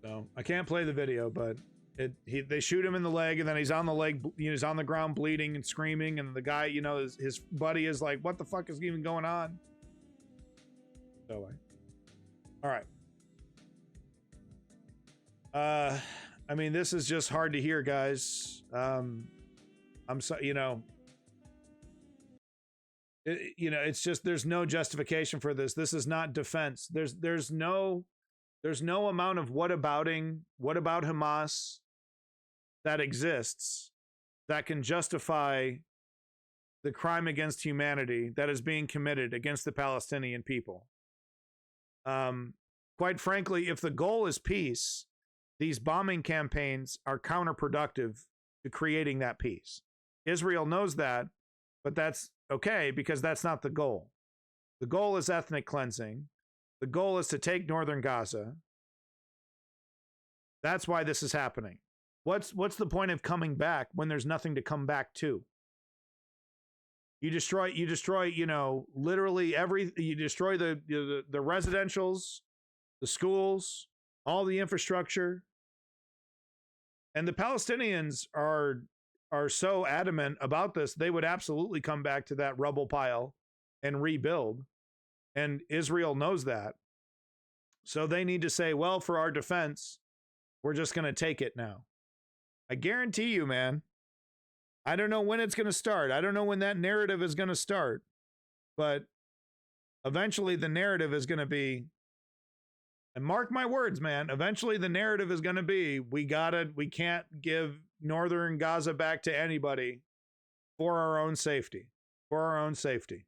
So I can't play the video, but They shoot him in the leg, and then he's on the leg, he's on the ground bleeding and screaming, and the guy, his buddy is like, what the fuck is even going on? So, all right. I mean, this is just hard to hear, guys. I'm so, it's just, there's no justification for this. This is not defense. There's no amount of what about Hamas that exists that can justify the crime against humanity that is being committed against the Palestinian people. Quite frankly, if the goal is peace, these bombing campaigns are counterproductive to creating that peace. Israel knows that, but that's okay because that's not the goal. The goal is ethnic cleansing. The goal is to take northern Gaza. That's why this is happening. What's the point of coming back when there's nothing to come back to? You destroy, literally you destroy the residentials, the schools, all the infrastructure. And the Palestinians are so adamant about this, they would absolutely come back to that rubble pile and rebuild. And Israel knows that. So they need to say, well, for our defense, we're just going to take it now. I guarantee you, man, I don't know when it's going to start. I don't know when that narrative is going to start. But eventually the narrative is going to be, and mark my words, man, eventually the narrative is going to be, we can't give northern Gaza back to anybody for our own safety. For our own safety.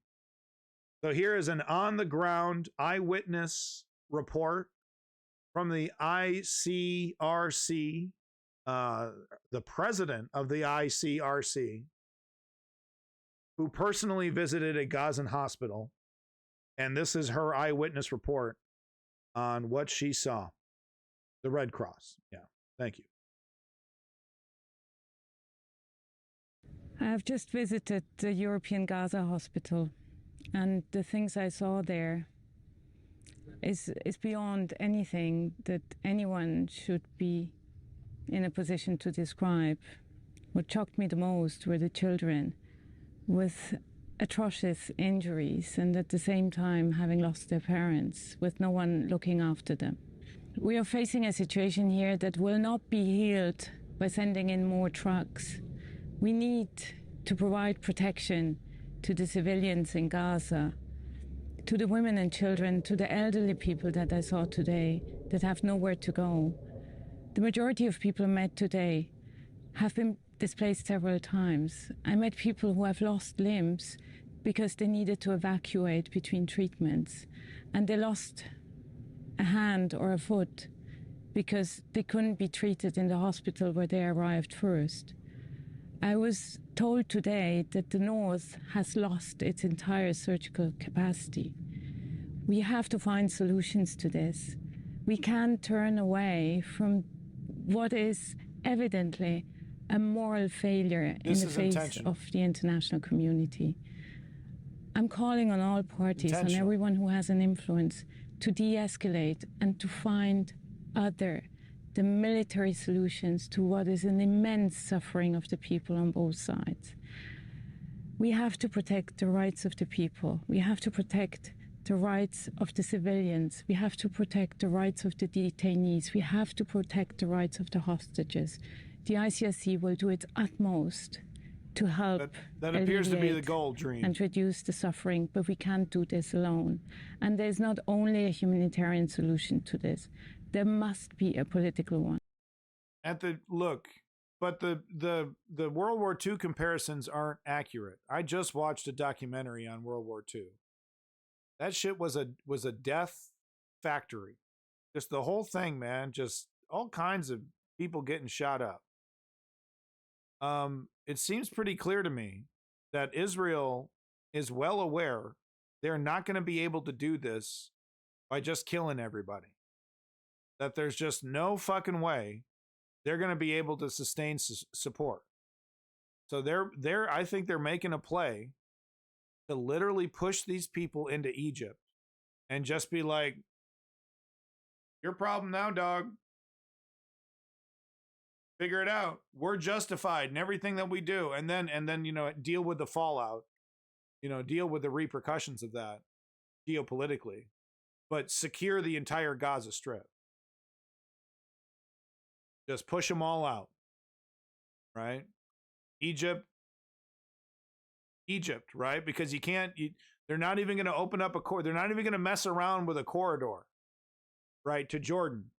So here is an on-the-ground eyewitness report from the ICRC, the president of the ICRC, who personally visited a Gazan hospital. And this is her eyewitness report on what she saw. The Red Cross. Yeah, thank you. I've just visited the European Gaza hospital, and the things I saw there is beyond anything that anyone should be in a position to describe. What shocked me the most were the children with atrocious injuries and at the same time having lost their parents with no one looking after them. We are facing a situation here that will not be healed by sending in more trucks. We need to provide protection to the civilians in Gaza, to the women and children, to the elderly people that I saw today that have nowhere to go. The majority of people I met today have been displaced several times. I met people who have lost limbs because they needed to evacuate between treatments, and they lost a hand or a foot because they couldn't be treated in the hospital where they arrived first. I was told today that the North has lost its entire surgical capacity. We have to find solutions to this. We can't turn away from what is evidently a moral failure in the face of the international community. I'm calling on all parties, on everyone who has an influence, to de-escalate and to find the military solutions to what is an immense suffering of the people on both sides. We have to protect the rights of the people. We have to protect the rights of the civilians. We have to protect the rights of the detainees. We have to protect the rights of the hostages. The ICRC will do its utmost to help that appears to be the goal, Dream, and reduce the suffering, but we can't do this alone. And there's not only a humanitarian solution to this. There must be a political one. But the World War II comparisons aren't accurate. I just watched a documentary on World War II. That shit was a death factory. Just the whole thing, man. Just all kinds of people getting shot up. It seems pretty clear to me that Israel is well aware they're not going to be able to do this by just killing everybody. That there's just no fucking way they're going to be able to sustain support. So I think they're making a play to literally push these people into Egypt and just be like, your problem now, dog. Figure it out. We're justified in everything that we do. And then, deal with the fallout, deal with the repercussions of that geopolitically, but secure the entire Gaza Strip. Just push them all out, right? Egypt, right? Because they're not even going to open up they're not even going to mess around with a corridor, right, to Jordan.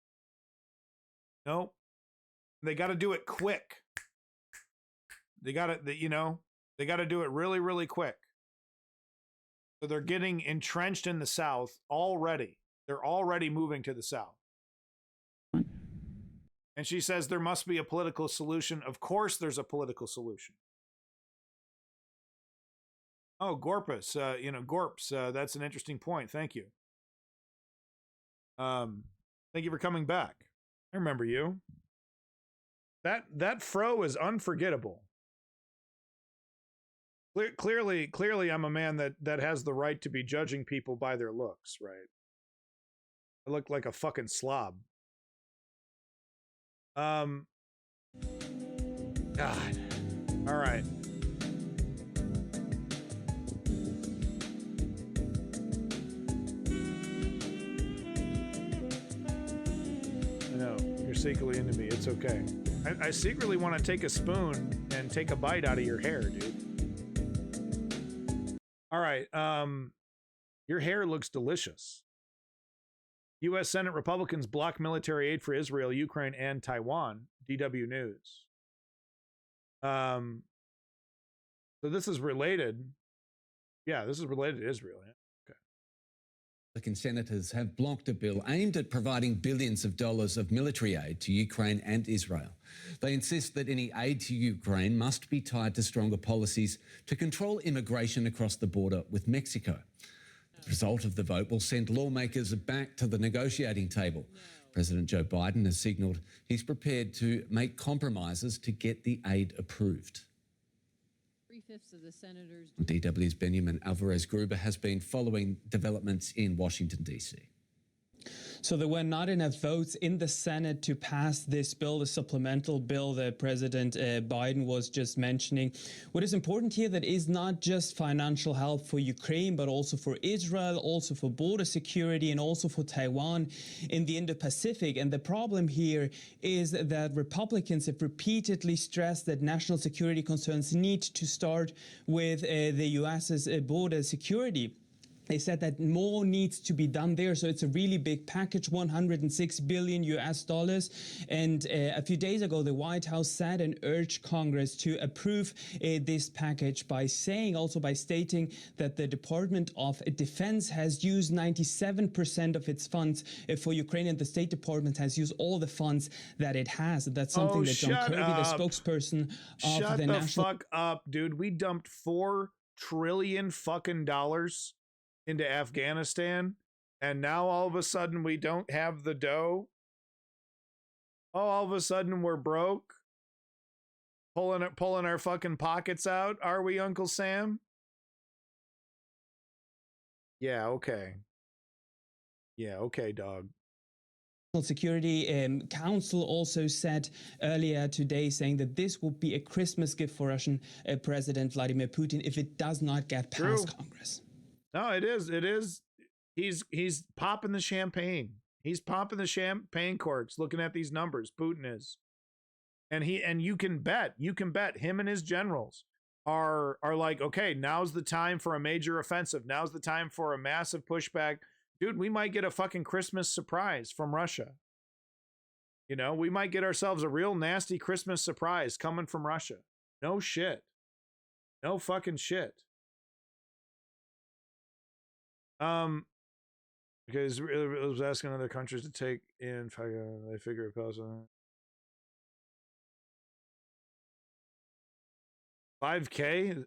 Nope. They got to do it quick. They got to do it really, really quick. So they're getting entrenched in the south already. They're already moving to the south. And she says there must be a political solution. Of course there's a political solution. Oh, Gorpus, Gorps, that's an interesting point. Thank you. Thank you for coming back. I remember you. That fro is unforgettable. Clearly I'm a man that has the right to be judging people by their looks, right? I look like a fucking slob. God. All right. I know. You're secretly into me. It's okay. I secretly want to take a spoon and take a bite out of your hair, dude. All right. Your hair looks delicious. U.S. Senate Republicans block military aid for Israel, Ukraine, and Taiwan. DW News. So this is related. Yeah, this is related to Israel. Yeah. Okay. Republican senators have blocked a bill aimed at providing billions of dollars of military aid to Ukraine and Israel. They insist that any aid to Ukraine must be tied to stronger policies to control immigration across the border with Mexico. The result of the vote will send lawmakers back to the negotiating table. President Joe Biden has signalled he's prepared to make compromises to get the aid approved. 3/5 of the senators. DW's Benjamin Alvarez-Gruber has been following developments in Washington, D.C. So there were not enough votes in the Senate to pass this bill, the supplemental bill that President Biden was just mentioning. What is important here that is not just financial help for Ukraine, but also for Israel, also for border security, and also for Taiwan in the Indo-Pacific. And the problem here is that Republicans have repeatedly stressed that national security concerns need to start with the U.S.'s border security. They said that more needs to be done there. So it's a really big package, $106 billion US. And a few days ago, the White House said and urged Congress to approve this package by stating that the Department of Defense has used 97% of its funds for Ukraine, and the State Department has used all the funds that it has. That's something that John Kirby, the spokesperson of the National... Shut the fuck up, dude. We dumped $4 trillion fucking dollars into Afghanistan, and now all of a sudden we don't have the dough. Oh, all of a sudden we're broke, pulling our fucking pockets out. Are we, Uncle Sam? Yeah, okay. Yeah, okay, dog. National Security Council also said earlier today, saying that this would be a Christmas gift for Russian President Vladimir Putin if it does not get past Congress. No, it is. It is. He's popping the champagne. He's popping the champagne corks looking at these numbers. Putin is. And you can bet him and his generals are like, okay, now's the time for a major offensive. Now's the time for a massive pushback. Dude, we might get a fucking Christmas surprise from Russia. You know, we might get ourselves a real nasty Christmas surprise coming from Russia. No shit. No fucking shit. Because it was asking other countries to take in. They figure it goes on 5K.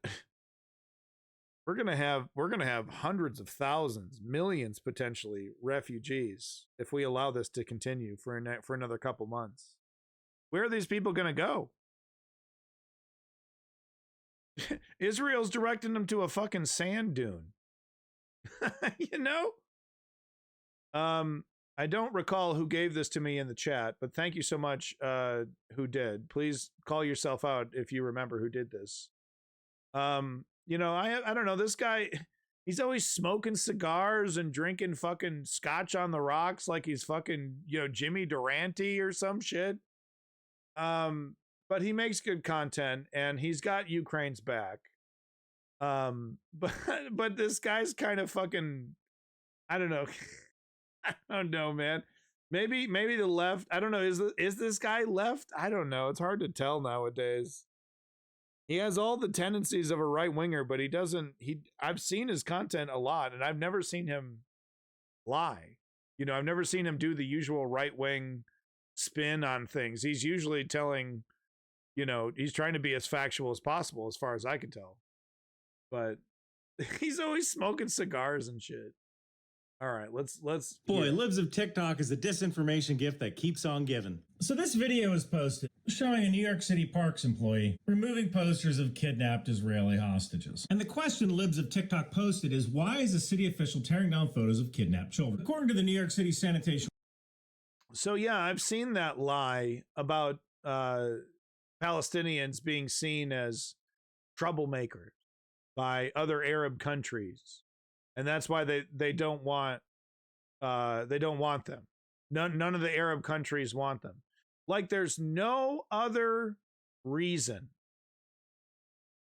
We're gonna have hundreds of thousands, millions potentially refugees if we allow this to continue for another couple months. Where are these people gonna go? Israel's directing them to a fucking sand dune. You know? I I don't recall who gave this to me in the chat, but thank you so much, who did. Please call yourself out if you remember who did this. You know, I don't know, this guy, he's always smoking cigars and drinking fucking scotch on the rocks like he's fucking, you know, Jimmy Durante or some shit. But he makes good content and he's got Ukraine's back. But this guy's kind of fucking, I don't know. I don't know, man. Maybe the left, I don't know. Is this guy left? I don't know. It's hard to tell nowadays. He has all the tendencies of a right winger, but I've seen his content a lot and I've never seen him lie. You know, I've never seen him do the usual right wing spin on things. He's usually telling, you know, he's trying to be as factual as possible as far as I can tell. But he's always smoking cigars and shit. All right, let's. Boy, Libs of TikTok is a disinformation gift that keeps on giving. So this video is posted showing a New York City Parks employee removing posters of kidnapped Israeli hostages. And the question Libs of TikTok posted is, why is a city official tearing down photos of kidnapped children? According to the New York City Sanitation. So yeah, I've seen that lie about Palestinians being seen as troublemakers by other Arab countries. And that's why they don't want them. None of the Arab countries want them. Like there's no other reason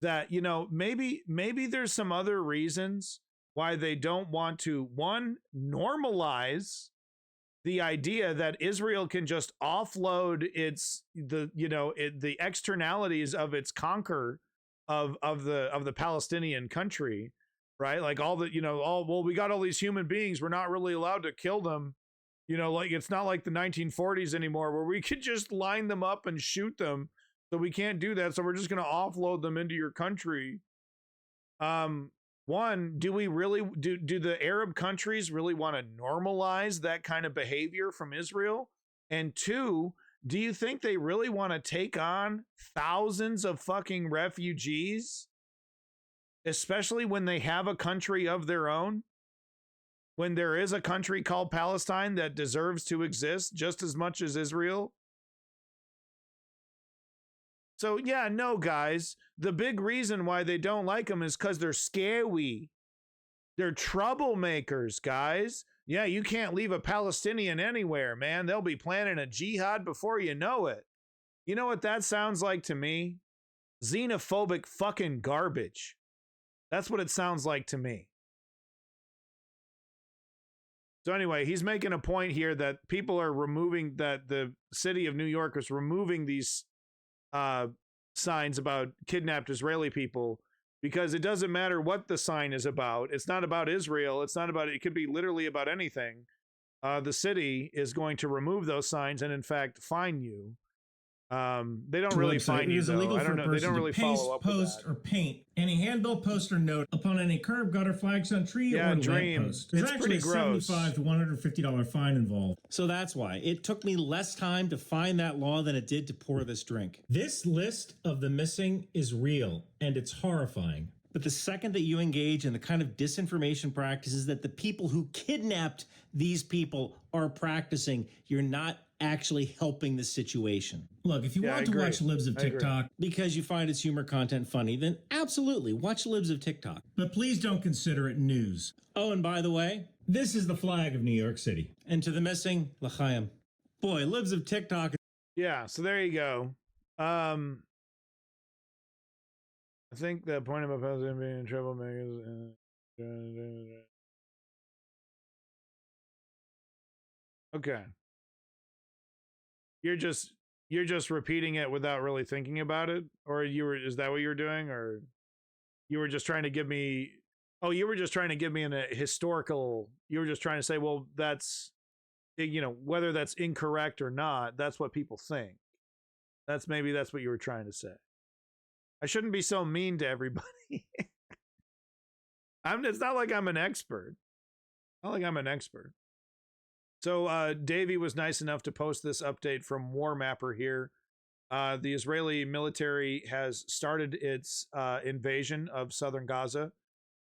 that, you know, maybe there's some other reasons why they don't want to, one, normalize the idea that Israel can just offload the externalities of its conquer of the Palestinian country. Right? Like we got all these human beings. We're not really allowed to kill them. You know, like it's not like the 1940s anymore where we could just line them up and shoot them. So we can't do that. So we're just going to offload them into your country. One, do the Arab countries really want to normalize that kind of behavior from Israel? And two, do you think they really want to take on thousands of fucking refugees? Especially when they have a country of their own, when there is a country called Palestine that deserves to exist just as much as Israel. So yeah, no, guys, the big reason why they don't like them is because they're scary. They're troublemakers, guys. Yeah, you can't leave a Palestinian anywhere, man. They'll be planning a jihad before you know it. You know what that sounds like to me? Xenophobic fucking garbage. That's what it sounds like to me. So anyway, he's making a point here that people are removing, that the city of New York is removing these signs about kidnapped Israeli people because it doesn't matter what the sign is about. It's not about Israel. It's not about, it could be literally about anything. The city is going to remove those signs and in fact fine you. They don't really fine you, though. I don't know. They don't really follow up with that. Post or paint any handbill, post, or note upon any curb, gutter, flags on tree, or lamppost. There's actually a $75 to $150 fine involved. So that's why it took me less time to find that law than it did to pour this drink. This list of the missing is real, and it's horrifying. But the second that you engage in the kind of disinformation practices that the people who kidnapped these people are practicing, you're not actually helping the situation. Look, if you want to watch Libs of TikTok because you find its humor content funny, then absolutely watch Libs of TikTok. But please don't consider it news. Oh, and by the way, this is the flag of New York City. And to the missing, l'chaim. Boy, Libs of TikTok. Yeah, so there you go. I think the point about Palestine being in trouble makers. Okay. You're just repeating it without really thinking about it, or is that what you were doing, or you were just trying to give me? Oh, you were just trying to give me a historical. You were just trying to say, well, that's, you know, whether that's incorrect or not, that's what people think. Maybe that's what you were trying to say. I shouldn't be so mean to everybody. It's not like I'm an expert. So Davey was nice enough to post this update from War Mapper here. The Israeli military has started its invasion of southern Gaza.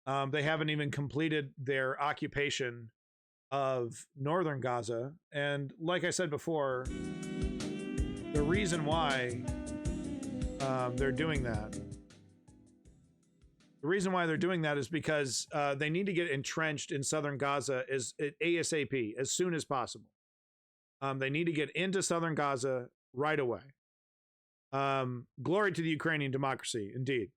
They haven't even completed their occupation of northern Gaza. And like I said before, the reason why they're doing that, is because they need to get entrenched in southern Gaza ASAP, as soon as possible. They need to get into southern Gaza right away. Glory to the Ukrainian democracy, indeed.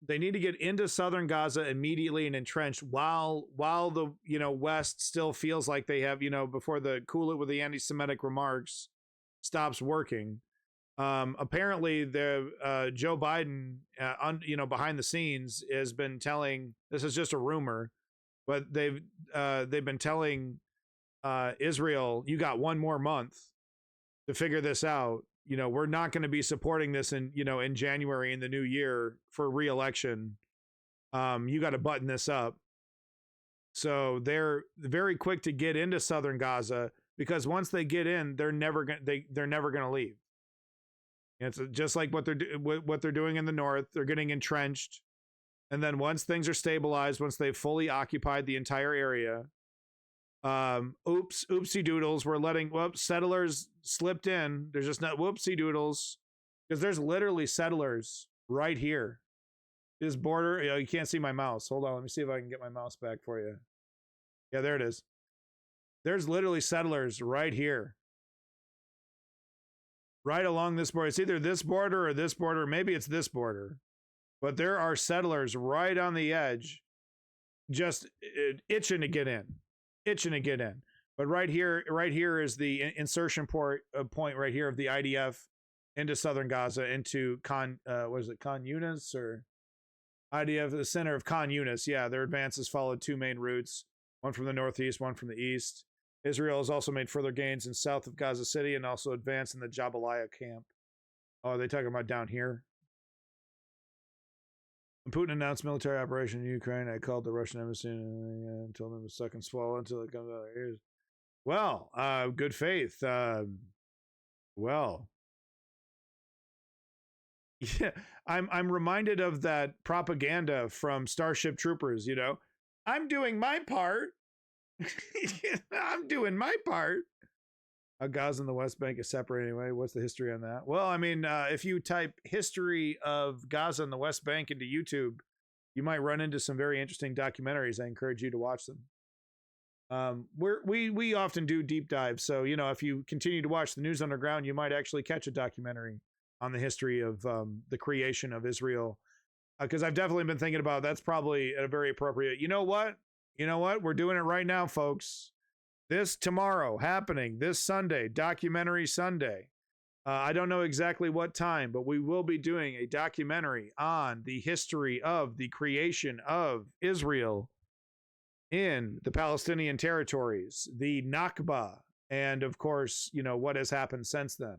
They need to get into southern Gaza immediately and entrenched while the West still feels like they have, before the cool it with the anti-Semitic remarks stops working. Apparently the Joe Biden behind the scenes has been telling, this is just a rumor, but they've been telling Israel, you got one more month to figure this out. We're not going to be supporting this in January in the new year for re-election. You got to button this up. So they're very quick to get into southern Gaza, because once they get in, they're never going to leave. It's just like what they're doing in the north. They're getting entrenched, and then once things are stabilized, once they've fully occupied the entire area, oopsie doodles, we're letting settlers slipped in. There's just not whoopsie doodles, because there's literally settlers right here. This border, you can't see my mouse. Hold on, let me see if I can get my mouse back for you. Yeah, there it is. There's literally settlers right here, right along this border. It's either this border or this border. Maybe it's this border, but there are settlers right on the edge, just itching to get in. But right here is the insertion point right here of the IDF into southern Gaza, into Khan Yunis, or IDF, the center of Khan Yunis. Yeah, their advances followed two main routes, one from the northeast, one from the east. Israel has also made further gains in south of Gaza City and also advanced in the Jabalia camp. Oh, are they talking about down here? When Putin announced military operation in Ukraine, I called the Russian embassy and told them to suck and swallow until it comes out of their ears. Well, good faith. Well, yeah, I'm reminded of that propaganda from Starship Troopers. I'm doing my part. I'm doing my part. Gaza and the West Bank is separate anyway. What's the history on that? Well, I mean, if you type history of Gaza and the West Bank into YouTube, you might run into some very interesting documentaries. I encourage you to watch them. We often do deep dives. So, if you continue to watch the News Underground, you might actually catch a documentary on the history of the creation of Israel. Because I've definitely been thinking about, that's probably a very appropriate. You know what? We're doing it right now, folks. This tomorrow, happening this Sunday, Documentary Sunday. I don't know exactly what time, but we will be doing a documentary on the history of the creation of Israel in the Palestinian territories, the Nakba, and of course, what has happened since then.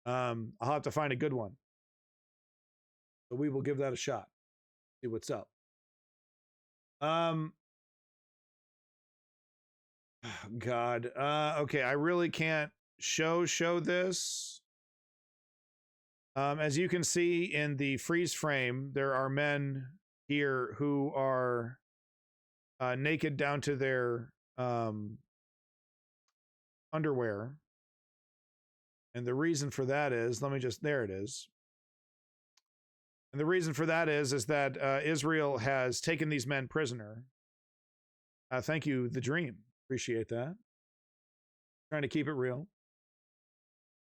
I'll have to find a good one. But we will give that a shot. See what's up. God. Okay, I really can't show this. As you can see in the freeze frame, there are men here who are naked down to their underwear. And the reason for that is, there it is. And the reason for that is that Israel has taken these men prisoner. Thank you, The Dream. Appreciate that. Trying to keep it real.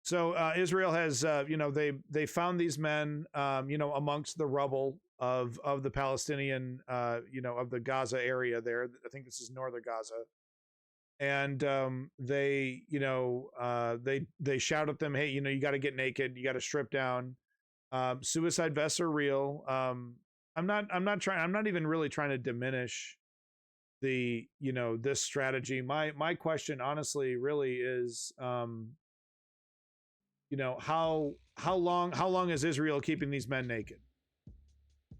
So Israel has, they found these men, amongst the rubble of the Palestinian, of the Gaza area there. I think this is northern Gaza. And they shout at them, hey, you got to get naked, you got to strip down. Suicide vests are real. I'm not even really trying to diminish this strategy. My question honestly really is, how long is Israel keeping these men naked?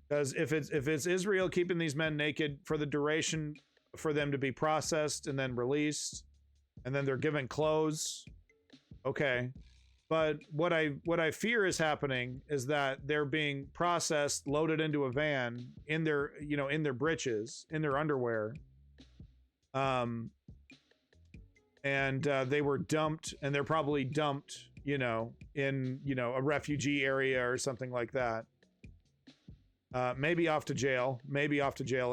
Because if it's Israel keeping these men naked for the duration for them to be processed and then released, and then they're given clothes, okay. But what I fear is happening is that they're being processed, loaded into a van in their britches, in their underwear, And they were dumped, and they're probably dumped, in, a refugee area or something like that. Maybe off to jail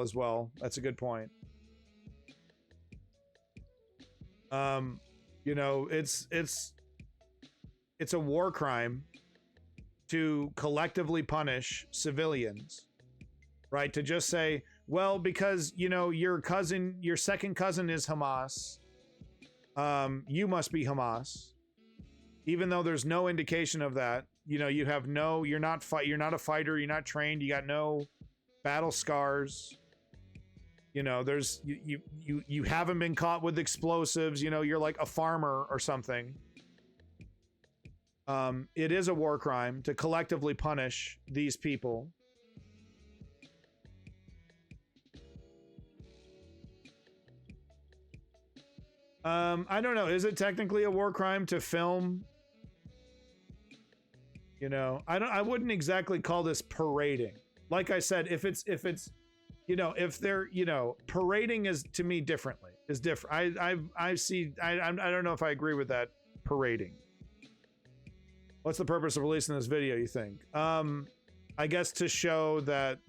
as well. That's a good point. It's a war crime to collectively punish civilians, right? To just say, well, because, your second cousin is Hamas, you must be Hamas, even though there's no indication of that. You're not a fighter, you're not trained, you got no battle scars. You haven't been caught with explosives, you're like a farmer or something. It is a war crime to collectively punish these people. I don't know. Is it technically a war crime to film? I wouldn't exactly call this parading. Like I said, if they're, parading is, to me, differently. Is different. I don't know if I agree with that parading. What's the purpose of releasing this video, you think? I guess to show that,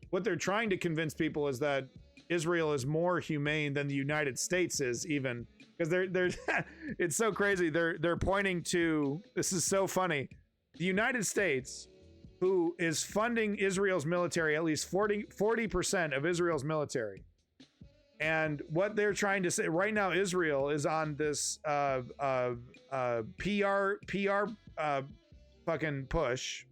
what they're trying to convince people is that Israel is more humane than the United States is, even, because they're it's so crazy. They're pointing to, this is so funny, the United States, who is funding Israel's military, at least 40% of Israel's military. And what they're trying to say right now, Israel is on this PR fucking push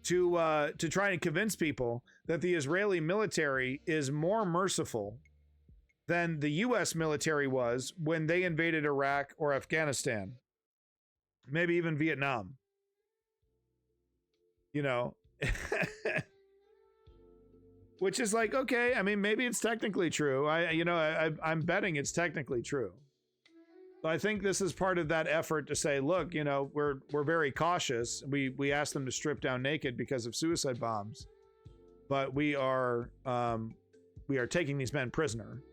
to try and convince people that the Israeli military is more merciful than the U.S. military was when they invaded Iraq or Afghanistan, maybe even Vietnam. Which is like, okay, I mean, maybe it's technically true. I'm betting it's technically true. So I think this is part of that effort to say, look, we're very cautious. We asked them to strip down naked because of suicide bombs, but we are taking these men prisoner.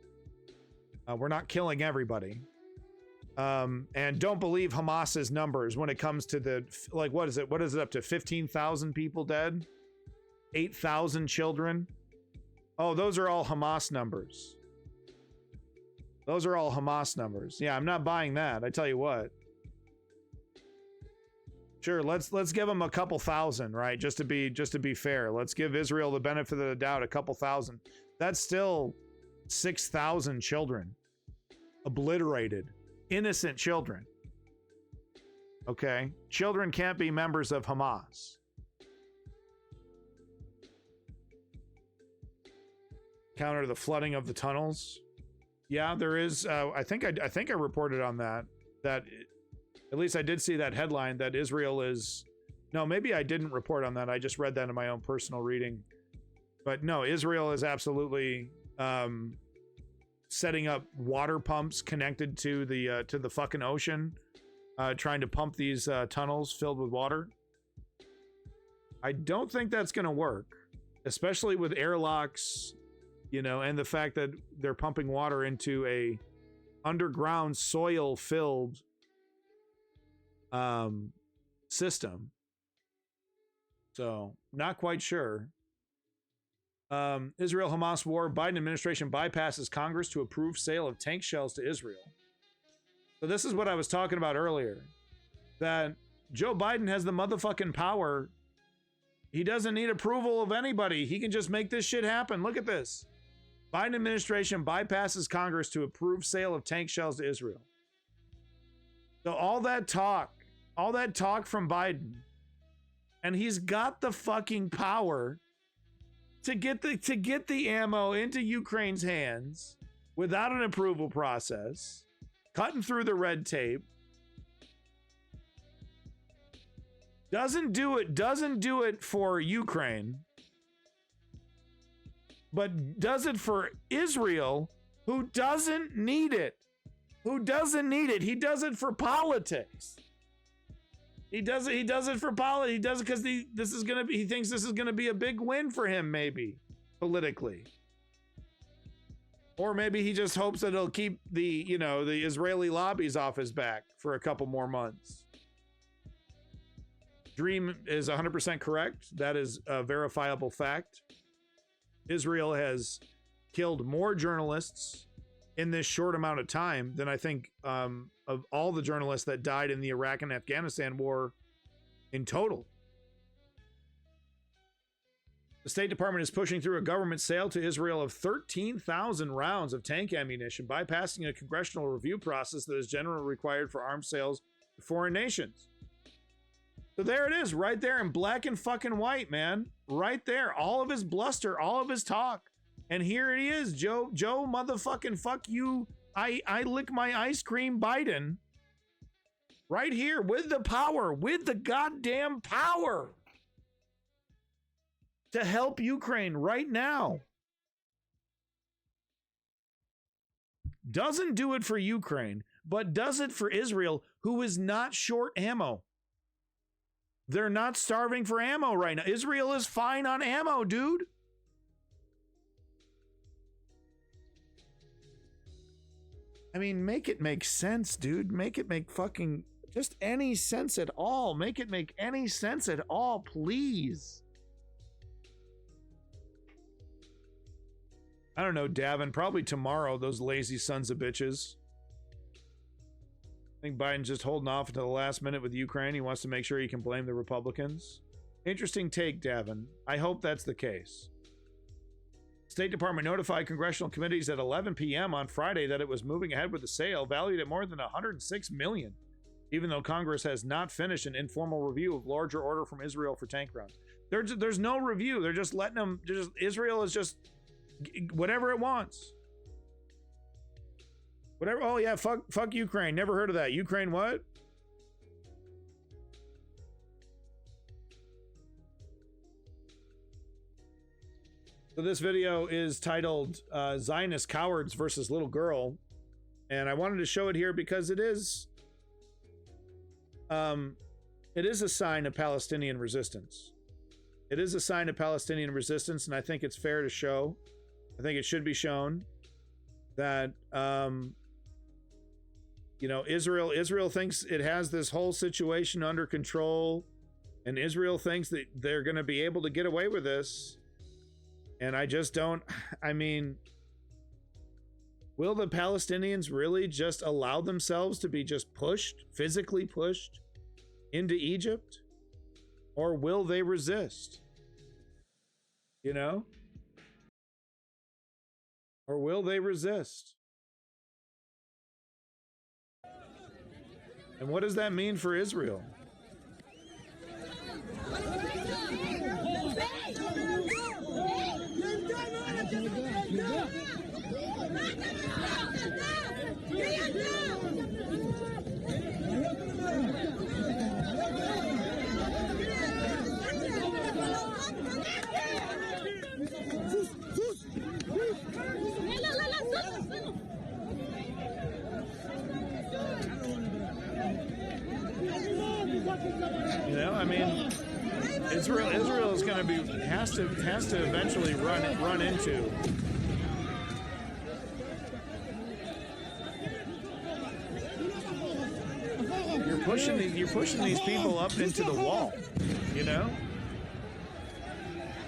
We're not killing everybody. And don't believe Hamas's numbers when it comes to what is it? What is it up to? 15,000 people dead? 8,000 children? Oh, those are all Hamas numbers. Those are all Hamas numbers. Yeah, I'm not buying that. I tell you what. Sure, let's give them a couple thousand, right? Just to be fair. Let's give Israel the benefit of the doubt, a couple thousand. That's still 6,000 children obliterated. Innocent children. Okay? Children can't be members of Hamas. Counter the flooding of the tunnels. Yeah, there is. I think I reported on that. That at least I did see that headline that Israel is. No, maybe I didn't report on that. I just read that in my own personal reading. But no, Israel is absolutely setting up water pumps connected to the fucking ocean, trying to pump these tunnels filled with water. I don't think that's going to work, especially with airlocks. And the fact that they're pumping water into a underground soil-filled system. So, not quite sure. Israel-Hamas war. Biden administration bypasses Congress to approve sale of tank shells to Israel. So this is what I was talking about earlier. That Joe Biden has the motherfucking power. He doesn't need approval of anybody. He can just make this shit happen. Look at this. Biden administration bypasses Congress to approve sale of tank shells to Israel. So all that talk from Biden, and he's got the fucking power to get the ammo into Ukraine's hands without an approval process, cutting through the red tape. Doesn't do it for Ukraine, but does it for Israel, who doesn't need it. He does it for politics. He does it for politics. He does it because he thinks this is gonna be a big win for him, maybe. politically. Or maybe he just hopes that it'll keep the Israeli lobbies off his back for a couple more months. Dream is 100% correct. That is a verifiable fact. Israel has killed more journalists in this short amount of time than I think of all the journalists that died in the Iraq and Afghanistan war in total. The State Department is pushing through a government sale to Israel of 13,000 rounds of tank ammunition, bypassing a congressional review process that is generally required for arms sales to foreign nations. So there it is, right there in black and fucking white, man. Right there. All of his bluster, all of his talk. And here he is, Joe motherfucking fuck you. I lick my ice cream Biden. Right here with the power, with the goddamn power to help Ukraine right now. Doesn't do it for Ukraine, but does it for Israel, who is not short ammo. They're not starving for ammo right now. Israel is fine on ammo, dude. I mean, make it make sense, dude. Make it make fucking just any sense at all. Make it make any sense at all, please. I don't know, Davin. Probably tomorrow, those lazy sons of bitches. I think Biden's just holding off until the last minute with Ukraine. He wants to make sure he can blame the Republicans. Interesting take, Davin. I hope that's the case. State Department notified congressional committees at 11 p.m. on Friday that it was moving ahead with the sale, valued at more than $106 million, even though Congress has not finished an informal review of larger order from Israel for tank rounds. There's no review. They're just letting them. Israel is just whatever it wants. Whatever. Oh yeah, fuck Ukraine. Never heard of that. Ukraine what? So this video is titled Zionist Cowards versus Little Girl. And I wanted to show it here because it is a sign of Palestinian resistance. It is a sign of Palestinian resistance, and I think it's fair to show. I think it should be shown that Israel thinks it has this whole situation under control, and Israel thinks that they're going to be able to get away with this. And I just don't, I mean, will the Palestinians really just allow themselves to be just pushed, physically pushed into Egypt? Or will they resist? You know? Or will they resist? And what does that mean for Israel? You know, I mean, Israel is going to be has to eventually run into. You're pushing these people up into the wall. You know,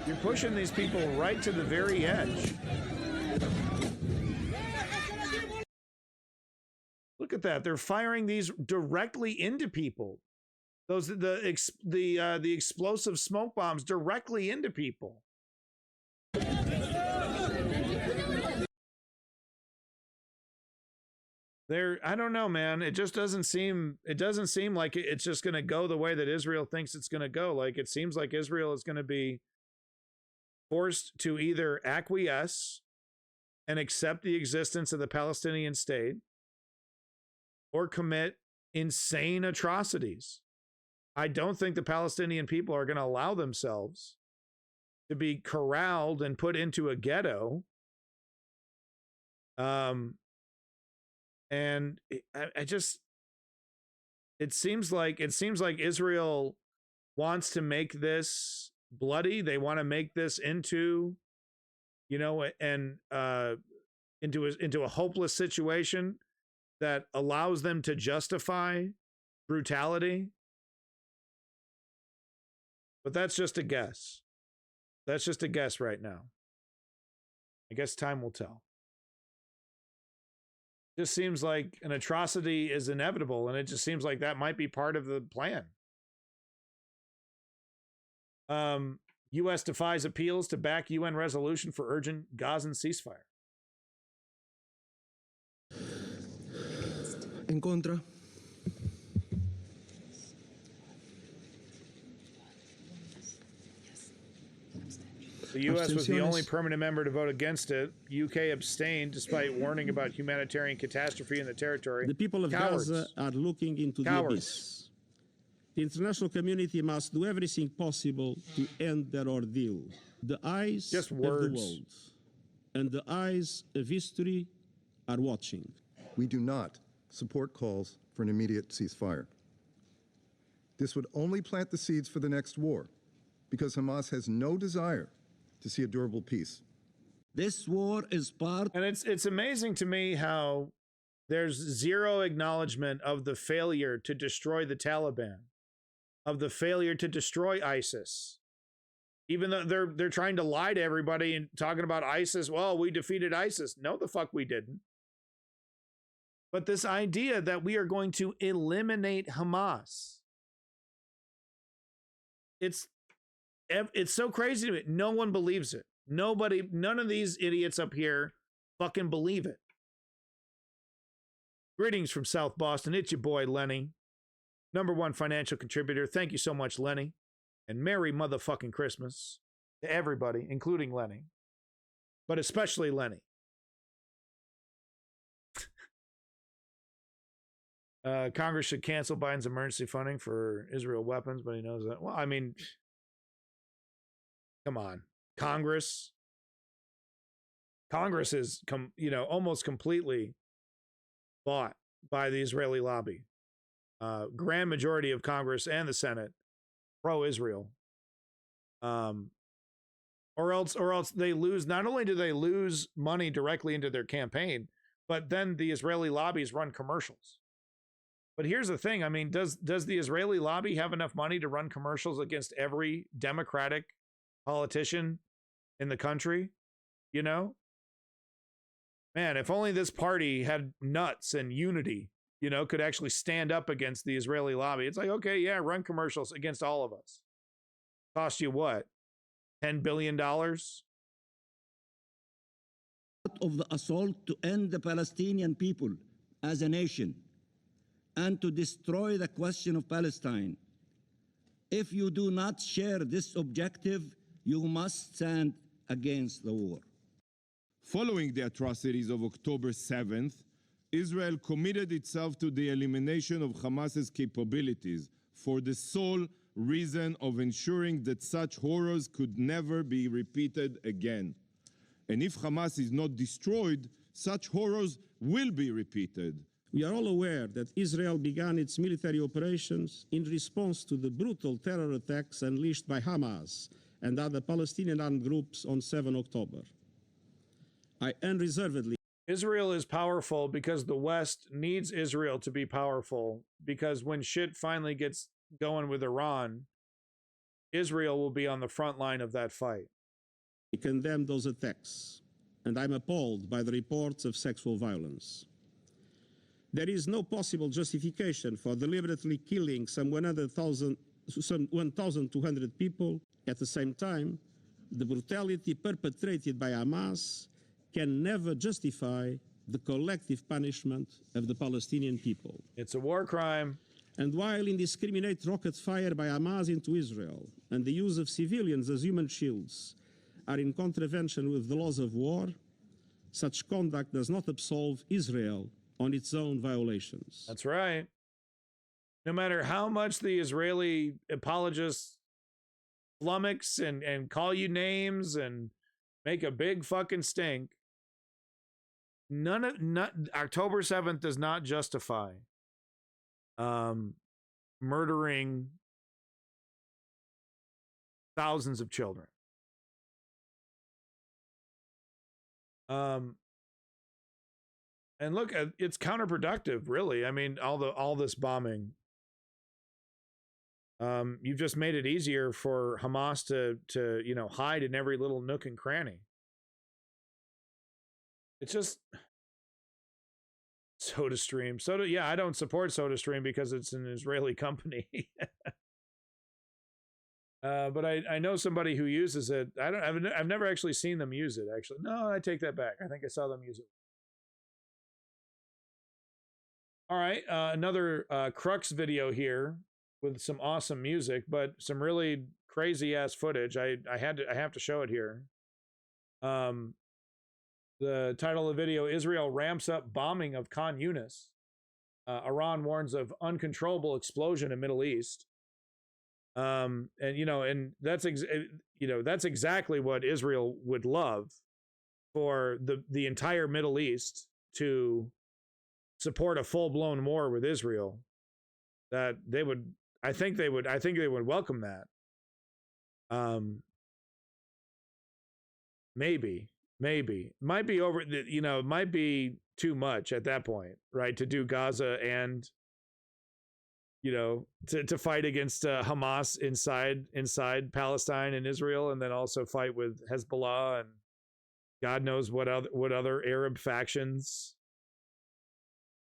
you're pushing these people right to the very edge. Look at that! They're firing these directly into people. Those the explosive smoke bombs directly into people. I don't know, man. It just doesn't seem like it's just going to go the way that Israel thinks it's going to go. Like, it seems like Israel is going to be forced to either acquiesce and accept the existence of the Palestinian state or commit insane atrocities. I don't think the Palestinian people are going to allow themselves to be corralled and put into a ghetto. And it seems like Israel wants to make this bloody. They want to make this into you know, and into a hopeless situation that allows them to justify brutality. But that's just a guess. That's just a guess right now. I guess time will tell. Just seems like an atrocity is inevitable, and it just seems like that might be part of the plan. U.S. defies appeals to back UN resolution for urgent Gazan ceasefire. En contra. The U.S. was the only permanent member to vote against it. UK abstained despite warning about humanitarian catastrophe in the territory. The people of Gaza are looking into the abyss. The international community must do everything possible to end their ordeal. The eyes of the world and the eyes of history are watching. We do not support calls for an immediate ceasefire. This would only plant the seeds for the next war, because Hamas has no desire to see a durable peace. This war is part. And it's amazing to me how there's zero acknowledgement of the failure to destroy the Taliban, of the failure to destroy ISIS. Even though they're trying to lie to everybody and talking about ISIS, well, we defeated ISIS. No, the fuck we didn't. But this idea that we are going to eliminate Hamas, it's so crazy to me. No one believes it. None of these idiots up here fucking believe it. Greetings from South Boston. It's your boy, Lenny. #1 financial contributor. Thank you so much, Lenny. And Merry motherfucking Christmas to everybody, including Lenny. But especially Lenny. Congress should cancel Biden's emergency funding for Israel weapons, but he knows that. Well, I mean, come on. Congress is, almost completely bought by the Israeli lobby. Grand majority of Congress and the Senate pro-Israel. Or else they lose. Not only do they lose money directly into their campaign, but then the Israeli lobbies run commercials. But here's the thing. I mean, does the Israeli lobby have enough money to run commercials against every Democratic politician in the country? You know? Man, if only this party had nuts and unity, could actually stand up against the Israeli lobby. It's like, okay, yeah, run commercials against all of us. Cost you what? $10 billion? Of the assault to end the Palestinian people as a nation and to destroy the question of Palestine. If you do not share this objective, you must stand against the war. Following the atrocities of October 7th, Israel committed itself to the elimination of Hamas's capabilities for the sole reason of ensuring that such horrors could never be repeated again. And if Hamas is not destroyed, such horrors will be repeated. We are all aware that Israel began its military operations in response to the brutal terror attacks unleashed by Hamas and other Palestinian armed groups on 7 October. I unreservedly. Israel is powerful because the West needs Israel to be powerful, because when shit finally gets going with Iran, Israel will be on the front line of that fight. We condemn those attacks, and I'm appalled by the reports of sexual violence. There is no possible justification for deliberately killing some 1,200 people. At the same time, the brutality perpetrated by Hamas can never justify the collective punishment of the Palestinian people. It's a war crime. And while indiscriminate rocket fire by Hamas into Israel and the use of civilians as human shields are in contravention with the laws of war, such conduct does not absolve Israel on its own violations. That's right. No matter how much the Israeli apologists flummox and call you names and make a big fucking stink, October 7th does not justify murdering thousands of children. And look, it's counterproductive, really. I mean, all this bombing. You've just made it easier for Hamas to hide in every little nook and cranny. It's just SodaStream. Yeah, I don't support SodaStream because it's an Israeli company. But I know somebody who uses it. I've never actually seen them use it. Actually, no, I take that back. I think I saw them use it. All right, another Crux video here with some awesome music, but some really crazy ass footage. I have to show it here. The title of the video: Israel ramps up bombing of Khan Yunis. Iran warns of uncontrollable explosion in Middle East. And that's exactly what Israel would love, for the entire Middle East to support a full-blown war with Israel. That I think they would welcome that. Maybe might be over, it might be too much at that point, right? To do Gaza and to fight against Hamas inside Palestine and Israel, and then also fight with Hezbollah and God knows what other Arab factions.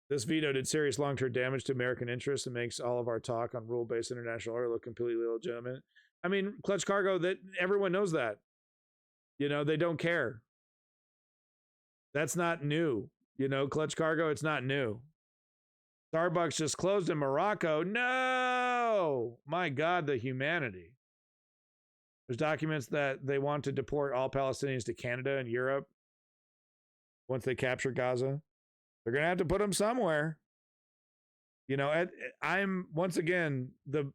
This veto did serious long-term damage to American interests and makes all of our talk on rule-based international order look completely illegitimate. I mean, Clutch Cargo, that everyone knows that. They don't care. That's not new. Clutch Cargo, it's not new. Starbucks just closed in Morocco. No! My God, the humanity. There's documents that they want to deport all Palestinians to Canada and Europe once they capture Gaza. They're going to have to put them somewhere. I'm, once again, the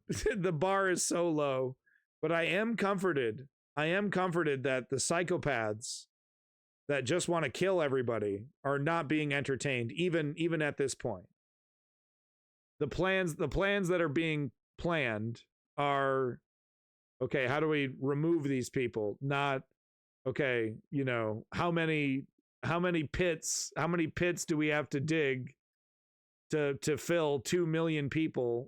bar is so low, but I am comforted. That the psychopaths that just want to kill everybody are not being entertained, even at this point. The plans that are being planned are, okay, how do we remove these people? Not, okay, how many pits do we have to dig to fill 2 million people,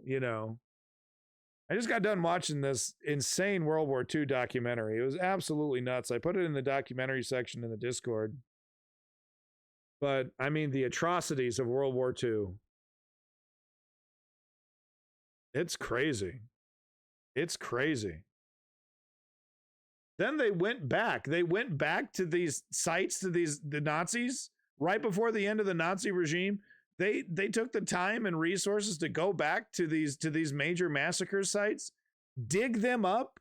I just got done watching this insane World War II documentary. It was absolutely nuts. I put it in the documentary section in the Discord. But, I mean, the atrocities of World War II. It's crazy. It's crazy. Then they went back. They went back to these sites, to the Nazis, right before the end of the Nazi regime. They took the time and resources to go back to these major massacre sites, dig them up.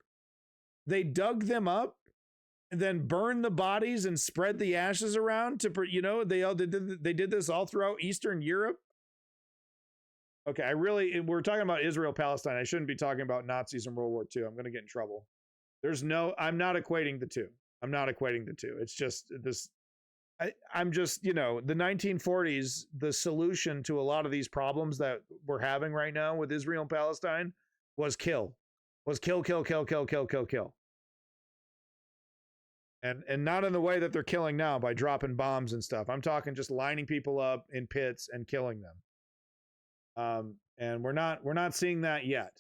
They dug them up, and then burned the bodies and spread the ashes around to, they did this all throughout Eastern Europe. Okay, we're talking about Israel, Palestine. I shouldn't be talking about Nazis and World War II. I'm going to get in trouble. I'm not equating the two. It's just this. I'm just, the 1940s, the solution to a lot of these problems that we're having right now with Israel and Palestine was kill. And not in the way that they're killing now by dropping bombs and stuff. I'm talking just lining people up in pits and killing them. And we're not seeing that yet.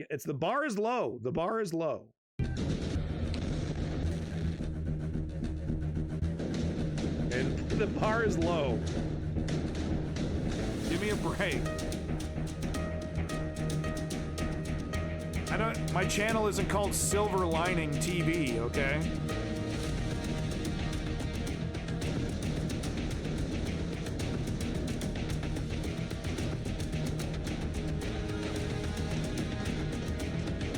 It's the bar is low. The bar is low. And the bar is low. Give me a break. My channel isn't called Silver Lining TV, okay?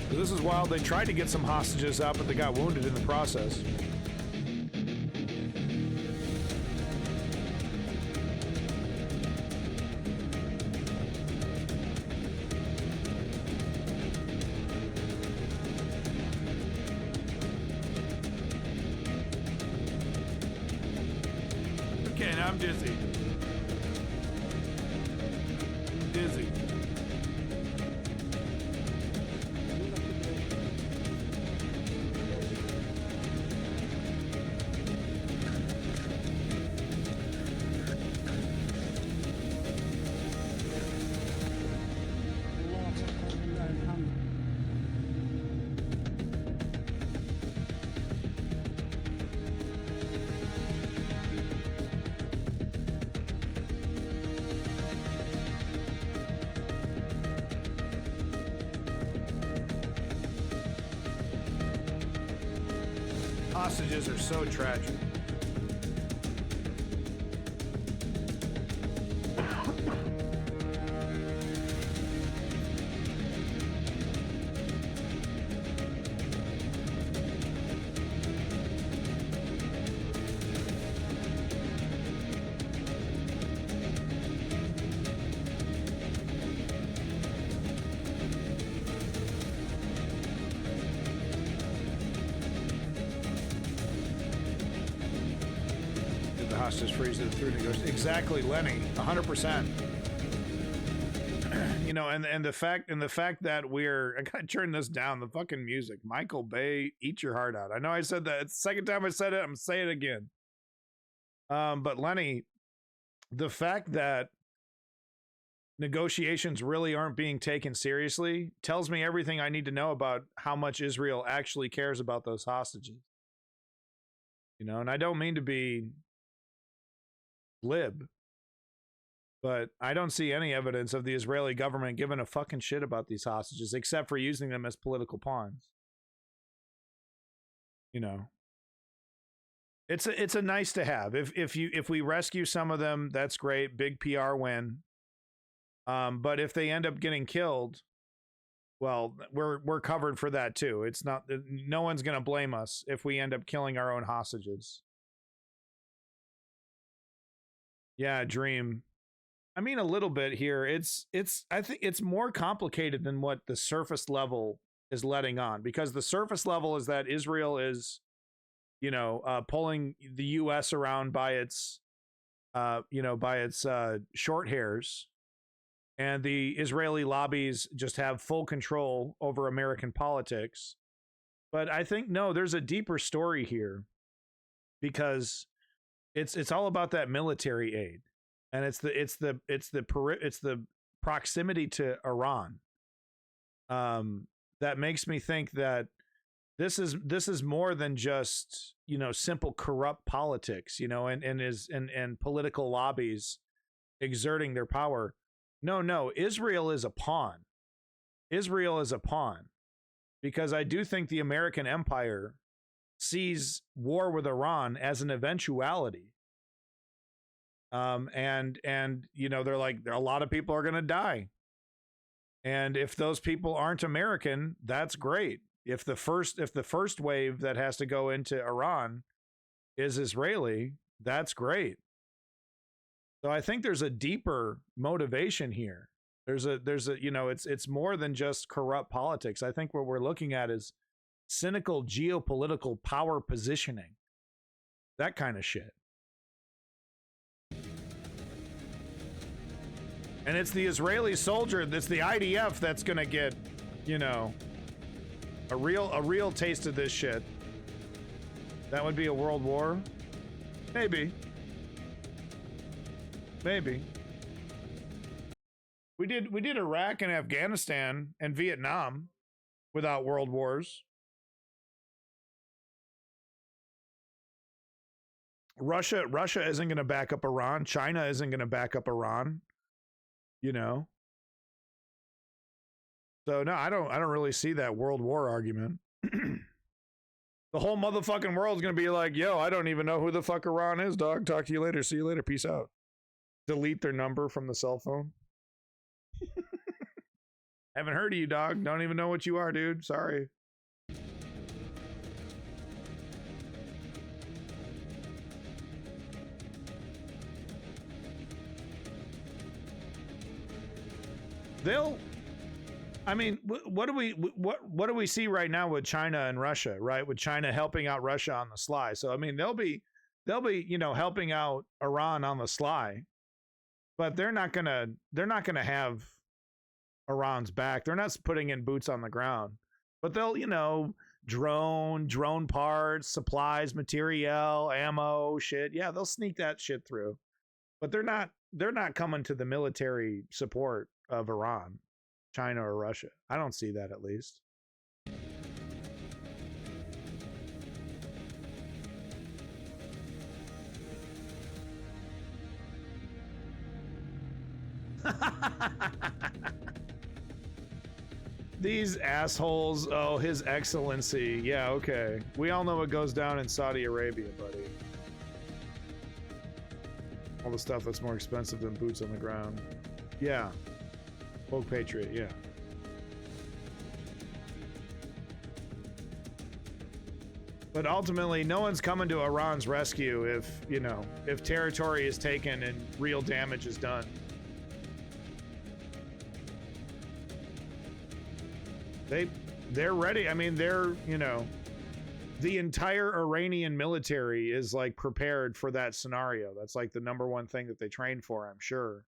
This is wild. They tried to get some hostages out, but they got wounded in the process. Okay, now I'm dizzy. hostages are so tragic. Hostage freeze through negotiation. Exactly, Lenny. 100%. You know, and the fact that I gotta turn this down. The fucking music. Michael Bay, eat your heart out. I know I said that. It's the second time I said it. I'm saying it again. But Lenny, the fact that negotiations really aren't being taken seriously tells me everything I need to know about how much Israel actually cares about those hostages. You know, and I don't mean to be glib, but I don't see any evidence of the Israeli government giving a fucking shit about these hostages, except for using them as political pawns. You know, it's a nice to have. If we rescue some of them, that's great, big PR win. But if they end up getting killed, well, we're covered for that too. It's not, no one's gonna blame us if we end up killing our own hostages. Yeah, Dream. I mean, a little bit here. I think it's more complicated than what the surface level is letting on, because the surface level is that Israel is, you know, pulling the U.S. around by its, short hairs, and the Israeli lobbies just have full control over American politics. But I think, no, there's a deeper story here, because it's all about that military aid, and it's the proximity to Iran that makes me think that this is more than just, you know, simple corrupt politics, you know, and political lobbies exerting their power. No, Israel is a pawn. Israel is a pawn, because I do think the American empire sees war with Iran as an eventuality. And you know, they're like, a lot of people are going to die. And if those people aren't American, that's great. If the first wave that has to go into Iran is Israeli, that's great. So I think there's a deeper motivation here. There's a, you know, it's more than just corrupt politics. I think what we're looking at is cynical geopolitical power positioning, that kind of shit. And it's the Israeli soldier, it's the IDF that's gonna get, you know, a real taste of this shit. That would be a world war? Maybe. We did Iraq and Afghanistan and Vietnam without world wars. Russia isn't going to back up Iran. China isn't going to back up Iran. You know. So no, I don't really see that world war argument. The whole motherfucking world's going to be like, yo, I don't even know who the fuck Iran is, dog. Talk to you later. See you later. Peace out. Delete their number from the cell phone. Haven't heard of you, dog. Don't even know what you are, dude. Sorry. I mean, what do we see right now with China and Russia, right? With China helping out Russia on the sly. So I mean, they'll be, you know, helping out Iran on the sly, but they're not gonna have Iran's back. They're not putting in boots on the ground, but they'll, you know, drone parts, supplies, material, ammo, shit. Yeah, they'll sneak that shit through, but they're not coming to the military support of Iran, China, or Russia. I don't see that, at least. These assholes. Oh, His Excellency. Yeah, okay. We all know what goes down in Saudi Arabia, buddy. All the stuff that's more expensive than boots on the ground. Yeah. Woke Patriot, yeah. But ultimately, no one's coming to Iran's rescue if, you know, if territory is taken and real damage is done. They're ready. I mean, they're, you know, the entire Iranian military is like prepared for that scenario. That's like the number one thing that they train for, I'm sure.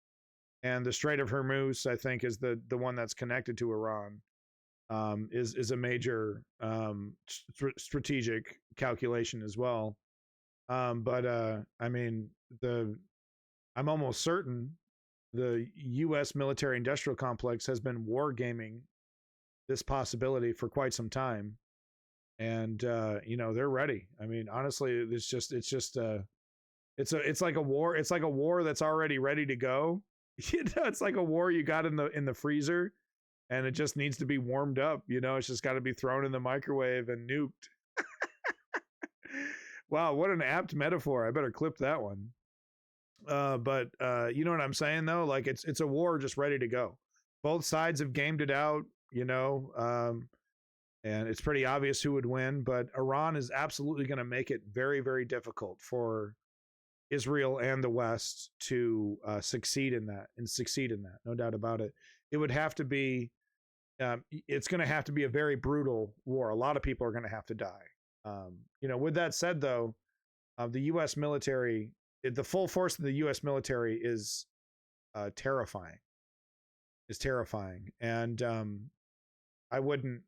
And the Strait of Hormuz, I think, is the one that's connected to Iran. Is a major strategic calculation as well. I mean, I'm almost certain the U.S. military-industrial complex has been wargaming this possibility for quite some time, and you know, they're ready. I mean, honestly, it's like a war. It's like a war that's already ready to go. You know, it's like a war you got in the freezer. And it just needs to be warmed up, you know, it's just got to be thrown in the microwave and nuked. Wow, what an apt metaphor. I better clip that one. But you know what I'm saying, though? Like, it's a war just ready to go. Both sides have gamed it out, you know, and it's pretty obvious who would win. But Iran is absolutely going to make it very, very difficult for Israel and the West to succeed in that. No doubt about it. It would have to be, it's going to have to be a very brutal war. A lot of people are going to have to die. You know, with that said, though, the U.S. military, the full force of the U.S. military is terrifying. And I wouldn't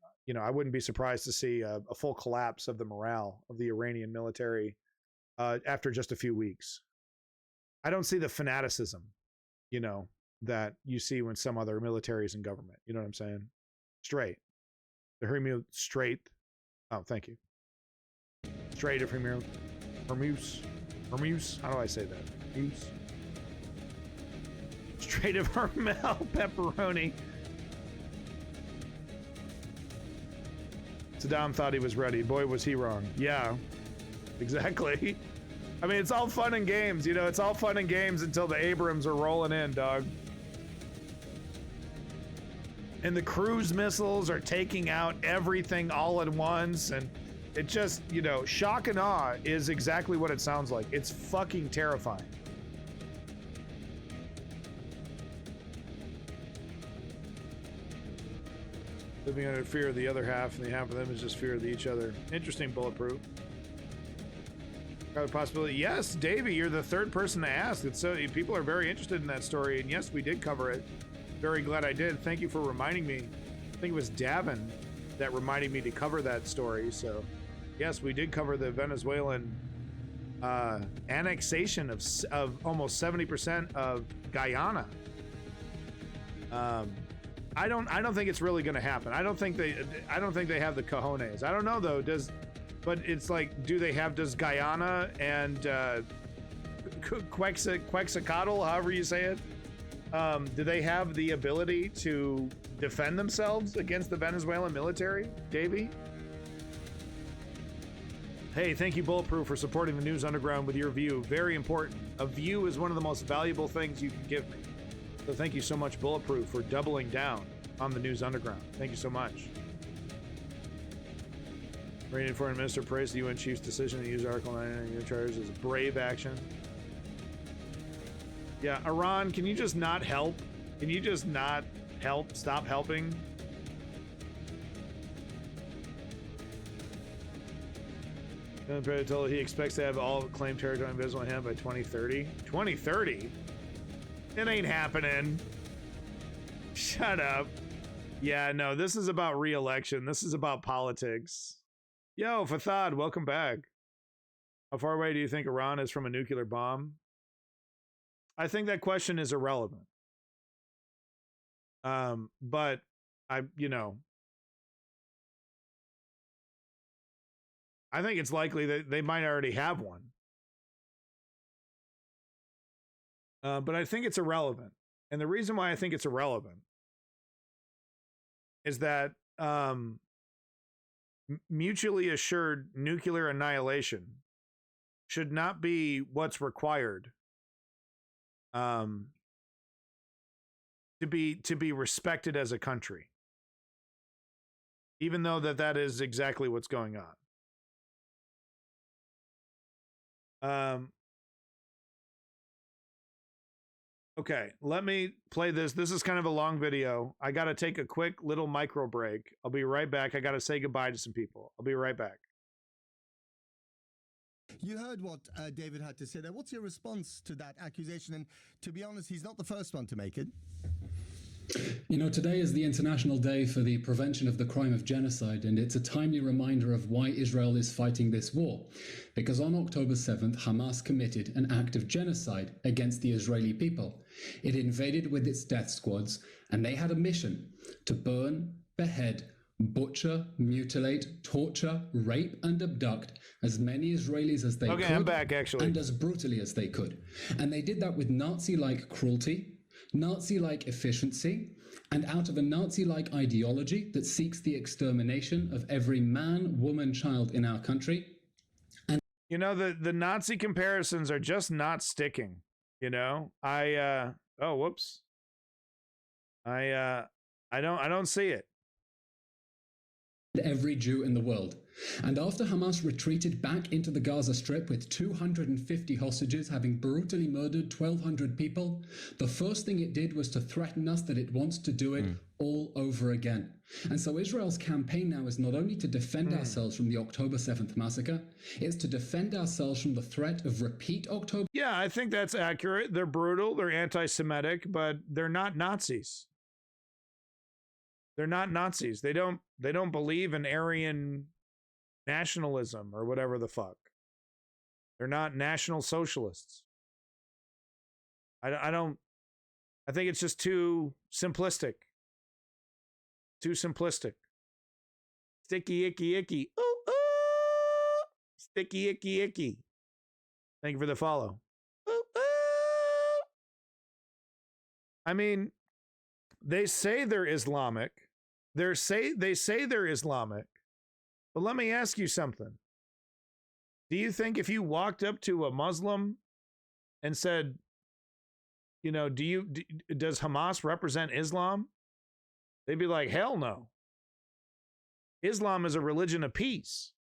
be surprised to see a full collapse of the morale of the Iranian military after just a few weeks. I don't see the fanaticism, you know, that you see when some other militaries in government. You know what I'm saying? Straight. The Hormuz. Oh, thank you. Strait of Hormuz. How do I say that? Hormuz. Strait of Hormuz. Pepperoni. Saddam thought he was ready. Boy, was he wrong. Yeah, exactly. I mean, it's all fun and games, you know, it's all fun and games until the Abrams are rolling in, dog. And the cruise missiles are taking out everything all at once, and it just, you know, shock and awe is exactly what it sounds like. It's fucking terrifying. Living under fear of the other half, and the half of them is just fear of each other. Interesting, Bulletproof. Got a possibility. Yes, Davey, you're the third person to ask. It's so people are very interested in that story, and yes, we did cover it. Very glad I did. Thank you for reminding me. I think it was Davin that reminded me to cover that story. So, yes, we did cover the Venezuelan annexation of almost 70% of Guyana. I don't think it's really going to happen. I don't think they have the cojones. I don't know though. But it's like, does Guyana and Quetzalcoatl, however you say it, do they have the ability to defend themselves against the Venezuelan military, Davey? Hey, thank you, Bulletproof, for supporting the News Underground with your view. Very important. A view is one of the most valuable things you can give me. So thank you so much, Bulletproof, for doubling down on the News Underground. Thank you so much. Iranian Foreign Minister praised the UN chief's decision to use Article 9 charges as a brave action. Yeah, Iran, can you just not help? Can you just not help? Stop helping? The President told he expects to have all claimed territory invisible in him by 2030. 2030? It ain't happening. Shut up. Yeah, no, this is about re-election. This is about politics. Yo, Fathad, welcome back. How far away do you think Iran is from a nuclear bomb? I think that question is irrelevant. But I think it's likely that they might already have one. But I think it's irrelevant. And the reason why I think it's irrelevant is that mutually assured nuclear annihilation should not be what's required to be respected as a country, even though that is exactly what's going on. Okay, let me play this. This is kind of a long video. I got to take a quick little micro break. I'll be right back. I got to say goodbye to some people. I'll be right back. You heard what David had to say there. What's your response to that accusation? And to be honest, he's not the first one to make it. You know, today is the International Day for the Prevention of the Crime of Genocide, and it's a timely reminder of why Israel is fighting this war. Because on October 7th, Hamas committed an act of genocide against the Israeli people. It invaded with its death squads, and they had a mission to burn, behead, butcher, mutilate, torture, rape, and abduct as many Israelis as they could. I'm back, actually. And as brutally as they could. And they did that with Nazi-like cruelty, Nazi-like efficiency, and out of a Nazi-like ideology that seeks the extermination of every man, woman, child in our country. And you know, the Nazi comparisons are just not sticking. You know, oh, whoops. I don't see it. Every Jew in the world. And after Hamas retreated back into the Gaza Strip with 250 hostages, having brutally murdered 1,200 people, the first thing it did was to threaten us that it wants to do it all over again. And so Israel's campaign now is not only to defend ourselves from the October 7th massacre, it's to defend ourselves from the threat of repeat October. Yeah, I think that's accurate. They're brutal, they're anti-Semitic, but they're not Nazis. They're not Nazis. They don't believe in Aryan nationalism or whatever the fuck. They're not National Socialists. I think it's just too simplistic. Too simplistic. Sticky, icky, icky. Ooh, ooh. Sticky, icky, icky. Thank you for the follow. Ooh, ooh. I mean, they say they're Islamic. They say they're Islamic. But let me ask you something. Do you think if you walked up to a Muslim and said, you know, does Hamas represent Islam? They'd be like, hell no. Islam is a religion of peace.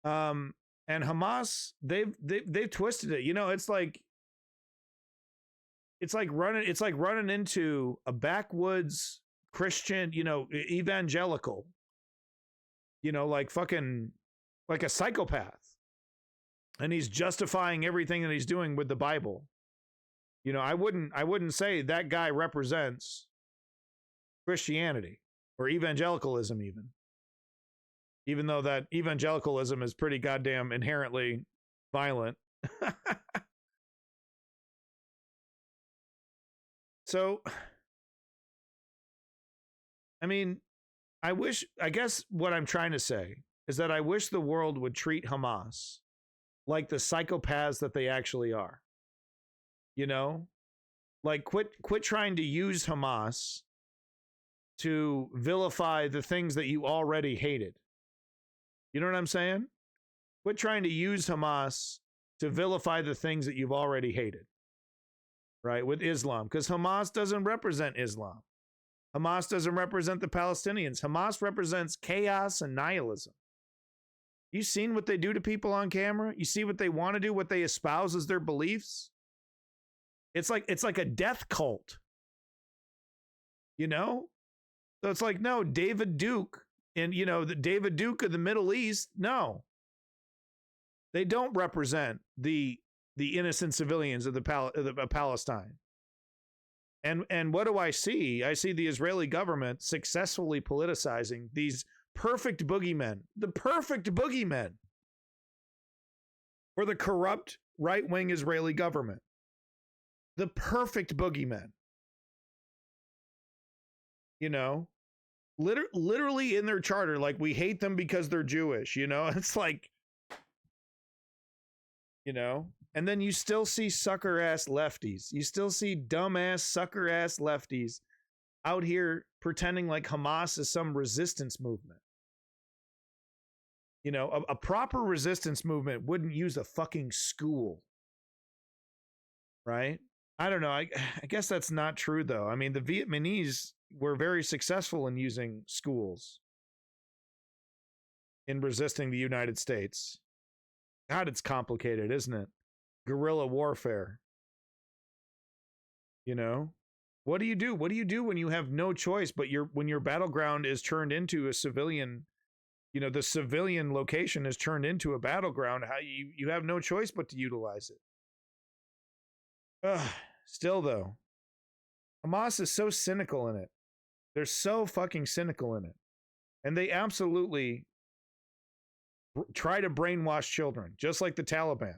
And Hamas, they've twisted it. You know, it's like running into a backwoods Christian, you know, evangelical, you know, like fucking, like a psychopath. And he's justifying everything that he's doing with the Bible. You know, I wouldn't say that guy represents Christianity or evangelicalism even though that evangelicalism is pretty goddamn inherently violent. So, I mean, I guess what I'm trying to say is that I wish the world would treat Hamas like the psychopaths that they actually are. You know? Like, quit trying to use Hamas to vilify the things that you already hated. You know what I'm saying? Quit trying to use Hamas to vilify the things that you've already hated. Right? With Islam. Because Hamas doesn't represent Islam. Hamas doesn't represent the Palestinians. Hamas represents chaos and nihilism. You seen what they do to people on camera? You see what they want to do, what they espouse as their beliefs? It's like a death cult. You know? So it's like, no, David Duke and, you know, the David Duke of the Middle East, no. They don't represent the innocent civilians of Palestine. And what do I see? I see the Israeli government successfully politicizing these perfect boogeymen, the perfect boogeymen for the corrupt right-wing Israeli government. The perfect boogeymen. You know, literally in their charter, like, we hate them because they're Jewish, you know? It's like, you know? And then you still see sucker-ass lefties. You still see dumb-ass, sucker-ass lefties out here pretending like Hamas is some resistance movement. You know, a proper resistance movement wouldn't use a fucking school. Right? I don't know. I guess that's not true, though. I mean, the Vietnamese were very successful in using schools in resisting the United States. God, it's complicated, isn't it? Guerrilla warfare. You know? What do you do? What do you do when you have no choice, but when your battleground is turned into a civilian, you know, the civilian location is turned into a battleground, how you have no choice but to utilize it. Still, though, Hamas is so cynical in it. They're so fucking cynical in it. And they absolutely try to brainwash children, just like the Taliban.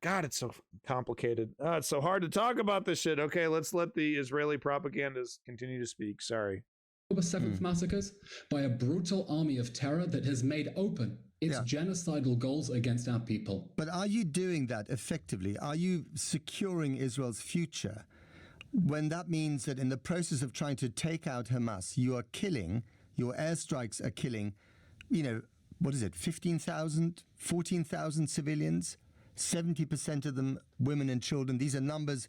God, it's so complicated. It's so hard to talk about this shit. Okay, let's let the Israeli propagandists continue to speak. Sorry. October 7th massacres by a brutal army of terror that has made open its genocidal goals against our people. But are you doing that effectively? Are you securing Israel's future when that means that in the process of trying to take out Hamas, you are killing, your airstrikes are killing, you know, what is it, 15,000, 14,000 civilians, 70% of them women and children. These are numbers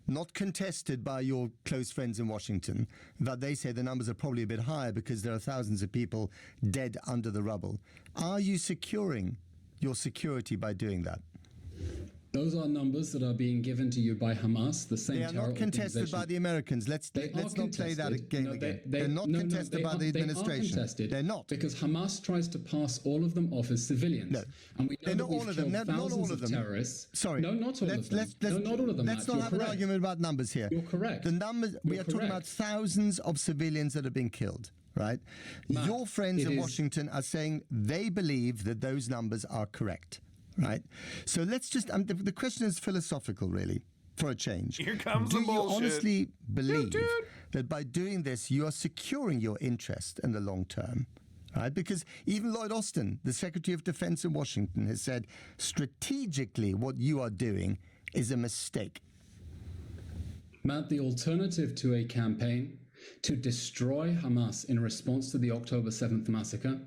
not contested by your close friends in Washington, but they say the numbers are probably a bit higher because there are thousands of people dead under the rubble. Are you securing your security by doing that? Those are numbers that are being given to you by Hamas, the same terror organization. They are not contested by the Americans. Let's not play that game again. They're not contested by the administration. They're not. Because Hamas tries to pass all of them off as civilians. No. And we know that we've killed thousands of terrorists. Sorry. No, not all of them. No, not all of them. Let's not have an argument about numbers here. You're correct. The numbers, we are talking about thousands of civilians that have been killed, right? Matt, your friends in Washington are saying they believe that those numbers are correct. Right. So let's just, the question is philosophical, really, for a change. Here comes the bullshit. Do you honestly believe that by doing this, you are securing your interest in the long term? Right? Because even Lloyd Austin, the Secretary of Defense in Washington, has said strategically what you are doing is a mistake. Matt, the alternative to a campaign to destroy Hamas in response to the October 7th massacre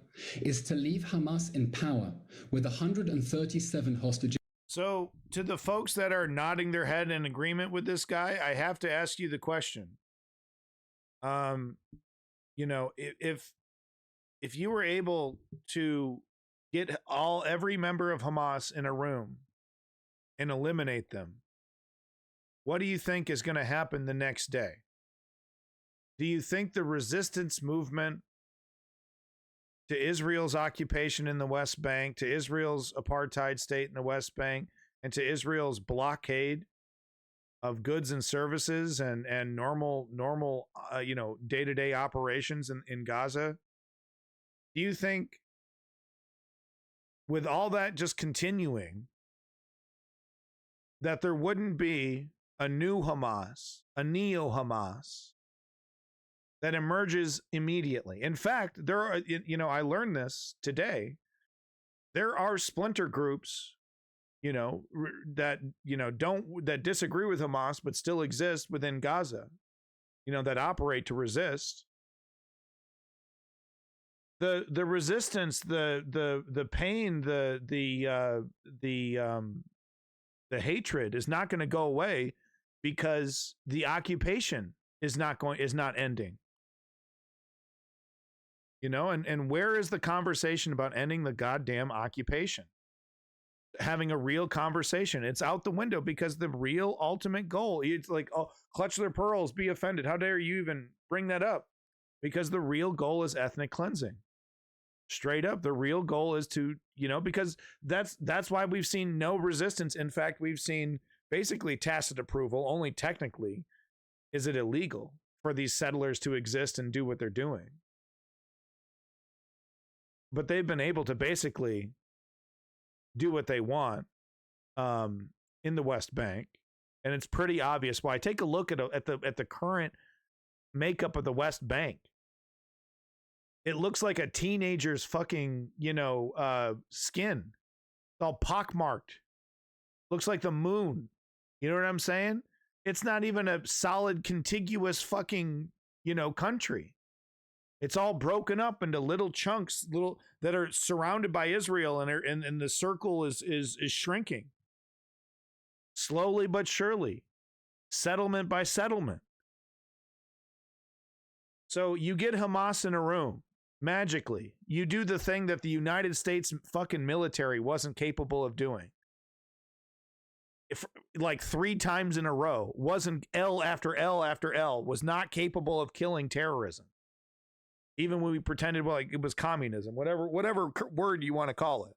is to leave Hamas in power with 137 hostages. So, to the folks that are nodding their head in agreement with this guy, I have to ask you the question. You know, if you were able to get every member of Hamas in a room and eliminate them, what do you think is going to happen the next day? Do you think the resistance movement to Israel's occupation in the West Bank, to Israel's apartheid state in the West Bank, and to Israel's blockade of goods and services and normal you know, day-to-day operations in Gaza, do you think with all that just continuing that there wouldn't be a new Hamas, a neo-Hamas, that emerges immediately? In fact, there are, you know, I learned this today. There are splinter groups, you know, that, you know, that disagree with Hamas, but still exist within Gaza, you know, that operate to resist. The resistance, the pain, the hatred is not going to go away because the occupation is not ending. You know, and where is the conversation about ending the goddamn occupation? Having a real conversation. It's out the window because the real ultimate goal, it's like, oh, clutch their pearls, be offended. How dare you even bring that up? Because the real goal is ethnic cleansing. Straight up, the real goal is to, you know, because that's why we've seen no resistance. In fact, we've seen basically tacit approval. Only technically is it illegal for these settlers to exist and do what they're doing. But they've been able to basically do what they want in the West Bank, and it's pretty obvious why. Take a look at the current makeup of the West Bank. It looks like a teenager's fucking, you know, skin. It's all pockmarked. Looks like the moon. You know what I'm saying? It's not even a solid, contiguous fucking, country. It's all broken up into little chunks, that are surrounded by Israel, and the circle is shrinking. Slowly but surely. Settlement by settlement. So you get Hamas in a room, magically. You do the thing that the United States fucking military wasn't capable of doing. Like 3 times in a row, wasn't L after L after L, was not capable of killing terrorism. Even when we pretended like it was communism, whatever word you want to call it.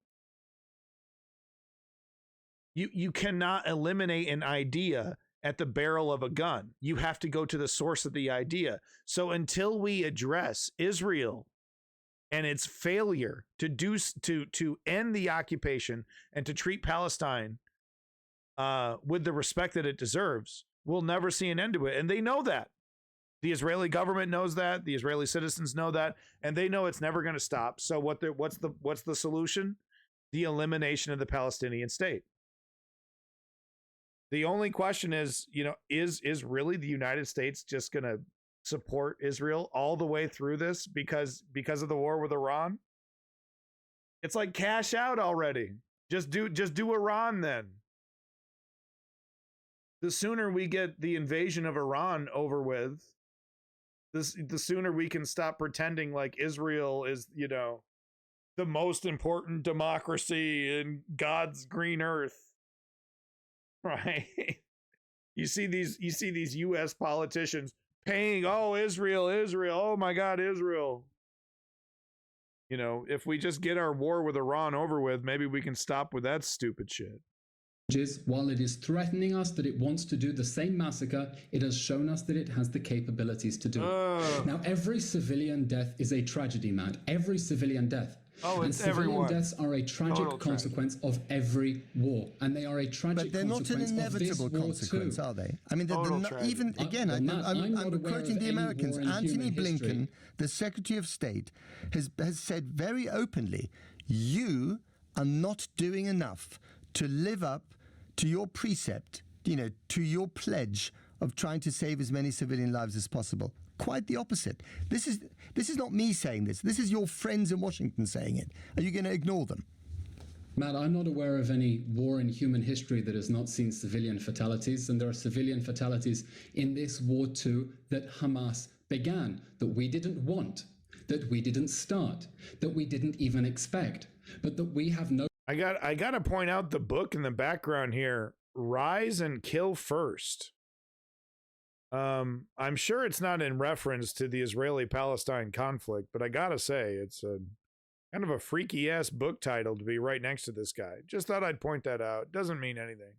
You cannot eliminate an idea at the barrel of a gun. You have to go to the source of the idea. So until we address Israel and its failure to end the occupation and to treat Palestine with the respect that it deserves, we'll never see an end to it. And they know that. The Israeli government knows that. The Israeli citizens know that, and they know it's never going to stop. So what's the solution? The elimination of the Palestinian state. The only question is, is really the United States just going to support Israel all the way through this because of the war with Iran? It's like cash out already. Just do Iran then. The sooner we get the invasion of Iran over with, the sooner we can stop pretending like Israel is, the most important democracy in God's green earth. Right? You see these US politicians paying, Israel, oh my God, Israel. If we just get our war with Iran over with, maybe we can stop with that stupid shit. While it is threatening us that it wants to do the same massacre, it has shown us that it has the capabilities to do it. Now, every civilian death is a tragedy, Matt. Every civilian death. And civilian deaths are a tragic consequence of every war, and they are a tragic consequence of this war. But they're not an inevitable consequence, are they? I mean, even again, I'm quoting the Americans. Antony Blinken, the Secretary of State, has said very openly, you are not doing enough to live up to your precept, to your pledge of trying to save as many civilian lives as possible. Quite the opposite. This is not me saying this. This is your friends in Washington saying it. Are you going to ignore them? Matt, I'm not aware of any war in human history that has not seen civilian fatalities, and there are civilian fatalities in this war too that Hamas began, that we didn't want, that we didn't start, that we didn't even expect, but that we have no... I got to point out the book in the background here, Rise and Kill First. I'm sure it's not in reference to the Israeli-Palestine conflict, but I gotta say, it's a kind of a freaky-ass book title to be right next to this guy. Just thought I'd point that out. Doesn't mean anything.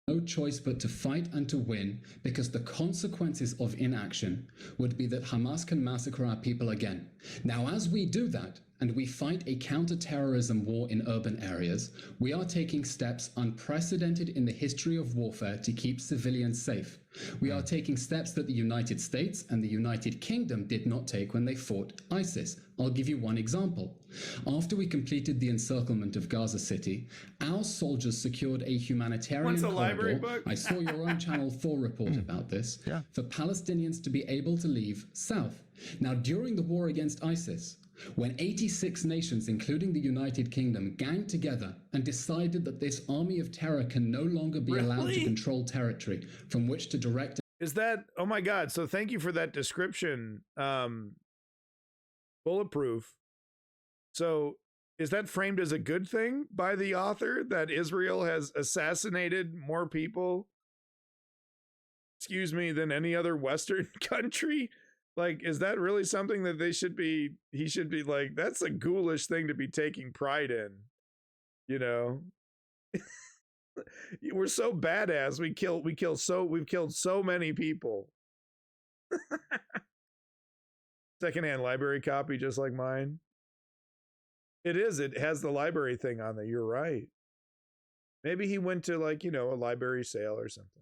No choice but to fight and to win, because the consequences of inaction would be that Hamas can massacre our people again. Now, as we do that, and we fight a counter-terrorism war in urban areas, we are taking steps unprecedented in the history of warfare to keep civilians safe. We are taking steps that the United States and the United Kingdom did not take when they fought ISIS. I'll give you one example. After we completed the encirclement of Gaza City, our soldiers secured a humanitarian corridor. I saw your own Channel 4 report about this. For Palestinians to be able to leave south. Now, during the war against ISIS, when 86 nations, including the United Kingdom, ganged together and decided that this army of terror can no longer be allowed to control territory from which to direct... Is that... Oh my God. So thank you for that description. Bulletproof. So is that framed as a good thing by the author, that Israel has assassinated more people, than any other Western country? Like, is that really something that he should be like, that's a ghoulish thing to be taking pride in, We're so badass. We've killed so many people. Secondhand library copy, just like mine. It has the library thing on there. You're right. Maybe he went to a library sale or something.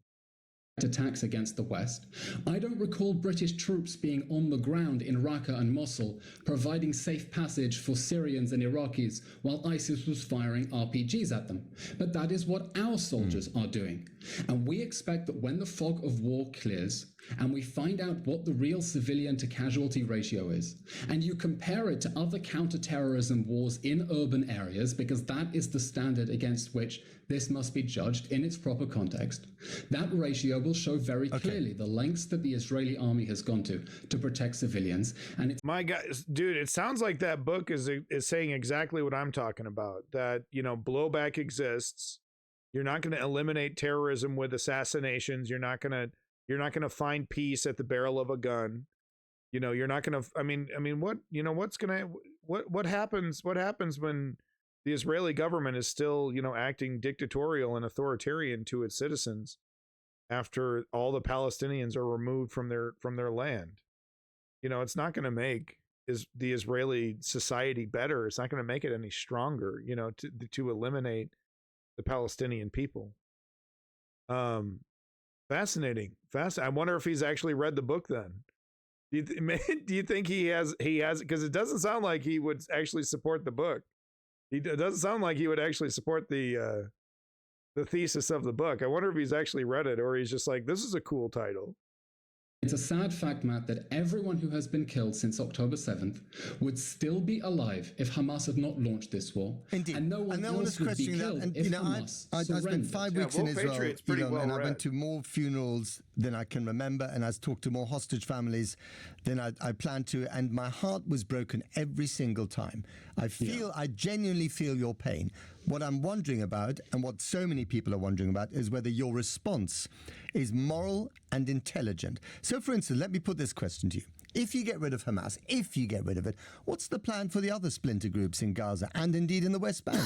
attacks against the West. I don't recall British troops being on the ground in Raqqa and Mosul, providing safe passage for Syrians and Iraqis while ISIS was firing RPGs at them. But that is what our soldiers are doing. And we expect that when the fog of war clears, and we find out what the real civilian to casualty ratio is, and you compare it to other counter-terrorism wars in urban areas, because that is the standard against which this must be judged in its proper context, that ratio will show very clearly the lengths that the Israeli army has gone to protect civilians. And it's my God, dude, it sounds like that book is saying exactly what I'm talking about, that, you know, blowback exists. You're not going to eliminate terrorism with assassinations. You're not going to find peace at the barrel of a gun. You know, you're not going to, I mean, what happens when the Israeli government is still, you know, acting dictatorial and authoritarian to its citizens after all the Palestinians are removed from their land? You know, it's not going to make the Israeli society better. It's not going to make it any stronger, you know, to eliminate the Palestinian people. Fascinating. I wonder if he's actually read the book then. Do you think he has, because it doesn't sound like he would actually support the book. It doesn't sound like he would actually support the thesis of the book. I wonder if he's actually read it, or he's just like, this is a cool title. It's a sad fact, Matt, that everyone who has been killed since October 7th would still be alive if Hamas had not launched this war. Indeed. And no one else would be killed if Hamas I spent 5 weeks in Israel, and I went to more funerals than I can remember, and I talked to more hostage families than I planned to, and my heart was broken every single time. I genuinely feel your pain. What I'm wondering about, and what so many people are wondering about, is whether your response is moral and intelligent. So, for instance, let me put this question to you. If you get rid of Hamas, if you get rid of it, what's the plan for the other splinter groups in Gaza and indeed in the West Bank?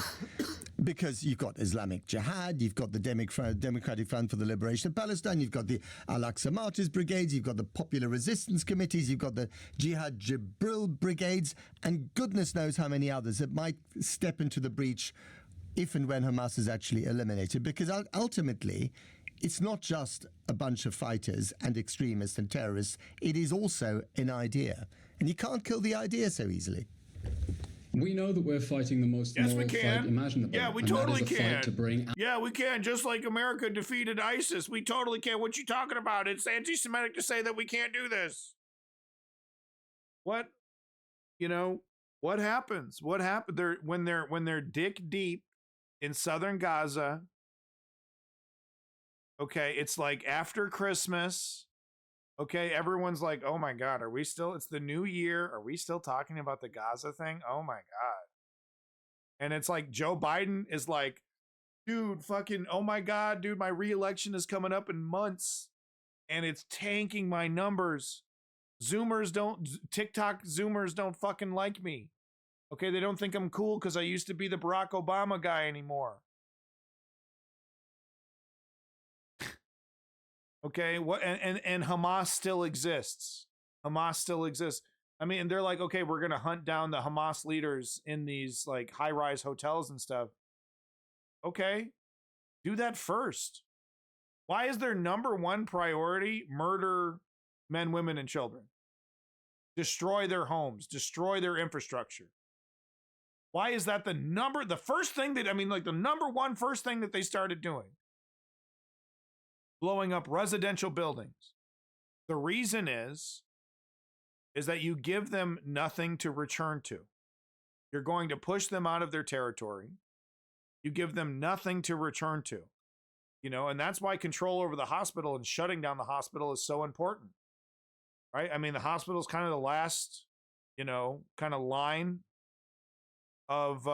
Because you've got Islamic Jihad, you've got the Democratic Front for the Liberation of Palestine, you've got the Al-Aqsa Martyrs Brigades, you've got the Popular Resistance Committees, you've got the Jihad Jibril Brigades, and goodness knows how many others that might step into the breach if and when Hamas is actually eliminated. Because ultimately, it's not just a bunch of fighters and extremists and terrorists. It is also an idea. And you can't kill the idea so easily. We know that we're fighting the most moral fight imaginable. Yeah, we totally can. Yeah, we can. Just like America defeated ISIS, we totally can. What you talking about? It's anti-Semitic to say that we can't do this. What? You know, what happens? What happened? When they're dick deep in southern Gaza. Okay, it's like after Christmas. Okay, everyone's like, oh my God, it's the new year. Are we still talking about the Gaza thing? Oh my God. And it's like Joe Biden is like, dude, fucking, oh my God, dude, my re-election is coming up in months and it's tanking my numbers. TikTok Zoomers don't fucking like me. Okay, they don't think I'm cool because I used to be the Barack Obama guy anymore. Okay, what and Hamas still exists. Hamas still exists. I mean, they're like, okay, we're gonna hunt down the Hamas leaders in these like high-rise hotels and stuff. Okay, do that first. Why is their number one priority murder men, women, and children? Destroy their homes, destroy their infrastructure. Why is that the number one first thing that they started doing? Blowing up residential buildings. The reason is that you give them nothing to return to. You're going to push them out of their territory. You give them nothing to return to. You know, and that's why control over the hospital and shutting down the hospital is so important. Right? I mean, the hospital is kind of the last, you know, kind of line of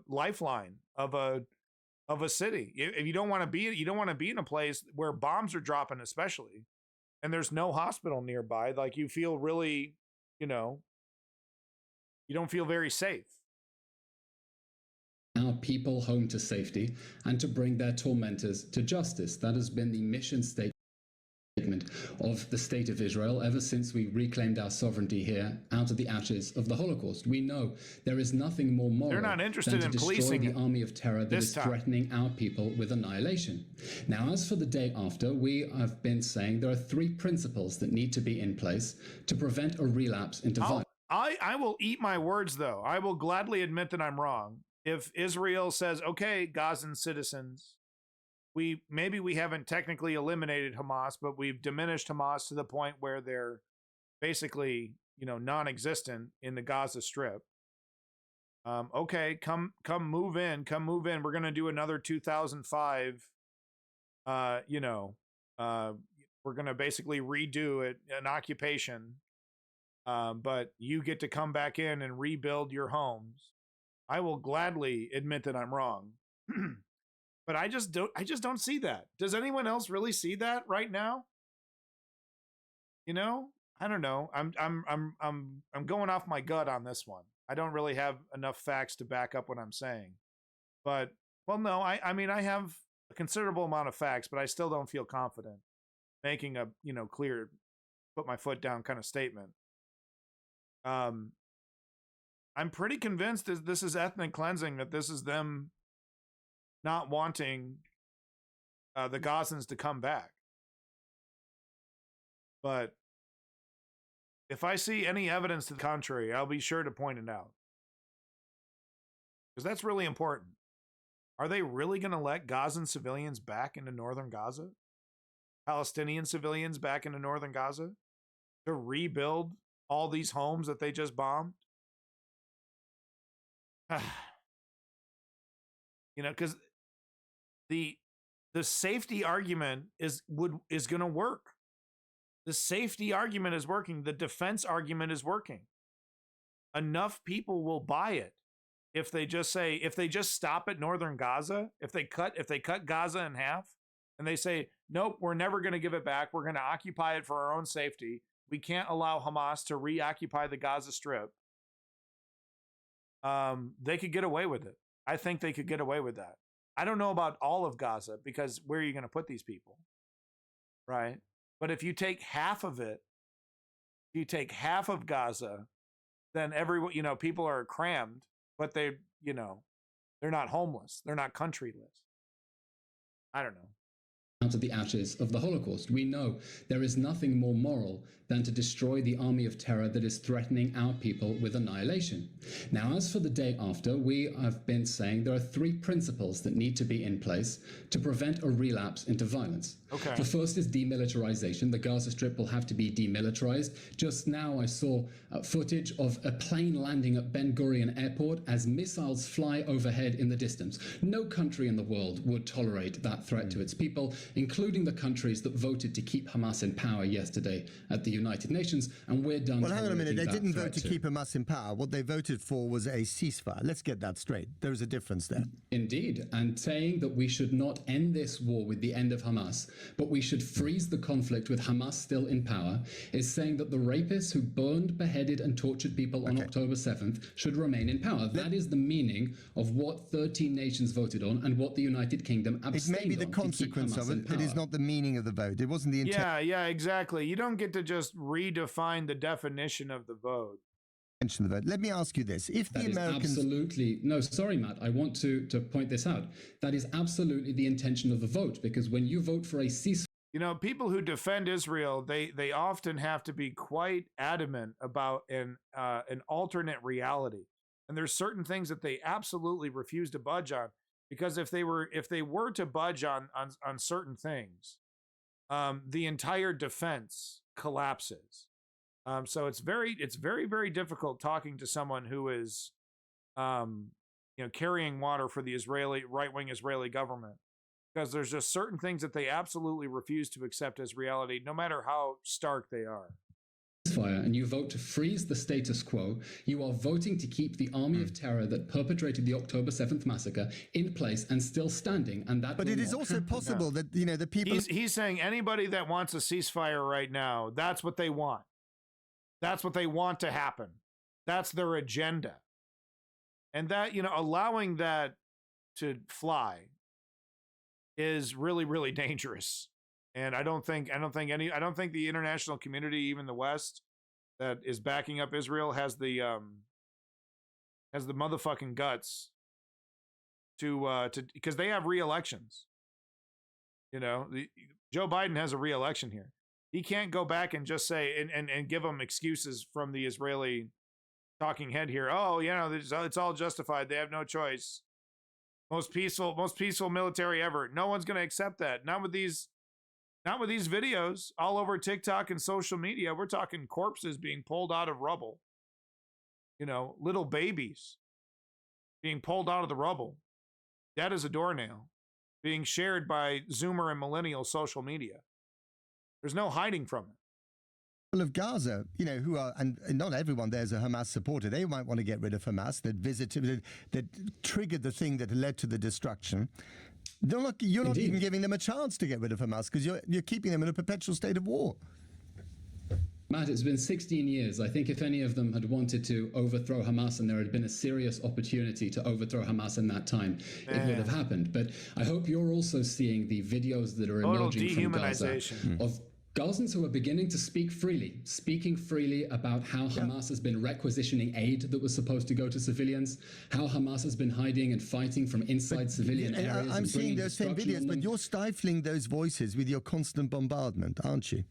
lifeline of a city. If you don't want to be in a place where bombs are dropping, especially, and there's no hospital nearby, like you feel really, you know, you don't feel very safe. Our people home to safety and to bring their tormentors to justice. That has been the mission statement of the state of Israel ever since we reclaimed our sovereignty here out of the ashes of the Holocaust. We know there is nothing more moral They're not interested than to in destroy policing the army of terror that is threatening our people with annihilation. Now, as for the day after, we have been saying there are 3 principles that need to be in place to prevent a relapse into violence. I will eat my words, though. I will gladly admit that I'm wrong. If Israel says, okay, Gazan citizens, maybe we haven't technically eliminated Hamas, but we've diminished Hamas to the point where they're basically, non-existent in the Gaza Strip. Okay, come move in. We're going to do another 2005, we're going to basically redo it, an occupation. But you get to come back in and rebuild your homes. I will gladly admit that I'm wrong. But I just don't see that. Does anyone else really see that right now? I don't know. I'm going off my gut on this one. I don't really have enough facts to back up what I'm saying. But no, I mean I have a considerable amount of facts, but I still don't feel confident making a, clear, put my foot down kind of statement. I'm pretty convinced that this is ethnic cleansing, that this is them not wanting the Gazans to come back. But if I see any evidence to the contrary, I'll be sure to point it out. Because that's really important. Are they really going to let Gazan civilians back into northern Gaza? Palestinian civilians back into northern Gaza? To rebuild all these homes that they just bombed? Because the safety argument is going to work. The safety argument is working. The defense argument is working. Enough people will buy it if they just stop at northern Gaza, if they cut Gaza in half and they say, nope, we're never going to give it back. We're going to occupy it for our own safety. We can't allow Hamas to reoccupy the Gaza Strip. They could get away with it. I think they could get away with that. I don't know about all of Gaza, because where are you going to put these people? Right? But if you take half of it, if you take half of Gaza, then people are crammed, but they're not homeless. They're not countryless. I don't know. Out of the ashes of the Holocaust. We know there is nothing more moral than to destroy the army of terror that is threatening our people with annihilation. Now, as for the day after, we have been saying there are 3 principles that need to be in place to prevent a relapse into violence. Okay. The first is demilitarization. The Gaza Strip will have to be demilitarized. Just now I saw footage of a plane landing at Ben Gurion Airport as missiles fly overhead in the distance. No country in the world would tolerate that threat to its people, including the countries that voted to keep Hamas in power yesterday at the United Nations, and we're done. Well, hang on a minute. They didn't vote to keep Hamas in power. What they voted for was a ceasefire. Let's get that straight. There's a difference there. Indeed, and saying that we should not end this war with the end of Hamas, but we should freeze the conflict with Hamas still in power, is saying that the rapists who burned, beheaded, and tortured people on October 7th should remain in power. That is the meaning of what 13 nations voted on and what the United Kingdom abstained on. It may be the consequence of it. It is not the meaning of the vote. It wasn't the intent. Yeah, exactly. You don't get to just redefine the definition of the vote. Let me ask you this. If the Americans... Absolutely... No, sorry, Matt. I want to point this out. That is absolutely the intention of the vote, because when you vote for a ceasefire... People who defend Israel, they often have to be quite adamant about an alternate reality. And there's certain things that they absolutely refuse to budge on, because if they were to budge on certain things, the entire defense collapses. So it's very, very difficult talking to someone who is, carrying water for the right-wing Israeli government, because there's just certain things that they absolutely refuse to accept as reality, no matter how stark they are. And you vote to freeze the status quo, you are voting to keep the army of terror that perpetrated the October 7th massacre in place and still standing. And that. But it is also possible that the people. He's saying anybody that wants a ceasefire right now, that's what they want. That's what they want to happen. That's their agenda. And that, allowing that to fly is really, really dangerous. And I don't think the international community, even the West, that is backing up Israel has the motherfucking guts to because they have re-elections. You know, Joe Biden has a re-election here. He can't go back and just say and give them excuses from the Israeli talking head here. Oh, you know, it's all justified. They have no choice. Most peaceful military ever. No one's going to accept that. Not with these videos all over TikTok and social media. We're talking corpses being pulled out of rubble. You know, little babies being pulled out of the rubble. Dead as a doornail. Being shared by Zoomer and millennial social media. There's no hiding from it. People of Gaza, you know, who are, and not everyone there's a Hamas supporter. They might want to get rid of Hamas, that triggered the thing that led to the destruction. You're not even giving them a chance to get rid of Hamas because you're keeping them in a perpetual state of war. Matt, it's been 16 years. I think if any of them had wanted to overthrow Hamas and there had been a serious opportunity to overthrow Hamas in that time, it would have happened. But I hope you're also seeing the videos that are emerging from Gaza of Gazans who are beginning to speaking freely about how Hamas has been requisitioning aid that was supposed to go to civilians, how Hamas has been hiding and fighting from inside civilian areas. I'm seeing those same videos, but you're stifling those voices with your constant bombardment, aren't you?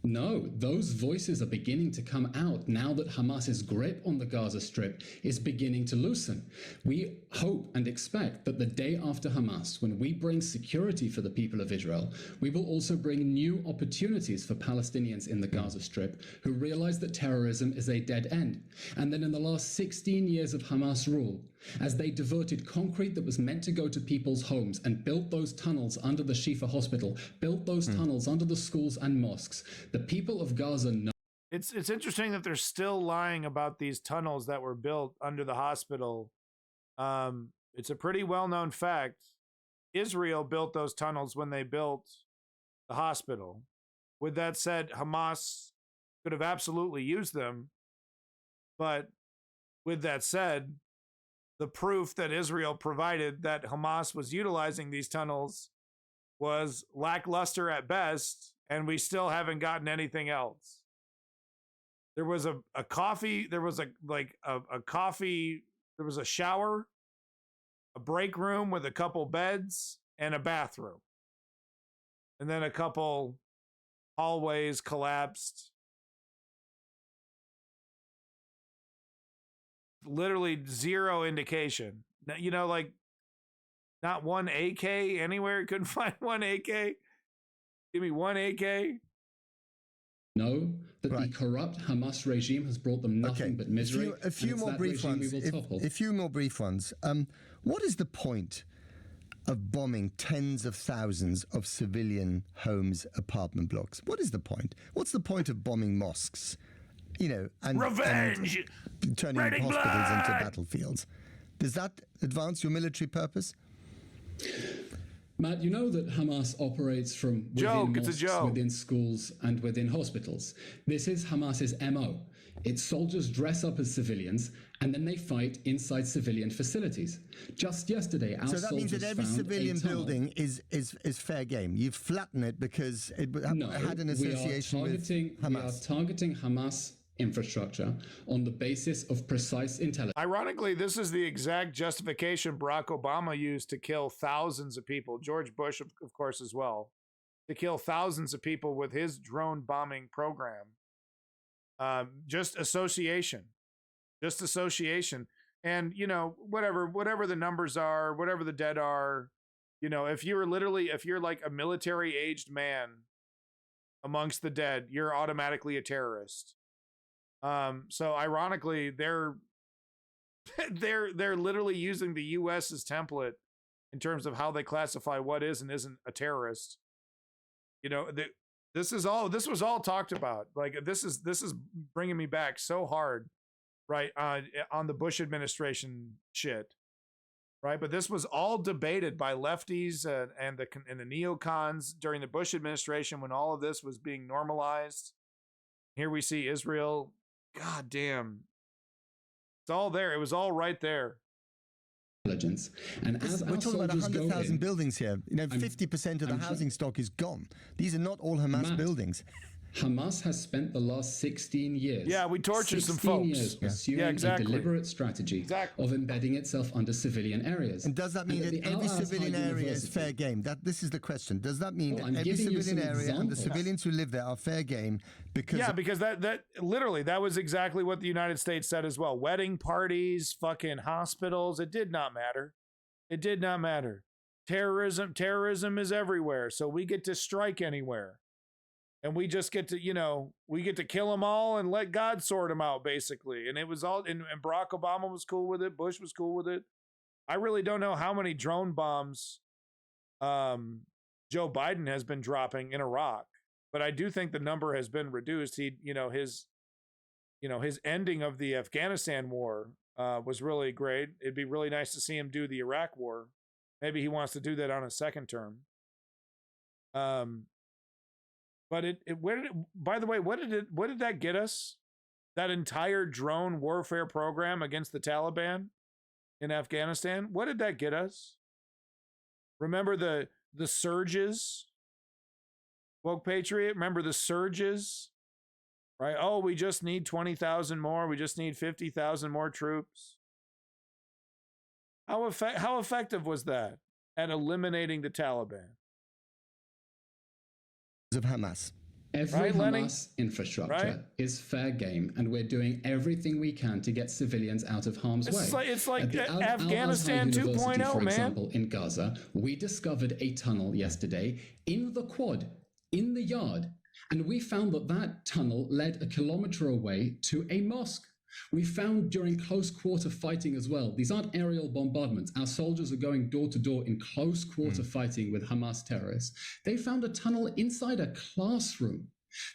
No, those voices are beginning to come out now that Hamas's grip on the Gaza Strip is beginning to loosen. We hope and expect that the day after Hamas, when we bring security for the people of Israel, we will also bring new opportunities for Palestinians in the Gaza Strip who realize that terrorism is a dead end. And then in the last 16 years of Hamas rule, as they diverted concrete that was meant to go to people's homes and built those tunnels under the Shifa hospital, built those tunnels under the schools and mosques, the people of Gaza know. It's interesting that they're still lying about these tunnels that were built under the hospital. It's a pretty well-known fact. Israel built those tunnels when they built the hospital. With that said, Hamas could have absolutely used them. But with that said, the proof that Israel provided that Hamas was utilizing these tunnels was lackluster at best, and we still haven't gotten anything else. There was a coffee, there was a coffee, there was a shower, a break room with a couple beds, and a bathroom. And then a couple hallways collapsed. Literally zero indication. You know, like not one AK anywhere. Couldn't find one AK. Give me one AK. Know that the corrupt Hamas regime has brought them nothing but misery. A few more brief ones. A few more brief ones. What is the point of bombing tens of thousands of civilian homes, apartment blocks? What is the point? What's the point of bombing mosques? You know, and revenge, and turning hospitals into battlefields. Does that advance your military purpose? Matt, you know that Hamas operates from within mosques, within schools, and within hospitals. This is Hamas's MO. Its soldiers dress up as civilians, and then they fight inside civilian facilities. Just yesterday, our soldiers found a tunnel. So that means that every civilian building is fair game. You've flattened it because it had an association with Hamas. We are targeting Hamas infrastructure on the basis of precise intelligence. Ironically, this is the exact justification Barack Obama used to kill thousands of people, George Bush, of course, as well, to kill thousands of people with his drone bombing program. Just association. And, you know, whatever the numbers are, whatever the dead are, you know, if you're like a military aged man amongst the dead, you're automatically a terrorist. So ironically, they're literally using the U.S. as template in terms of how they classify what is and isn't a terrorist. You know, this was all talked about. Like this is bringing me back so hard, right? On the Bush administration shit, right? But this was all debated by lefties and the neocons during the Bush administration when all of this was being normalized. Here we see Israel. God damn. It's all there. It was all right there. intelligence. And as we're talking about 100,000 buildings here. You know, 50% of the housing stock is gone. These are not all Hamas buildings. Hamas has spent the last 16 years. Yeah, we tortured some folks. Years pursuing a deliberate strategy of embedding itself under civilian areas. And does that mean that every civilian area is fair game? This is the question. Does that mean that every civilian area and the civilians who live there are fair game? Because because that literally that was exactly what the United States said as well. Wedding parties, fucking hospitals. It did not matter. It did not matter. Terrorism is everywhere. So we get to strike anywhere. And we just get to, we get to kill them all and let God sort them out, basically. And it was all, and Barack Obama was cool with it. Bush was cool with it. I really don't know how many drone bombs Joe Biden has been dropping in Iraq, but I do think the number has been reduced. His ending of the Afghanistan war was really great. It'd be really nice to see him do the Iraq war. Maybe he wants to do that on a second term. But by the way, what did that get us? That entire drone warfare program against the Taliban in Afghanistan? What did that get us? Remember the surges? Woke Patriot, remember the surges? Right? Oh, we just need 20,000 more. We just need 50,000 more troops. How effective was that at eliminating the Taliban? Of Hamas. Every Hamas infrastructure is fair game, and we're doing everything we can to get civilians out of harm's way. It's like Afghanistan 2.0, for example, in Gaza, we discovered a tunnel yesterday in the quad, in the yard, and we found that tunnel led a kilometer away to a mosque. We found during close quarter fighting as well. These aren't aerial bombardments. Our soldiers are going door to door in close quarter fighting with Hamas terrorists. They found a tunnel inside a classroom.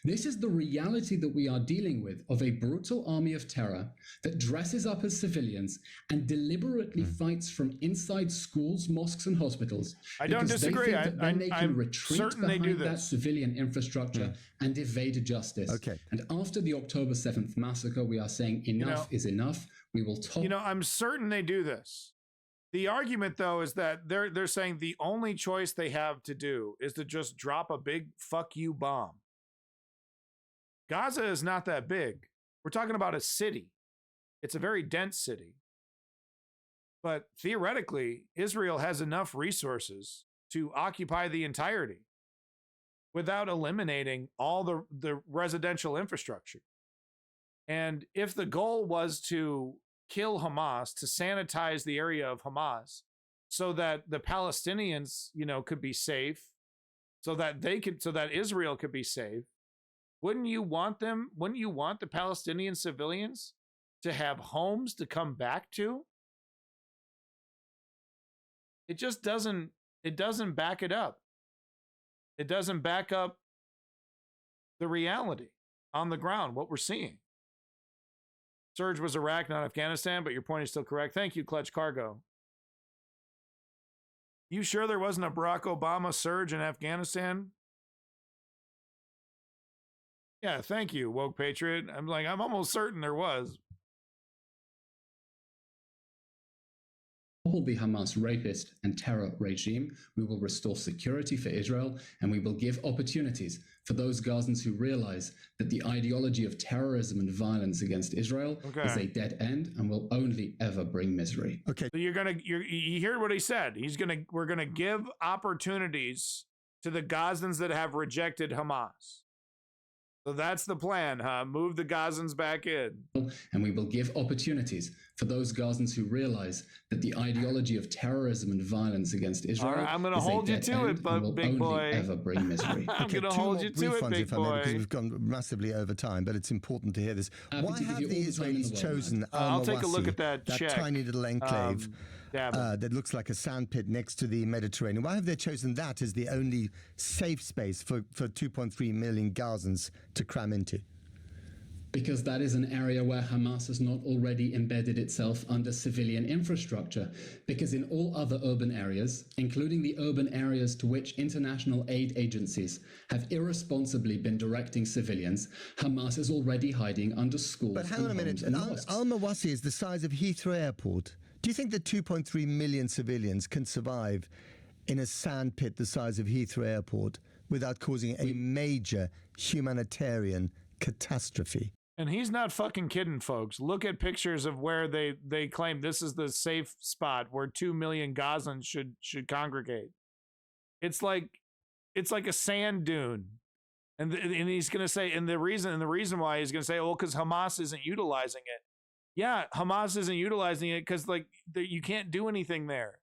This is the reality that we are dealing with, of a brutal army of terror that dresses up as civilians and deliberately fights from inside schools, mosques, and hospitals. I don't disagree. They can retreat certain they do behind that civilian infrastructure and evade justice. Okay. And after the October 7th massacre, we are saying enough is enough. We will talk. I'm certain they do this. The argument, though, is that they're saying the only choice they have to do is to just drop a big fuck you bomb. Gaza is not that big. We're talking about a city. It's a very dense city. But theoretically, Israel has enough resources to occupy the entirety without eliminating all the residential infrastructure. And if the goal was to kill Hamas, to sanitize the area of Hamas so that the Palestinians, could be safe, so that Israel could be safe, wouldn't you want the Palestinian civilians to have homes to come back to? It just doesn't back it up. It doesn't back up the reality on the ground, what we're seeing. Surge was Iraq, not Afghanistan, but your point is still correct. Thank you, Clutch Cargo. You sure there wasn't a Barack Obama surge in Afghanistan? Yeah, thank you, Woke Patriot. I'm almost certain there was. The Hamas rapist and terror regime, we will restore security for Israel, and we will give opportunities for those Gazans who realize that the ideology of terrorism and violence against Israel is a dead end and will only ever bring misery. Okay. So you heard what he said. We're gonna give opportunities to the Gazans that have rejected Hamas. So that's the plan, huh? Move the Gazans back in. And we will give opportunities for those Gazans who realize that the ideology of terrorism and violence against Israel I'm going to hold you to it, but big boy. Ever bring misery. I'm going to hold you to it, big boy. Because we've gone massively over time, but it's important to hear this. Why have the Israelis chosen I'll take a look at that tiny little enclave that looks like a sandpit next to the Mediterranean? Why have they chosen that as the only safe space for 2.3 million Gazans to cram into? Because that is an area where Hamas has not already embedded itself under civilian infrastructure. Because in all other urban areas, including the urban areas to which international aid agencies have irresponsibly been directing civilians, Hamas is already hiding under schools. But hang on a minute, Al-Mawasi is the size of Heathrow Airport. Do you think that 2.3 million civilians can survive in a sand pit the size of Heathrow Airport without causing a major humanitarian catastrophe? And he's not fucking kidding, folks. Look at pictures of where they claim this is the safe spot where 2 million Gazans should congregate. It's like a sand dune. And he's going to say, and the reason why he's going to say, oh, because Hamas isn't utilizing it. Yeah, Hamas isn't utilizing it because you can't do anything there.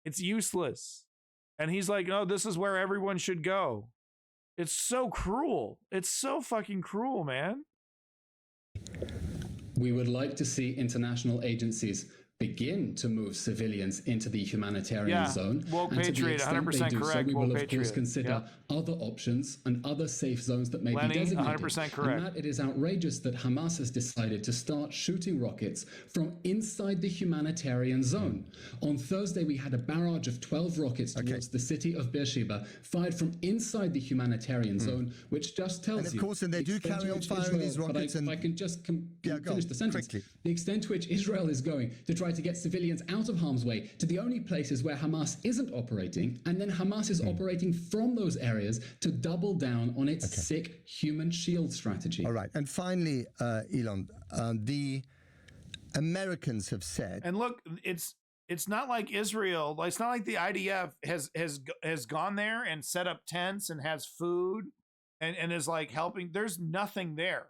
It's useless. And he's like, oh, this is where everyone should go. It's so cruel. It's so fucking cruel, man. We would like to see international agencies begin to move civilians into the humanitarian zone. Woke and Patriot, to the 100% extent they do correct. so, we will, Woke of course, Patriot. consider other options and other safe zones that may Lenny, be designated. 100% correct. And that it is outrageous that Hamas has decided to start shooting rockets from inside the humanitarian zone. On Thursday, we had a barrage of 12 rockets towards the city of Beersheba, fired from inside the humanitarian zone, which just tells you... And of course, and they do carry on firing these rockets. If I can just finish the sentence. Quickly. The extent to which Israel is going to try to get civilians out of harm's way to the only places where Hamas isn't operating, and then Hamas is operating from those areas to double down on its sick human shield strategy. All right. And finally, Elon, the Americans have said... And look, it's not like Israel, it's not like the IDF has gone there and set up tents and has food and is like helping. There's nothing there.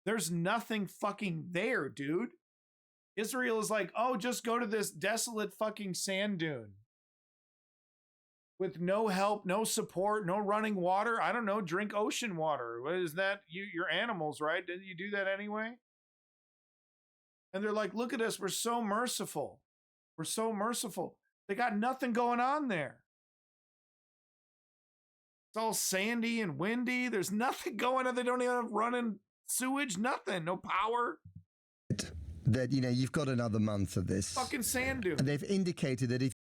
There's nothing fucking there, dude. Israel is like, oh, just go to this desolate fucking sand dune with no help, no support, no running water. I don't know, drink ocean water. What is that? You're animals, right? Didn't you do that anyway? And they're like, look at us. We're so merciful. We're so merciful. They got nothing going on there. It's all sandy and windy. There's nothing going on. They don't even have running sewage, nothing, no power. That, you've got another month of this. Fucking sand dune. And they've indicated that if...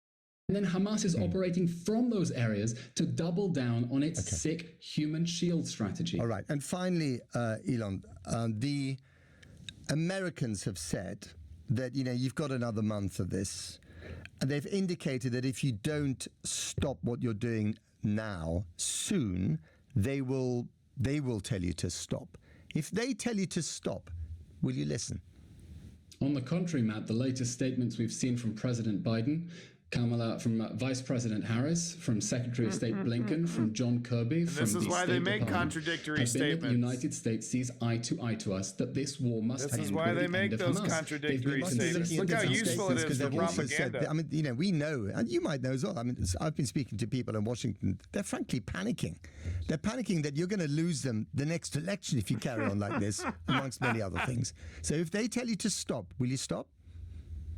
And then Hamas is operating from those areas to double down on its sick human shield strategy. All right. And finally, Elon, the Americans have said that, you've got another month of this. And they've indicated that if you don't stop what you're doing now, soon, they will tell you to stop. If they tell you to stop, will you listen? On the contrary, Matt, the latest statements we've seen from President Biden, Kamala, from Vice President Harris, from Secretary of State Blinken, from John Kirby, from this is why they make contradictory statements. The United States sees eye to eye to us that this war must end. This is why they make those contradictory statements. Look how useful it is for propaganda. We know, and you might know as well. I've been speaking to people in Washington. They're frankly panicking. They're panicking that you're going to lose them the next election if you carry on like this, amongst many other things. So if they tell you to stop, will you stop?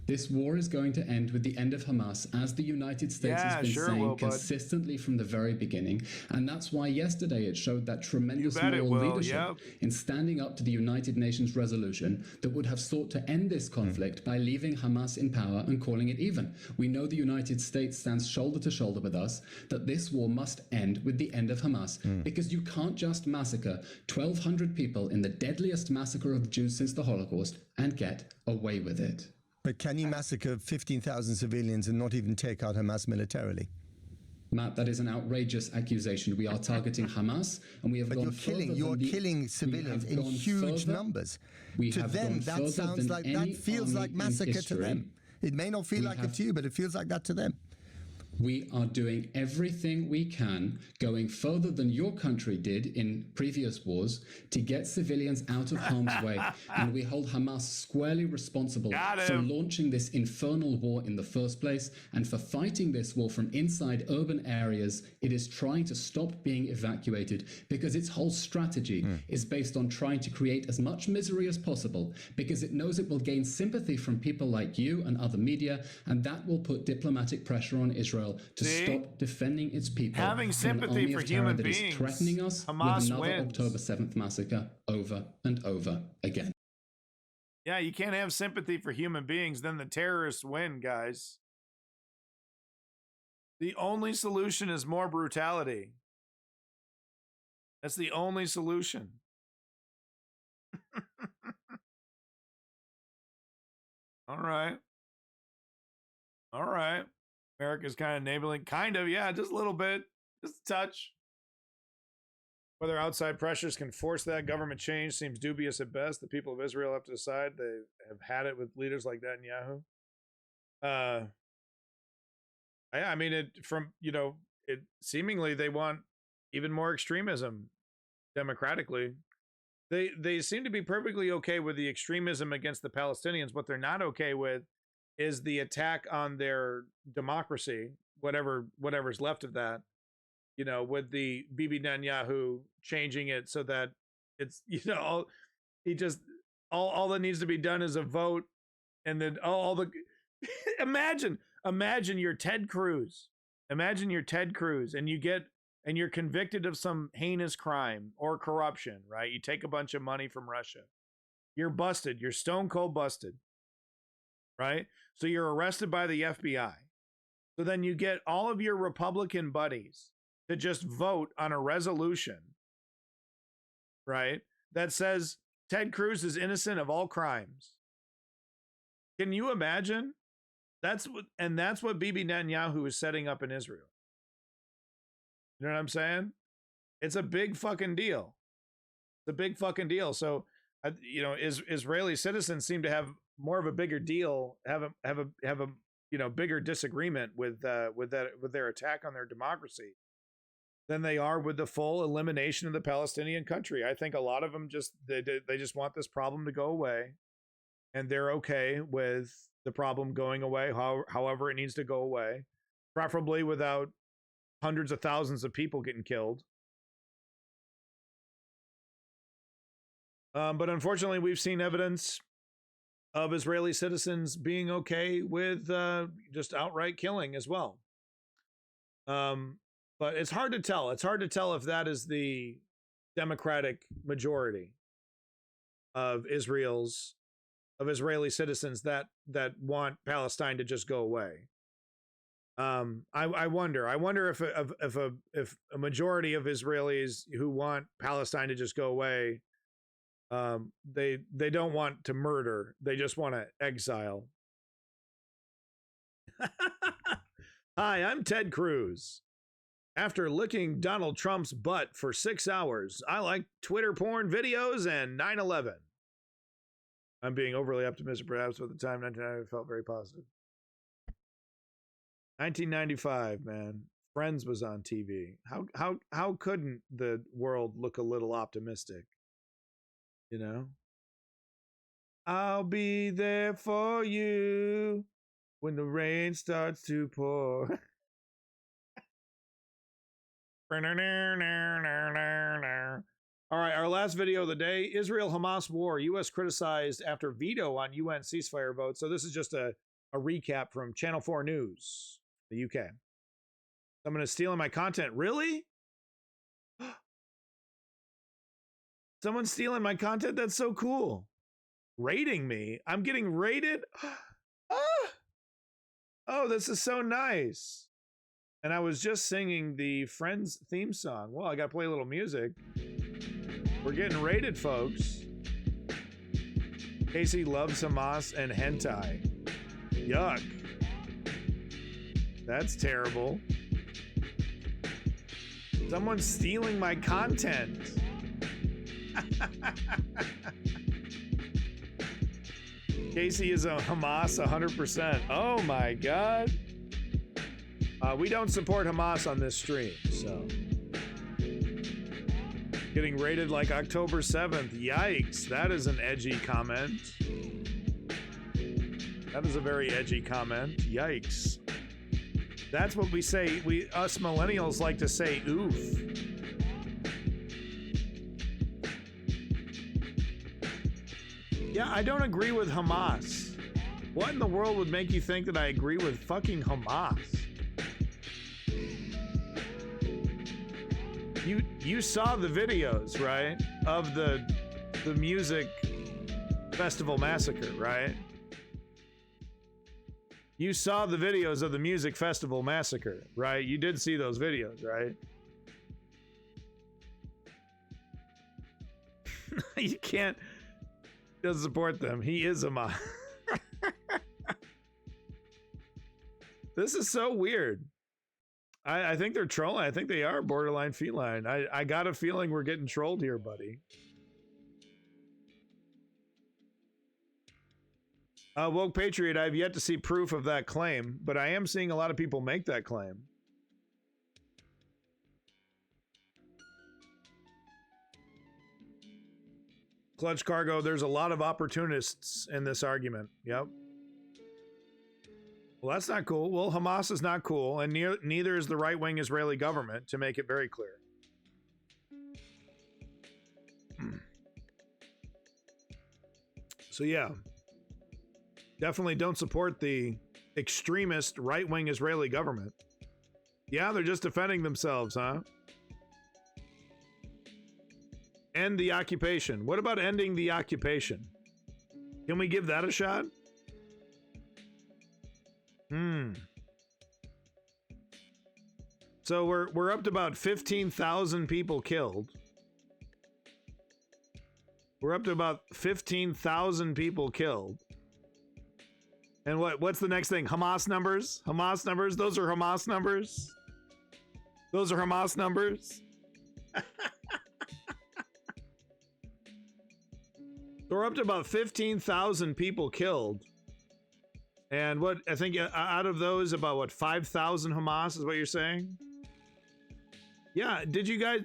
This war is going to end with the end of Hamas, as the United States has been saying consistently from the very beginning. And that's why yesterday it showed that tremendous moral leadership in standing up to the United Nations resolution that would have sought to end this conflict by leaving Hamas in power and calling it even. We know the United States stands shoulder to shoulder with us, that this war must end with the end of Hamas, because you can't just massacre 1,200 people in the deadliest massacre of Jews since the Holocaust and get away with it. But can you massacre 15,000 civilians and not even take out Hamas militarily? Matt, that is an outrageous accusation. We are targeting Hamas, and we have gone further. You're killing civilians in huge numbers. To them, that sounds like, that feels like massacre to them. It may not feel like it to you, but it feels like that to them. We are doing everything we can, going further than your country did in previous wars, to get civilians out of harm's way. And we hold Hamas squarely responsible for launching this infernal war in the first place, and for fighting this war from inside urban areas. It is trying to stop being evacuated, because its whole strategy is based on trying to create as much misery as possible, because it knows it will gain sympathy from people like you and other media, and that will put diplomatic pressure on Israel to stop defending its people. Having sympathy for human beings, that is threatening us Hamas with another wins. October 7th massacre over and over again. Yeah, you can't have sympathy for human beings, then the terrorists win, guys. The only solution is more brutality. That's the only solution. All right. All right. America's kind of enabling. Kind of, yeah, just a little bit. Just a touch. Whether outside pressures can force that government change seems dubious at best. The people of Israel have to decide. They have had it with leaders like Netanyahu. I mean, it seemingly they want even more extremism democratically. They seem to be perfectly okay with the extremism against the Palestinians. What they're not okay with is the attack on their democracy, whatever's left of that. With the Bibi Netanyahu changing it so that it's, all that needs to be done is a vote, and then all the imagine you're Ted Cruz. Imagine you're Ted Cruz and you're convicted of some heinous crime or corruption, right? You take a bunch of money from Russia. You're busted. You're stone cold busted, right? So you're arrested by the FBI. So then you get all of your Republican buddies to just vote on a resolution, right, that says Ted Cruz is innocent of all crimes. Can you imagine? That's what Bibi Netanyahu is setting up in Israel. You know what I'm saying? It's a big fucking deal. It's a big fucking deal. So, Israeli citizens seem to have more of a bigger deal, have a bigger disagreement with their attack on their democracy than they are with the full elimination of the Palestinian country. I think a lot of them they just want this problem to go away, and they're okay with the problem going away however it needs to go away, preferably without hundreds of thousands of people getting killed. But unfortunately, we've seen evidence of Israeli citizens being okay with just outright killing as well. But it's hard to tell. It's hard to tell if that is the democratic majority of Israeli citizens that want Palestine to just go away. I wonder if a majority of Israelis who want Palestine to just go away, they don't want to murder. They just want to exile. Hi, I'm Ted Cruz. After licking Donald Trump's butt for 6 hours, I like Twitter porn videos and 9/11. I'm being overly optimistic, perhaps, but at the time, 1995 felt very positive. 1995, man. Friends was on TV. How couldn't the world look a little optimistic? I'll be there for you when the rain starts to pour. All right, our last video of the day, Israel-Hamas war. U.S. criticized after veto on UN ceasefire vote. So this is just a recap from Channel 4 News, the UK. Someone is stealing my content. Really? Someone's stealing my content? That's so cool. Rating me? I'm getting rated? Oh, this is so nice. And I was just singing the Friends theme song. Well, I got to play a little music. We're getting rated, folks. Casey loves Hamas and hentai. Yuck. That's terrible. Someone's stealing my content. Casey is a Hamas 100%. Oh my God. We don't support Hamas on this stream, so. Getting rated like October 7th. Yikes. That is an edgy comment. That is a very edgy comment. Yikes. That's what we say. Us millennials like to say oof. Yeah, I don't agree with Hamas. What in the world would make you think that I agree with fucking Hamas? You saw the videos, right? Of the music festival massacre, right? You saw the videos of the music festival massacre, right? You did see those videos, right? You can't doesn't support them. He is a mob. This is so weird. I think they're trolling. I think they are borderline feline. I got a feeling we're getting trolled here, buddy. Woke Patriot, I've yet to see proof of that claim, but I am seeing a lot of people make that claim. Clutch Cargo, there's a lot of opportunists in this argument. Yep. Well, that's not cool. Well, Hamas is not cool, and neither is the right-wing Israeli government, to make it very clear. So yeah, definitely don't support the extremist right-wing Israeli government. Yeah, they're just defending themselves, huh? End the occupation. What about ending the occupation? Can we give that a shot? So we're up to about 15,000 people killed. We're up to about 15,000 people killed. And what's the next thing? Hamas numbers? Hamas numbers? Those are Hamas numbers? Those are Hamas numbers? So we're up to about 15,000 people killed. And what, I think out of those, about what, 5,000 Hamas is what you're saying? Yeah, did you guys,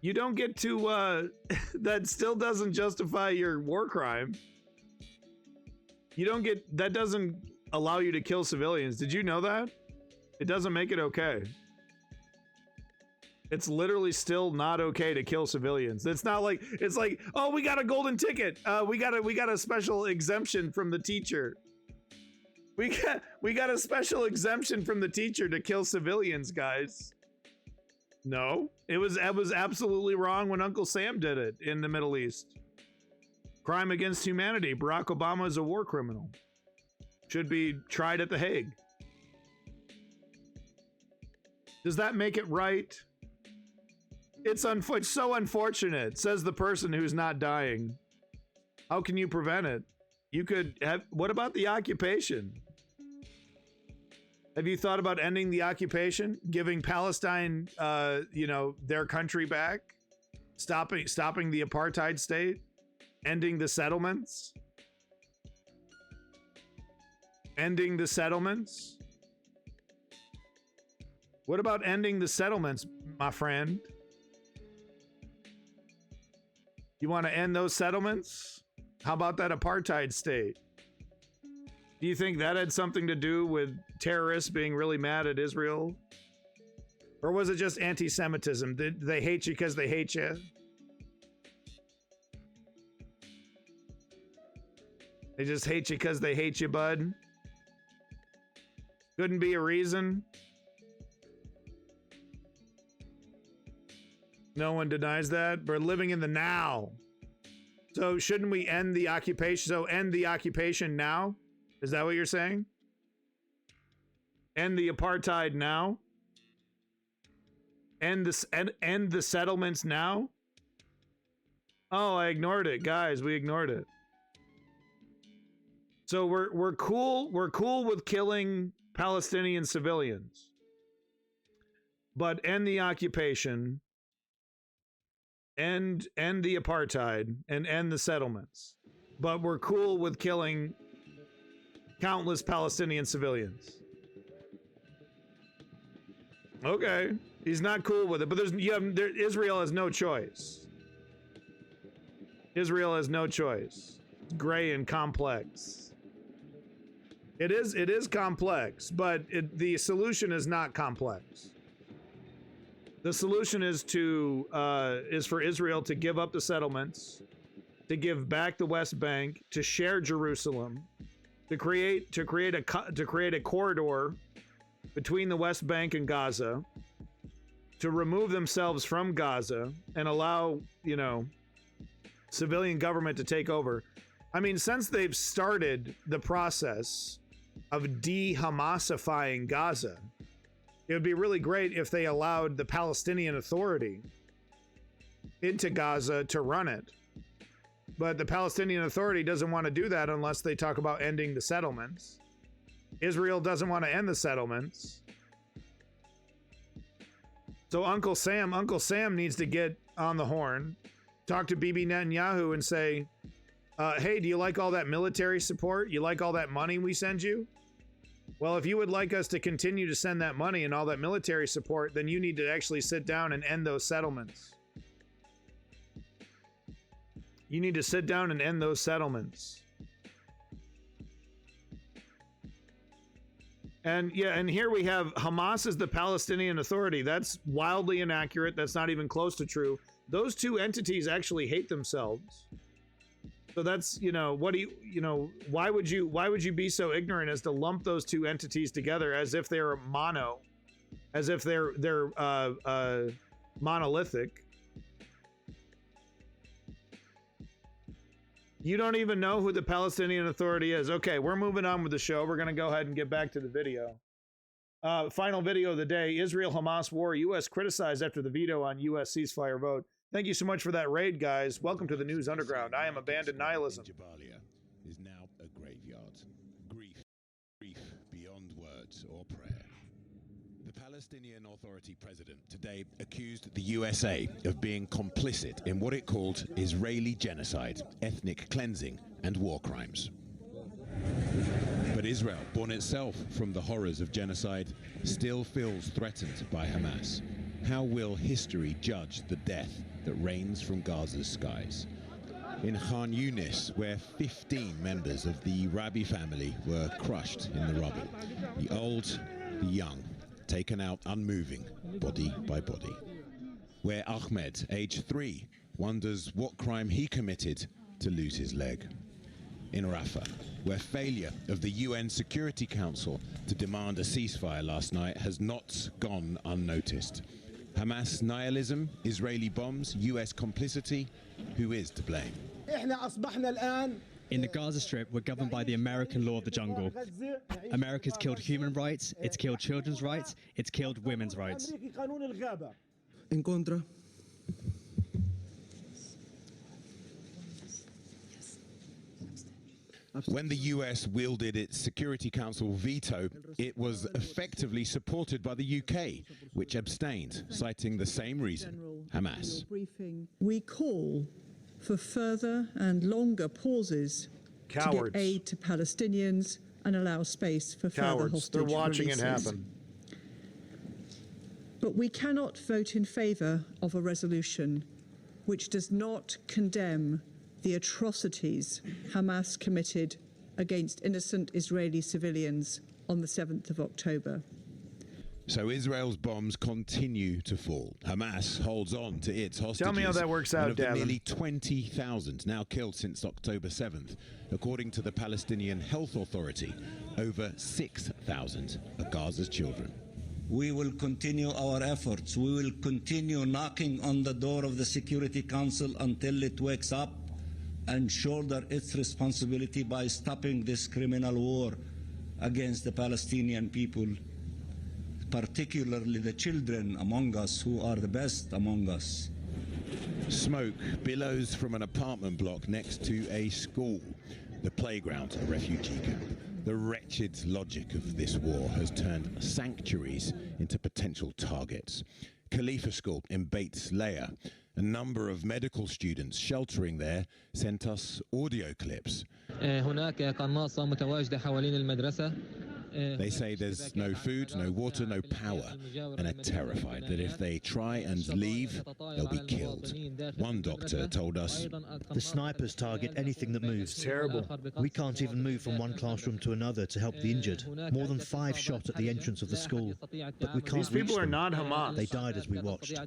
you don't get to, that still doesn't justify your war crime. You don't get, that doesn't allow you to kill civilians. Did you know that? It doesn't make it okay. It's literally still not okay to kill civilians. It's not like, it's like, oh, we got a golden ticket. We got a special exemption from the teacher. We got a special exemption from the teacher to kill civilians, guys. No, it was absolutely wrong when Uncle Sam did it in the Middle East. Crime against humanity. Barack Obama is a war criminal. Should be tried at The Hague. Does that make it right? It's so unfortunate, says the person who's not dying. How can you prevent it? You could have, what about the occupation? Have you thought about ending the occupation? Giving Palestine, their country back? Stopping the apartheid state? Ending the settlements? Ending the settlements? What about ending the settlements, my friend? You want to end those settlements? How about that apartheid state? Do you think that had something to do with terrorists being really mad at Israel? Or was it just anti-Semitism? Did they hate you because they hate you? They just hate you because they hate you, bud? Couldn't be a reason? No one denies that. We're living in the now. So shouldn't we end the occupation? So end the occupation now? Is that what you're saying? End the apartheid now? End the settlements now? Oh, I ignored it, guys. We ignored it. So we're cool with killing Palestinian civilians. But end the occupation. End the apartheid and end the settlements. But we're cool with killing countless Palestinian civilians. Okay, he's not cool with it, but Israel has no choice. Israel has no choice. It's gray and complex. It is complex, but the solution is not complex. The solution is for Israel to give up the settlements, to give back the West Bank, to share Jerusalem, to create a corridor between the West Bank and Gaza, to remove themselves from Gaza and allow, civilian government to take over. I mean, since they've started the process of de-Hamasifying Gaza, it would be really great if they allowed the Palestinian Authority into Gaza to run it. But the Palestinian Authority doesn't want to do that unless they talk about ending the settlements. Israel doesn't want to end the settlements. So Uncle Sam needs to get on the horn, talk to Bibi Netanyahu and say, hey, do you like all that military support? You like all that money we send you? Well, if you would like us to continue to send that money and all that military support, then you need to actually sit down and end those settlements. You need to sit down and end those settlements. And yeah, and here we have Hamas as the Palestinian Authority. That's wildly inaccurate. That's not even close to true. Those two entities actually hate themselves. So that's, why would you be so ignorant as to lump those two entities together as if they're mono, as if they're monolithic? You don't even know who the Palestinian Authority is. Okay, we're moving on with the show. We're going to go ahead and get back to the video. Final video of the day, Israel-Hamas war. U.S. criticized after the veto on U.S. ceasefire vote. Thank you so much for that raid, guys. Welcome to the News Underground. I am Abandoned Nihilism. Jabalia is now a graveyard. Grief beyond words or prayer. The Palestinian Authority president today accused the USA of being complicit in what it called Israeli genocide, ethnic cleansing, and war crimes. But Israel, born itself from the horrors of genocide, still feels threatened by Hamas. How will history judge the death that rains from Gaza's skies? In Khan Yunis, where 15 members of the Rabi family were crushed in the rubble, the old, the young, taken out unmoving, body by body. Where Ahmed, age 3, wonders what crime he committed to lose his leg. In Rafah, where failure of the UN Security Council to demand a ceasefire last night has not gone unnoticed. Hamas nihilism, Israeli bombs, US complicity, who is to blame? In the Gaza Strip, we're governed by the American law of the jungle. America's killed human rights, it's killed children's rights, it's killed women's rights. En contra. When the US wielded its Security Council veto, it was effectively supported by the UK, which abstained, citing the same reason, Hamas. We call for further and longer pauses to get aid to Palestinians and allow space for further hostage They're watching releases. it happen. But we cannot vote in favor of a resolution which does not condemn the atrocities Hamas committed against innocent Israeli civilians on the 7th of October. So Israel's bombs continue to fall. Hamas holds on to its hostages. Tell me how that works out, of the Davin. nearly 20,000 now killed since October 7th. According to the Palestinian Health Authority, over 6,000 are Gaza's children. We will continue our efforts. We will continue knocking on the door of the Security Council until it wakes up and shoulder its responsibility by stopping this criminal war against the Palestinian people, particularly the children among us who are the best among us. Smoke billows from an apartment block next to a school, the playground, a refugee camp. The wretched logic of this war has turned sanctuaries into potential targets. Khalifa School in Beit Leah, a number of medical students sheltering there sent us audio clips. They say there's no food, no water, no power, and are terrified that if they try and leave, they'll be killed. One doctor told us, the snipers target anything that moves. It's terrible. We can't even move from one classroom to another to help the injured. More than 5 shot at the entrance of the school. But we can't These people reach are them. not Hamas. They died as we watched.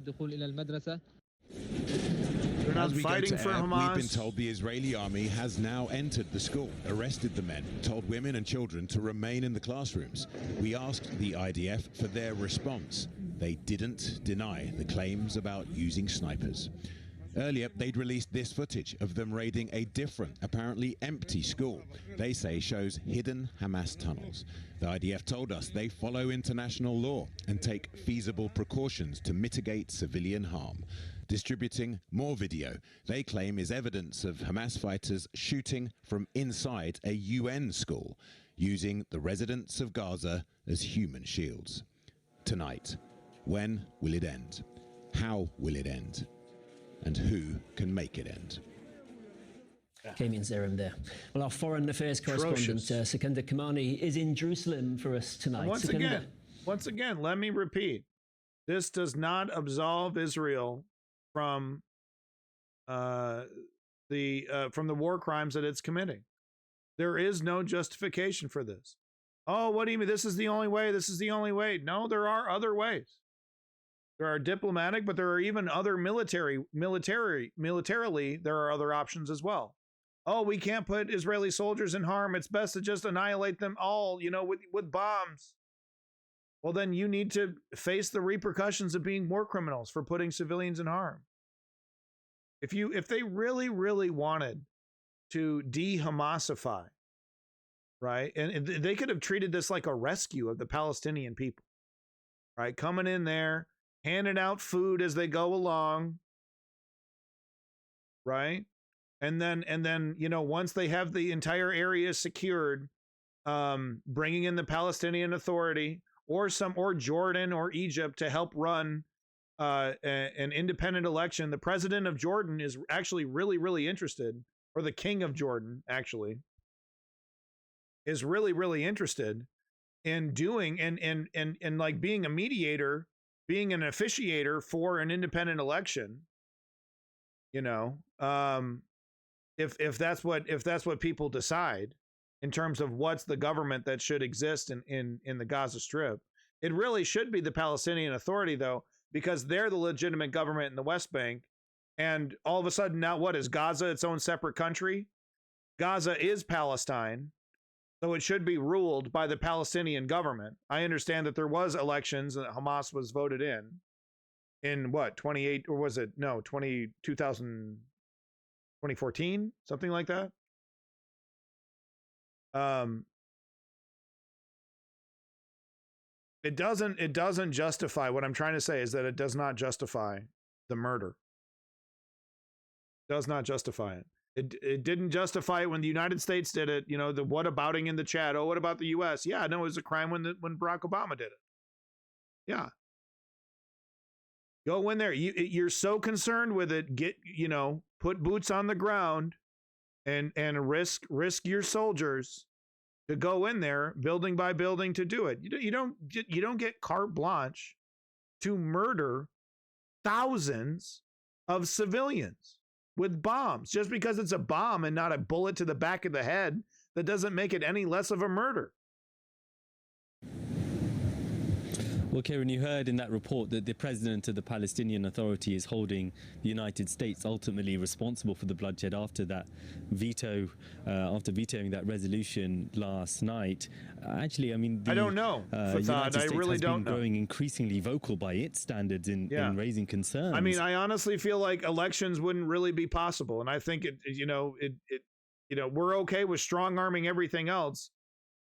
They're not As we fighting go to for air, Hamas. We've been told the Israeli army has now entered the school, arrested the men, told women and children to remain in the classrooms. We asked the IDF for their response. They didn't deny the claims about using snipers. Earlier, they'd released this footage of them raiding a different, apparently empty school. They say shows hidden Hamas tunnels. The IDF told us they follow international law and take feasible precautions to mitigate civilian harm. Distributing more video they claim is evidence of Hamas fighters shooting from inside a UN school. using the residents of Gaza as human shields. Tonight, when will it end? How will it end? And who can make it end? Came Zerim there. Well, our foreign affairs correspondent, Sikandar Kamani, is in Jerusalem for us tonight. Once again, let me repeat. This does not absolve Israel from the war crimes that it's committing. There is no justification for this. Oh, what do you mean? This is the only way. This is the only way. No, there are other ways. There are diplomatic, but there are even other militarily, there are other options as well. Oh, we can't put Israeli soldiers in harm. It's best to just annihilate them all, with bombs. Well, then you need to face the repercussions of being war criminals for putting civilians in harm. If they really, really wanted to de-Hamasify, right? And they could have treated this like a rescue of the Palestinian people, right? Coming in there, handing out food as they go along, right? And then, once they have the entire area secured, bringing in the Palestinian Authority or Jordan or Egypt to help run an independent election. The president of Jordan is actually really, really interested, or the king of Jordan actually is really, really interested in doing and like being a mediator, being an officiator for an independent election. If that's what people decide in terms of what's the government that should exist in the Gaza Strip, it really should be the Palestinian Authority, though, because they're the legitimate government in the West Bank. And all of a sudden now, what is Gaza its own separate country? Gaza is Palestine, so it should be ruled by the Palestinian government. I understand that there was elections and Hamas was voted in what, 28, or was it, no, 2014, something like that. It doesn't justify, what I'm trying to say is that it does not justify the murder. Does not justify it. It didn't justify it when the United States did it. The whatabouting in the chat. Oh, what about the U.S.? Yeah, no, it was a crime when Barack Obama did it. Yeah. Go in there. You're so concerned with it. Put boots on the ground and risk your soldiers to go in there building by building to do it. You don't get carte blanche to murder thousands of civilians with bombs just because it's a bomb and not a bullet to the back of the head. That doesn't make it any less of a murder. Well, Kieran, you heard in that report that the president of the Palestinian Authority is holding the United States ultimately responsible for the bloodshed after that veto, after vetoing that resolution last night. Actually, I mean, I don't know. United States has been growing increasingly vocal by its standards in raising concerns. I mean, I honestly feel like elections wouldn't really be possible, and I think we're okay with strong arming everything else.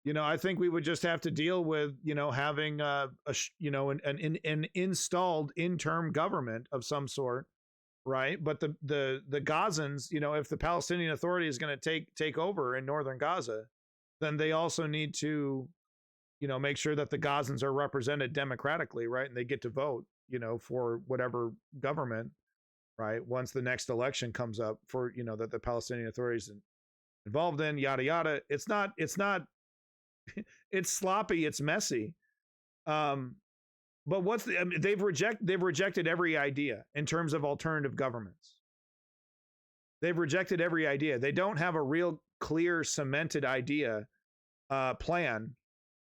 I think we would just have to deal with, having an installed interim government of some sort, right? But the Gazans, if the Palestinian Authority is going to take over in northern Gaza, then they also need to, make sure that the Gazans are represented democratically, right? And they get to vote, for whatever government, right? Once the next election comes up for, that the Palestinian Authority is involved in, yada yada. It's not. It's sloppy, it's messy, but they've rejected every idea in terms of alternative governments. They've rejected every idea. They don't have a real clear cemented idea plan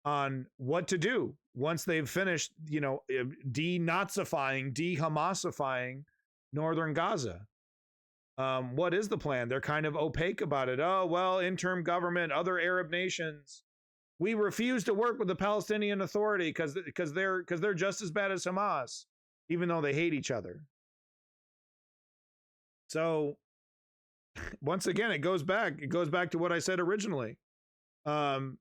on what to do once they've finished denazifying, de-Hamasifying northern Gaza. What is the plan? They're kind of opaque about it. Oh, well, interim government, other Arab nations. We refuse to work with the Palestinian Authority because they're just as bad as Hamas, even though they hate each other. So once again, it goes back to what I said originally.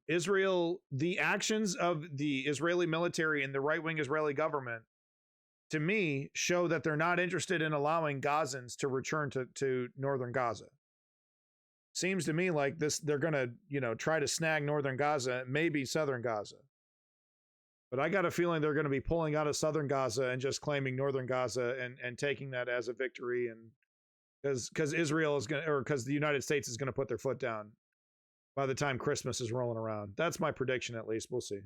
Israel, the actions of the Israeli military and the right-wing Israeli government, to me, show that they're not interested in allowing Gazans to return to northern Gaza. seems to me like they're going to, try to snag northern Gaza, maybe southern Gaza. But I got a feeling they're going to be pulling out of southern Gaza and just claiming northern Gaza and taking that as a victory. And because Israel is going to, or because the United States is going to put their foot down by the time Christmas is rolling around. That's my prediction, at least. We'll see.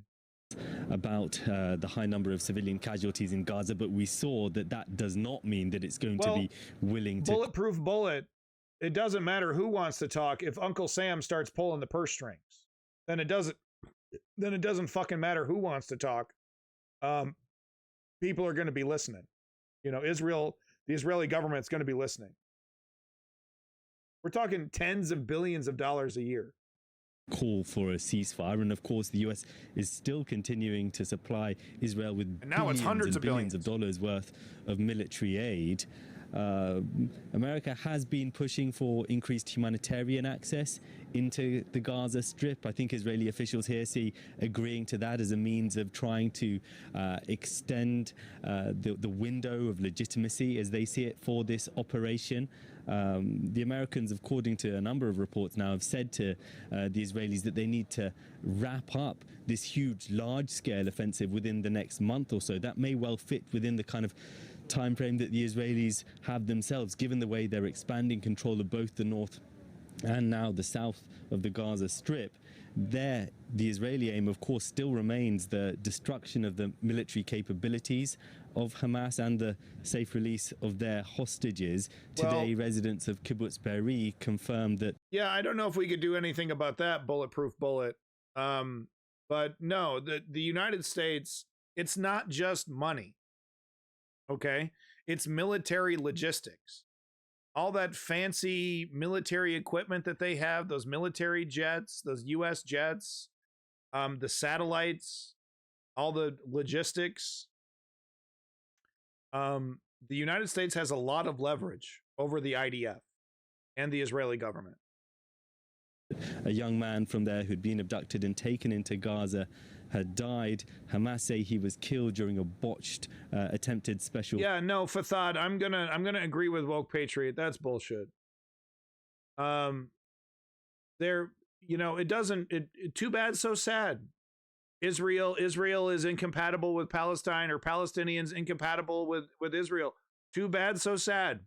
About the high number of civilian casualties in Gaza, but we saw that does not mean that it's going to be willing to... Bulletproof bullet. It doesn't matter who wants to talk. If Uncle Sam starts pulling the purse strings, then it doesn't fucking matter who wants to talk. People are going to be listening. The Israeli government's going to be listening. We're talking tens of billions of dollars a year. Call for a ceasefire, and of course the US is still continuing to supply Israel with hundreds of billions of dollars worth of military aid. America has been pushing for increased humanitarian access into the Gaza Strip. I think Israeli officials here see agreeing to that as a means of trying to extend the window of legitimacy, as they see it, for this operation. The Americans, according to a number of reports now, have said to the Israelis that they need to wrap up this huge, large-scale offensive within the next month or so. That may well fit within the kind of time frame that the Israelis have themselves, given the way they're expanding control of both the north and now the south of the Gaza Strip. The Israeli aim, of course, still remains the destruction of the military capabilities of Hamas and the safe release of their hostages. Today, residents of Kibbutz Be'eri confirmed that... Yeah, I don't know if we could do anything about that, bulletproof bullet. But no, the United States, it's not just money. Okay? It's military logistics. All that fancy military equipment that they have, those military jets, those U.S. jets, the satellites, all the logistics. The United States has a lot of leverage over the IDF and the Israeli government. A young man from there who'd been abducted and taken into Gaza had died. Hamas say he was killed during a botched attempted special... Yeah, no, Fathad, I'm gonna agree with Woke Patriot. That's bullshit. Too bad, so sad. Israel is incompatible with Palestine, or Palestinians incompatible with Israel. Too bad, so sad.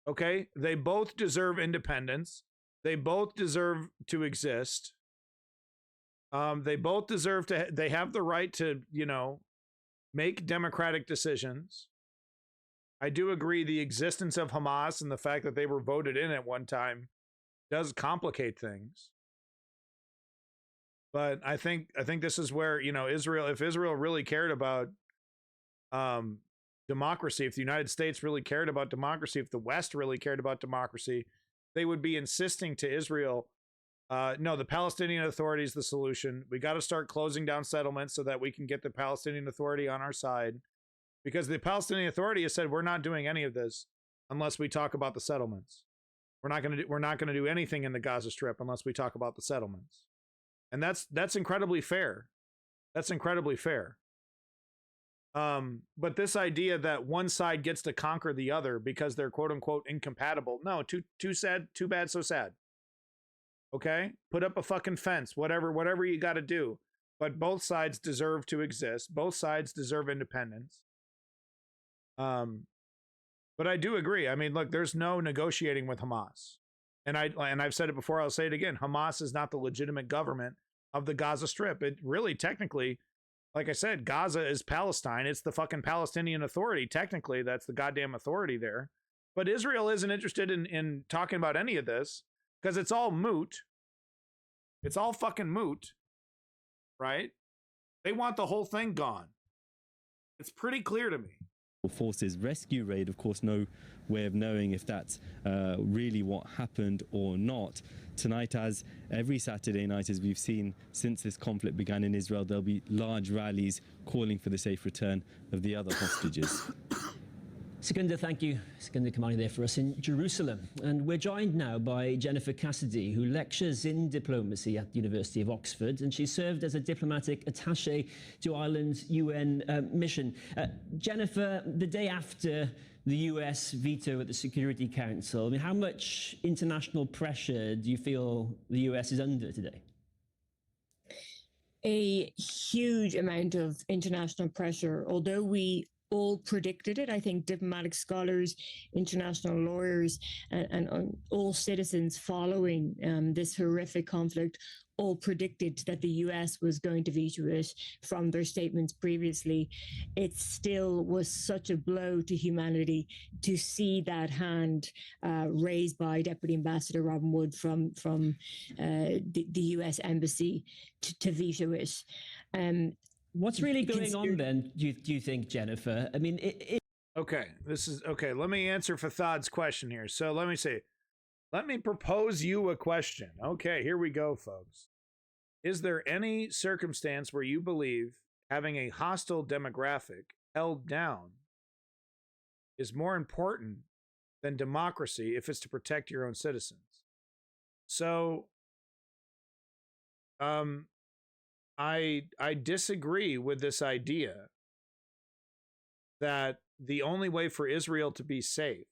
Okay? They both deserve independence. They both deserve to exist. They both deserve to, they have the right to, make democratic decisions. I do agree the existence of Hamas and the fact that they were voted in at one time does complicate things. But I think this is where, Israel, if Israel really cared about democracy, if the United States really cared about democracy, if the West really cared about democracy, they would be insisting to Israel, no, the Palestinian Authority is the solution. We got to start closing down settlements so that we can get the Palestinian Authority on our side. Because the Palestinian Authority has said, we're not doing any of this unless we talk about the settlements. We're not going to do anything in the Gaza Strip unless we talk about the settlements. And that's incredibly fair. That's incredibly fair. But this idea that one side gets to conquer the other because they're quote unquote incompatible. No, too sad, too bad, so sad. Okay? Put up a fucking fence, whatever you got to do. But both sides deserve to exist. Both sides deserve independence. But I do agree. I mean, look, there's no negotiating with Hamas. And I've said it before, I'll say it again. Hamas is not the legitimate government of the Gaza Strip. It really, technically, like I said, Gaza is Palestine. It's the fucking Palestinian Authority. Technically, that's the goddamn authority there. But Israel isn't interested in talking about any of this because it's all moot. It's all fucking moot, right? They want the whole thing gone. It's pretty clear to me. Forces rescue raid, of course, no way of knowing if that's really what happened or not. Tonight, as every Saturday night, as we've seen since this conflict began in Israel, there'll be large rallies calling for the safe return of the other hostages. Secunda, thank you. Secunda Kamani there for us in Jerusalem. And we're joined now by Jennifer Cassidy, who lectures in diplomacy at the University of Oxford, and she served as a diplomatic attaché to Ireland's UN mission. Jennifer, the day after the US veto at the Security Council. I mean, how much international pressure do you feel the US is under today? A huge amount of international pressure, although we all predicted it. I think diplomatic scholars, international lawyers, and all citizens following this horrific conflict all predicted that the US was going to veto it from their statements previously. It still was such a blow to humanity to see that hand raised by Deputy Ambassador Robin Wood from the US Embassy to veto it. What's really going on then, do you think, Jennifer? I mean, Okay, let me answer Fatad's question here. So let me propose you a question. Okay, here we go, folks. Is there any circumstance where you believe having a hostile demographic held down is more important than democracy if it's to protect your own citizens? So, I disagree with this idea that the only way for Israel to be safe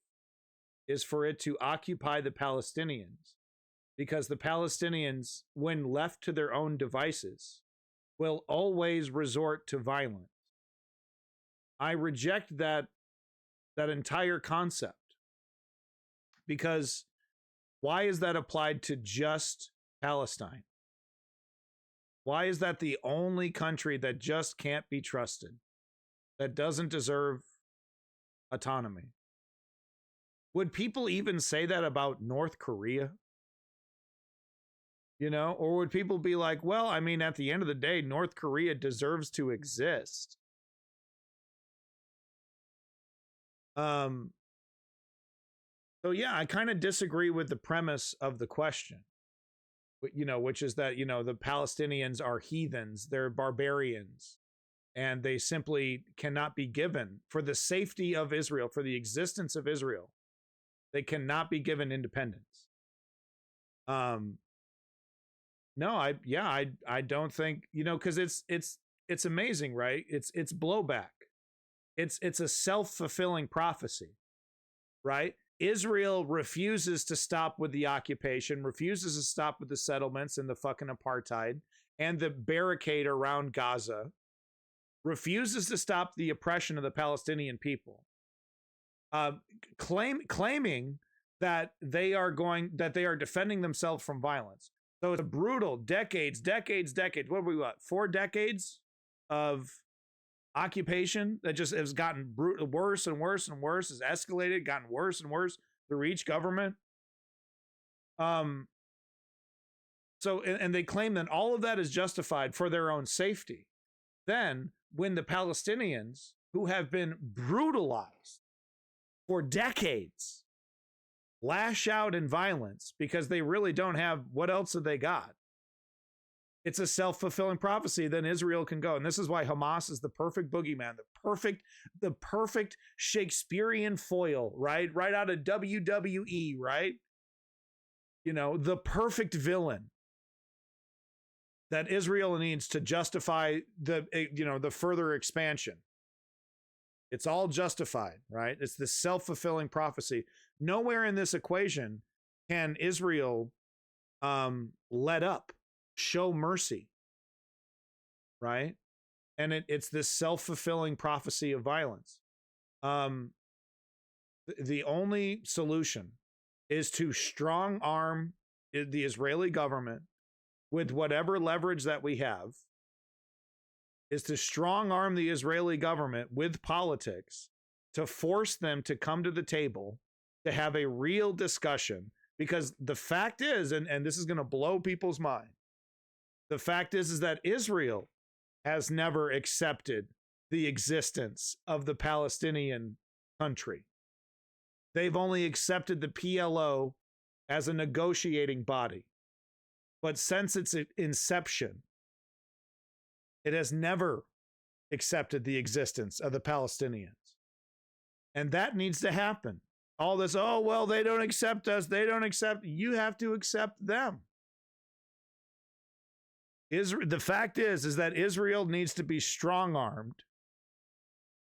is for it to occupy the Palestinians, because the Palestinians, when left to their own devices, will always resort to violence. I reject that entire concept, because why is that applied to just Palestine? Why is that the only country that just can't be trusted, that doesn't deserve autonomy? Would people even say that about North Korea? You know, or would people be like, well, I mean, at the end of the day, North Korea deserves to exist. So yeah, I kind of disagree with the premise of the question, you know, which is that, you know, the Palestinians are heathens, they're barbarians, and they simply cannot be given, for the safety of Israel, for the existence of Israel, they cannot be given independence. No, I don't think, you know, because it's amazing, right? It's blowback. It's a self-fulfilling prophecy, right? Israel refuses to stop with the occupation, refuses to stop with the settlements and the fucking apartheid and the barricade around Gaza, refuses to stop the oppression of the Palestinian people, claiming that they are defending themselves from violence. So it's a brutal decades. What we got? 4 decades of occupation that just has gotten worse and worse and worse, has escalated, gotten worse and worse through each government. So they claim that all of that is justified for their own safety. Then, when the Palestinians, who have been brutalized for decades, lash out in violence because they really don't have, what else have they got? It's a self-fulfilling prophecy. Then Israel can go. And this is why Hamas is the perfect boogeyman, the perfect Shakespearean foil, right? Right out of WWE, right? You know, the perfect villain that Israel needs to justify the further expansion. It's all justified, right? It's the self-fulfilling prophecy. Nowhere in this equation can Israel let up, show mercy, right? And it's this self-fulfilling prophecy of violence. The only solution is to strong arm the Israeli government with whatever leverage that we have, is to strong arm the Israeli government with politics to force them to come to the table to have a real discussion. Because the fact is, and this is going to blow people's mind, the fact is that Israel has never accepted the existence of the Palestinian country. They've only accepted the PLO as a negotiating body. But since its inception, it has never accepted the existence of the Palestinians. And that needs to happen. All this, oh, well, they don't accept us. They don't accept. You have to accept them. The fact is that Israel needs to be strong-armed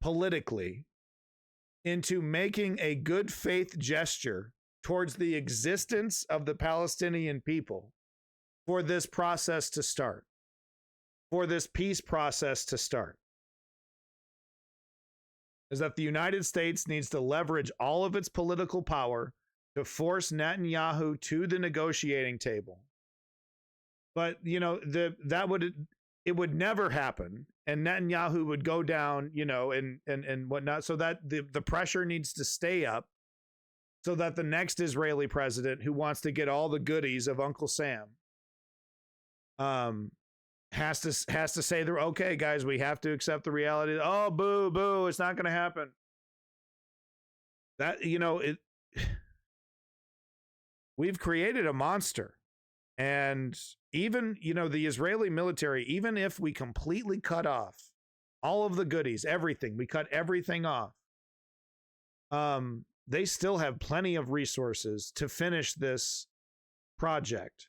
politically into making a good faith gesture towards the existence of the Palestinian people for this process to start, for this peace process to start, is that the United States needs to leverage all of its political power to force Netanyahu to the negotiating table. But, you know, it would never happen, and Netanyahu would go down, you know, and whatnot, so that the pressure needs to stay up so that the next Israeli president who wants to get all the goodies of Uncle Sam has to say, okay, guys, we have to accept the reality. Oh, boo, boo, it's not going to happen. That, you know, we've created a monster. And even, you know, the Israeli military, even if we completely cut off all of the goodies, everything, we cut everything off, they still have plenty of resources to finish this project.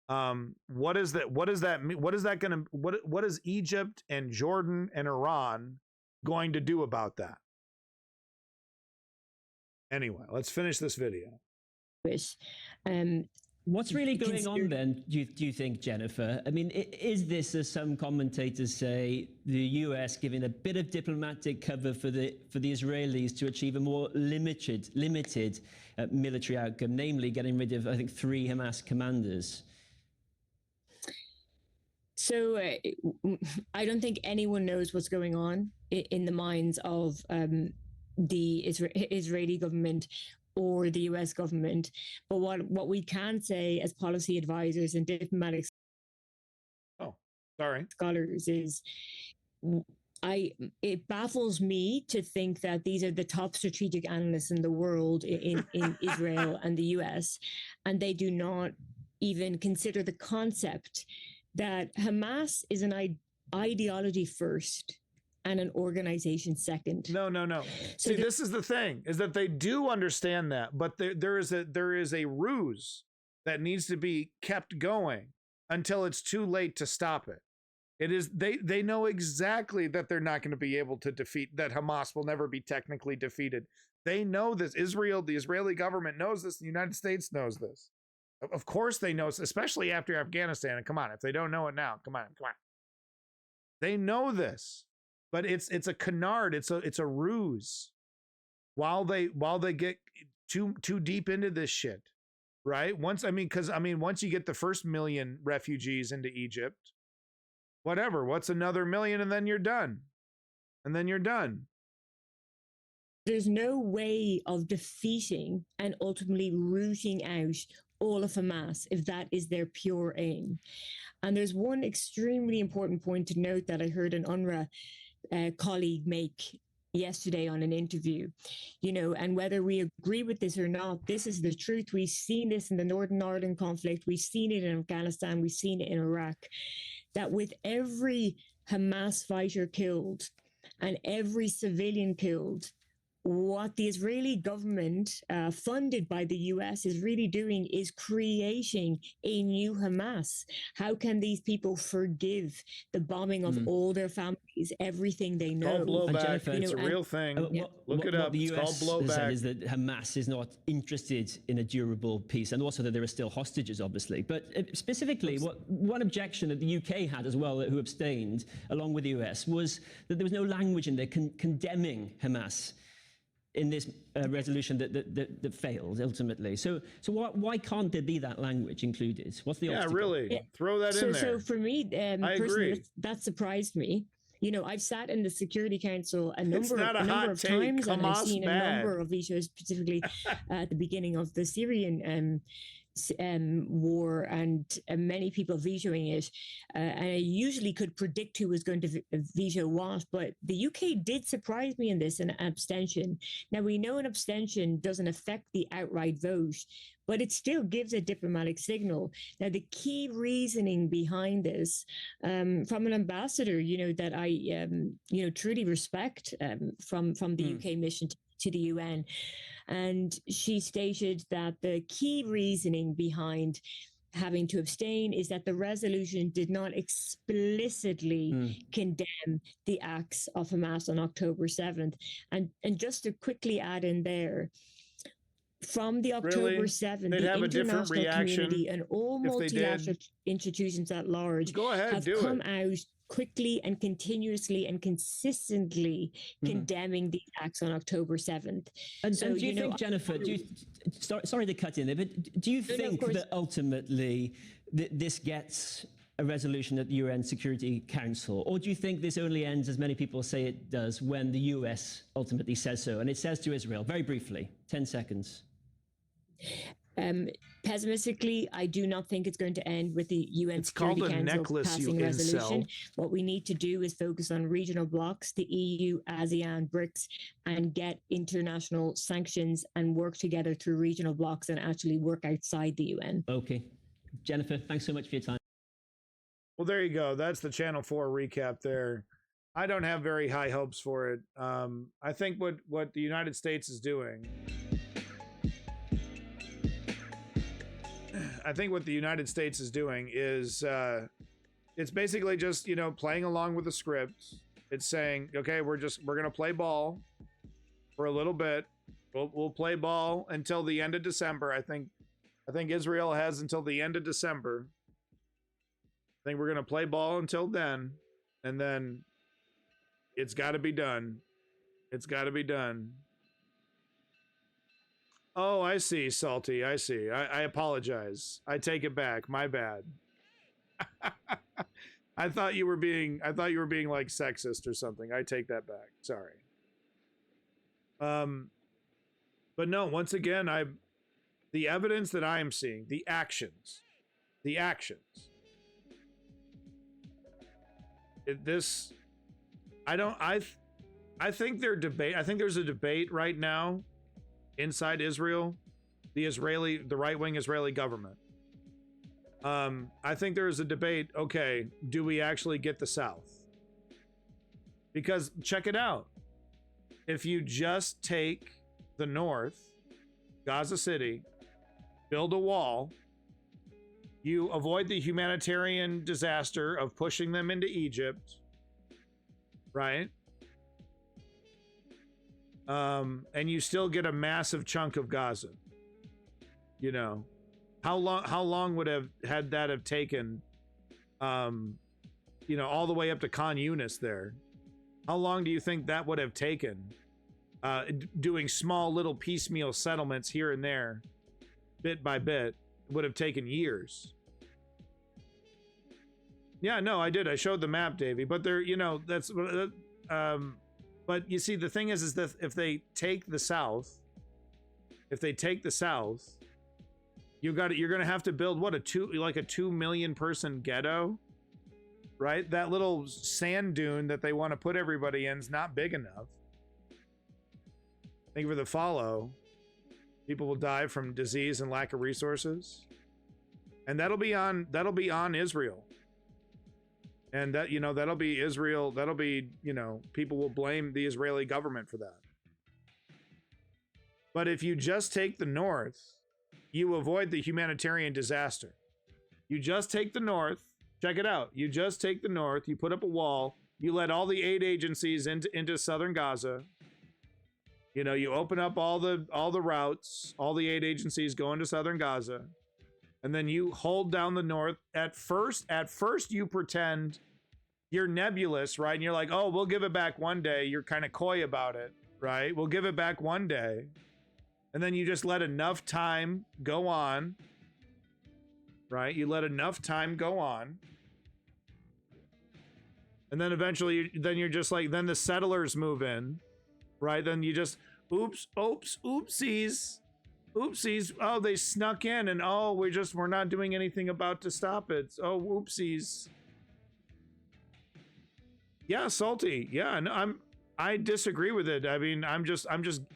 What is that? What does that mean? What is Egypt and Jordan and Iran going to do about that? Anyway, let's finish this video. What's really going on then, do you think, Jennifer? I mean, is this, as some commentators say, the US giving a bit of diplomatic cover for the Israelis to achieve a more limited military outcome, namely getting rid of, I think, 3 Hamas commanders? So I don't think anyone knows what's going on in the minds of the Israeli government or the US government. But what we can say as policy advisors and diplomatic scholars is it baffles me to think that these are the top strategic analysts in the world in Israel and the US, and they do not even consider the concept that Hamas is an ideology first and an organization second. No. So see, this is the thing, is that they do understand that, but there is a ruse that needs to be kept going until it's too late to stop it. It is they know exactly that they're not going to be able to defeat, that Hamas will never be technically defeated. They know this. Israel, the Israeli government knows this. The United States knows this. Of course they know, especially after Afghanistan. And come on, if they don't know it now, come on. They know this. But it's a canard, it's a ruse. While they get too deep into this shit, right? Once you get the first 1 million refugees into Egypt, whatever, what's another 1 million, and then you're done. There's no way of defeating and ultimately rooting out all of Hamas if that is their pure aim. And there's one extremely important point to note that I heard an UNRWA colleague make yesterday on an interview, you know, and whether we agree with this or not, this is the truth. We've seen this in the Northern Ireland conflict. We've seen it in Afghanistan. We've seen it in Iraq, that with every Hamas fighter killed and every civilian killed, what the Israeli government, funded by the US, is really doing is creating a new Hamas. How can these people forgive the bombing of all their families, everything they know? It's called blowback. Jennifer, it's a real thing. Look it up. The US it's called blowback. Said is that Hamas is not interested in a durable peace, and also that there are still hostages, obviously. But specifically, one objection that the UK had as well, who abstained along with the US, was that there was no language in there condemning Hamas in this resolution that failed ultimately. So why can't there be that language included? What's the obstacle? Really? Throw that in there. So for me, I agree. That surprised me. You know, I've sat in the Security Council a number of times, and I've seen a number of issues, specifically at the beginning of the Syrian war, and many people vetoing it. And I usually could predict who was going to veto what, but the UK did surprise me in this, an abstention. Now, we know an abstention doesn't affect the outright vote, but it still gives a diplomatic signal. Now, the key reasoning behind this, from an ambassador, you know, that I, you know, truly respect, from the UK mission to the UN, and she stated that the key reasoning behind having to abstain is that the resolution did not explicitly condemn the acts of Hamas on October 7th. And just to quickly add in there, from the October 7th, They'd the have a different international reaction community and all if they multilateral did. institutions at large Go ahead, have do come it. out quickly and continuously and consistently condemning these acts on October 7th. And do you think, Jennifer, sorry to cut in there, but do you think that ultimately this gets a resolution at the UN Security Council? Or do you think this only ends, as many people say it does, when the US ultimately says so? And it says to Israel, very briefly, 10 seconds. Pessimistically, I do not think it's going to end with the UN Security Council passing resolution. What we need to do is focus on regional blocs, the EU, ASEAN, BRICS, and get international sanctions and work together through regional blocs and actually work outside the UN. Okay. Jennifer, thanks so much for your time. Well, there you go. That's the Channel 4 recap there. I don't have very high hopes for it. I think what the United States is doing... I think what the United States is doing is it's basically just, you know, playing along with the script. It's saying, okay, we're going to play ball for a little bit. We'll play ball until the end of December. I think Israel has until the end of December. I think we're going to play ball until then, and then it's got to be done. It's got to be done. Oh, I see, Salty. I see. I apologize. I take it back. My bad. I thought you were being like sexist or something. I take that back. Sorry. But no, once again, the evidence that I am seeing, the actions. I think there's a debate right now inside Israel, the right-wing Israeli government. I think there is a debate, okay, do we actually get the South? Because check it out. If you just take the North, Gaza City, build a wall, you avoid the humanitarian disaster of pushing them into Egypt, right? And you still get a massive chunk of Gaza. You know, how long would have taken, you know, all the way up to Khan Yunis there? How long do you think that would have taken? Doing small little piecemeal settlements here and there, bit by bit, would have taken years. Yeah, no, I did. I showed the map, Davey. But there, you know, that's but you see, the thing is that if they take the South, you're going to have to build what, a 2 million person ghetto, right? That little sand dune that they want to put everybody in is not big enough. Thank you for the follow. People will die from disease and lack of resources, and that'll be on Israel. And that, you know, that'll be Israel. That'll be, you know, people will blame the Israeli government for that. But if you just take the North, you avoid the humanitarian disaster. You just take the North. Check it out. You just take the North. You put up a wall. You let all the aid agencies into southern Gaza. You know, you open up all the routes. All the aid agencies go into southern Gaza. And then you hold down the North. At first you pretend you're nebulous, right? And you're like, oh, we'll give it back one day. You're kind of coy about it, right? We'll give it back one day. And then you just let enough time go on, right? You let enough time go on. And then eventually, you're just like, then the settlers move in, right? Then you just, oopsies. Oh, they snuck in, and oh, we're not doing anything about to stop it. Oh, whoopsies. Yeah, Salty. Yeah, no, I disagree with it. I mean,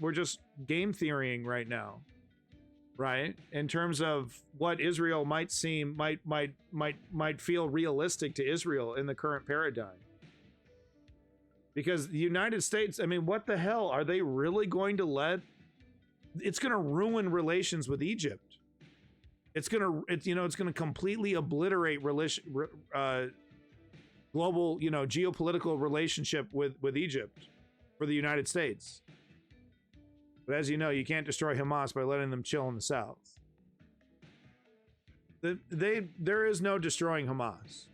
we're just game theorying right now, right? In terms of what Israel might feel realistic to Israel in the current paradigm. Because the United States, I mean, what the hell are they really going to let? It's going to ruin relations with Egypt. It's gonna completely obliterate global, geopolitical relationship with Egypt for the United States. But as you know, you can't destroy Hamas by letting them chill in the south. There is no destroying Hamas.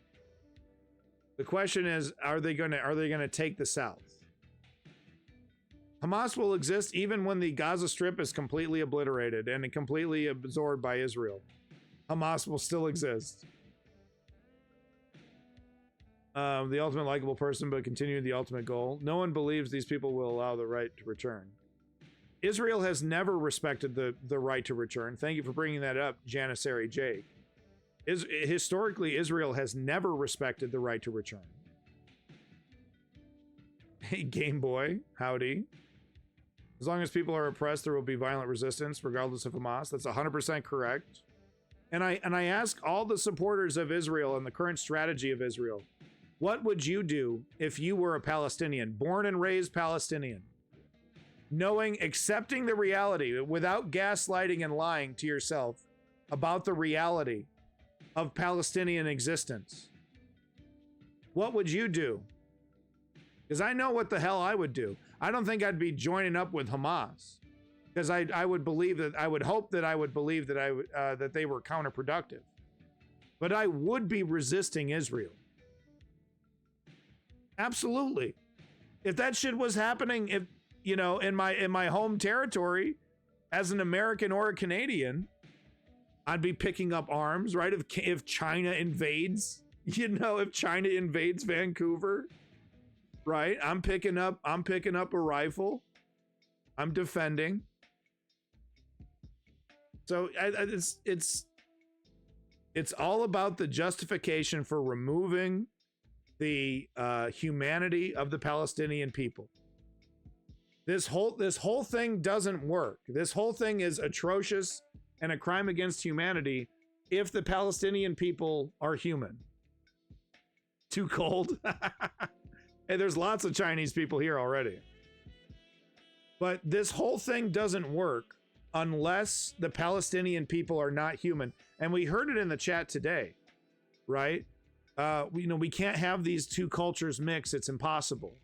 The question is, are they gonna take the south? Hamas will exist even when the Gaza Strip is completely obliterated and completely absorbed by Israel. Hamas will still exist. The ultimate likable person, but continue the ultimate goal. No one believes these people will allow the right to return. Israel has never respected the right to return. Thank you for bringing that up, Janissary Jake. Historically, Israel has never respected the right to return. Hey, Game Boy, howdy. As long as people are oppressed, there will be violent resistance, regardless of Hamas. That's 100% correct. And I ask all the supporters of Israel and the current strategy of Israel, what would you do if you were a Palestinian, born and raised Palestinian, accepting the reality without gaslighting and lying to yourself about the reality of Palestinian existence? What would you do? Because I know what the hell I would do. I don't think I'd be joining up with Hamas, because I would believe that I would hope that I would believe that that they were counterproductive, but I would be resisting Israel. Absolutely. If that shit was happening, in my home territory, as an American or a Canadian, I'd be picking up arms, right? If China invades, if China invades Vancouver, right? I'm picking up a rifle. I'm defending. So it's all about the justification for removing the humanity of the Palestinian people. This whole thing doesn't work. This whole thing is atrocious and a crime against humanity if the Palestinian people are human. Too cold? Hey, there's lots of Chinese people here already. But this whole thing doesn't work unless the Palestinian people are not human. And we heard it in the chat today, right? We can't have these two cultures mix. It's impossible,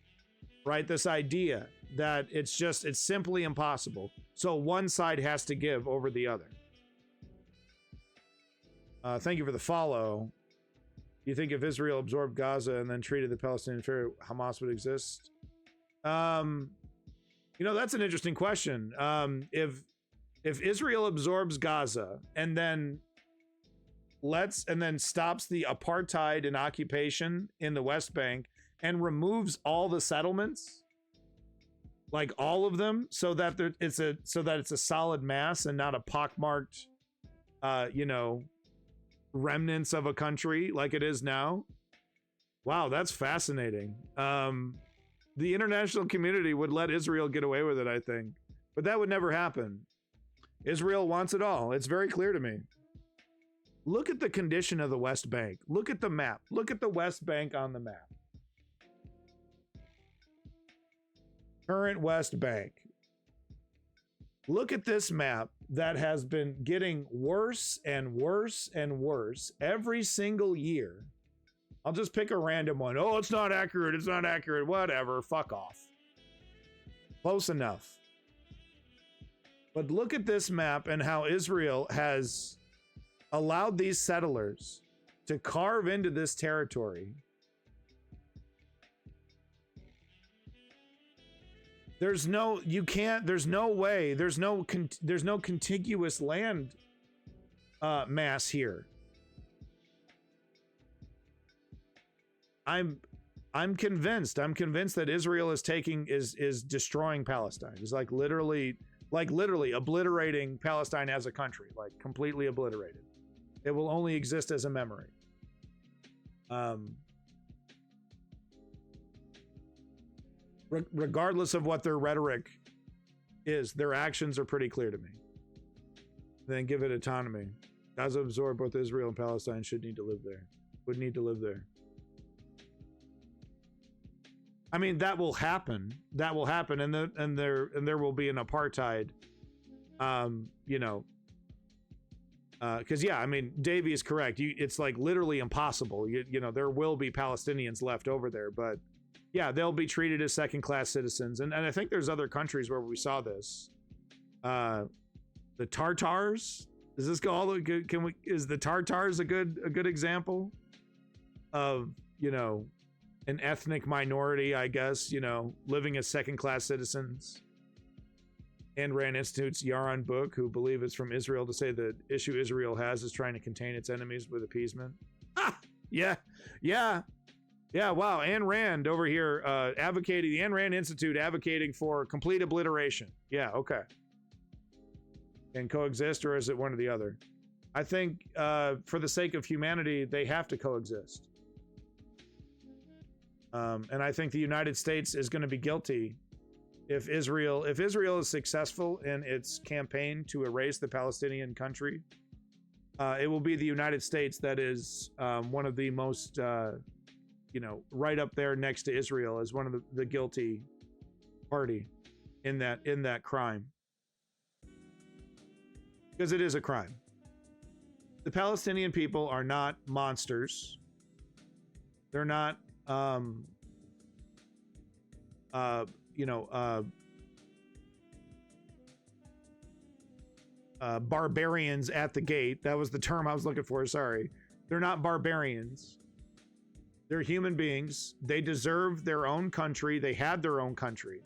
right? This idea that it's simply impossible. So one side has to give over the other. Thank you for the follow. You think if Israel absorbed Gaza and then treated the Palestinian fair, Hamas would exist? That's an interesting question. If Israel absorbs Gaza and then stops the apartheid and occupation in the West Bank and removes all the settlements, like all of them, so that it's a solid mass and not a pockmarked, remnants of a country like it is now. Wow, that's fascinating. The international community would let Israel get away with it, I think, but that would never happen. Israel wants it all. It's very clear to me. Look at the condition of the West Bank. Look at the map. Look at the West Bank on the map. Current West Bank. Look at this map that has been getting worse and worse and worse every single year. I'll just pick a random one. Oh, it's not accurate. It's not accurate. Whatever. Fuck off. Close enough. But look at this map and how Israel has allowed these settlers to carve into this territory. There's no way, there's no contiguous land mass here. I'm convinced that Israel is destroying Palestine. It's like literally obliterating Palestine as a country, like completely obliterated. It will only exist as a memory. Regardless of what their rhetoric is, their actions are pretty clear to me. Then give it autonomy. Gaza absorb both Israel and Palestine would need to live there. I mean, that will happen. And there will be an apartheid, Because yeah, I mean, Davey is correct. It's like literally impossible. You know, there will be Palestinians left over there, but yeah, they'll be treated as second-class citizens. And I think there's other countries where we saw this. The Tartars. Does this go all the good? Is the Tartars a good example of, you know, an ethnic minority, I guess, you know, living as second-class citizens? Ayn Rand Institute's Yaron book, who believe it's from Israel, to say the issue Israel has is trying to contain its enemies with appeasement. Ah, yeah. Wow. Ayn Rand over here advocating, the Ayn Rand Institute advocating for complete obliteration. Yeah, okay. Can coexist, or is it one or the other? I think for the sake of humanity, they have to coexist. And I think the United States is going to be guilty if Israel is successful in its campaign to erase the Palestinian country. It will be the United States that is one of the most, right up there next to Israel as one of the guilty party in that crime, because it is a crime. The Palestinian people are not monsters. They're not barbarians at the gate. That was the term I was looking for. Sorry. They're not barbarians. They're human beings. They deserve their own country. They had their own country.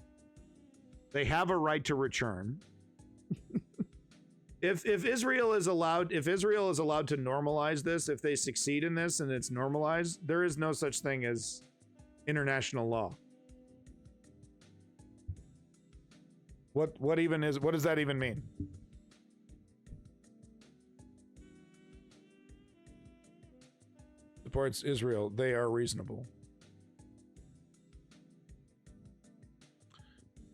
They have a right to return. If Israel is allowed to normalize this, if they succeed in this and it's normalized, there is no such thing as international law. What does that even mean? Supports Israel. They are reasonable.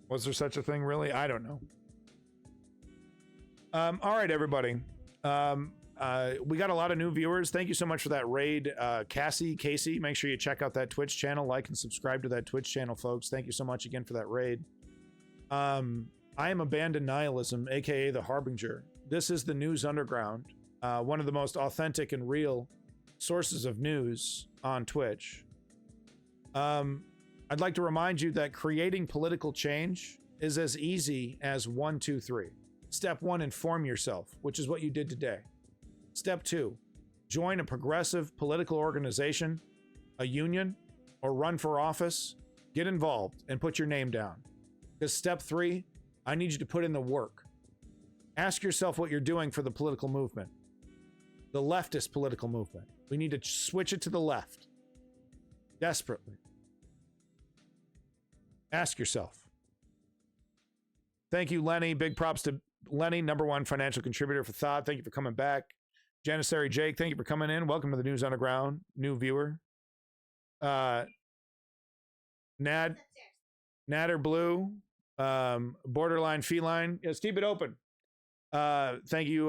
Was there such a thing, really? I don't know. All right, everybody. We got a lot of new viewers. Thank you so much for that raid, Casey. Make sure you check out that Twitch channel. Like and subscribe to that Twitch channel, folks. Thank you so much again for that raid. I am Abandoned Nihilism, aka the Harbinger. This is the News Underground, one of the most authentic and real sources of news on Twitch. I'd like to remind you that creating political change is as easy as 1, 2, 3. Step 1, inform yourself, which is what you did today. Step 2, join a progressive political organization, a union, or run for office. Get involved and put your name down. Because step 3, I need you to put in the work. Ask yourself what you're doing for the political movement. The leftist political movement. We need to switch it to the left. Desperately. Ask yourself. Thank you, Lenny. Big props to Lenny, #1 financial contributor for Thought. Thank you for coming back. Janissary Jake, thank you for coming in. Welcome to the News Underground, new viewer. Nader Blue, Borderline Feline. Yes, keep it open. Thank you,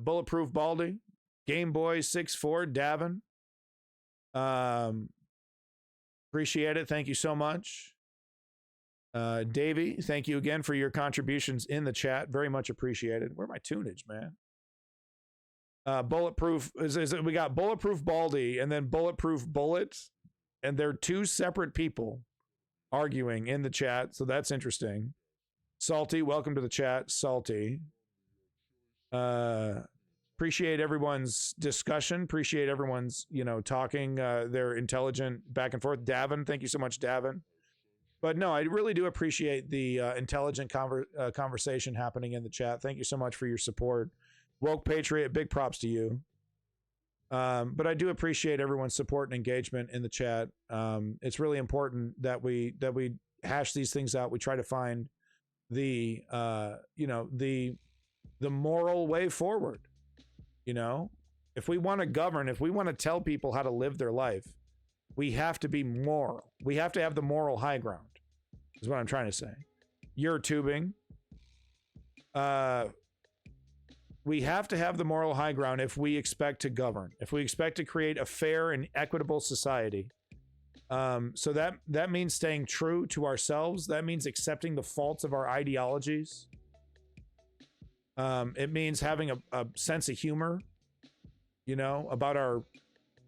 Bulletproof Baldy, Game Boy 64, Davin. Appreciate it. Thank you so much. Davey, thank you again for your contributions in the chat. Very much appreciated. Where my tunage, man? Bulletproof we got Bulletproof Baldy and then Bulletproof Bullet, and they're two separate people arguing in the chat, so that's interesting. Salty, welcome to the chat, Salty. Appreciate everyone's discussion. Appreciate everyone's, talking their intelligent back and forth. Davin, thank you so much, Davin. But no, I really do appreciate the intelligent conversation happening in the chat. Thank you so much for your support. Woke Patriot, big props to you. But I do appreciate everyone's support and engagement in the chat. It's really important that we hash these things out. We try to find the moral way forward. If we want to govern, if we want to tell people how to live their life, we have to be moral. We have to have the moral high ground, is what I'm trying to say. You're tubing. We have to have the moral high ground if we expect to govern, if we expect to create a fair and equitable society. So that means staying true to ourselves. That means accepting the faults of our ideologies. It means having a sense of humor you know, about our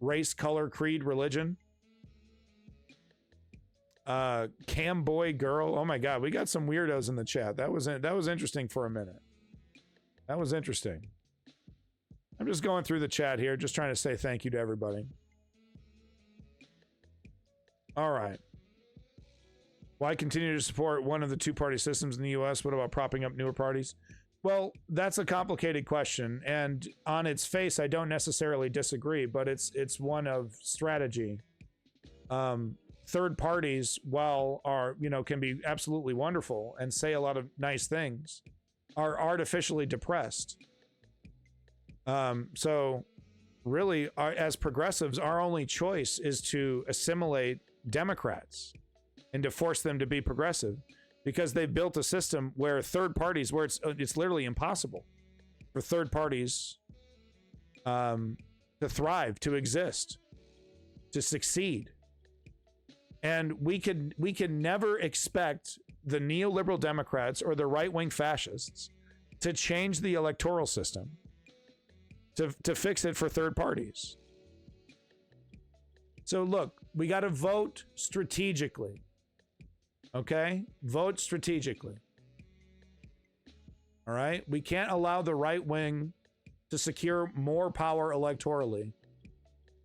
race, color, creed, religion. Cam boy girl. Oh my God, we got some weirdos in the chat. That was interesting for a minute. That was interesting. I'm just going through the chat here, just trying to say thank you to everybody. All right. Why continue to support one of the two-party systems in the U.S.? What about propping up newer parties? Well, that's a complicated question, and on its face, I don't necessarily disagree, but it's one of strategy. Third parties, while can be absolutely wonderful and say a lot of nice things, are artificially depressed. So really, as progressives, our only choice is to assimilate Democrats and to force them to be progressive, because they've built a system where third parties, where it's literally impossible for third parties to thrive, to exist, to succeed. And we can never expect the neoliberal Democrats or the right-wing fascists to change the electoral system, to fix it for third parties. So look, we got to vote strategically. Okay? Vote strategically. All right? We can't allow the right wing to secure more power electorally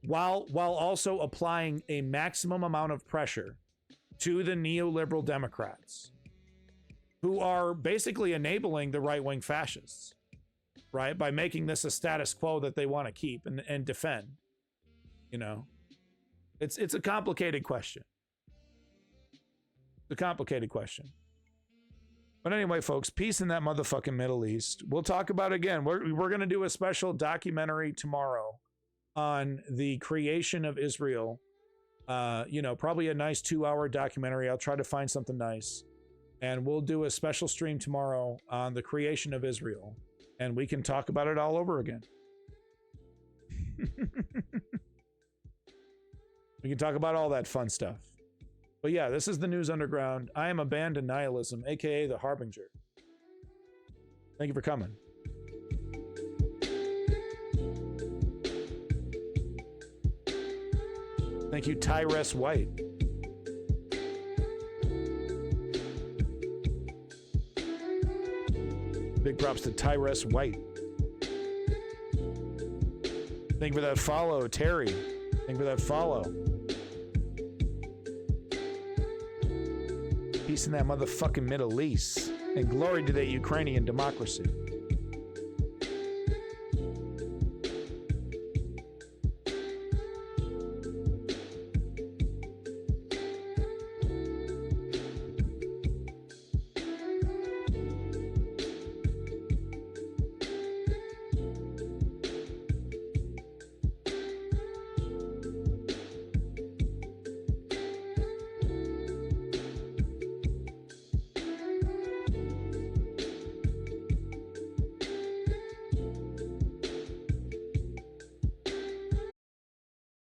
while also applying a maximum amount of pressure to the neoliberal Democrats, who are basically enabling the right-wing fascists, right? By making this a status quo that they want to keep and defend. You know? It's a complicated question. It's a complicated question. But anyway, folks, peace in that motherfucking Middle East. We'll talk about it again. We're going to do a special documentary tomorrow on the creation of Israel. Probably a nice 2-hour documentary. I'll try to find something nice. And we'll do a special stream tomorrow on the creation of Israel. And we can talk about it all over again. We can talk about all that fun stuff. But yeah, this is the News Underground. I am Abandoned Nihilism, aka the Harbinger. Thank you for coming. Thank you, Tyrese White. Big props to Tyrese White. Thank you for that follow, Terry. Thank you for that follow. Peace in that motherfucking Middle East. And glory to that Ukrainian democracy.